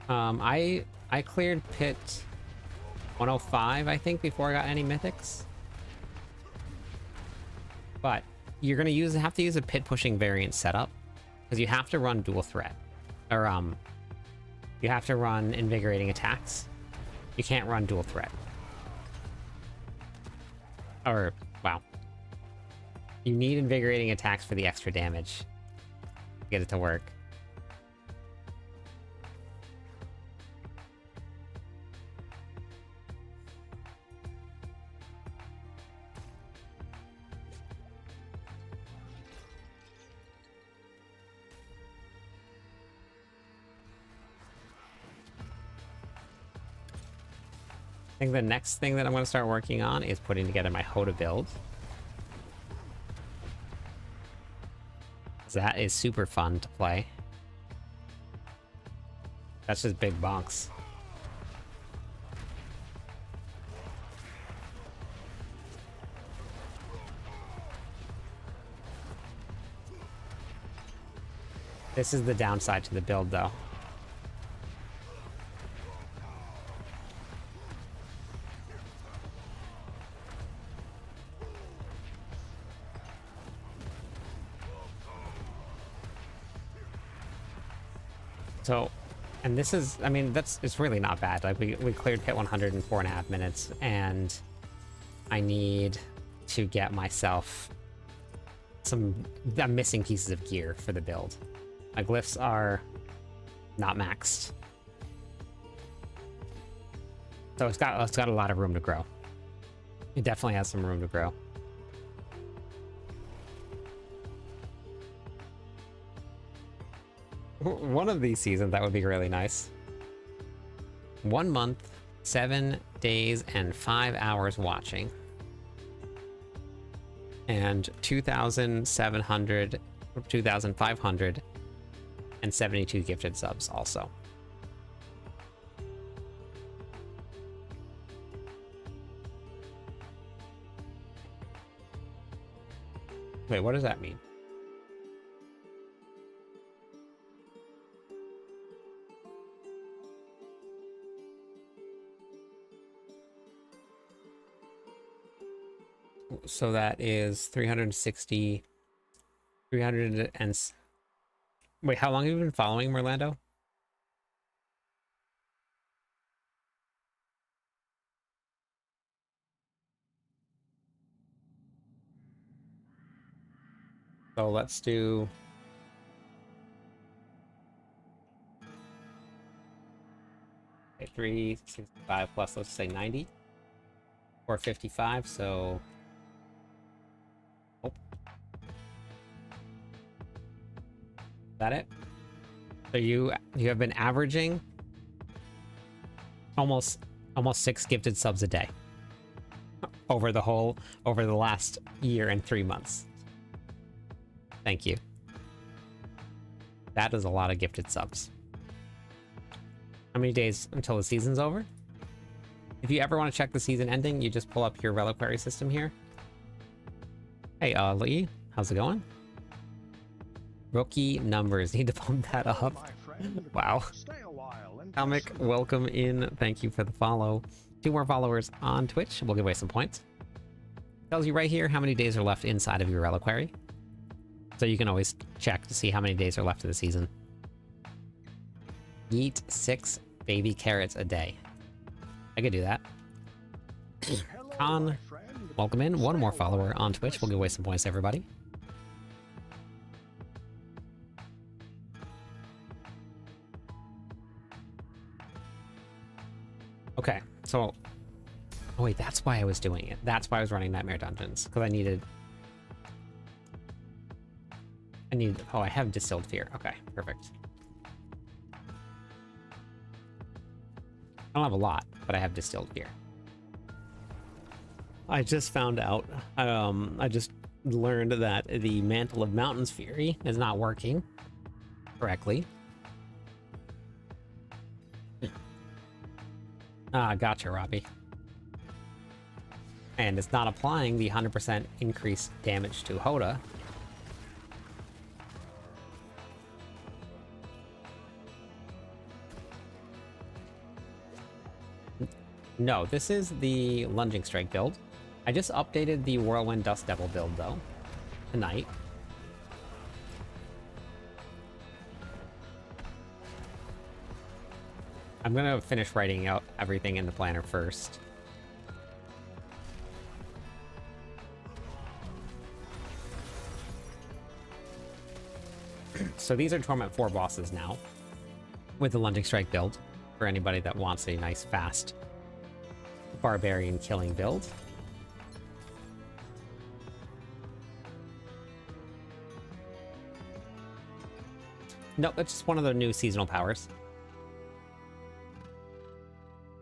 I cleared pit 105, I think, before I got any mythics. But you're gonna have to use a pit pushing variant setup, because you have to run dual threat. Or you have to run invigorating attacks. You can't run dual threat. Or wow. You need invigorating attacks for the extra damage to get it to work. I think the next thing that I'm going to start working on is putting together my Hoda build. That is super fun to play. That's just big bonks. This is the downside to the build, though. So, and this is, I mean, it's really not bad. Like, we cleared pit 100 in 4.5 minutes, and I need to get myself I'm missing pieces of gear for the build. My glyphs are not maxed. So it's got a lot of room to grow. It definitely has some room to grow. One of these seasons, that would be really nice. 1 month, 7 days, and 5 hours watching. And 2,700, 2,572 gifted subs also. Wait, what does that mean? So that is 360, 300 and... Wait, how long have you been following Merlando? So let's do... Okay, 365 plus, let's say 90. Or 55, so... Oh. Is that it? So you have been averaging almost 6 gifted subs a day over the last year and 3 months. Thank you. That is a lot of gifted subs. How many days until the season's over? If you ever want to check the season ending, you just pull up your reliquary system here. Hey, Lee, how's it going? Rookie numbers, need to bump that up. Wow. Comic, welcome in. Thank you for the follow. 2 more followers on Twitch. We'll give away some points. Tells you right here how many days are left inside of your reliquary. So you can always check to see how many days are left of the season. Eat 6 baby carrots a day. I could do that. Khan, welcome in. 1 more follower on Twitch. We'll give away some points to everybody. Okay, so... Oh wait, that's why I was doing it. That's why I was running Nightmare Dungeons. Because I needed... Oh, I have Distilled Fear. Okay, perfect. I don't have a lot, but I have Distilled Fear. I just found out, I just learned that the Mantle of Mountains Fury is not working correctly. Ah, gotcha, Robbie. And it's not applying the 100% increased damage to Hoda. No, this is the Lunging Strike build. I just updated the Whirlwind Dust Devil build, though, tonight. I'm gonna finish writing out everything in the planner first. So these are Torment 4 bosses now, with the Lunging Strike build, for anybody that wants a nice, fast Barbarian killing build. Nope, that's just one of the new seasonal powers.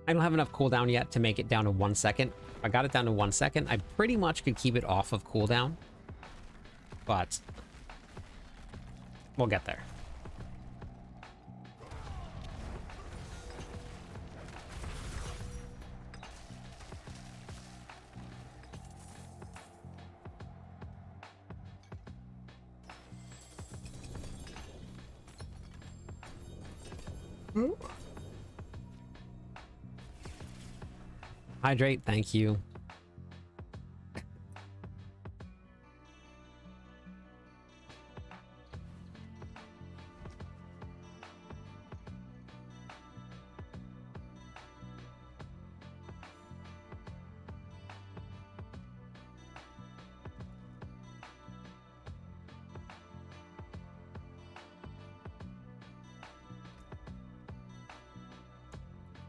I don't have enough cooldown yet to make it down to 1 second. If I got it down to 1 second, I pretty much could keep it off of cooldown. But we'll get there. Hydrate, thank you.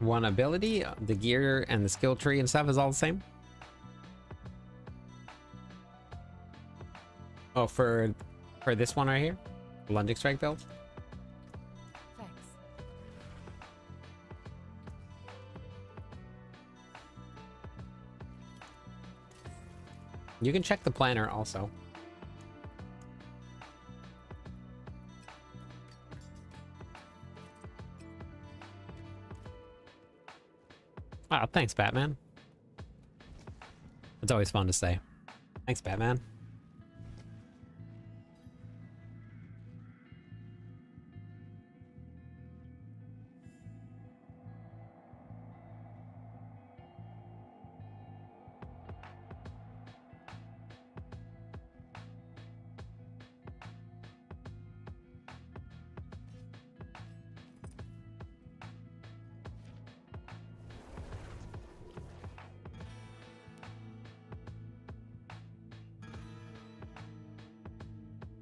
One ability, the gear and the skill tree and stuff is all the same. Oh, for this one right here, Lunging Strike build. Thanks. You can check the planner also. Wow, thanks, Batman. It's always fun to say. Thanks, Batman.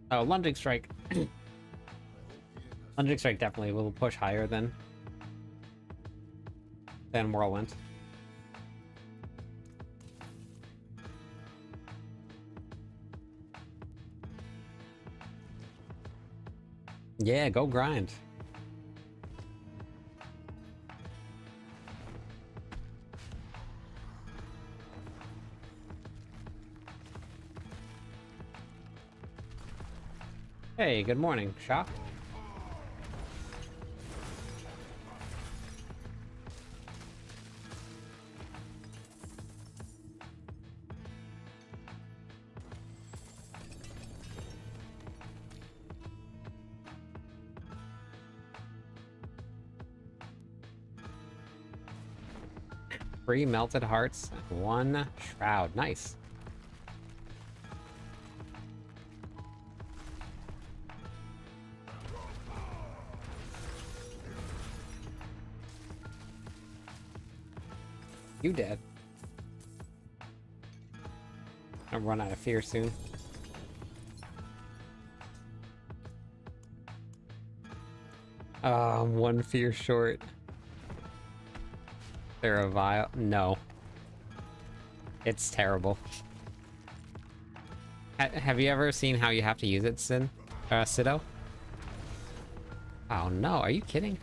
Oh, Lunging Strike. Lunging Strike definitely will push higher than Whirlwind. Yeah, go grind. Hey, good morning, Shock. Three melted hearts and one shroud. Nice. You dead. I'll run out of fear soon. I'm one fear short. They're a vile. No. It's terrible. Have you ever seen how you have to use it, Sido? Oh no, are you kidding?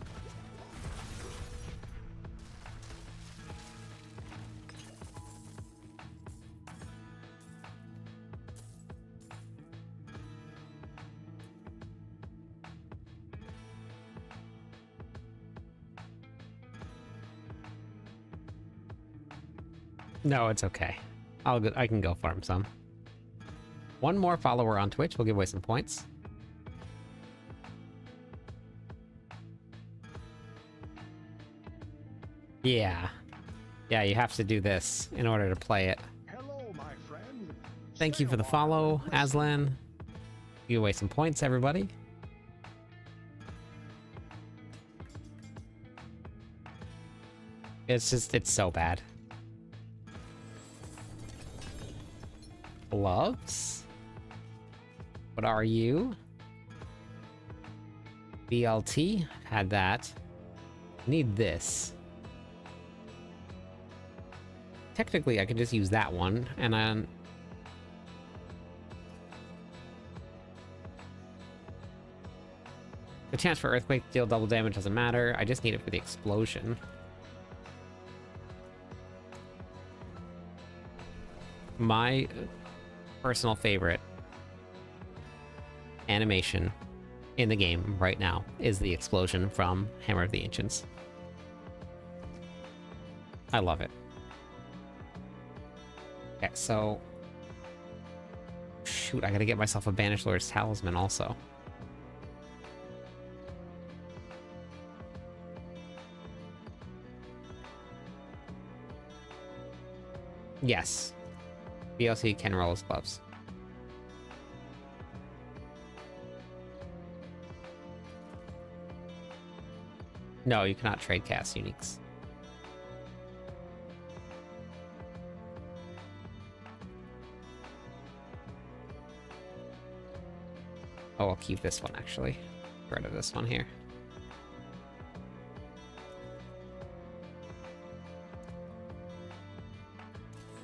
No, it's okay. I can go farm some. One more follower on Twitch will give away some points. Yeah. Yeah, you have to do this in order to play it. Hello, my friend. Thank you Stay for the a while follow, and listen. Aslan. Give away some points, everybody. It's so bad. Gloves? What are you? BLT? Had that. Need this. Technically, I could just use that one, and then... The chance for Earthquake to deal double damage doesn't matter. I just need it for the explosion. My personal favorite animation in the game right now is the explosion from Hammer of the Ancients. I love it. Okay, so... Shoot, I gotta get myself a Banished Lord's Talisman also. Yes. BLC can roll his gloves. No, you cannot trade cast uniques. Oh, I'll keep this one actually. Get rid of this one here.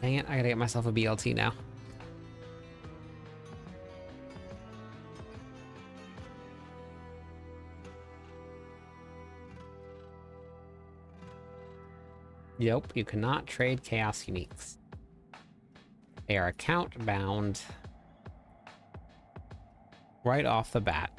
Dang it, I gotta get myself a BLT now. Nope, you cannot trade Chaos Uniques. They are account bound right off the bat.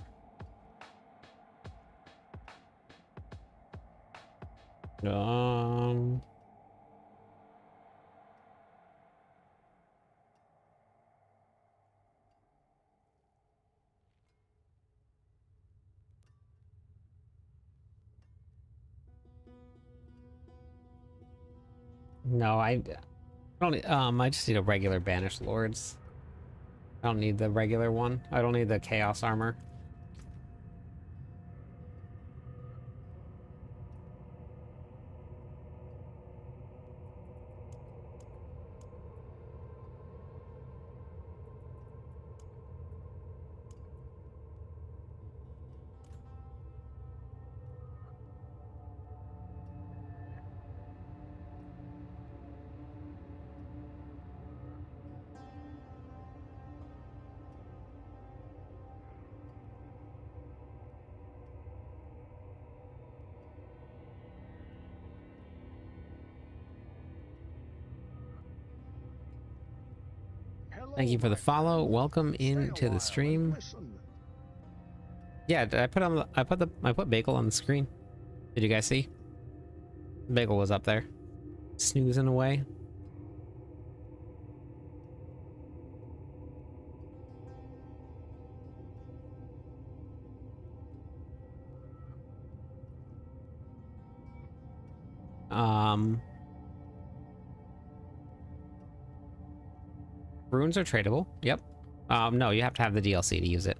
No, I don't. I just need a regular Banished Lords. I don't need the regular one. I don't need the Chaos Armor. Hello, Thank you for the my follow. friend. Welcome Stay a into while the and stream. listen. Yeah, did I put on I put Bagel on the screen. Did you guys see? Bagel was up there, snoozing away. Runes are tradable. Yep. No, you have to have the DLC to use it.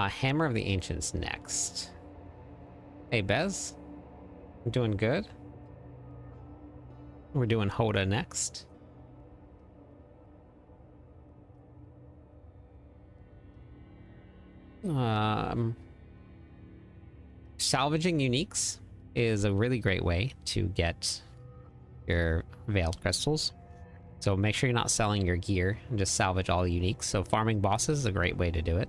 Hammer of the Ancients next. Hey, Bez. I'm doing good. We're doing Hoda next. Salvaging uniques is a really great way to get your veiled crystals. So make sure you're not selling your gear and just salvage all the uniques. So farming bosses is a great way to do it.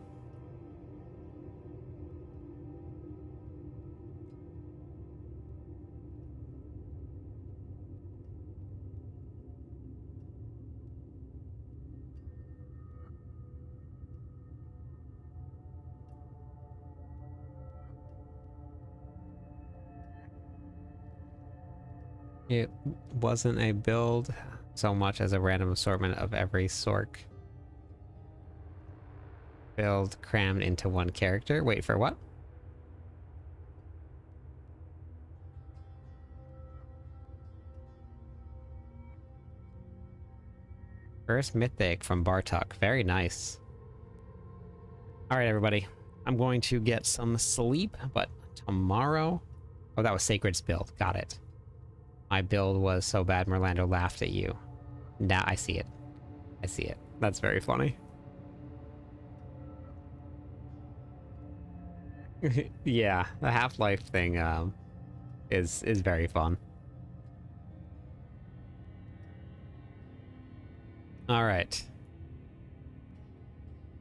It wasn't a build so much as a random assortment of every Sork build crammed into one character. Wait, for what? First Mythic from Bartok. Very nice. Alright, everybody. I'm going to get some sleep, but tomorrow... Oh, that was Sacred's build. Got it. My build was so bad Merlando laughed at you. Now I see it. I see it. That's very funny. Yeah, the Half-Life thing is very fun. All right.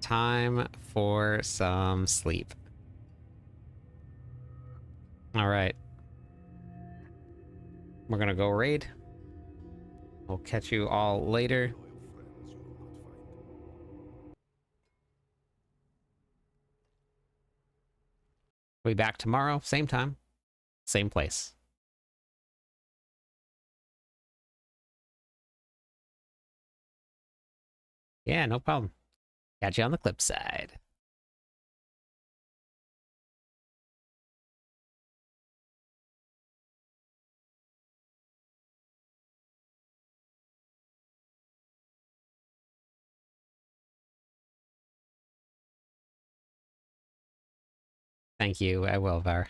Time for some sleep. All right. We're gonna go raid. We'll catch you all later. Loyal friends you will not find. We'll be back tomorrow, same time, same place. Yeah, no problem. Catch you on the clip side. Thank you, I will, Var.